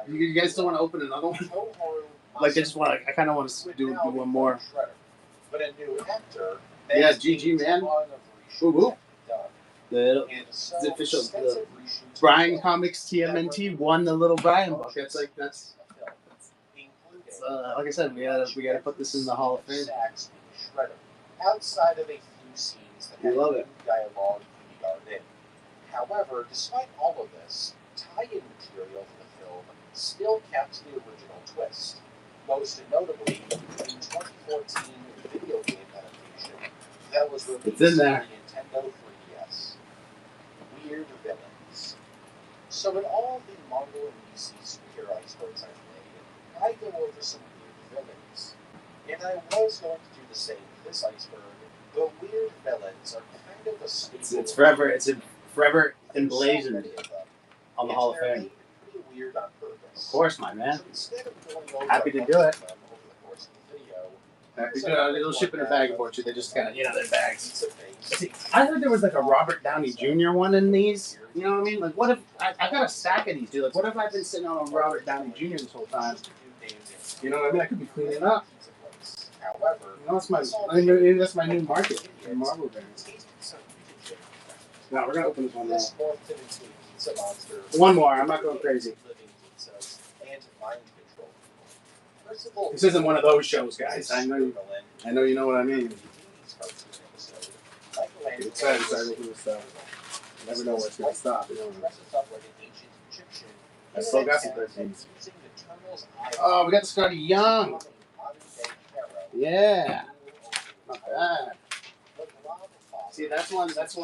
You guys still want to open another one? Like, I kind of want to do one more. But a new actor. Yeah, GG, man. Woo woo. The official Brian Comics TMNT won the little Brian book. That's like like I said, we gotta put this in the Hall of Fame. Outside of a few scenes that we love it. Dialogue in. However, despite all of this, tie-in material for the film still kept the original twist. Most notably, in 2014 video game adaptation that was released in there. on the Nintendo 3DS. Weird villains. So in all the Marvel and DC superhero icebergs I've made, I go over some weird villains. And I was going to do the same with this iceberg, but weird villains are kind of a staple. It's forever emblazoned on the Hall of Fame. Weird on purpose. Of course, my man. So Happy to do it. Happy to do it. They'll ship in a bag for you. They just kind of, they're bags. See, I heard there was like a Robert Downey Jr. one in these. You know what I mean? Like, what if I got a stack of these, dude? Like, what if I've been sitting on a Robert Downey Jr. this whole time? You know what I mean? I could be cleaning up. Maybe that's my new market in Marvel brands. No, we're gonna open this one now. One more. I'm not going crazy. This isn't one of those shows, guys. I know you know what I mean. I'm excited to start looking at stuff. You never know what's gonna stop. You know. I still got some 13s. Oh, we got the Scotty Young. Yeah. Not bad. See, that's one of, if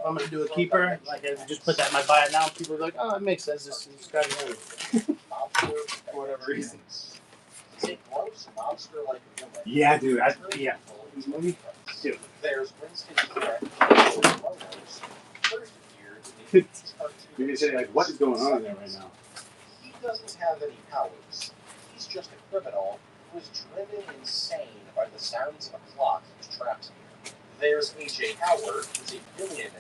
I'm going to do a keeper, like, I just put that in my buy it now, people are like, oh, it makes sense, it's Scotty Young. For whatever reason. Yeah, dude, yeah. Dude. You're going to say, like, what is going on in there right now? He doesn't have any powers. just a criminal who is driven insane by the sounds of a clock he's trapped here. There's A.J. Howard, who's a billionaire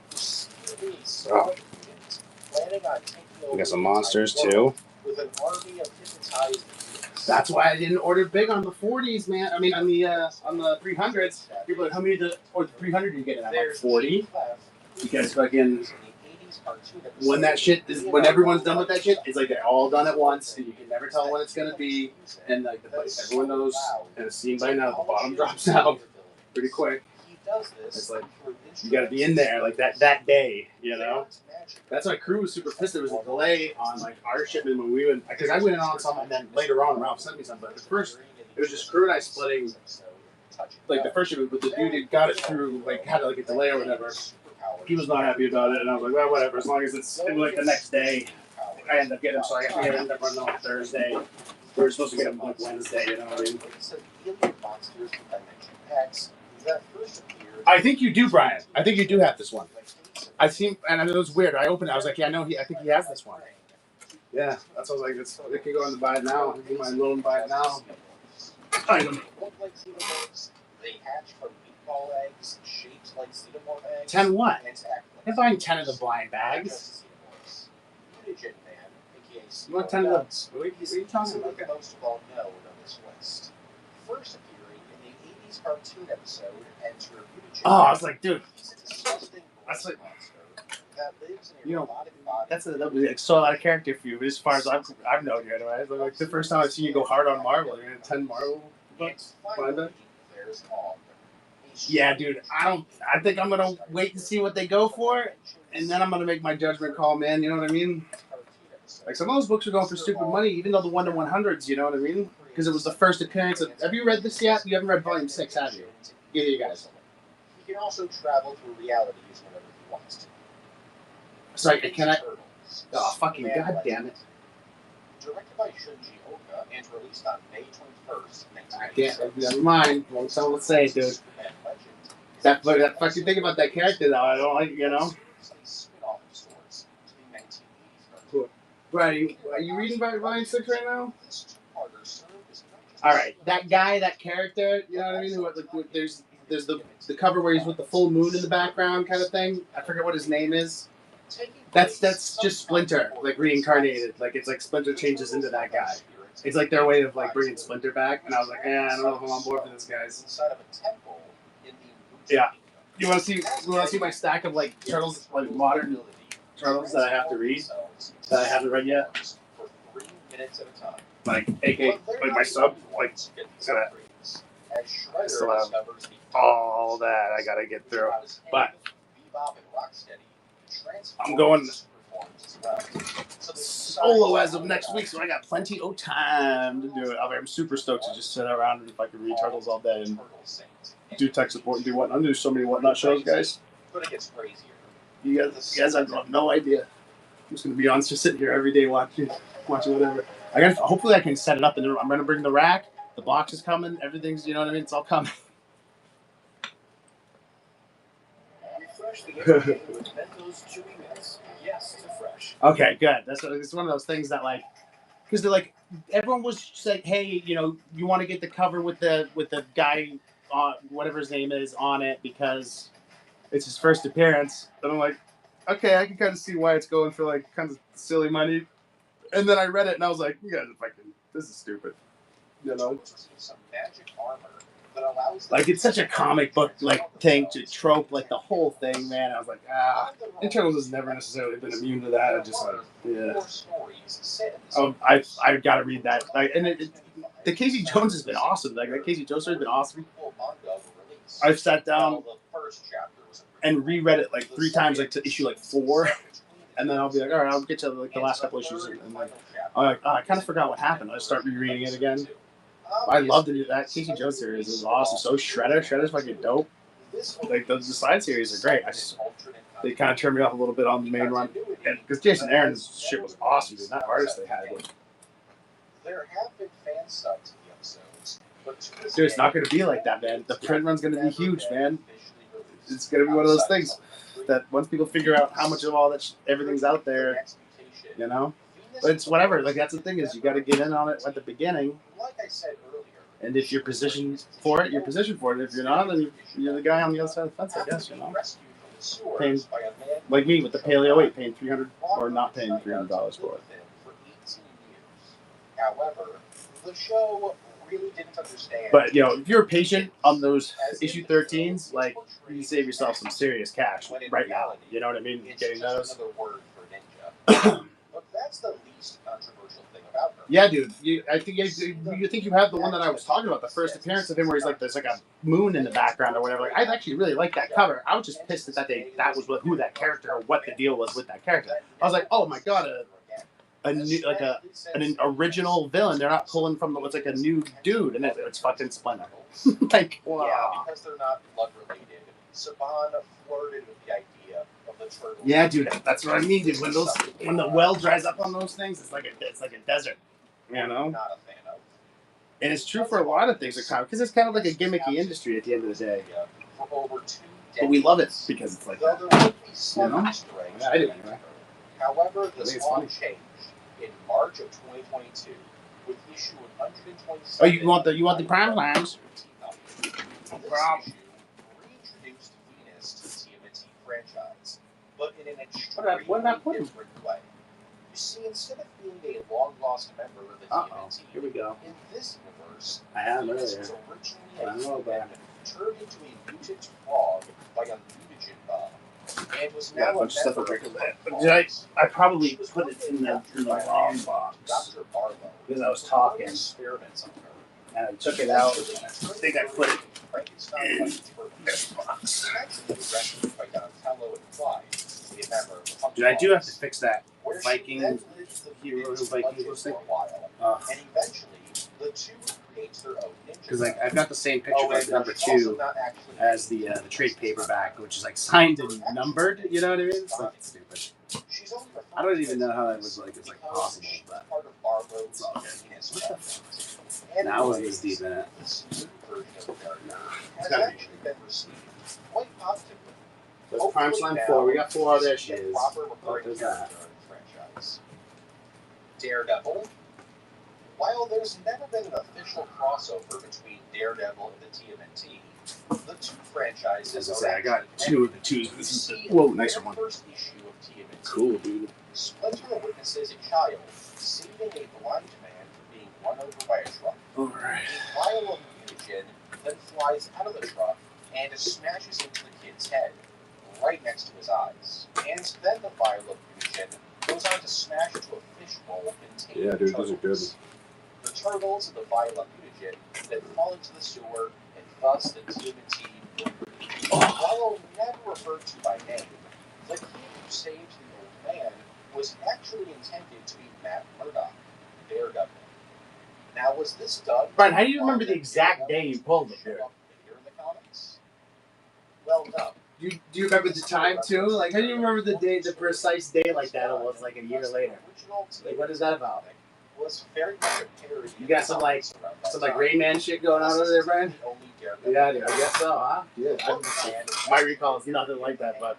who's secretly a spy agent, planning on taking over. We got some monsters too. With an army of hypnotized youths. That's why I didn't order big on the 40s, man. I mean, on the 300s. People are like, how many the 300 are you getting? I'm like 40. Because fucking when that shit is, when everyone's done with that shit, it's like they're all done at once, and you can never tell when it's gonna be. And like everyone knows, and it's seen by now, the bottom drops out pretty quick. It's like you gotta be in there like that day, you know. That's why crew was super pissed. There was a delay on like our shipment when we went, because I went in on some, and then later on Ralph sent me some. But at first, it was just crew and I splitting. Like the first shipment, but the dude who got it through like had like a delay or whatever. He was not happy about it, and I was like, well, whatever. As long as it's like the next day, I end up getting them. So I ended up running on Thursday. We were supposed to get them like Wednesday, you know what I mean? I think you do, Brian. I think you do have this one. I seen, and it was weird. I opened it. I was like, yeah, I know. I think he has this one. Yeah, that's what I was like. It could go in the buy it now. You might loan buy it now. Item. They hatch from meatball eggs shaped like xenomorph eggs. 10 what? I'm buying 10 of the blind bags. You want 10 of the... What are you talking about? Most of all known on this list. First appearing in the 80s cartoon episode, Enter Mutagen. Oh, I was like, dude. That's like... You know, that was like, so out of character for you, but as far as I've known you anyway. Like the first time I've seen you go hard on Marvel, you're in 10 Marvel books. Yeah, dude. I think I'm gonna wait and see what they go for, and then I'm gonna make my judgment call, man. You know what I mean? Like some of those books are going for stupid money, even though the 1-100s. You know what I mean? Because it was the first appearance of. Have you read this yet? You haven't read Volume 6, have you? Either you guys. He can also travel through realities whenever he wants to. Sorry, can I? Oh, fucking goddamn it! Directed by Shunji Oka and released on May 21st, 1986. I can't. Never mind. Won't tell what to say, dude. That fucking thing about that character, though, I don't like. You know. Right? Are you reading Volume 6 right now? All right, that guy, that character. You know what I mean? Like, there's the cover where he's with the full moon in the background, kind of thing. I forget what his name is. That's just Splinter, like reincarnated. Like it's like Splinter changes into that guy. It's like their way of like bringing Splinter back. And I was like, yeah, I don't know if I'm on board for this, guys. Yeah. You want to see my stack of like turtles, like modern turtles that I have to read that I haven't read yet? Like AK, like my sub, like I still have all that I gotta get through, but. I'm going solo as of next week, so I got plenty of time to do it. I'm super stoked to just sit around and if I can read Turtles all day and do tech support and do whatnot. I'm doing so many whatnot shows, guys. You guys have no idea. I'm just gonna be on, just sitting here every day watching whatever. Hopefully I can set it up, and I'm gonna bring the rack. The box is coming. Everything's, you know what I mean. It's all coming. Okay, good. It's one of those things that like, because they're like, everyone was just like, hey, you know, you want to get the cover with the guy, whatever his name is, on it because it's his first appearance. And I'm like, okay, I can kind of see why it's going for like kind of silly money. And then I read it and I was like, you guys are fucking, this is stupid, you know. Like it's such a comic book like thing to trope, like the whole thing, man. I was like, Turtles has never necessarily been immune to that. I just like, yeah. Oh, I got to read that. Like, and the Casey Jones has been awesome. Like that Casey Jones story has been awesome. I've sat down and reread it like 3 times, like to issue like 4, and then I'll be like, all right, I'll get to like the last couple issues, and like, I'm like, I kind of forgot what happened. I start rereading it again. I love to do that. Casey Jones series is awesome. So Shredder's fucking dope. Like the side series are great. They kind of turned me off a little bit on the main run, because Jason Aaron's shit was awesome. Dude. That artist they had was. There have been fan subs in the episodes, but dude, it's not going to be like that, man. The print run's going to be huge, man. It's going to be one of those things that once people figure out how much of all that everything's out there, you know. But it's whatever. Like that's the thing is you got to get in on it at the beginning. Like I said earlier, and if you're positioned for it, you're positioned for it. If you're not, then you're the guy on the other side of the fence, I guess. You know, paying, like me with the Paleo 8, paying $300 or not paying $300 for it. However, the show really didn't understand. But you know, if you're patient on those issue 13s, like you save yourself some serious cash right now. You know what I mean? Getting those. Another word for ninja. But that's the least controversial thing about her. Yeah, dude. I think you have the one that I was talking about, the first appearance of him, where he's like, there's like a moon in the background or whatever. Like, I actually really like that cover. I was just pissed that that was who that character or what the deal was with that character. I was like, oh my god, an original villain. They're not pulling from it's like a new dude, and it's fucking Splinter. Like, wow. Yeah, because they're not blood related. Saban flirted with the idea of the turtle. Yeah, dude, that's what I mean, dude. When the well dries up on those things, it's like a desert. You know? Not a fan of. And it's true for a lot of things, because it's kind of like a gimmicky industry at the end of the day. For over 2 decades. But we love it because it's like that. You know? Yeah, I do anyway. However, this all changed in March of 2022 with issue 127. Oh, you want the prime times? This issue reintroduced Venus to the TMNT franchise, but in an extremely different way. You see, instead of being a long-lost member of the TMNT, here we go. in this universe, Venus was originally turned into a mutant frog by a mutagen bomb, and was now a member of the I probably put it in the wrong box Dr. Barlow, because I was talking, experiments on her. and I took it out. I think I put it in this box. Dude, I do have to fix that Viking hero Viking thing. And eventually, the two create their own ninja. Because like I've got the same picture of number 2 as the trade paperback, which is like signed and numbered. You know what I mean? It's not stupid. I don't even know how that was like. It's like possible, but it's all good. Now I was deep in it. It's gotta be. That's Prime Slime 4. We got 4 other issues. Oh, there's that. Daredevil. While there's never been an official crossover between Daredevil and the TMNT, the two franchises. As I say, I got 2 of the 2s. This is the nicer one. First issue of TMNT. Cool, dude. Splinter witnesses a child saving a blind man from being run over by a truck. Alright. A vial of mutagen then flies out of the truck and smashes into the kid's head, right next to his eyes. And then the vial of mutagen goes on to smash into a fishbowl containing dude, those are good. The turtles and the vial of mutagen then fall into the sewer, and thus the TMNT will produce. While never referred to by name, the kid who saved the old man was actually intended to be Matt Murdock, Daredevil. Now, was this done? Brian, how do you remember the exact day you pulled it, dude? Well, no. Do you remember the time too? Like, how do you remember the day, the precise day like that? It was like a year later. Like, what is that about? Was very much a parody. You got some like Rain Man shit going on over there, Brian? Yeah, dude, I guess so, huh? Yeah. My recall is nothing like that, but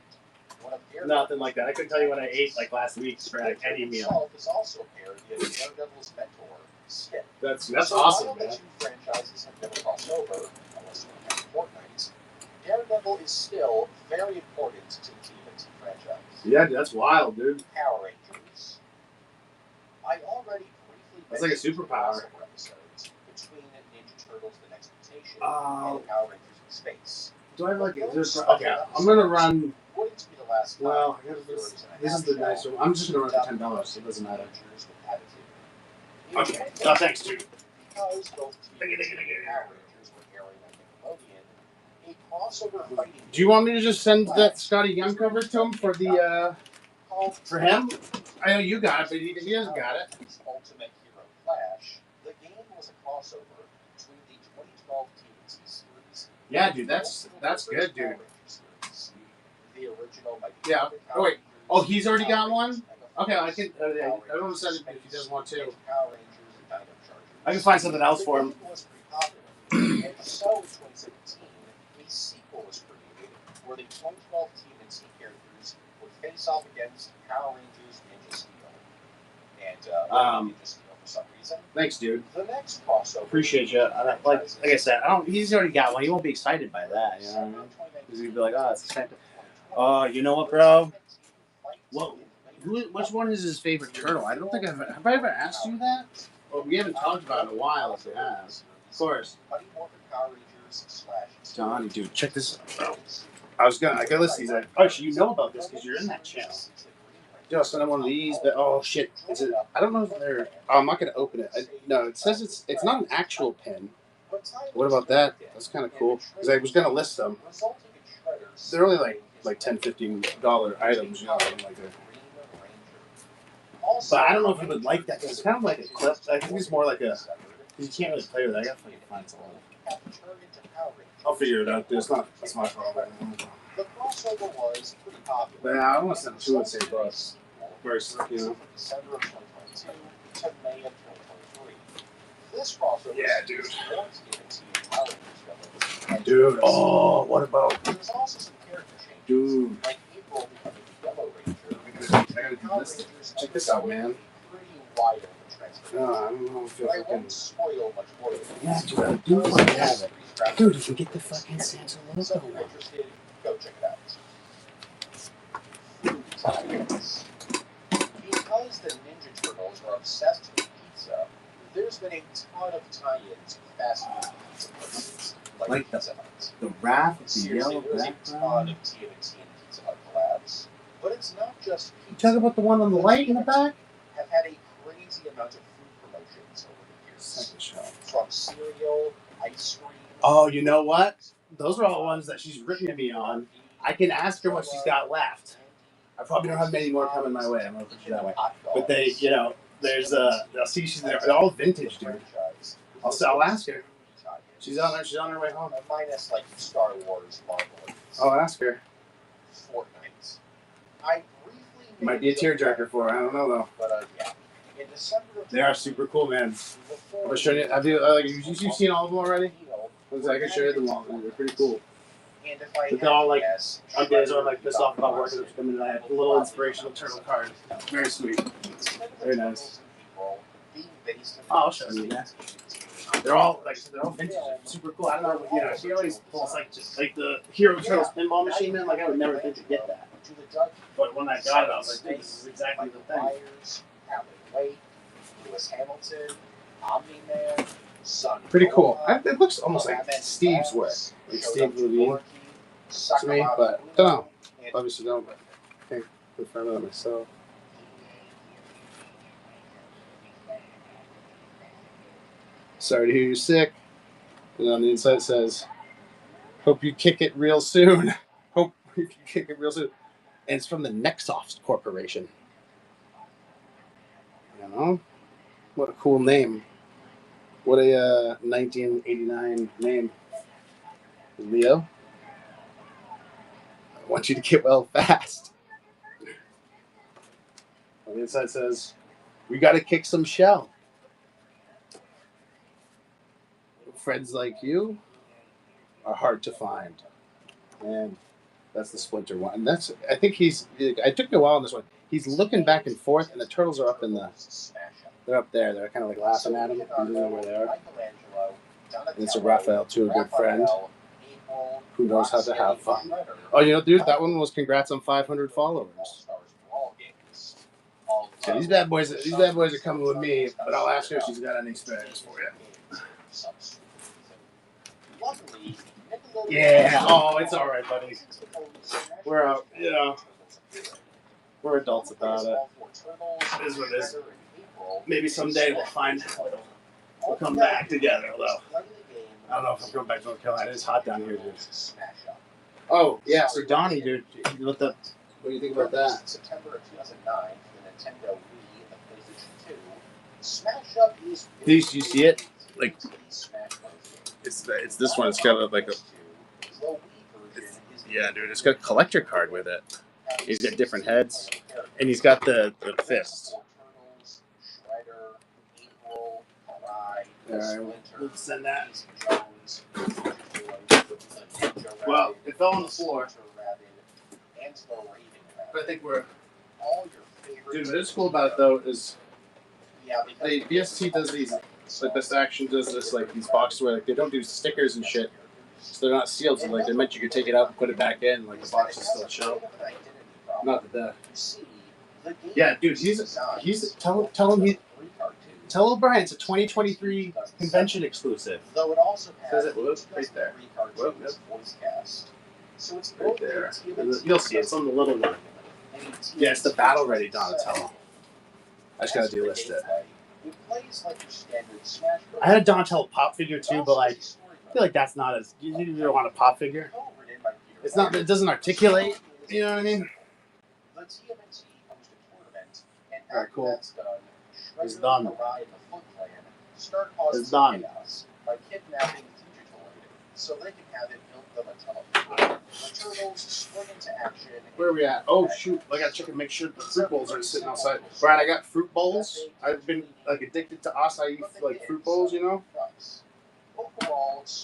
nothing like that. I couldn't tell you what I ate like last week for like, any meal. Is also a parody of Daredevil's mentor, Skip. That's awesome, man. While the two franchises have never crossed over, unless you count Fortnite, Daredevil is still very important to the TMNT franchise. Yeah, dude, that's wild, dude. Power Rangers. I already briefly that's like a superpower. Episodes between Ninja Turtles: The Next Mutation Oh. and Power Rangers in Space. Do I have like okay, I'm gonna run. Wouldn't be the last well, this is the nice one. I'm just gonna run for $10, so it doesn't matter. Okay. Oh, thanks, dude. Because both teams and Power Rangers were airing on Nickelodeon, a crossover fighting. Do you want me to just send that Scotty Young cover to him for the for him? I know you got it, but he hasn't got it. Ultimate Hero Clash. The game was a crossover between the 2012 TMNT series. Yeah, dude, that's good, dude. The original. Yeah. Oh wait. Oh, he's already got one. Okay, I can. I don't want to send it if he doesn't want to. I can find something else for him. And so in 2017, a sequel was created where the 2012 TMNT characters would face off against Power Rangers Ninja Steel. And for some reason. Thanks, dude. The next crossover. Appreciate you. Like I said, he's already got one. He won't be excited by that. You know what I mean? He's gonna be like, oh, it's the same. Oh, you know what, bro? Well, which one is his favorite turtle? I don't think have I ever asked you that? Well, we haven't talked about it in a while. If it has, of course. Johnny, dude, check this out, bro. I gotta list these. Actually, you know about this because you're in that channel. Dude, I'll send him one of these, but oh shit, is it? I don't know if they're. Oh, I'm not gonna open it. No, it says it's not an actual pin. What about that? That's kind of cool because I was gonna list them. They're only like $10, $15 items, you know, like that. But I don't know if you would like that because it's kind of like a clip. I think it's more like a. You can't really play with that. I gotta find something. I'll figure it out. That's my problem. The crossover was pretty popular. But I want to send two and say bus first, you know. December of 2022 to May of 2023. This crossover dude. Dude. Oh, what about? There's also some character changes. Dude. Like April becoming Yellow Ranger. I gotta do this. Check this out, man. Pretty wide open transfer. No, I don't know if I won't spoil much more. Yeah, dude, I do have it. Dude, you can get the fucking Santa logo. So if you're interested, go check it out. Because the Ninja Turtles are obsessed with pizza, there's been a ton of tie-ins with fast food pizza places like Pizza Hut. The wrap with the Seriously, yellow there's background. a ton of TMNT and Pizza Hut collabs, but it's not just pizza. You talking about the one on the light in the back? Have had a crazy amount of food promotions over the years. Second show. From cereal, ice cream. Oh, you know what? Those are all ones that she's written me on. I can ask her what she's got left. I probably don't have many more coming my way. I'm gonna put it that way. But they, you know, there's I'll see they're all vintage, dude. I'll ask her. She's on her way home. Minus like Star Wars, Marvel. I'll ask her. Fortnite. I briefly Might be a tearjerker for her. I don't know though. But yeah. In December of They are super cool, man. I'm gonna show you. Have you seen all of them already? I can show you them all. They're pretty cool. And if I but they're all like, I'm guys are like pissed off about working. I mean, I have a little inspirational turtle card. Very sweet. Very nice. Oh, I'll show you that. They're all vintage, super cool. I don't know, you know, she always pulls like just like the Hero Turtles pinball machine, man. Like I would never think to get that. But when I got it, I was like, dude, this is exactly the thing. Lewis Hamilton, Omni-Man, Pretty cool. It looks almost like Steve's work. Like Steve Levine to me, but I don't know. Obviously don't, but I can't confirm that myself. Sorry to hear you're sick. And on the inside it says, hope you kick it real soon. Hope you kick it real soon. And it's from the Nexoft Corporation. You know? What a cool name. What a 1989 name. Leo, I want you to get well fast. On the inside says, we got to kick some shell. Friends like you are hard to find. And that's the Splinter one. And that's, I think I took me a while on this one. He's looking back and forth, and the turtles are up in the, they're up there. They're kind of like laughing at him. He doesn't know where they are. And it's a Raphael, too, a good friend who knows how to have fun. Oh, you know, dude, that one was congrats on 500 followers. So these bad boys are coming with me, but I'll ask her if she's got any spares for you. Yeah. Oh, it's all right, buddy. We're out. You know, we're adults about it. It is what it is. Maybe someday we'll come back together, though. I don't know if I'm going back to North Carolina. It's hot down here, dude. Oh, yeah. So Donnie, dude, what do you think about that? September of 2009, the Nintendo Wii and the PlayStation 2. Smash Up is. Did you see it? Like, it's this one. It's got like a. Yeah, dude. It's got a collector card with it. He's got different heads, and he's got the fists. Alright, we'll send that. Well, it fell on the floor. But I think we're. Dude, what is cool about it though is the BST does these, like Best Action does this, like these boxes where like they don't do stickers and shit, so they're not sealed. So like they meant you could take it out and put it back in, like the box is still show. Not that. Yeah, dude, he's tell O'Brien it's a 2023 convention exclusive. Though it also Says has it right there. voice cast. So it's Right there. You'll see it's on the little one. Yeah, it's the Battle Ready Donatello. I just gotta delist it. I had a Donatello pop figure too, but like I feel like that's not as you don't want a pop figure. It's not. It doesn't articulate. You know what I mean? All right, cool. It's done. It's done. By kidnapping Fugitoid so they can have it build them a tunnel. The turtles spring into action. Where are we at? Oh shoot! I gotta check and make sure the fruit bowls aren't sitting outside. Brian, I got fruit bowls. I've been like addicted to acai like fruit bowls. You know.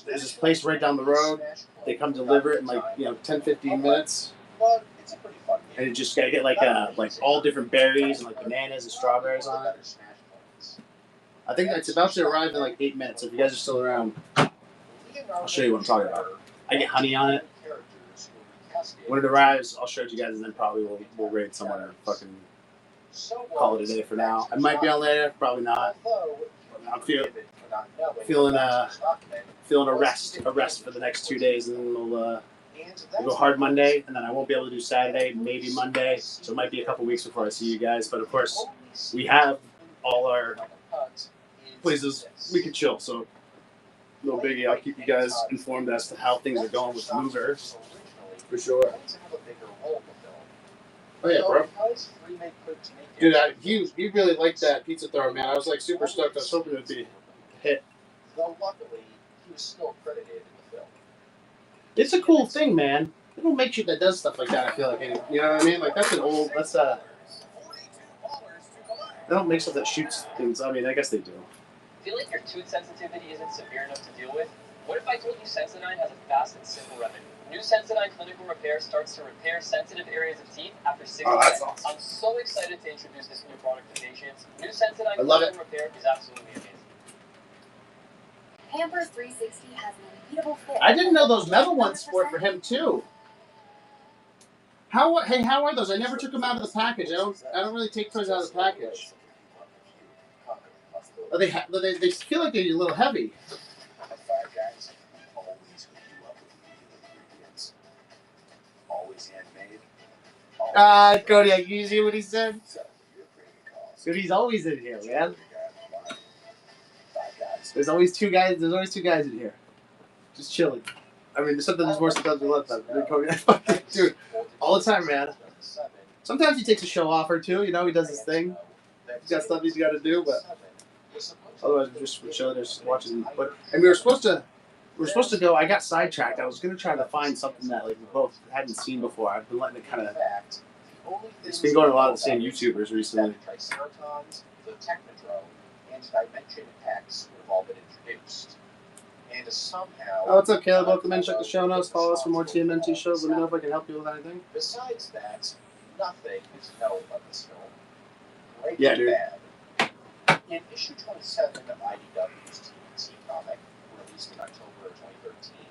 There's this place right down the road. They come deliver it in like 10-15 minutes. And you just gotta get like all different berries and like bananas and strawberries on it. I think it's about to arrive in like 8 minutes. If you guys are still around, I'll show you what I'm talking about. I get honey on it. When it arrives, I'll show it to you guys, and then probably we'll raid somewhere and fucking call it a day for now. I might be on later, probably not. I'm feeling a rest for the next 2 days, and then we'll go hard Monday, and then I won't be able to do Saturday, maybe Monday. So it might be a couple weeks before I see you guys. But of course, we have all our places we can chill, so no biggie. I'll keep you guys informed as to how things are going with the mover, for sure. Oh yeah, bro. Dude, you really liked that pizza thrower, man. I was like super stoked. I was hoping it would be a hit. Though luckily, he was still credited in the film. It's a cool thing, man. They don't make shit that does stuff like that. I feel like, you know what I mean? Like that's they don't make stuff that shoots things. I mean, I guess they do. Feel like your tooth sensitivity isn't severe enough to deal with? What if I told you Sensodyne has a fast and simple remedy? New Sensodyne Clinical Repair starts to repair sensitive areas of teeth after 6 minutes. Awesome. I'm so excited to introduce this new product to patients. New Sensodyne Clinical Repair is absolutely amazing. Pampers 360 has an unbeatable fit. I didn't know those metal ones were for him too. How are those? I never took them out of the package. I don't really take toys out of the package. Oh, they feel like they're a little heavy. Cody, you see what he said? Dude, he's always in here, man. There's always two guys in here, just chilling. I mean, there's more stuff than left time. Dude, all the time, man. Sometimes he takes a show off or two. You know, he does his thing. He's got stuff he's got to do, but otherwise we're just chilling, just watching. And we were supposed to go. I got sidetracked. I was gonna try to find something that like we both hadn't seen before. I've been letting it kind of. It's been going to a lot of the same YouTubers recently. The Technodrome and Dimension X have all been introduced. And somehow. Oh, what's up, Caleb? Welcome in. Check the show notes. Follow us for more TMNT shows. Let me know if I can help you with anything. Besides that, nothing is known about this film. Great yeah, and dude. Bad. In issue 27 of IDW's TMNT comic, released in October of 2013,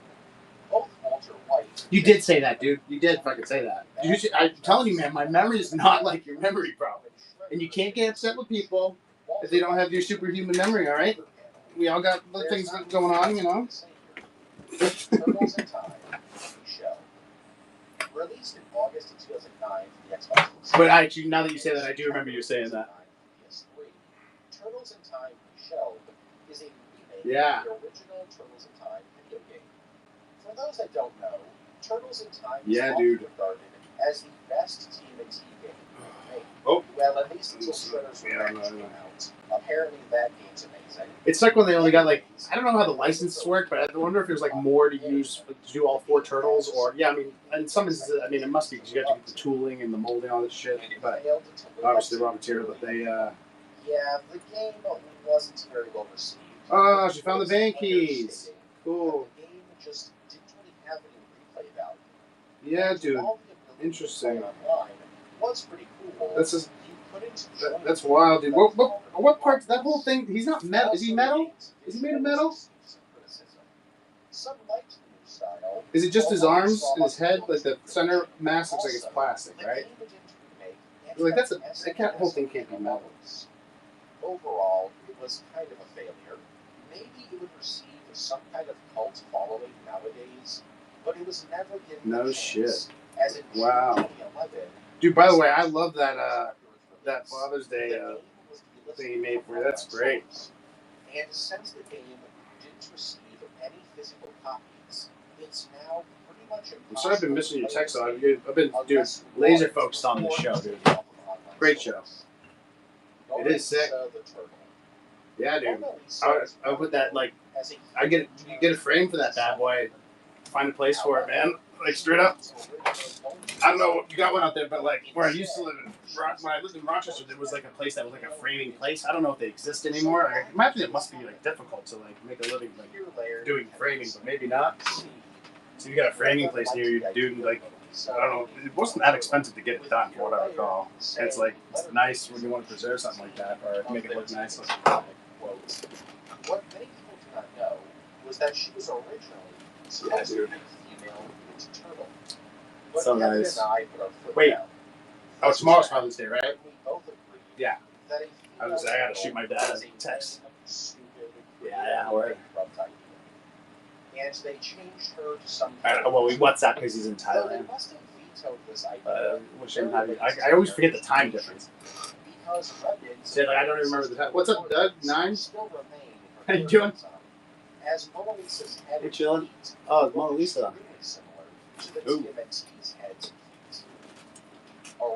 both Walter White. You did say that, dude. You did fucking say that. I'm telling you, man, my memory is not like your memory, problem. And you can't get upset with people if they don't have your superhuman memory, all right? We all got the things going on, you know? Turtles in Time show. Released in August of 2009 for the Xbox. But actually, now that you say that, I do remember you saying that. Turtles in Time show is a remake Yeah. of the original Turtles in Time video game. For those that don't know, Turtles in Time is often regarded as the best TMNT game ever made. Oh. Well, at least until Shredder's Revenge came out. Apparently that game's amazing. It's like when they only got like, I don't know how the licenses work, but I wonder if there's like more to use to do all 4 turtles, or yeah, I mean, in some instances, I mean, it must be because you have to get the tooling and the molding, all this shit. But obviously, raw material. But they. Yeah, the game wasn't very well received. Oh, she found the bank keys. Cool. The game just didn't really have any replay value. Yeah, dude. Interesting. Online was pretty cool. This is. That's wild, dude. What parts? That whole thing? He's not metal. Is he metal? Is he made of metal? Is it just his arms and his head? Like the center mass looks like it's plastic, right? Like that whole thing can't be metal. Overall, it was kind of a failure. Maybe it would receive some kind of cult following nowadays, but it was never given No shit. As in Wow. 2011, Dude, by the way, I love that Father's Day thing he made for you. That's great. and since the game didn't receive any physical copies, it's now pretty much I'm sorry I've been missing your text. I've been, dude, laser focused on this show, dude. Great show. It is sick. Yeah, dude. I put that, like, you get a frame for that bad boy. Find a place for it, man. Like, straight up. I don't know if you got one out there, but, like, where I used to live when I lived in Rochester, there was, like, a place that was, like, a framing place. I don't know if they exist anymore. I imagine it must be, like, difficult to, like, make a living, like, doing framing, but maybe not. So you got a framing place near you, dude, and, like, I don't know. It wasn't that expensive to get it done, for what I recall. And it's, like, it's nice when you want to preserve something like that, or make it look nice. What many people do not know was that she was originally supposed to be a female mutant turtle. But So Kevin nice. and I put our foot Wait. down. Oh, tomorrow's Father's Day, right? We both agreed Yeah. that I was gonna say, I gotta shoot my dad a text. Yeah, word. And they changed her to some. Well, we WhatsApp because he's in Though they Thailand. must have vetoed this idea. Wish him happy. I always forget the time difference. Because remnants See, like, I don't even remember the time. What's up, Doug? 9? still remain in How her you doing? As Mona Lisa's head Hey, chilling. Oh, it's Mona Lisa. really similar to the Ooh. TMNT's heads and feet.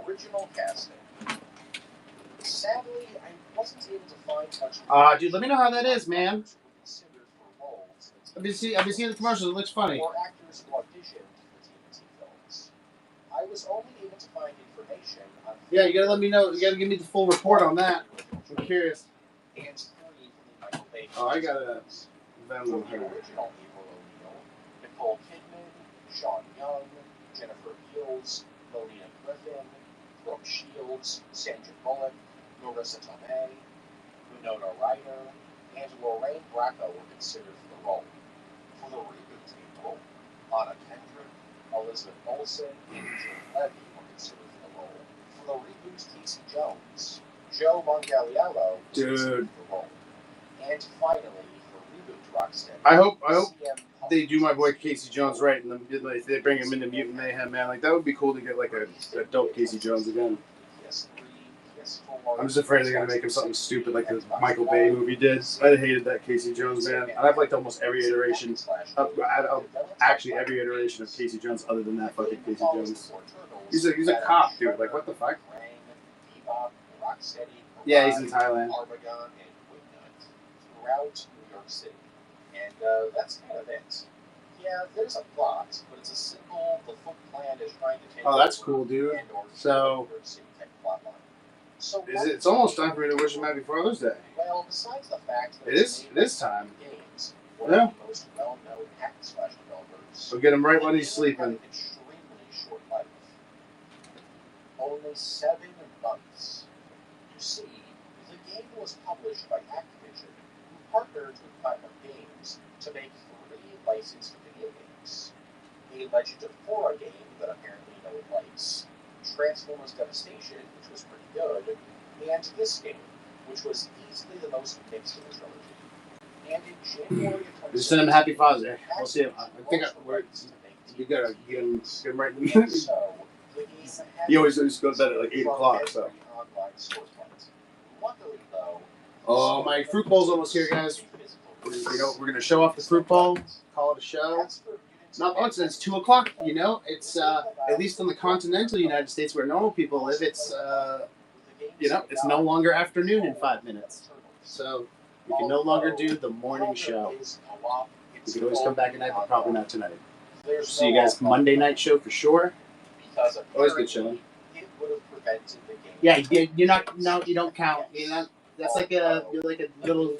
Original casting. Sadly, I wasn't able to find much. Dude, let me know how that is, man. I've been seeing the commercials. It looks funny. Or actors who auditioned for TMNT films. I was only able to find information on. Yeah, you gotta let me know. You gotta give me the full report on that. I'm curious. And 3 from the Michael Bay. Oh, I got a From Venmo the here. original April O'Neil, Nicole Kidman, Sean Young, Jennifer Beals, Melina Griffin, Brooke Shields, Sandra Bullock, Marissa Tomei, Winona Ryder, and Lorraine Bracco were considered for the role. For the reboot April, Anna Kendrick, Elizabeth Olsen, and Jim Levy were considered for the role. For the reboot Casey Jones, Joe Manganiello was considered for the role. And finally, for reboot Rocksteady, I hope CM they do my boy Casey Jones right, and they bring him into Mutant Mayhem, man. Like, that would be cool to get, like, a dope Casey Jones again. PS3, PS4, I'm just afraid they're gonna make him something stupid like the Michael Bay movie did. I hated that Casey Jones, man. I've liked almost every iteration, actually every iteration of Casey Jones other than that fucking Casey Jones. He's a cop, dude. Like, what the fuck? Yeah, he's in Thailand. Armagon and Wingnut throughout New York City. And that's kind of it. Yeah, there's a plot, but it's a simple, the Foot Clan is trying to take Oh, that's cool, dude. So, it's almost time for me to wish him happy Father's Day. Well, besides the fact that It is time. games, Yeah. the most well-known hack and slash developers. So get him right when he's sleeping. Extremely short life. Only 7 months. You see, the game was published by Activision, who partnered with Platinum Games to make 3 licensed video games. A Legend of Korra game that apparently no one likes, Transformers Devastation, which was pretty good, and this game, which was easily the most mixed in the trilogy. And in January of Just send him Happy Father's Day. We'll see him. I think you gotta get him right in the And so, the game He always goes to bed at like 8 o'clock, so. Luckily, though, Oh, my fruit bowl's almost here, guys. We're gonna show off the fruit bowl, call it a show. Not once, it's 2 o'clock, it's, at least in the continental United States where normal people live, it's, it's no longer afternoon in 5 minutes. So, we can no longer do the morning show. You can always come back at night, but probably not tonight. See you guys Monday night show for sure. Always good showing. Yeah, you're not, no, you don't count. That's like you're like a little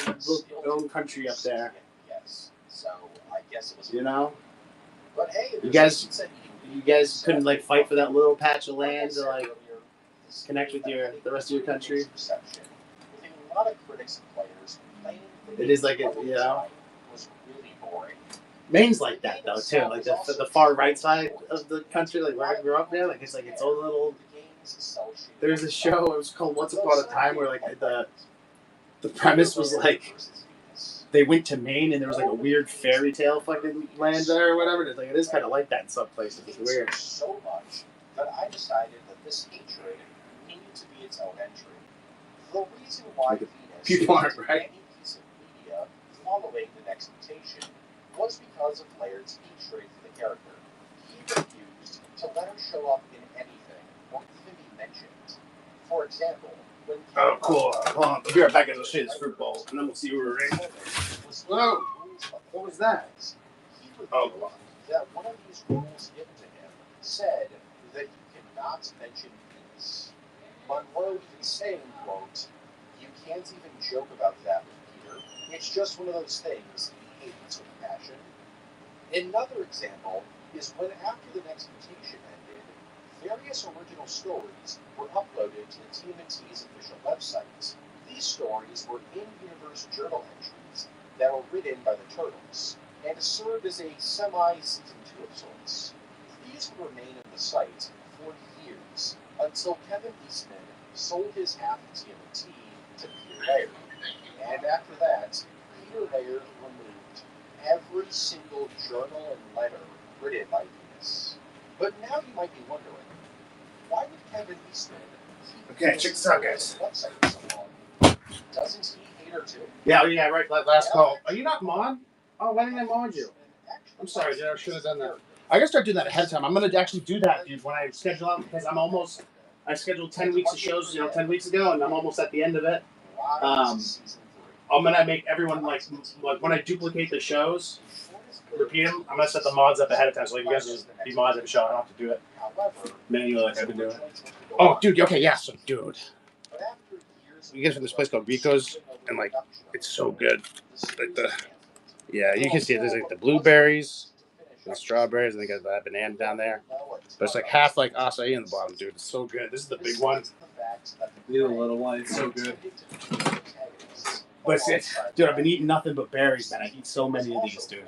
own country up there. So I guess it was. But hey, you guys couldn't like fight for that little patch of land to like connect with the rest of your country. With a lot of critics and players complaining that It is like it, the you know. was really boring. Maine's like that though too. Like the far right side of the country, like where I grew up there, like it's its own little. There's a show. It was called Once Upon a Time, where like the premise was like they went to Maine and there was like a weird fairy tale fucking land there or whatever. It's like it is kind of like that in some places. It's weird. So much that I decided that this hatred needed to be its own entry. The reason why People aren't right. any piece of media following the next mutation was because of Laird's hatred for the character. He refused to let her show up in anything or even be mentioned. For example, when Oh, cool. Hold on. I'll be right back as I'll show you this fruit bowl, and then we'll see where we're at. Whoa! What was that? He revealed that one of these rules given to him said that you cannot mention penis. Monroe even saying, quote, "You can't even joke about that with Peter. It's just one of those things he hates with passion." Another example is when after the next mutation ended, various original stories were uploaded to the TMNT's official website. These stories were in-universe journal entries that were written by the Turtles, and served as a semi-season 2 of sorts. These would remain on the site for years, until Kevin Eastman sold his half of TMNT to Peter Laird. And after that, Peter Laird removed every single journal and letter written by Venus. But now you might be wondering, why would Kevin Eastman keep Okay, check this out, guys. website so long? Doesn't he hate her too? Yeah, right. Last call. Are you not mod? Oh, why didn't I mod you? I'm sorry, dude. I should have done that. I gotta start doing that ahead of time. I'm gonna actually do that, dude, when I schedule out because I scheduled 10 weeks of shows, 10 weeks ago, and I'm almost at the end of it. I'm gonna make everyone like when I duplicate the shows, repeat them. I'm gonna set the mods up ahead of time, so like you guys just be mods every show. I don't have to do it manually like I've been doing. Oh, dude. Okay, yeah. So, dude, you get from this place called Rico's, and like it's so good. Like you can see it. There's like the blueberries, the strawberries, and they got that banana down there. But it's like half like acai in the bottom, dude. It's so good. This is the big one. These are the little one. It's so good. But dude, I've been eating nothing but berries, man. I eat so many of these, dude.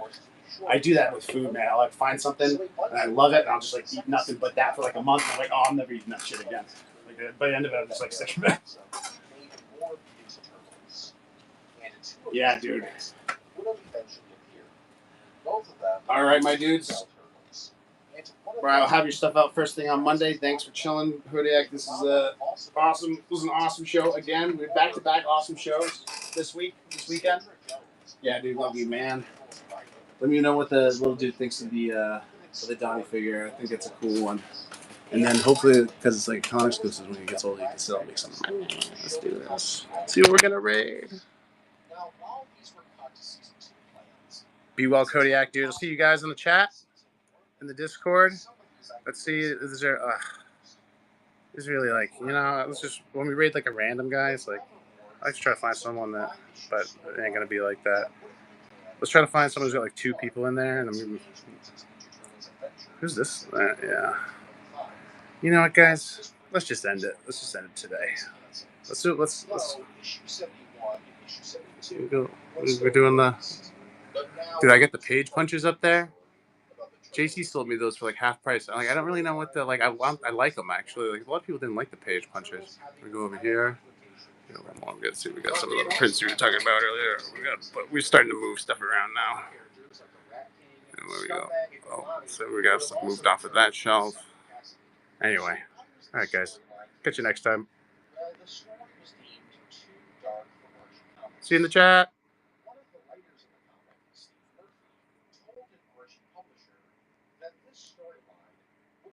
I do that with food, man. I'll like find something and I love it, and I'll just like eat nothing but that for like a month. And I'm like, oh, I'm never eating that shit again. Like by the end of it, I'm just like sick of it. Yeah, dude. All right, my dudes. Right, I'll have your stuff out first thing on Monday. Thanks for chilling, Hodiak. This is awesome. It was an awesome show again. We're back-to-back awesome shows this weekend. Yeah, dude, love you, man. Let me know what the little dude thinks of the Donnie figure. I think it's a cool one. And then hopefully, because it's like con exclusive, when he gets older, you can still make something. Let's do this. See what we're gonna raid. Be well, Kodiak, dude. I'll see you guys in the chat, in the Discord. Let's see. Is there? It's really like let's just when we raid like a random guy, it's like I like to try to find someone that, but it ain't gonna be like that. Let's try to find someone who's got like 2 people in there, and who's this? Yeah. You know what, guys? Let's just end it. Let's just end it today. Let's do it. Let's. We're doing the. Dude, I get the page punches up there. JC sold me those for like half price. I don't really know what the I like them actually. Like a lot of people didn't like the page punches. We go over here. We got some of the prints we were talking about earlier. But we're starting to move stuff around now. And there we go. Oh, so we got stuff moved off of that shelf. Anyway, all right, guys. Catch you next time. See you in the chat.